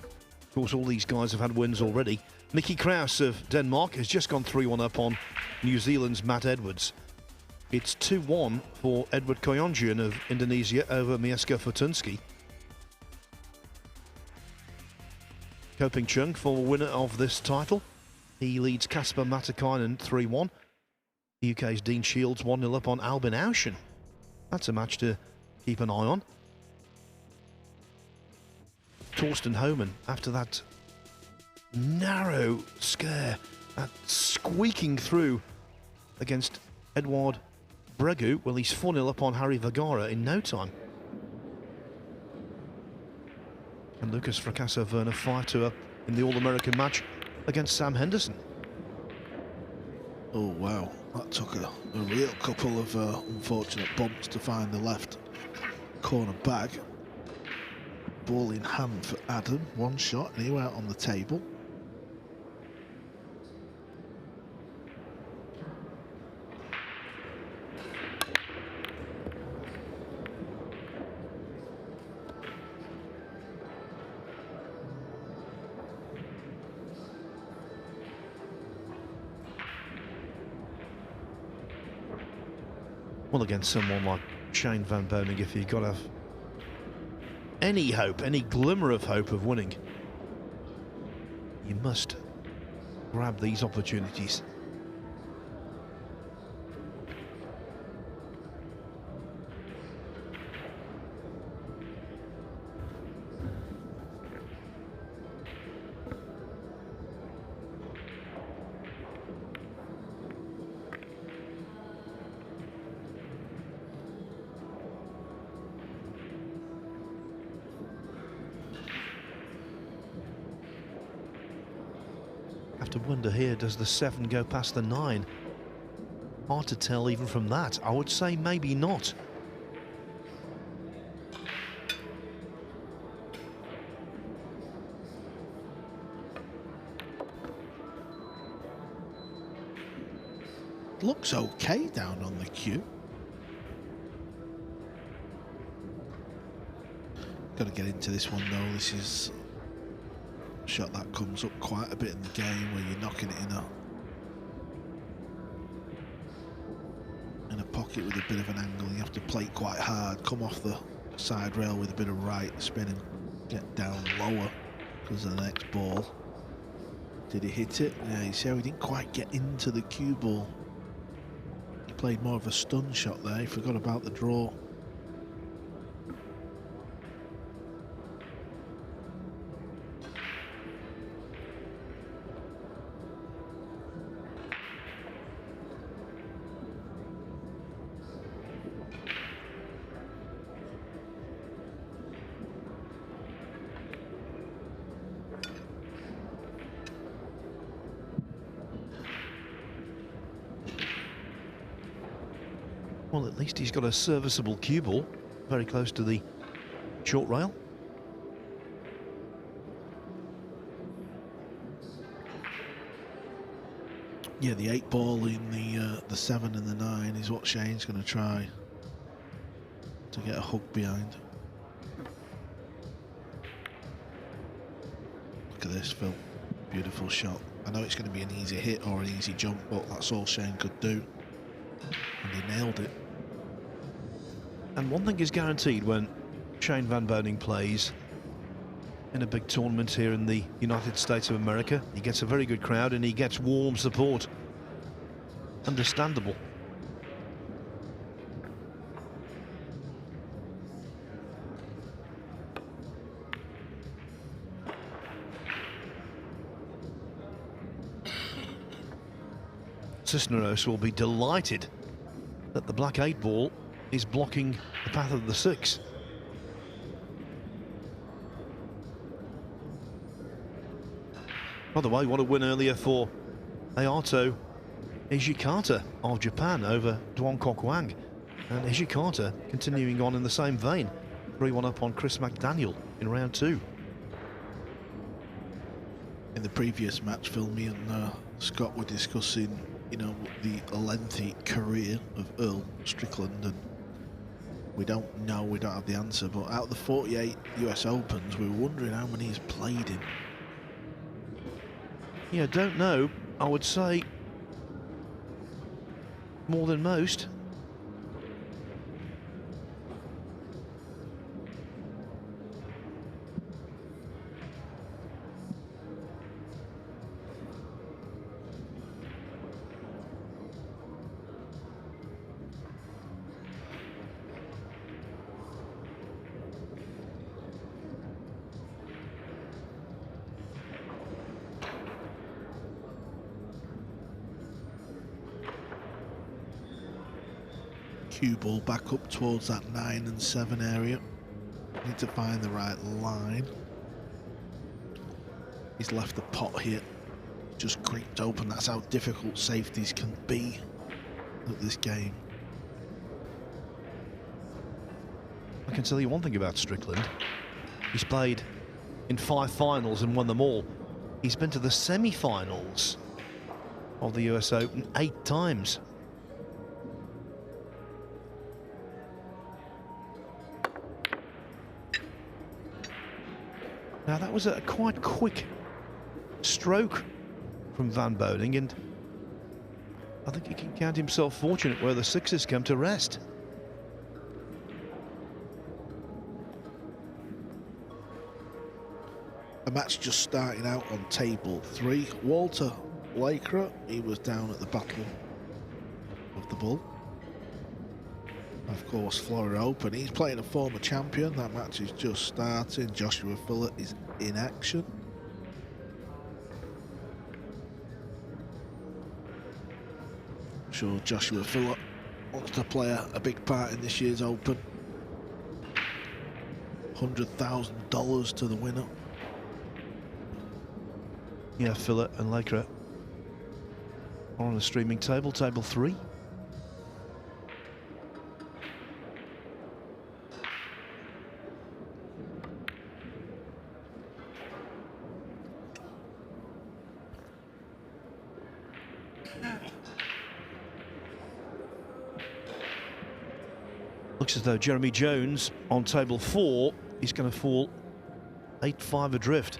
A: Of course, all these guys have had wins already. Mickey Kraus of Denmark has just gone 3-1 up on New Zealand's Matt Edwards. It's 2-1 for Edward Koyonjian of Indonesia over Mieszko Fortunski. Koping Chung for winner of this title. He leads Kasper Matikainen 3-1. The UK's Dean Shields 1-0 up on Albin Auschen. That's a match to keep an eye on. Torsten Homan, after that narrow scare, that squeaking through against Edouard Bregu, well, he's 4-0 up on Harry Vergara in no time. And Lucas Fracasso Werner 5-2 up in the All-American match against Sam Henderson.
I: Oh wow, that took a real couple of unfortunate bumps to find the left corner bag. Ball in hand for Adam, one shot and he went out on the table.
A: Well, against someone like Shane Van Boening, if you've got to have any hope, any glimmer of hope of winning, you must grab these opportunities. To wonder here, does the 7 go past the 9? Hard to tell even from that. I would say maybe not.
I: Looks okay down on the cue. Got to get into this one though. This is shot that comes up quite a bit in the game where you're knocking it in a pocket with a bit of an angle. You have to play it quite hard, come off the side rail with a bit of right spin and get down lower because of the next ball. Did he hit it? Yeah, you see how he didn't quite get into the cue ball. He played more of a stun shot there. He forgot about the draw.
A: Well, at least he's got a serviceable cue ball, very close to the short rail.
I: Yeah, the 8 ball in the 7 and the 9 is what Shane's going to try to get a hook behind. Look at this, Phil. Beautiful shot. I know it's going to be an easy hit or an easy jump, but that's all Shane could do. And he nailed it.
A: And one thing is guaranteed when Shane Van Boening plays in a big tournament here in the United States of America, he gets a very good crowd and he gets warm support. Understandable. Cisneros will be delighted that the black 8 ball is blocking the path of the 6. By the way, what a win earlier for Ayato Ishikata of Japan over Duan Kokwang. And Ishikata continuing on in the same vein. 3-1 up on Chris McDaniel in round 2.
I: In the previous match, Phil, me and Scott were discussing, you know, the lengthy career of Earl Strickland, and we don't know, we don't have the answer, but out of the 48 US Opens, we were wondering how many he's played in.
A: Yeah, don't know. I would say more than most.
I: Cue ball back up towards that 9 and 7 area. Need to find the right line. He's left the pot here, just creaked open. That's how difficult safeties can be at this game.
A: I can tell you one thing about Strickland. He's played in 5 finals and won them all. He's been to the semi-finals of the US Open 8 times. Now that was a quite quick stroke from Van Boning, and I think he can count himself fortunate where the 6s come to rest.
I: A match just starting out on table 3. Walter Lakra, he was down at the Battle of the Bull. Of course, Florida Open. He's playing a former champion. That match is just starting. Joshua Phillip is in action. I'm sure Joshua Phillip wants to play a big part in this year's Open. $100,000 to the winner.
A: Yeah, Phillip and Lakra are on a streaming table, table 3. Looks as though Jeremy Jones on table 4 is going to fall 8-5 adrift.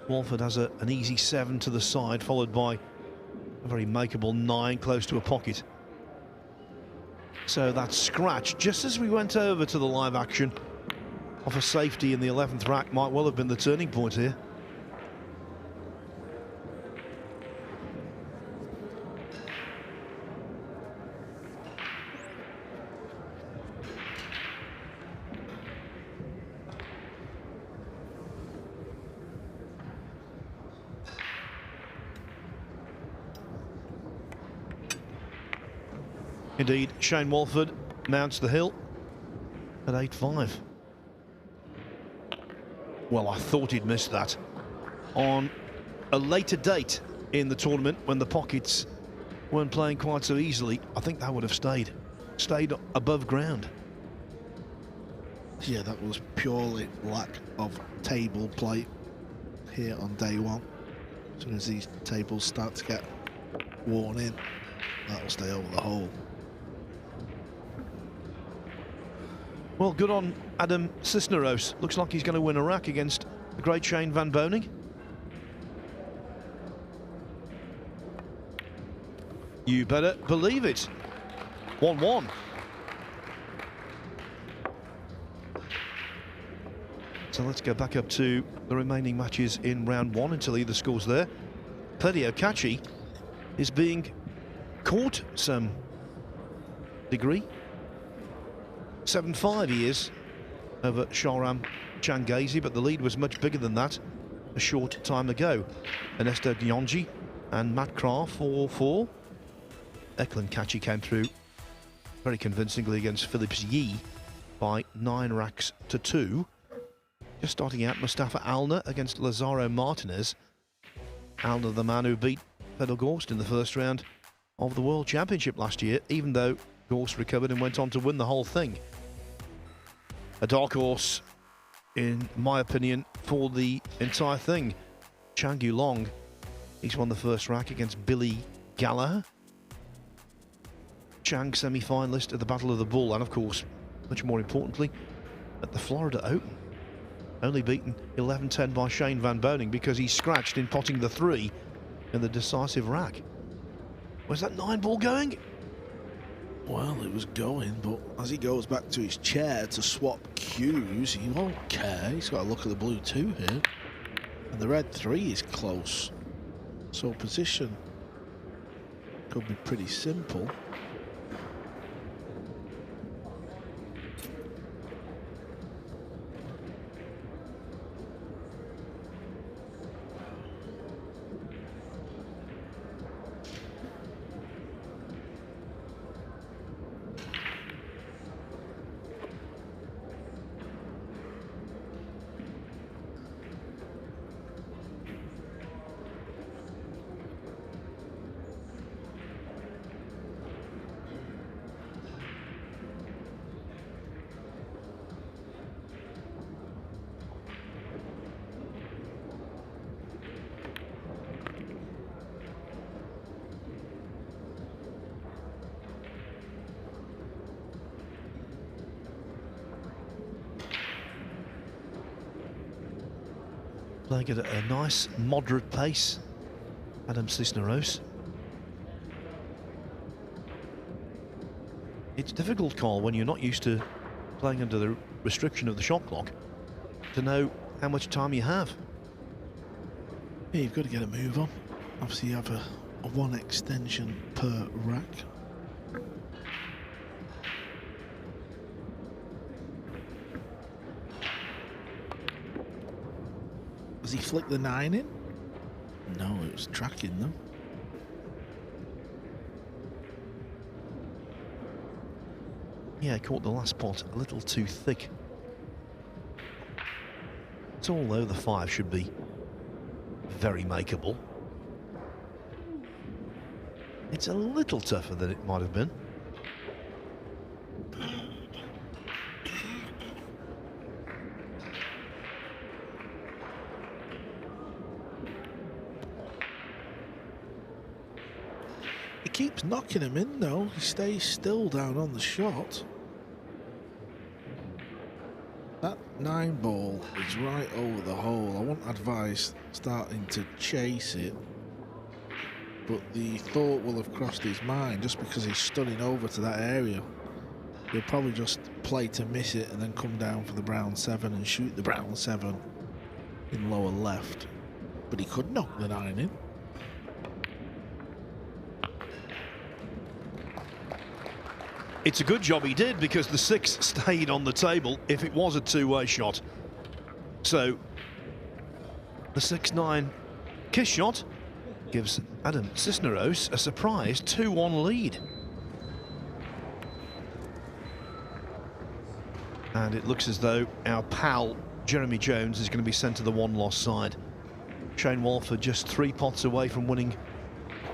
A: Walford has an easy 7 to the side, followed by a very makeable 9 close to a pocket. So that scratch, just as we went over to the live action, off a safety in the 11th rack, might well have been the turning point here. Indeed, Shane Walford mounts the hill at 8-5. Well, I thought he'd missed that. On a later date in the tournament, when the pockets weren't playing quite so easily, I think that would have stayed above ground.
I: Yeah, that was purely lack of table play here on day 1. As soon as these tables start to get worn in, that'll stay over the hole.
A: Well, good on Adam Cisneros. Looks like he's going to win a rack against the great Shane Van Boning. You better believe it. 1-1. So let's go back up to the remaining matches in round 1 until either scores there. Claudio Caci is being caught some degree. 7-5 he is over Shahram Changazi, but the lead was much bigger than that a short time ago. Ernesto Diongi and Matt Kraft 4-4. Eklund Kachi came through very convincingly against Phillips Yi by 9 racks to 2. Just starting out, Mustafa Alner against Lazaro Martinez. Alner, the man who beat Fedor Gorst in the first round of the World Championship last year, even though Gorst recovered and went on to win the whole thing. A dark horse, in my opinion, for the entire thing. Chang Yulong, he's won the first rack against Billy Gallagher. Chang, semi-finalist at the Battle of the Bull, and of course, much more importantly, at the Florida Open. Only beaten 11-10 by Shane Van Boning because he scratched in potting the 3 in the decisive rack. Was that 9-ball going?
I: Well, it was going, but as he goes back to his chair to swap cues, he won't care. He's got to look at the blue 2 here. And the red 3 is close. So position could be pretty simple.
A: Playing at a nice, moderate pace, Adam Cisneros. It's difficult, Carl, when you're not used to playing under the restriction of the shot clock, to know how much time you have.
I: Yeah, you've got to get a move on. Obviously, you have a 1 extension per rack. Has he flicked the 9 in? No, it was tracking them.
A: Yeah, he caught the last pot a little too thick. So although the 5 should be very makeable, it's a little tougher than it might have been.
I: He keeps knocking him in though. He stays still down on the shot. That 9-ball is right over the hole. I wouldn't advise starting to chase it, but the thought will have crossed his mind just because he's stunning over to that area. He'll probably just play to miss it and then come down for the brown 7 and shoot the brown 7 in lower left. But he could knock the 9 in.
A: It's a good job he did, because the 6 stayed on the table if it was a two-way shot. So the 6-9 kiss shot gives Adam Cisneros a surprise 2-1 lead. And it looks as though our pal Jeremy Jones is going to be sent to the 1-loss side. Shane Walford just 3 pots away from winning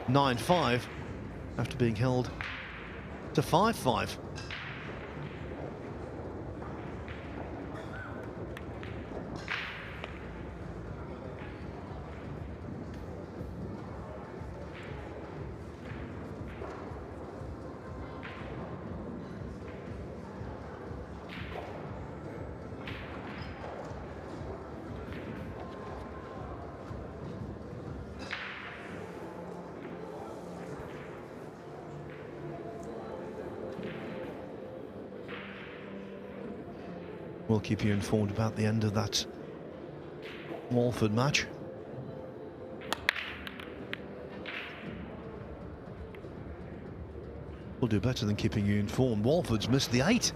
A: 9-5 after being held to 5-5. We'll keep you informed about the end of that Walford match. We'll do better than keeping you informed. Walford's missed the 8.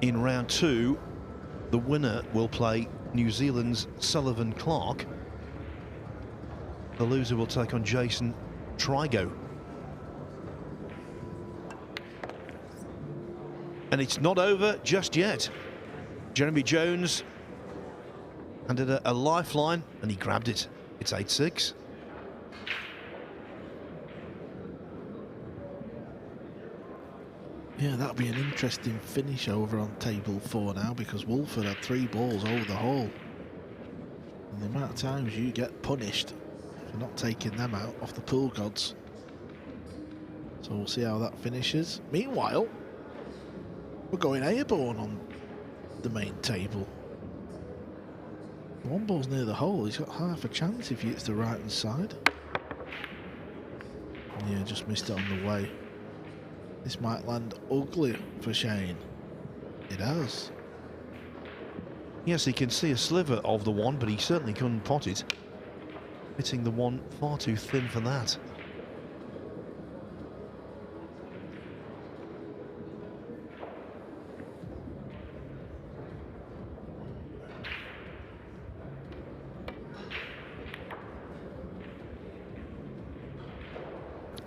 A: in round 2, the winner will play New Zealand's Sullivan Clark. The loser will take on Jason Trigo. And it's not over just yet. Jeremy Jones handed a lifeline and he grabbed it. It's 8-6.
I: Yeah, that'll be an interesting finish over on table 4 now, because Wolford had 3 balls over the hole. And the amount of times you get punished for not taking them out off the pool gods. So we'll see how that finishes. Meanwhile, we're going airborne on the main table. One ball's near the hole. He's got half a chance if he hits the right hand side. Yeah, just missed it on the way. This might land ugly for Shane. It has.
A: Yes, he can see a sliver of the one, but he certainly couldn't pot it. Hitting the one far too thin for that.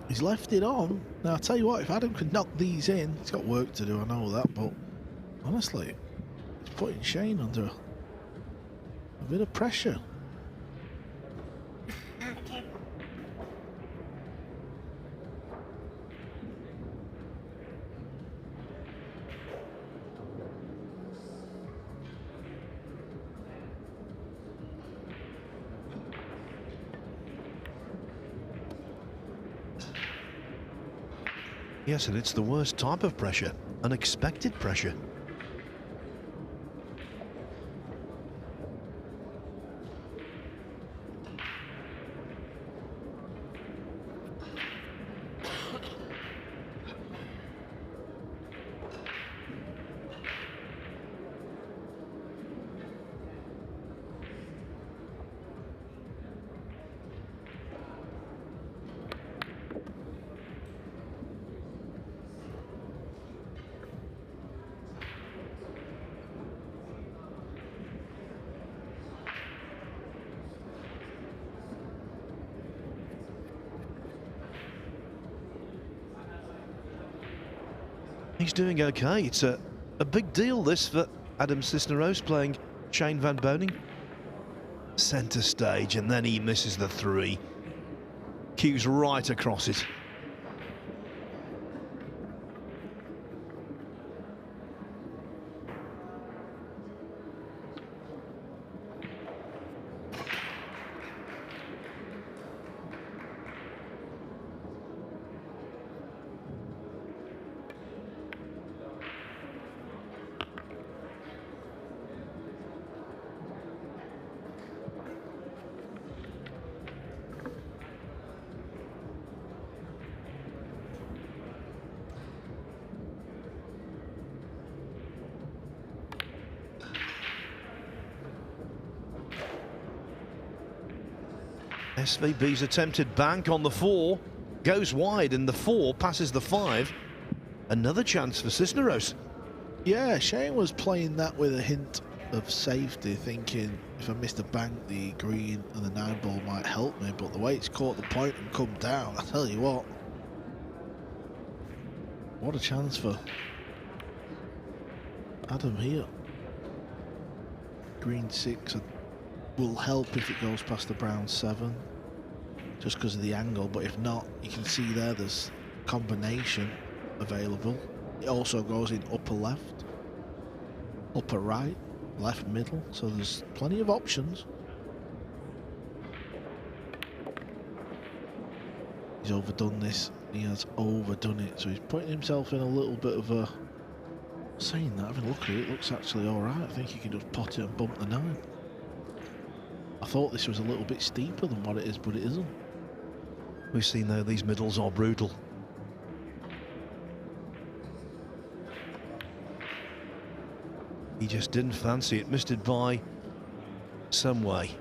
I: He's left it on. Now, I'll tell you what, if Adam could knock these in, he's got work to do, I know that, but honestly, he's putting Shane under a bit of pressure.
A: Yes, and it's the worst type of pressure, unexpected pressure. He's doing okay. It's a big deal, this, for Adam Cisneros, playing Shane Van Boening. Centre stage, and then he misses the 3. Cues right across it. SVB's attempted bank on the 4 goes wide, and the 4 passes the 5. Another chance for Cisneros.
I: Yeah, Shane was playing that with a hint of safety, thinking if I missed a bank, the green and the 9 ball might help me, but the way it's caught the point and come down, I tell you what a chance for Adam here. Green 6 will help if it goes past the brown 7, just because of the angle, but if not, you can see there's combination available. It also goes in upper left, upper right, left middle, so there's plenty of options. He's overdone this. He has overdone it, so he's putting himself in a little bit of a... Saying that, having a look at it, it looks actually alright. I think he can just pot it and bump the 9. I thought this was a little bit steeper than what it is, but it isn't.
A: We've seen though these middles are brutal. He just didn't fancy it, missed it by some way.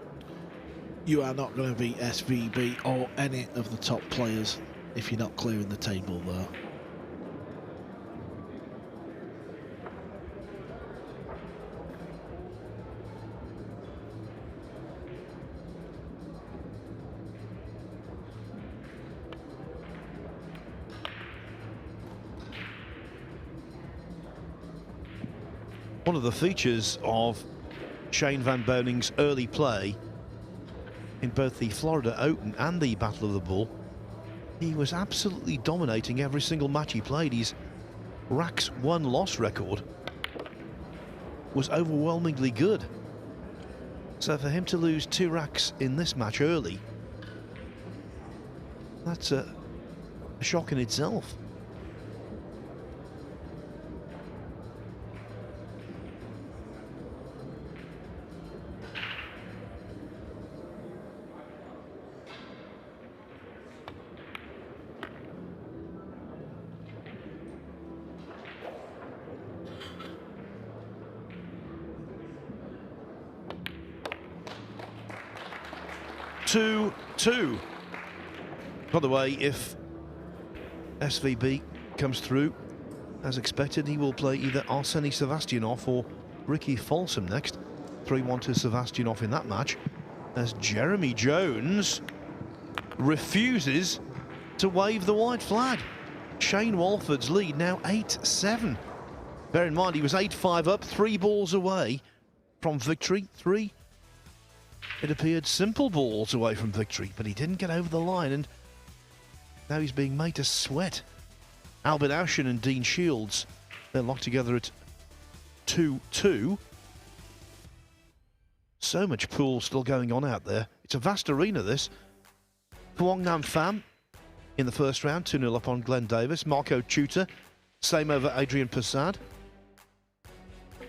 I: You are not going to beat SVB or any of the top players if you're not clearing the table there.
A: One of the features of Shane Van Boning's early play in both the Florida Open and the Battle of the Bull, he was absolutely dominating every single match he played. His racks won-loss record was overwhelmingly good. So for him to lose 2 racks in this match early, that's a shock in itself. Two. By the way, if SVB comes through as expected, he will play either Arseny Sevastianov or Ricky Folsom next. 3-1 to Sevastianov in that match, as Jeremy Jones refuses to wave the white flag. Shane Walford's lead now 8-7. Bear in mind, he was 8-5 up, 3 balls away from victory. 3, it appeared, simple balls away from victory, but he didn't get over the line, and now he's being made to sweat. Albin Aushin and Dean Shields, they're locked together at 2-2. So much pool still going on out there. It's a vast arena, this. Phuong Nam Pham in the first round, 2-0 up on Glenn Davis. Marco Tutor, same over Adrian Passad.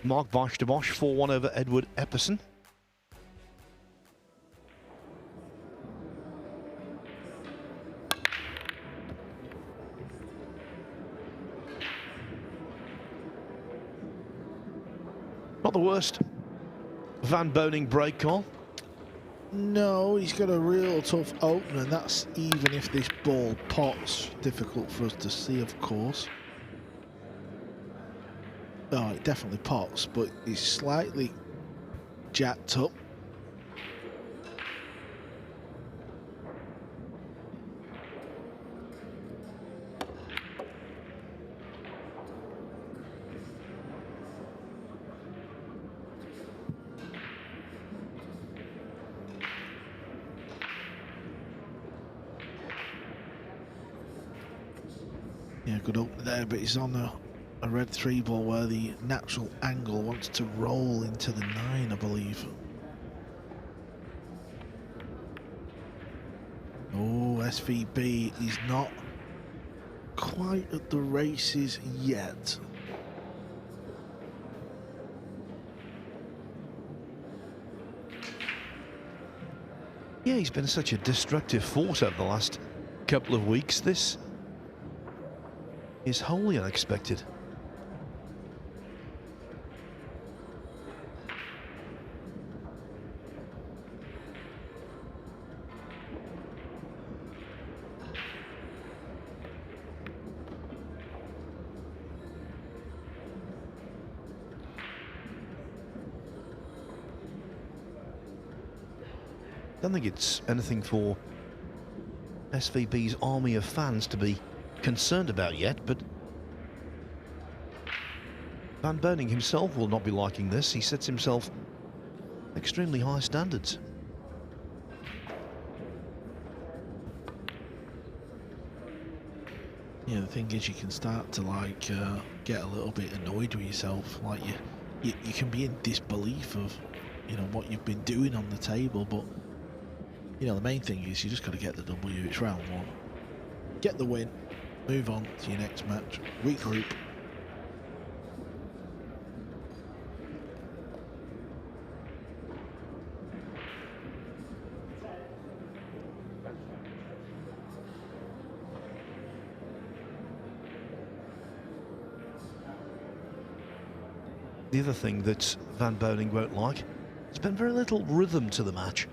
A: Mark Bosch de Bosch, 4-1 over Edward Epperson. Not the worst Van Boning break call.
I: No, he's got a real tough opener, and that's even if this ball pots. Difficult for us to see, of course. Oh, it definitely pots, but he's slightly jacked up. Yeah, good opener there, but he's on a red 3 ball where the natural angle wants to roll into the 9, I believe. Oh, SVB is not quite at the races yet.
A: Yeah, he's been such a destructive force over the last couple of weeks. This is wholly unexpected. I don't think it's anything for SVB's army of fans to be concerned about yet, but Van Boning himself will not be liking this. He sets himself extremely high standards.
I: Yeah, the thing is, you can start to like get a little bit annoyed with yourself. Like you can be in disbelief of, you know, what you've been doing on the table, but you know, the main thing is you just got to get the W. It's round 1. Get the win, move on to your next match, regroup.
A: The other thing that Van Boning won't like, there's been very little rhythm to the match.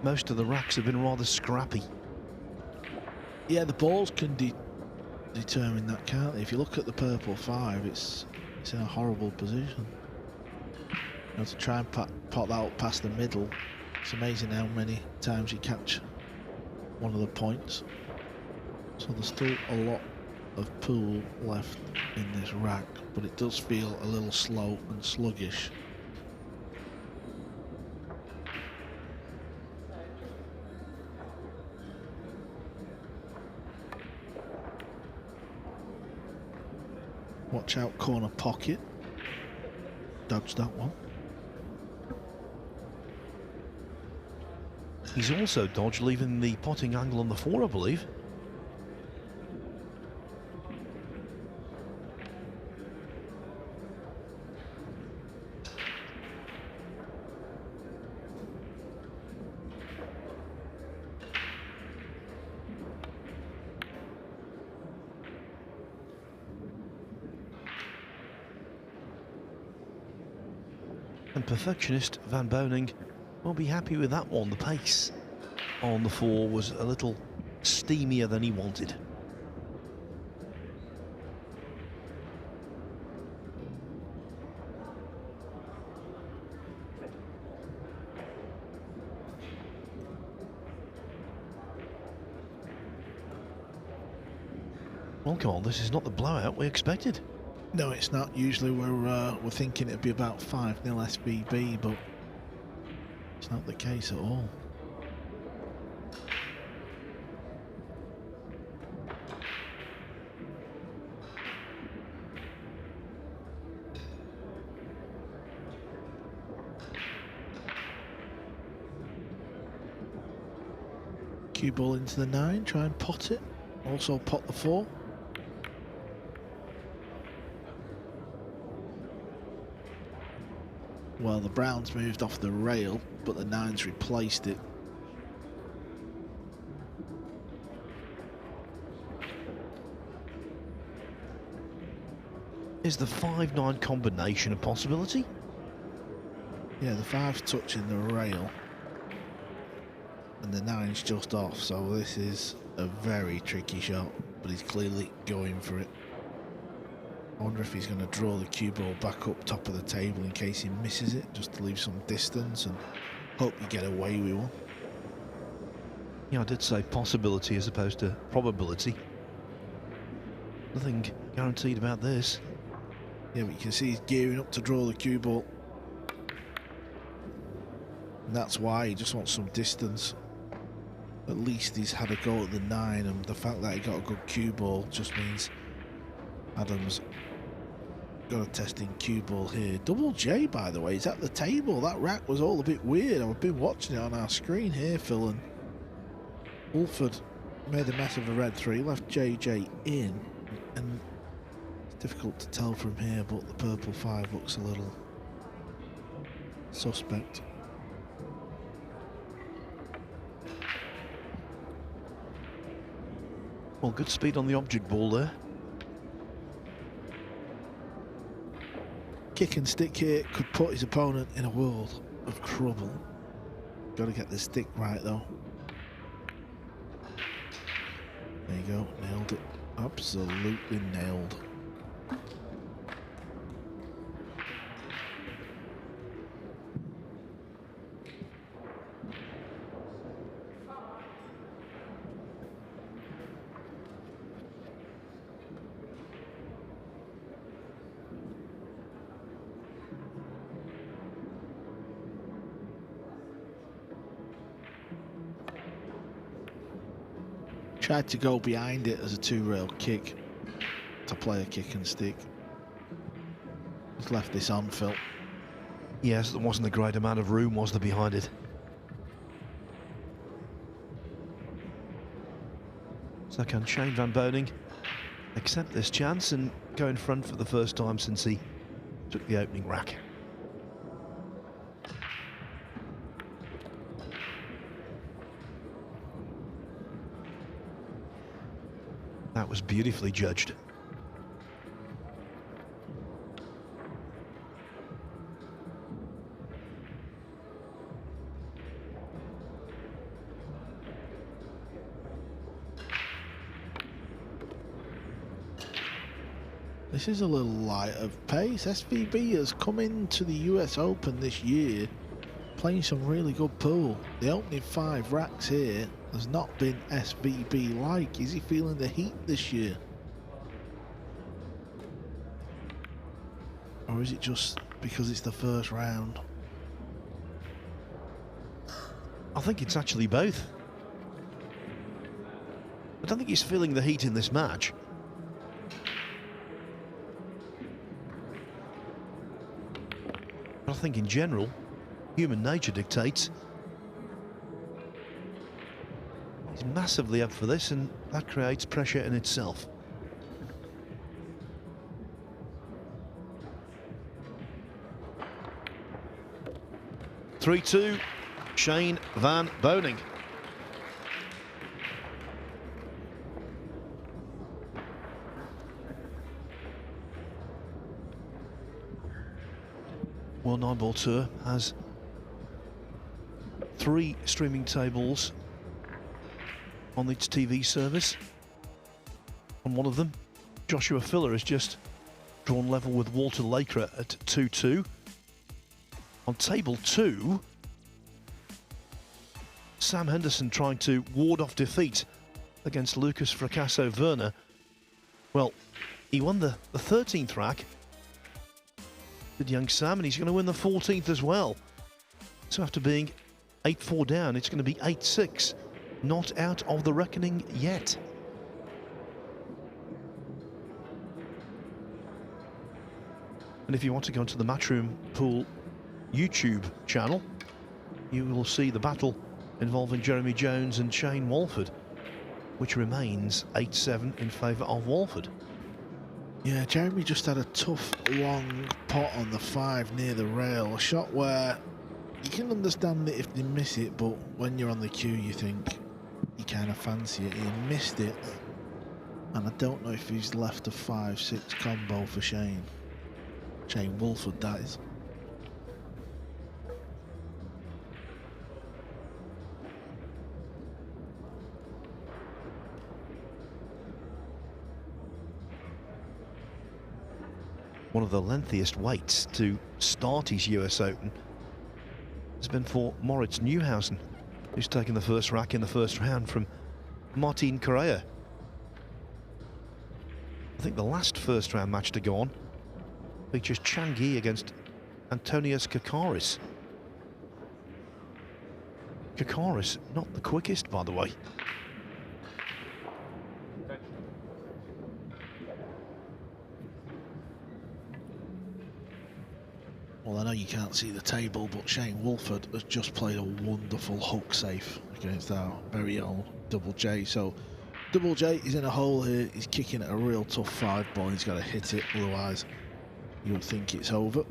A: Most of the racks have been rather scrappy.
I: Yeah, the balls can determine that, can't they? If you look at the purple 5, it's in a horrible position. You know, to try and pot that up past the middle, it's amazing how many times you catch one of the points. So there's still a lot of pool left in this rack, but it does feel a little slow and sluggish. Watch out, corner pocket. Dodged that one.
A: He's also dodged leaving the potting angle on the 4, I believe. And perfectionist Van Boning won't be happy with that one. The pace on the 4 was a little steamier than he wanted. Well, come on, this is not the blowout we expected.
I: No, it's not. Usually we're thinking it'd be about 5-0 SVB, but it's not the case at all. Cue ball into the 9, try and pot it. Also pot the 4. Well, the Browns moved off the rail, but the 9's replaced it.
A: Is the 5-9 combination a possibility?
I: Yeah, the 5's touching the rail and the 9's just off, so this is a very tricky shot, but he's clearly going for it. I wonder if he's going to draw the cue ball back up top of the table in case he misses it, just to leave some distance and hope you get away with one.
A: Yeah, I did say possibility as opposed to probability. Nothing guaranteed about this.
I: Yeah, but you can see he's gearing up to draw the cue ball. And that's why he just wants some distance. At least he's had a go at the 9, and the fact that he got a good cue ball just means Adams got a testing cue ball here. Double J, by the way, is at the table. That rack was all a bit weird. I've been watching it on our screen here, Phil, and Wolford made a mess of a red 3, left JJ in, and it's difficult to tell from here, but the purple 5 looks a little suspect.
A: Well, good speed on the object ball there.
I: Kick and stick here could put his opponent in a world of trouble. Got to get the stick right though. There you go, nailed it. Absolutely nailed. Tried to go behind it as a 2-rail kick to play a kick and stick. Just left this on, Phil.
A: Yes, there wasn't a great amount of room, was there, behind it? So can Shane Van Boning accept this chance and go in front for the first time since he took the opening rack? That was beautifully judged.
I: This is a little light of pace. SVB has come into the US Open this year playing some really good pool. The opening 5 racks here has not been SVB like. Is he feeling the heat this year? Or is it just because it's the first round?
A: I think it's actually both. I don't think he's feeling the heat in this match. But I think in general, human nature dictates he's massively up for this, and that creates pressure in itself. (3-2), Shane Van Boening. World 9-Ball Tour has 3 streaming tables on its TV service. On one of them, Joshua Filler has just drawn level with Walter Laker at 2-2. On table 2, Sam Henderson trying to ward off defeat against Lucas Fracasso Werner. Well, he won the 13th rack, did young Sam, and he's going to win the 14th as well. So after being 8-4 down, it's going to be 8-6. Not out of the reckoning yet. And if you want to go into the Matchroom Pool YouTube channel, you will see the battle involving Jeremy Jones and Shane Walford, which remains 8-7 in favour of Walford.
I: Yeah, Jeremy just had a tough, long pot on the 5 near the rail. A shot where you can understand it if they miss it, but when you're on the cue, you think you kind of fancy it. He missed it, and I don't know if he's left a 5-6 combo for Shane. Shane Walford, that is.
A: One of the lengthiest waits to start his US Open has been for Moritz Neuhausen, who's taken the first rack in the first round from Martin Correa. I think the last first round match to go on features Chang Yi against Antonius Kakaris. Kakaris, not the quickest, by the way.
I: Well, I know you can't see the table, but Shane Walford has just played a wonderful hook safe against our very own Double J. So Double J is in a hole here. He's kicking at a real tough 5 ball. He's got to hit it, otherwise you would think it's over.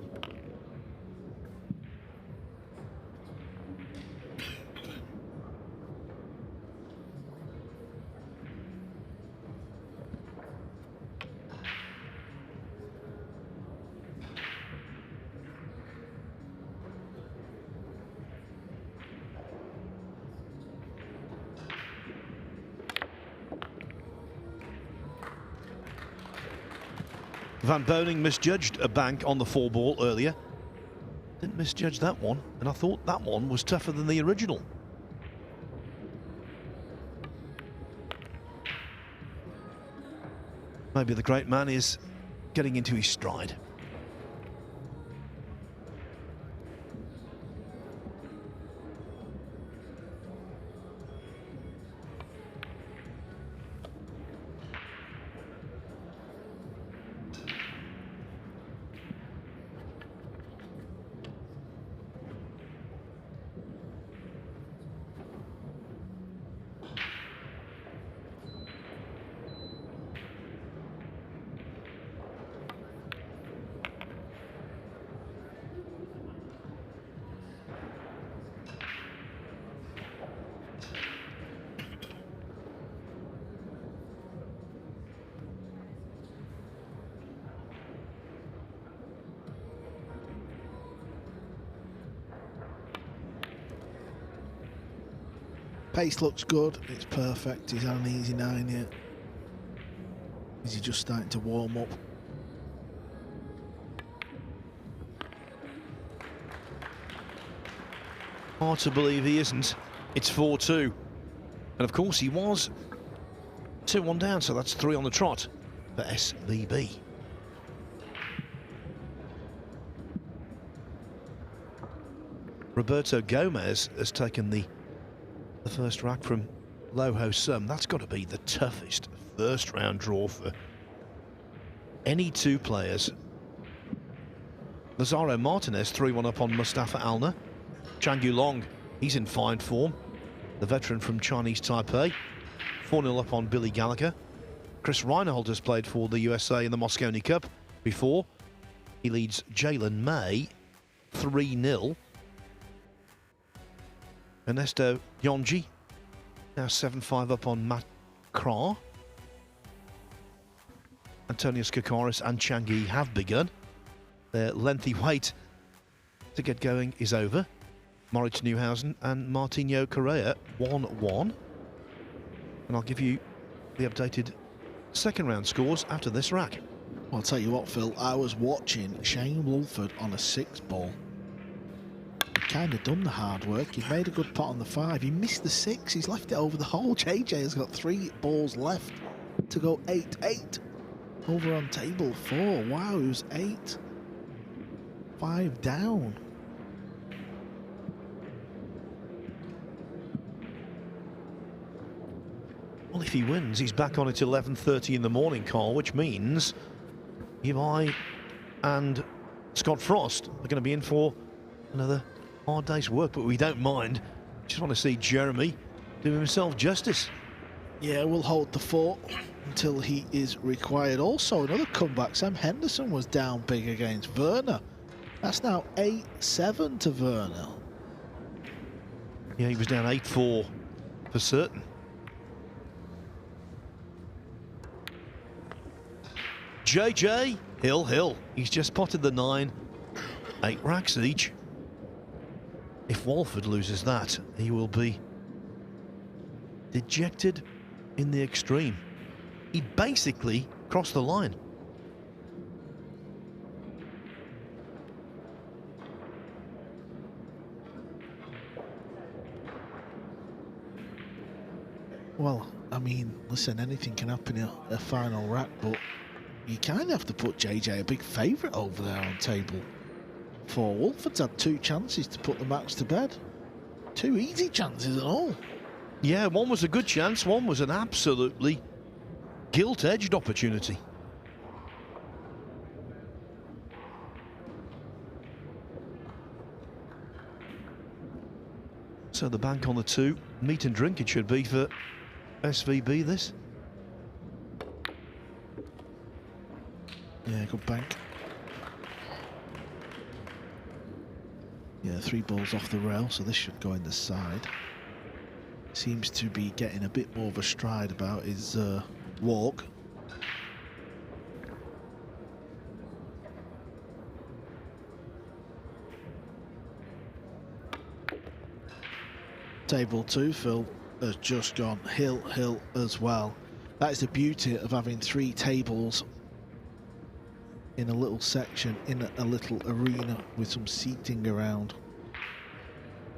A: Van Boening misjudged a bank on the 4-ball earlier. Didn't misjudge that one, and I thought that one was tougher than the original. Maybe the great man is getting into his stride.
I: Pace looks good, it's perfect. He's on an easy 9 here. Is he just starting to warm up?
A: Hard to believe he isn't. It's 4-2. And of course he was 2-1 down, so that's 3 on the trot for SBB. Roberto Gomez has taken the first rack from Lo Ho Sum. That's got to be the toughest first round draw for any two players. Lazaro Martinez 3-1 up on Mustafa Alner. Chang Yulong, he's in fine form. The veteran from Chinese Taipei, 4-0 up on Billy Gallagher. Chris Reinhold has played for the USA in the Mosconi Cup before. He leads Jalen May 3-0. Ernesto Yonji now 7-5 up on Matt Kra. Antonius Kakaris and Changi have begun. Their lengthy wait to get going is over. Moritz Neuhausen and Martinho Correa 1-1. And I'll give you the updated second round scores after this rack.
I: Well, I'll tell you what, Phil, I was watching Shane Wolford on a 6-ball. He kind of done the hard work. He made a good pot on the 5. He missed the 6. He's left it over the hole. JJ has got 3 balls left to go 8-8. Over on table 4. Wow, he was 8. 5 down.
A: Well, if he wins, he's back on at 11:30 in the morning, Carl, which means Eli and Scott Frost are going to be in for another hard day's work, but we don't mind. Just want to see Jeremy do himself justice.
I: Yeah, we'll hold the fort until he is required. Also, another comeback. Sam Henderson was down big against Werner. That's now 8-7 to Werner.
A: Yeah, he was down 8-4 for certain. JJ Hill. He's just potted the 9. 8 racks each. If Walford loses that, he will be dejected in the extreme. He basically crossed the line.
I: Well, I mean, listen, anything can happen in a final rack, but you kind of have to put JJ a big favourite over there on table 4. Wolford's had 2 chances to put the match to bed. 2 easy chances at all.
A: Yeah, one was a good chance, one was an absolutely gilt-edged opportunity. So the bank on the 2, meat and drink it should be for SVB this.
I: Yeah, good bank. Yeah, 3 balls off the rail, so this should go in the side. Seems to be getting a bit more of a stride about his walk. Table 2, Phil, has just gone hill as well. That is the beauty of having 3 tables in a little section, in a little arena with some seating around.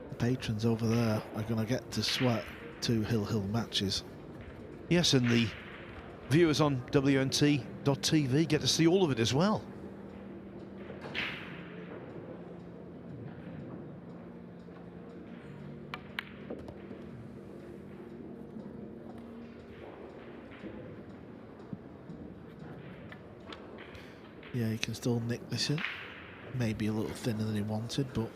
I: The patrons over there are going to get to sweat 2 hill matches.
A: Yes, and the viewers on WNT.TV get to see all of it as well.
I: Yeah, he can still nick this in. Maybe a little thinner than he wanted, but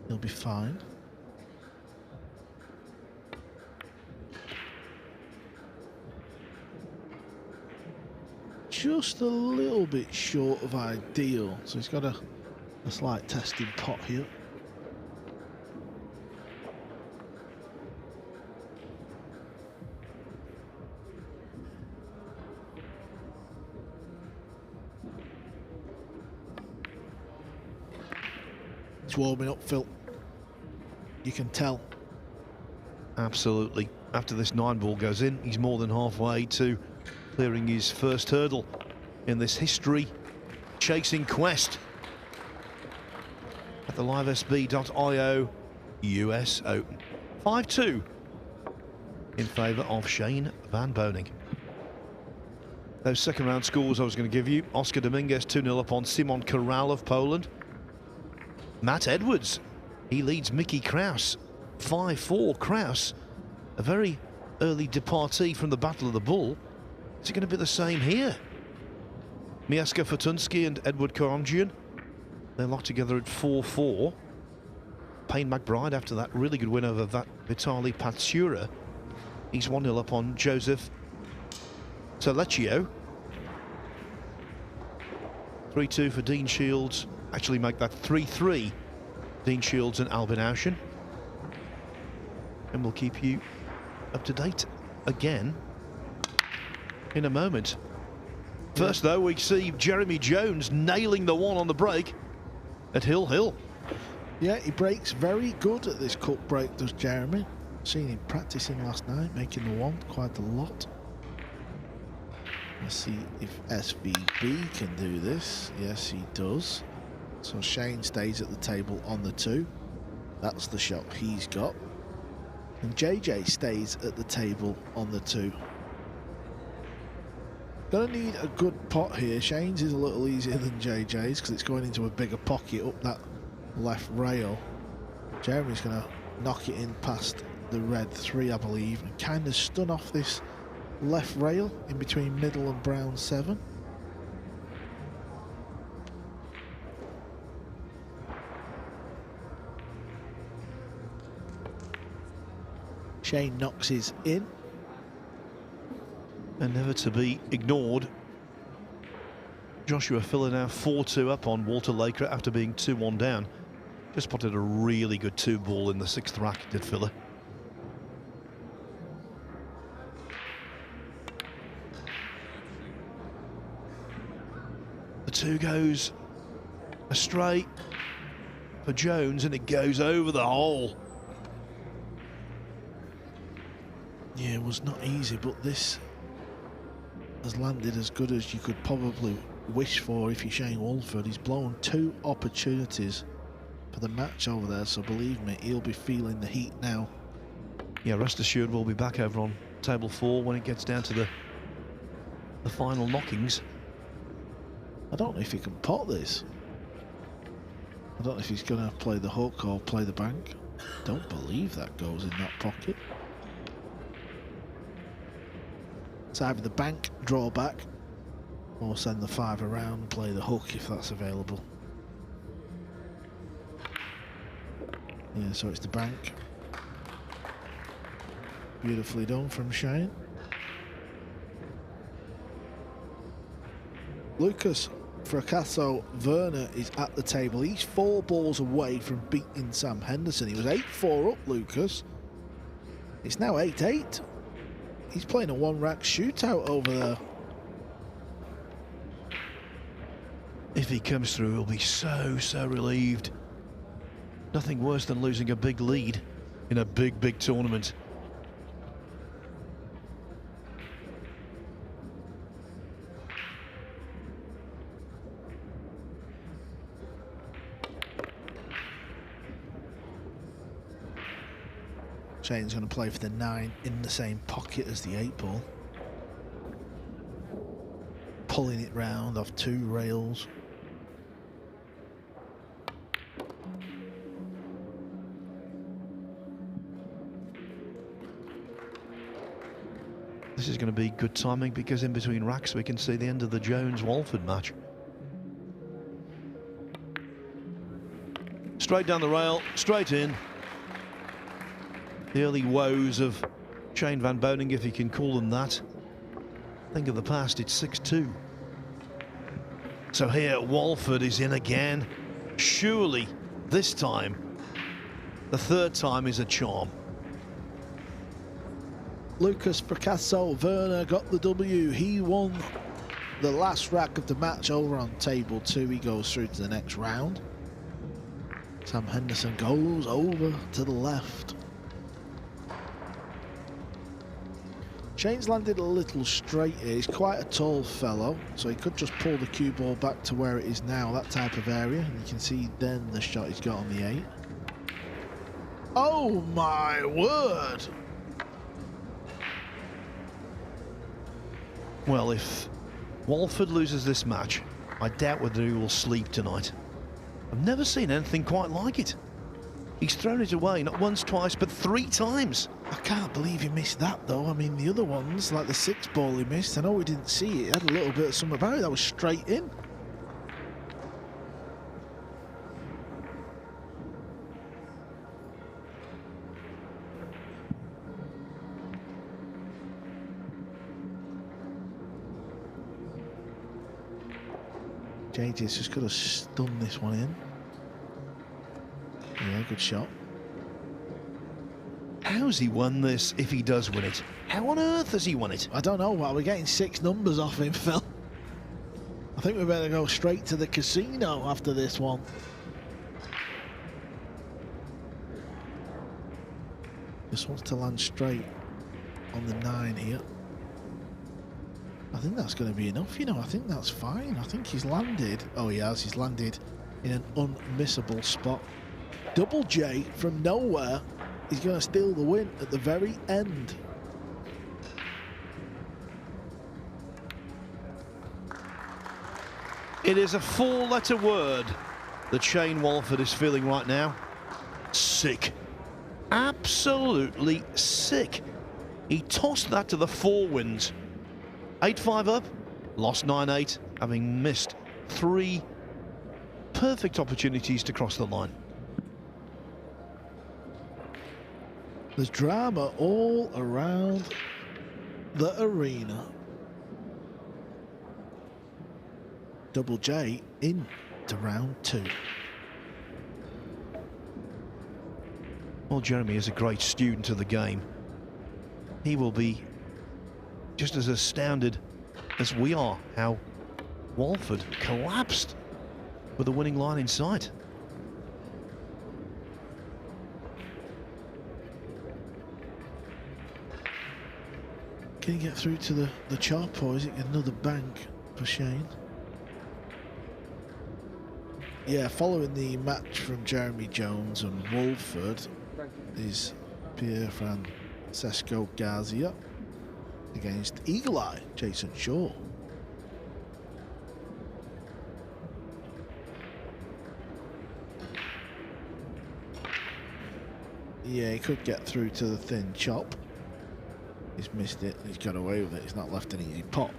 I: he'll be fine. Just a little bit short of ideal, so he's got a slight testing pot here. It's warming up, Phil. You can tell.
A: Absolutely. After this 9-ball goes in, he's more than halfway to clearing his first hurdle in this history-chasing quest at the livesb.io US Open. 5-2 in favour of Shane Van Boening. Those second round scores I was going to give you. Oscar Dominguez 2-0 up on Simon Corral of Poland. Matt Edwards, he leads Mickey Kraus 5-4. Kraus, a very early departee from the Battle of the Bull. Is it going to be the same here? Mieszko Fortunski and Edward Karanjian, they're locked together at 4-4. Payne McBride, after that really good win over Vitaly Patsura, he's 1-0 up on Joseph Salecchio. 3-2 for Dean Shields. Actually make that 3-3. Dean Shields and Albin Auschen. And we'll keep you up to date again in a moment. First, though, we see Jeremy Jones nailing the one on the break at Hill Hill.
I: Yeah, he breaks very good at this cut break, does Jeremy. Seen him practicing last night, making the one quite a lot. Let's see if SVB can do this. Yes, he does. So Shane stays at the table on the 2. That's the shot he's got. And JJ stays at the table on the 2. Gonna need a good pot here. Shane's is a little easier than JJ's because it's going into a bigger pocket up that left rail. Jeremy's gonna knock it in past the red 3, I believe, and kind of stun off this left rail in between middle and brown 7. Shane knocks his in.
A: And never to be ignored, Joshua Filler now 4-2 up on Walter Laker after being 2-1 down. Just spotted a really good 2-ball in the 6th rack, did Filler. The 2 goes astray for Jones, and it goes over the hole.
I: Yeah, it was not easy, but this has landed as good as you could probably wish for if you're Shane Walford. He's blown 2 opportunities for the match over there, so believe me, he'll be feeling the heat now.
A: Yeah, rest assured we'll be back over on table 4 when it gets down to the final knockings.
I: I don't know if he can pot this. I don't know if he's going to play the hook or play the bank. Don't believe that goes in that pocket. It's either the bank, draw back, or send the 5 around and play the hook if that's available. Yeah, so it's the bank. Beautifully done from Shane. Lucas Fracasso Werner is at the table. He's 4 balls away from beating Sam Henderson. He was 8-4 up, Lucas. It's now 8-8. He's playing a 1-rack shootout over there.
A: If he comes through, he'll be so relieved. Nothing worse than losing a big lead in a big tournament.
I: Shane's going to play for the 9 in the same pocket as the 8-ball. Pulling it round off 2 rails.
A: This is going to be good timing because in between racks we can see the end of the Jones-Walford match. Straight down the rail, straight in. The early woes of Shane Van Boning, if you can call them that. Think of the past, it's 6-2. So here, Walford is in again. Surely, this time, the 3rd time is a charm.
I: Lucas Fracasso Werner got the W. He won the last rack of the match over on table 2. He goes through to the next round. Sam Henderson goes over to the left. Shane's landed a little straight here. He's quite a tall fellow, so he could just pull the cue ball back to where it is now, that type of area. And you can see then the shot he's got on the 8. Oh my word!
A: Well, if Walford loses this match, I doubt whether he will sleep tonight. I've never seen anything quite like it. He's thrown it away not once, twice, but 3 times.
I: I can't believe he missed that, though. I mean, the other ones, like the 6th ball he missed, I know we didn't see it. It had a little bit of something about it. That was straight in. JJ's just got to stun this one in. Yeah, good shot.
A: How's he won this if he does win it? How on earth has he won it?
I: I don't know. Well, we're getting 6 numbers off him, Phil. I think we better go straight to the casino after this one. Just wants to land straight on the 9 here. I think that's going to be enough, you know. I think that's fine. I think he's landed. Oh, he has. He's landed in an unmissable spot. Double J from nowhere. He's going to steal the win at the very end.
A: It is a 4-letter word that Shane Walford is feeling right now. Sick. Absolutely sick. He tossed that to the 4 wins. 8-5 up, lost 9-8, having missed 3 perfect opportunities to cross the line.
I: There's drama all around the arena. Double J into round 2.
A: Well, Jeremy is a great student of the game. He will be just as astounded as we are how Walford collapsed with the winning line in sight.
I: Can he get through to the chop, or is it another bank for Shane? Yeah, following the match from Jeremy Jones and Walford is Pierre-Francesco Garcia against Eagle Eye Jason Shaw. Yeah, he could get through to the thin chop. He's missed it. He's got away with it. He's not left an easy pot.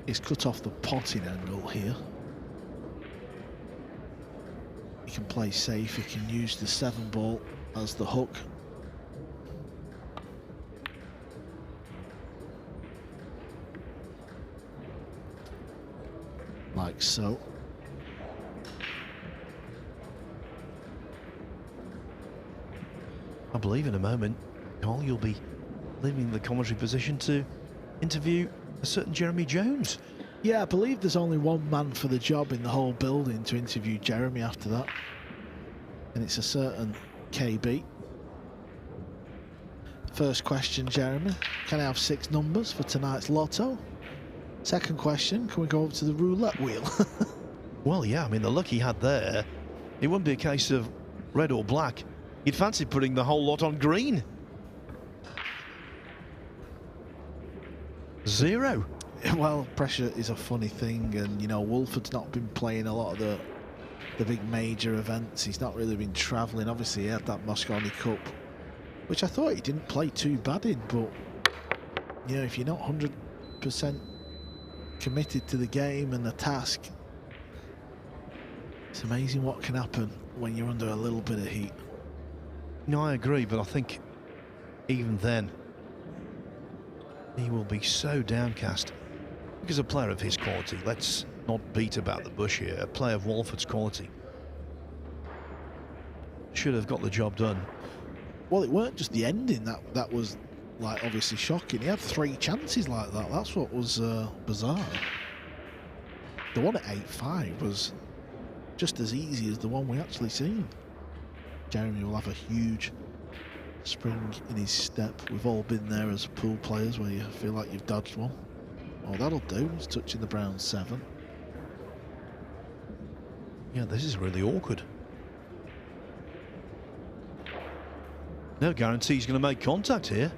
I: He's cut off the potting angle here. He can play safe. He can use the 7 ball as the hook. Like so.
A: I believe in a moment, Cole, you'll be leaving the commentary position to interview a certain Jeremy Jones.
I: Yeah, I believe there's only one man for the job in the whole building to interview Jeremy after that. And it's a certain KB. First question, Jeremy. Can I have 6 numbers for tonight's lotto? Second question, can we go over to the roulette wheel?
A: Well, yeah, I mean, the luck he had there, it wouldn't be a case of red or black. You'd fancy putting the whole lot on green. 0.
I: Well, pressure is a funny thing, and you know, Wolford's not been playing a lot of the big major events. He's not really been travelling. Obviously, he had that Mosconi Cup, which I thought he didn't play too bad in, but you know, if you're not 100% committed to the game and the task, it's amazing what can happen when you're under a little bit of heat.
A: No, I agree, but I think even then he will be so downcast because a player of his quality, let's not beat about the bush here, a player of Walford's quality should have got the job done.
I: Well, it weren't just the ending that was like obviously shocking. He had 3 chances like that. That's what was bizarre. The one at 8-5 was just as easy as the one we actually seen. Jeremy will have a huge spring in his step. We've all been there as pool players where you feel like you've dodged one. Oh, that'll do. He's touching the brown 7.
A: Yeah, this is really awkward. No guarantee he's going to make contact here.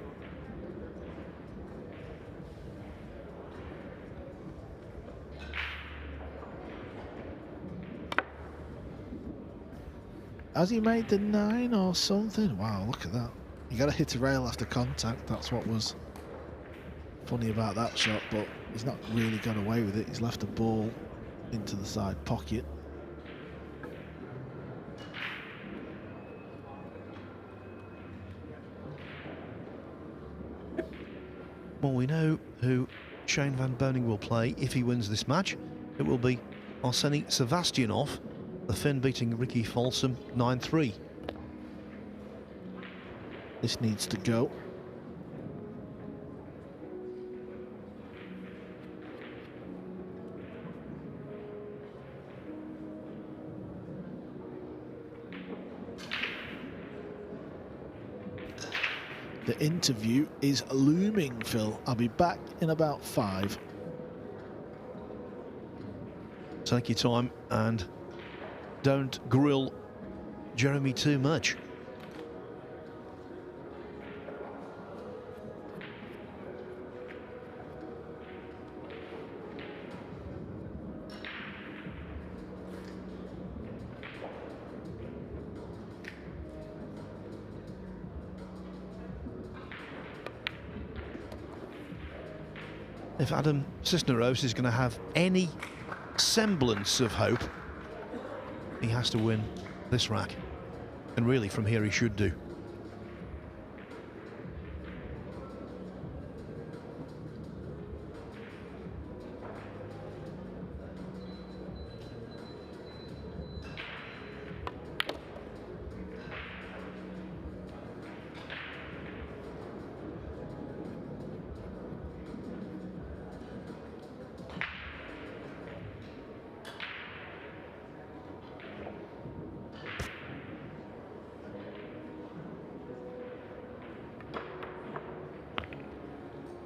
I: Has he made the 9 or something? Wow, look at that. You got to hit a rail after contact. That's what was funny about that shot, but he's not really got away with it. He's left the ball into the side pocket.
A: Well, we know who Shane Van Boening will play if he wins this match. It will be Arseny Sevastianov, the Finn beating Ricky Folsom 9-3.
I: This needs to go. The interview is looming, Phil. I'll be back in about 5.
A: Take your time and don't grill Jeremy too much. If Adam Cisneros is going to have any semblance of hope, he has to win this rack. And really, from here, he should do.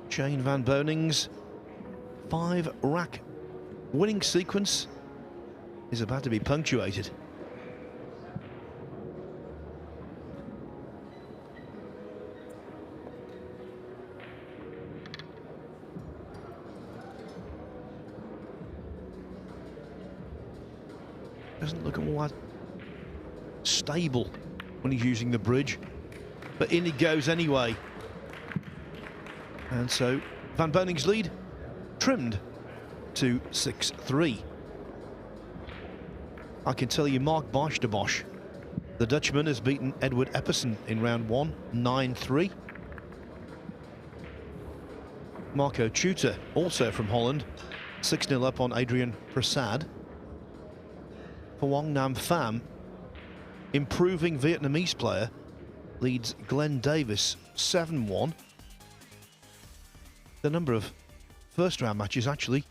A: Shane Van Boening's 5-rack winning sequence is about to be punctuated. Doesn't look all that stable when he's using the bridge, but in he goes anyway. And so Van Boening's lead trimmed to 6-3. I can tell you Mark Bosch de Bosch, the Dutchman, has beaten Edward Epperson in round 1, 9-3. Marco Tutor, also from Holland, 6-0 up on Adrian Prasad. Phuong Nam Pham, improving Vietnamese player, leads Glenn Davis 7-1. The number of first-round matches actually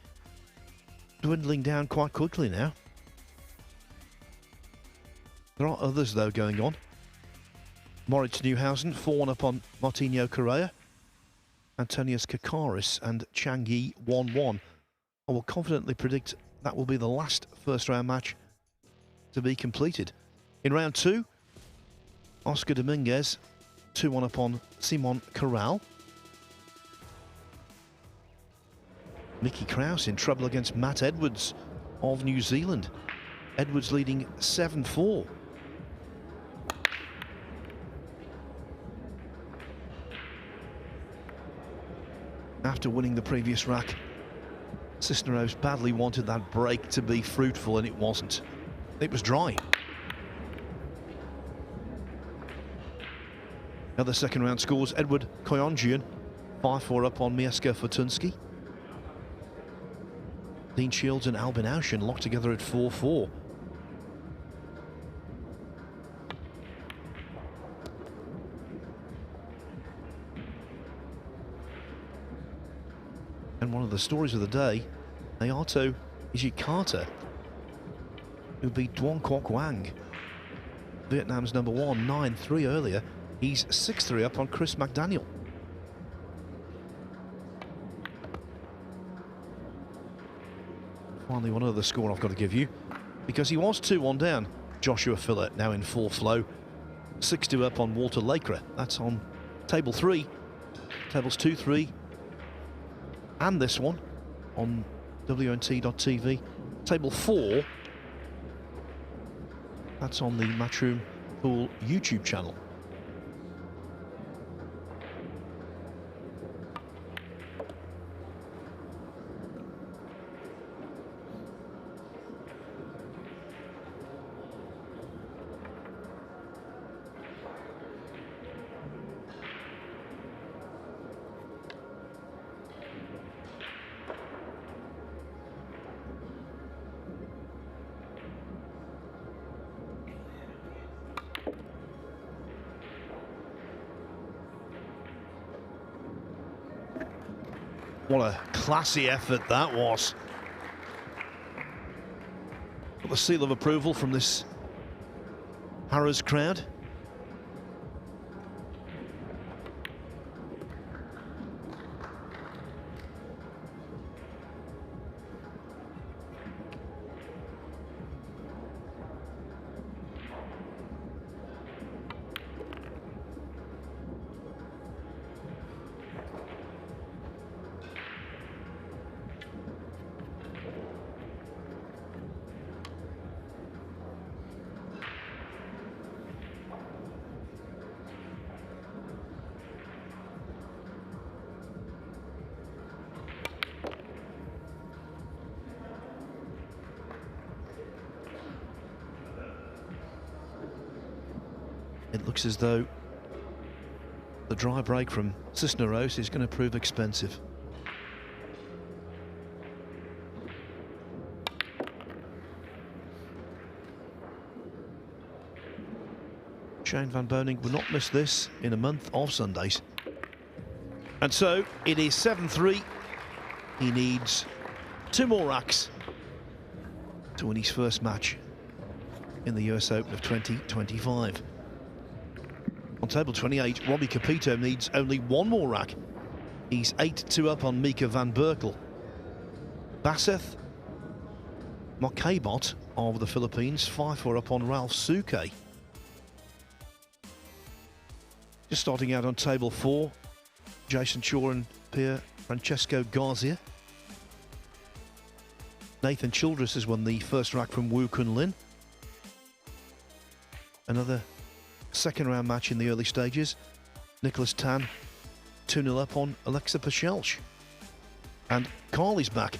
A: dwindling down quite quickly now. There are others, though, going on. Moritz Neuhausen, 4-1 up on Martinho Correa. Antonius Kakaris and Chang Yi, 1-1. I will confidently predict that will be the last first-round match to be completed. In round 2, Oscar Dominguez, 2-1 up on Simon Corral. Mickey Krause in trouble against Matt Edwards of New Zealand. Edwards leading 7-4. After winning the previous rack, Cisneros badly wanted that break to be fruitful, and it wasn't. It was dry. Other second round scores: Edward Koyonjian, 5-4 up on Mieszko Fortunski. Dean Shields and Albin Aushin locked together at 4-4. And one of the stories of the day, Naoto Ishikata, who beat Duong Quoc Wang, Vietnam's number 1, 9-3 earlier. He's 6-3 up on Chris McDaniel. Finally, one other score I've got to give you, because he was 2-1 down. Joshua Filler now in full flow, 6-2 up on Walter Lakera. That's on table 3, tables 2, 3, and this one on WNT.TV. Table 4, that's on the Matchroom Pool YouTube channel. What a classy effort that was. Got the seal of approval from this Harrows crowd. It looks as though the dry break from Cisneros is going to prove expensive. Shane Van Boening will not miss this in a month of Sundays. And so it is 7-3. He needs 2 more racks to win his first match in the US Open of 2025. On table 28, Robbie Capito needs only 1 more rack. He's 8-2 up on Mika van Berkel. Baseth Mokabot of the Philippines, 5-4 up on Ralph Suke. Just starting out on table 4, Jason Shaw and Pier Francesco Garcia. Nathan Childress has won the first rack from Wu Kun Lin. Another second round match in the early stages. Nicholas Tan 2-0 up on Alexa Pachelch. And Carl is back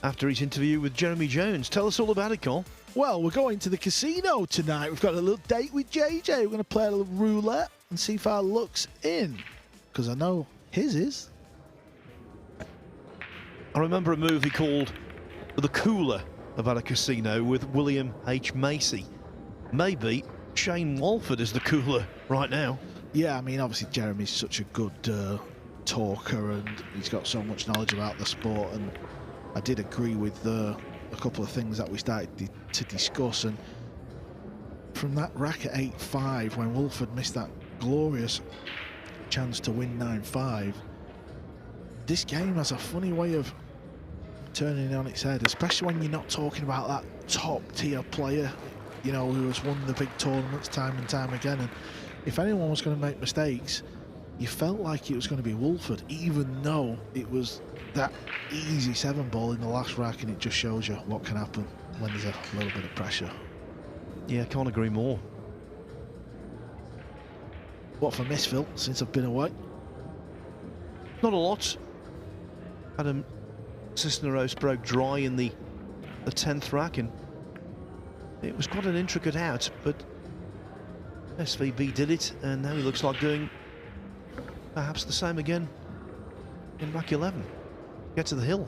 A: after his interview with Jeremy Jones. Tell us all about it, Carl.
I: Well, we're going to the casino tonight. We've got a little date with JJ. We're going to play a little roulette and see if our luck's in, because I know his is.
A: I remember a movie called The Cooler about a casino with William H. Macy. Maybe Shane Walford is the cooler right now.
I: Yeah, I mean, obviously Jeremy's such a good talker, and he's got so much knowledge about the sport, and I did agree with a couple of things that we started to discuss. And from that rack at 8-5, when Walford missed that glorious chance to win 9-5, this game has a funny way of turning it on its head, especially when you're not talking about that top tier player, you know, who has won the big tournaments time and time again. And if anyone was going to make mistakes, you felt like it was going to be Walford, even though it was that easy 7-ball in the last rack. And it just shows you what can happen when there's a little bit of pressure.
A: Yeah, can't agree more.
I: What for miss, Phil, since I've been away?
A: Not a lot. Adam Cisneros broke dry in the 10th rack, and it was quite an intricate out, but SVB did it, and now he looks like doing perhaps the same again in rack 11. Get to the hill.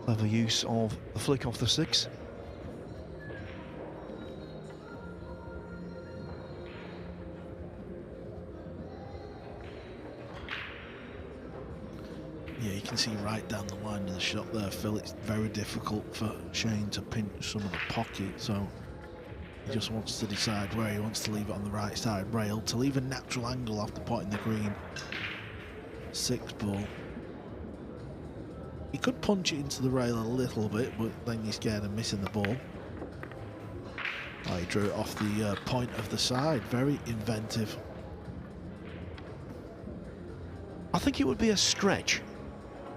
A: Clever use of the flick off the 6.
I: Yeah, you can see right down the line of the shot there, Phil. It's very difficult for Shane to pinch some of the pocket, so he just wants to decide where he wants to leave it on the right side rail to leave a natural angle after potting the green. 6 ball. He could punch it into the rail a little bit, but then you're scared of missing the ball. Oh, he drew it off the point of the side. Very inventive.
A: I think it would be a stretch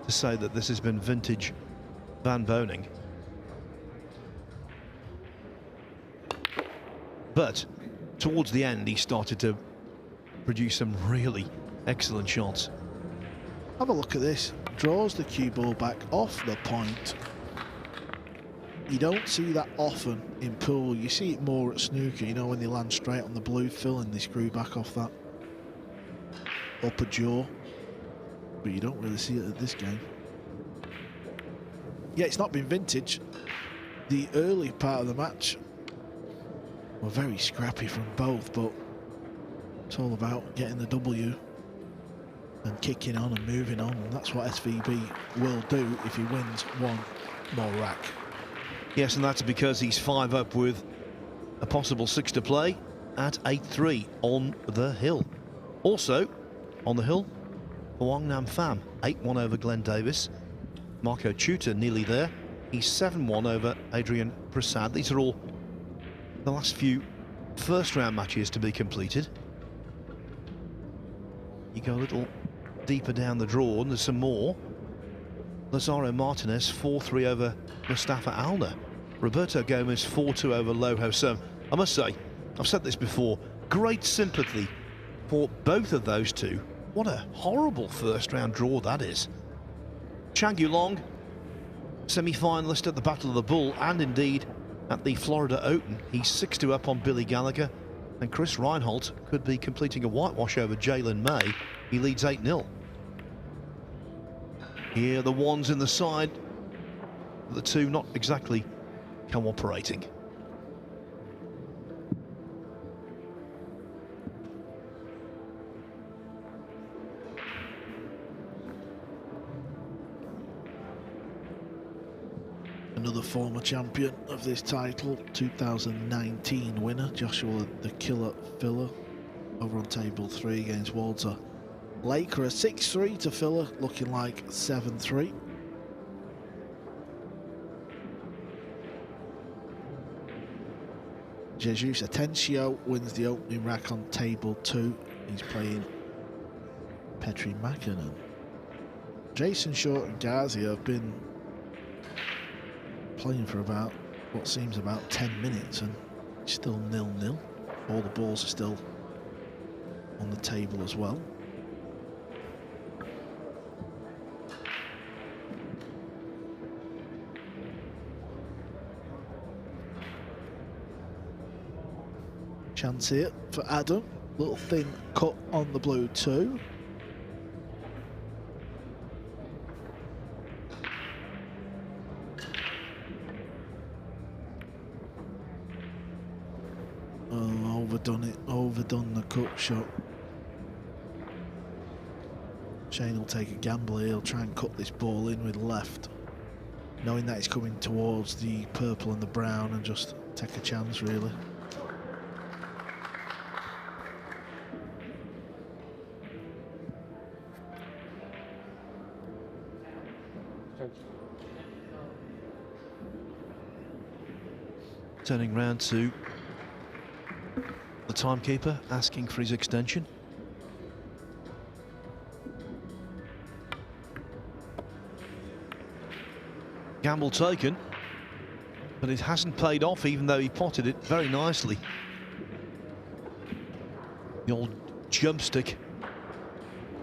A: to say that this has been vintage Van Boning. But towards the end, he started to produce some really excellent shots.
I: Have a look at this. Draws the cue ball back off the point. You don't see that often in pool. You see it more at snooker, you know, when they land straight on the blue, Phil, and they screw back off that upper jaw. But you don't really see it at this game. Yeah, it's not been vintage. The early part of the match were very scrappy from both, but it's all about getting the W and kicking on and moving on, and that's what SVB will do if he wins one more rack.
A: Yes, and that's because he's 5 up with a possible 6 to play at 8-3 on the hill. Also on the hill, Hoang Nam Pham 8-1 over Glenn Davis. Marco Tutor nearly there. He's 7-1 over Adrian Prasad. These are all the last few first round matches to be completed. You go a little deeper down the draw and there's some more. Lazaro Martinez 4-3 over Mustafa Alner. Roberto Gomez 4-2 over Loho. So I must say, I've said this before, great sympathy for both of those two. What a horrible first round draw that is. Chang Yulong, semi-finalist at the Battle of the Bull and indeed at the Florida Open. He's 6-2 up on Billy Gallagher, and Chris Reinhold could be completing a whitewash over Jalen May. He leads 8-0. Here the ones in the side, the two not exactly cooperating.
I: Another former champion of this title, 2019 winner, Joshua the Killer Filler, over on table 3 against Walter Laker. A 6-3 to Filler, looking like 7-3. Jesus Atencio wins the opening rack on table 2. He's playing Petri Mäkinen. Jason Short and Ghazi have been playing for about what seems about 10 minutes and still 0-0. All the balls are still on the table as well. Chance here for Adam. Little thin cut on the blue too. Oh, overdone it. Overdone the cut shot. Shane will take a gamble here. He'll try and cut this ball in with left, knowing that it's coming towards the purple and the brown, and just take a chance really.
A: Turning round to the timekeeper, asking for his extension. Gamble taken, but it hasn't paid off, even though he potted it very nicely. The old jump stick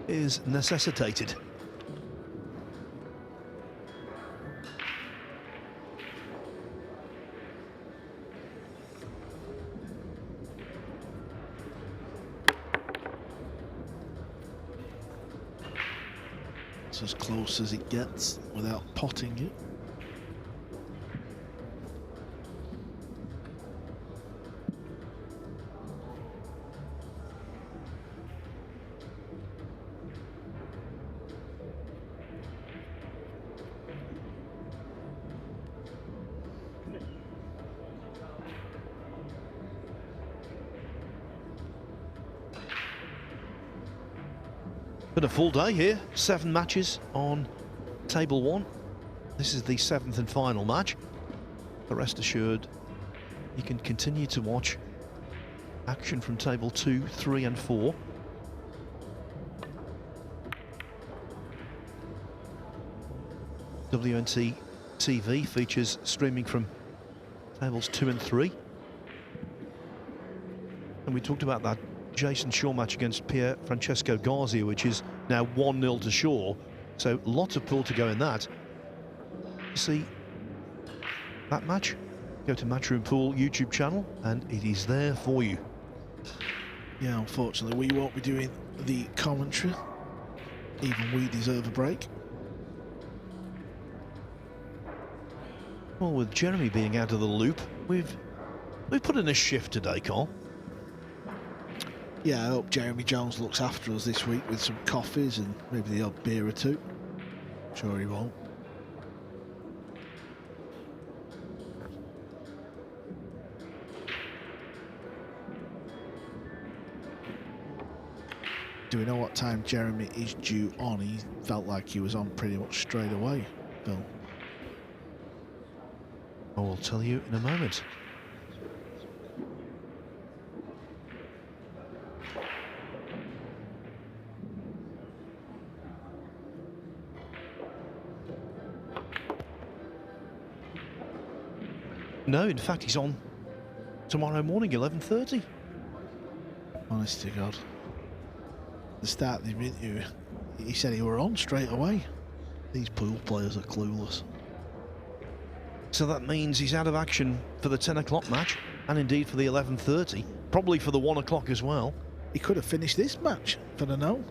A: is necessitated.
I: It's as close as it gets without potting it.
A: Been a full day here, 7 matches on table 1. This is the 7th and final match. But rest assured, you can continue to watch action from table 2, 3 and 4. WNT TV features streaming from tables 2 and 3. And we talked about that Jason Shaw match against Pier Francesco Garcia, which is now 1-0 to Shaw. So lots of pool to go in that. See that match? Go to Matchroom Pool YouTube channel and it is there for you.
I: Yeah, unfortunately we won't be doing the commentary. Even we deserve a break.
A: Well, with Jeremy being out of the loop, we've put in a shift today, Carl.
I: Yeah, I hope Jeremy Jones looks after us this week with some coffees and maybe the odd beer or two. Sure he won't. Do we know what time Jeremy is due on? He felt like he was on pretty much straight away, Phil.
A: I will tell you in a moment. No, in fact, he's on tomorrow morning, 11:30.
I: Honest to God. The start of the interview, he said he were on straight away. These pool players are clueless.
A: So that means he's out of action for the 10 o'clock match, and indeed for the 11:30, probably for the 1 o'clock as well.
I: He could have finished this match, for the know.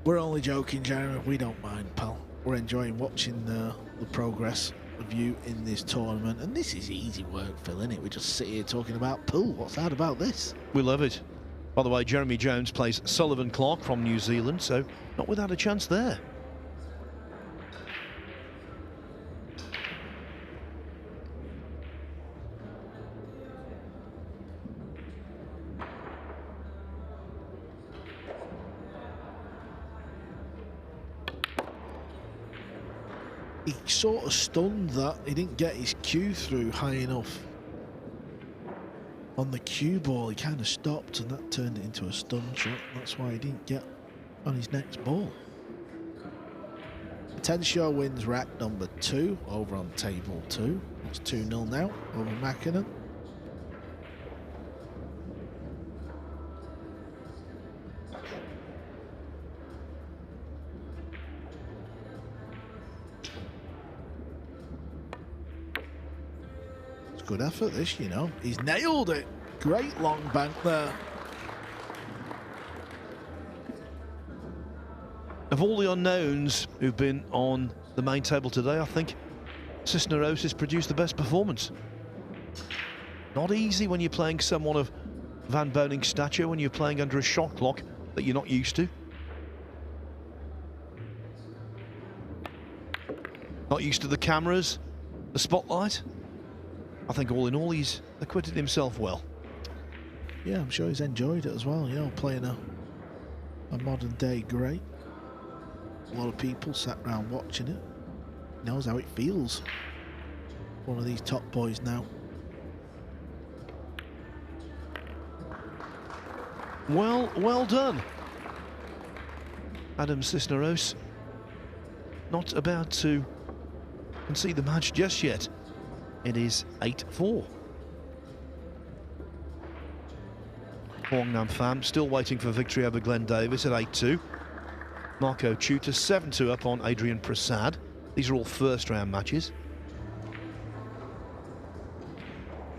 I: We're only joking, Jeremy. We don't mind, pal. We're enjoying watching the progress of you in this tournament, and this is easy work, Phil, isn't it? We just sit here talking about pool. What's hard about this?
A: We love it. By the way, Jeremy Jones plays Sullivan Clark from New Zealand, so not without a chance there.
I: He sort of stunned that he didn't get his cue through high enough. On the cue ball, he kind of stopped, and that turned it into a stun shot. That's why he didn't get on his next ball. Tenshaw wins rack number 2 over on table 2. It's 2-0 now over Mackinnon. Good effort this, you know. He's nailed it. Great long bank there.
A: Of all the unknowns who've been on the main table today, I think Cisneros has produced the best performance. Not easy when you're playing someone of Van Boning's stature, when you're playing under a shot clock that you're not used to. Not used to the cameras, the spotlight. I think all in all, he's acquitted himself well.
I: Yeah, I'm sure he's enjoyed it as well, you know, playing a modern day great. A lot of people sat around watching it. He knows how it feels. One of these top boys now.
A: Well done. Adam Cisneros not about to concede the match just yet. It is 8-4. Hong Nam Pham still waiting for victory over Glenn Davis at 8-2. Marco Tuta 7-2 up on Adrian Prasad. These are all first round matches.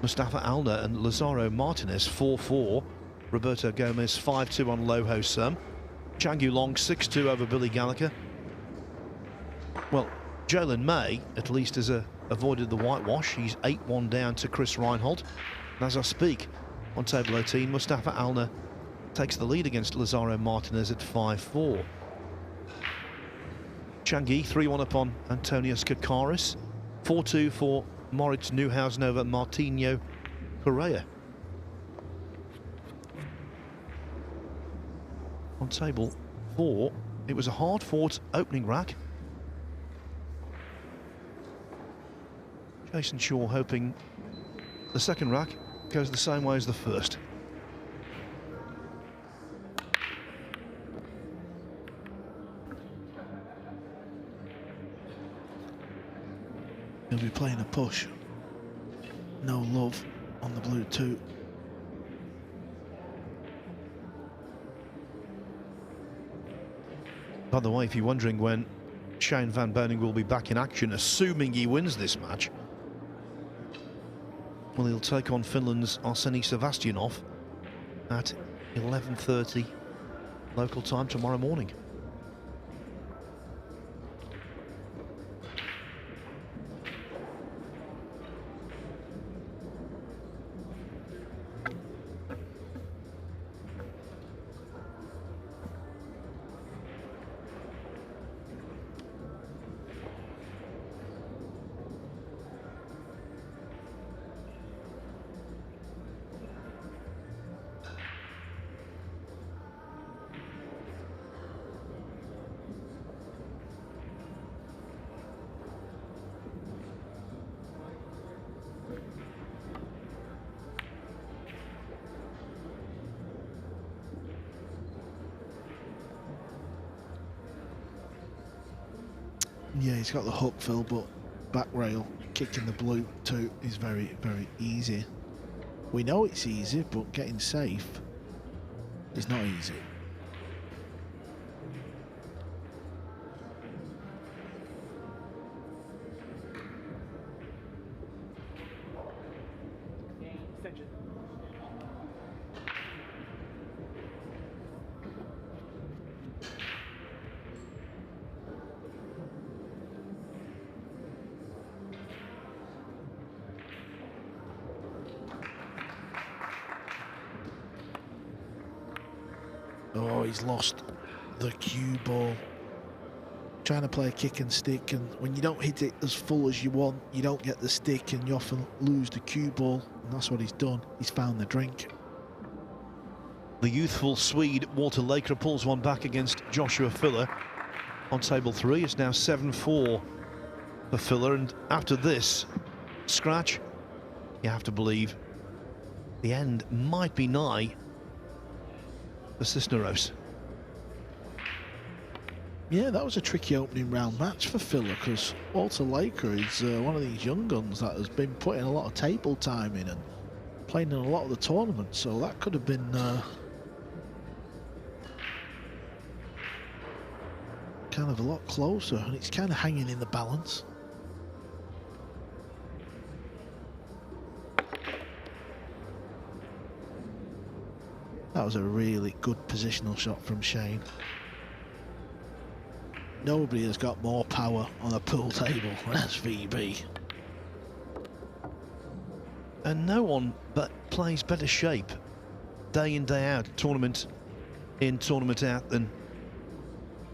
A: Mustafa Alner and Lazaro Martinez 4-4. Roberto Gomez 5-2 on Low Ho Sum. Chang Yu Long 6-2 over Billy Gallagher. Well, Jalen May at least has avoided the whitewash. He's 8-1 down to Chris Reinhold. And as I speak, on table 18, Mustafa Alner takes the lead against Lazaro Martinez at 5-4. Changi 3-1 upon Antonius Kakaris. 4-2 for Moritz Neuhausen over Martinho Correa. on table 4. It was a hard-fought opening rack. Jason Shaw hoping the second rack goes the same way as the first.
I: He'll be playing a push. No love on the blue 2.
A: By the way, if you're wondering when Shane Van Boening will be back in action, assuming he wins this match, well, he'll take on Finland's Arseny Sebastianov at 11:30 local time tomorrow morning.
I: Yeah, he's got the hook, Phil, but back rail kicking the blue 2 is very, very easy. We know it's easy, but getting safe is not easy. Oh, he's lost the cue ball. Trying to play a kick and stick, and when you don't hit it as full as you want, you don't get the stick, and you often lose the cue ball, and that's what he's done. He's found the drink.
A: The youthful Swede Walter Laker pulls one back against Joshua Filler on table 3. It's now 7-4 for Filler, and after this scratch, you have to believe the end might be nigh for Cisneros.
I: Yeah, that was a tricky opening round match for Filler, because Walter Laker is one of these young guns that has been putting a lot of table time in and playing in a lot of the tournaments, so that could have been kind of a lot closer, and it's kind of hanging in the balance. That was a really good positional shot from Shane. Nobody has got more power on a pool table than SVB.
A: And no one but plays better shape day in, day out, tournament in, tournament out than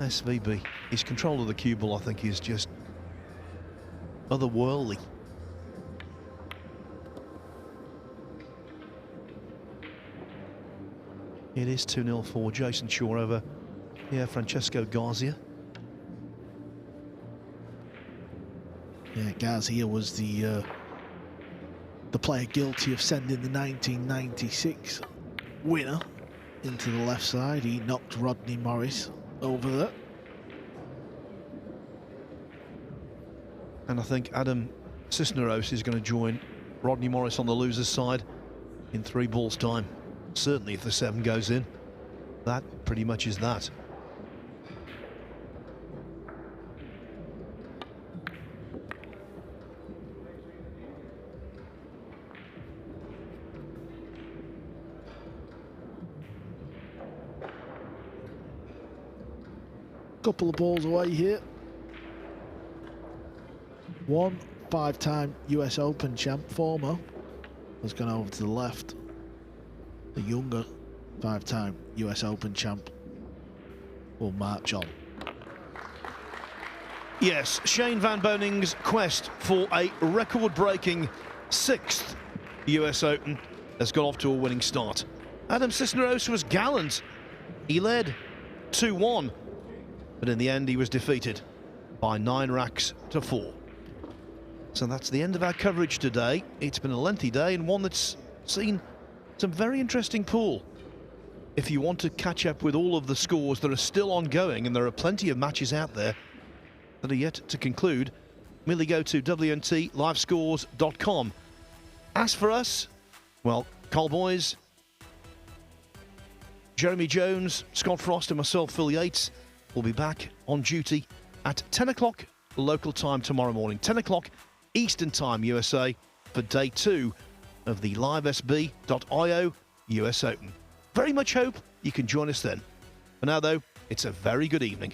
A: SVB. His control of the cue ball, I think, is just otherworldly. It is 2-0 for Jason Shaw over here, Francesco Garcia.
I: Yeah, Garcia was the player guilty of sending the 1996 winner into the left side. He knocked Rodney Morris over there.
A: And I think Adam Cisneros is going to join Rodney Morris on the loser's side in 3 balls time. Certainly if the 7 goes in, that pretty much is that.
I: Couple of balls away here. One 5-time US Open champ, former, has gone over to the left. The younger 5-time US Open champ will march on.
A: Yes, Shane Van Boening's quest for a record-breaking 6th US Open has got off to a winning start. Adam Cisneros was gallant. He led 2-1. But in the end, he was defeated by 9 racks to 4. So that's the end of our coverage today. It's been a lengthy day and one that's seen some very interesting pool. If you want to catch up with all of the scores that are still ongoing, and there are plenty of matches out there that are yet to conclude, merely go to WNTLivescores.com. As for us, well, Cole Boys, Jeremy Jones, Scott Frost and myself, Phil Yates, will be back on duty at 10 o'clock local time tomorrow morning, 10 o'clock Eastern Time USA, for day 2 of the LiveSB.io US Open. Very much hope you can join us then. For now, though, it's a very good evening.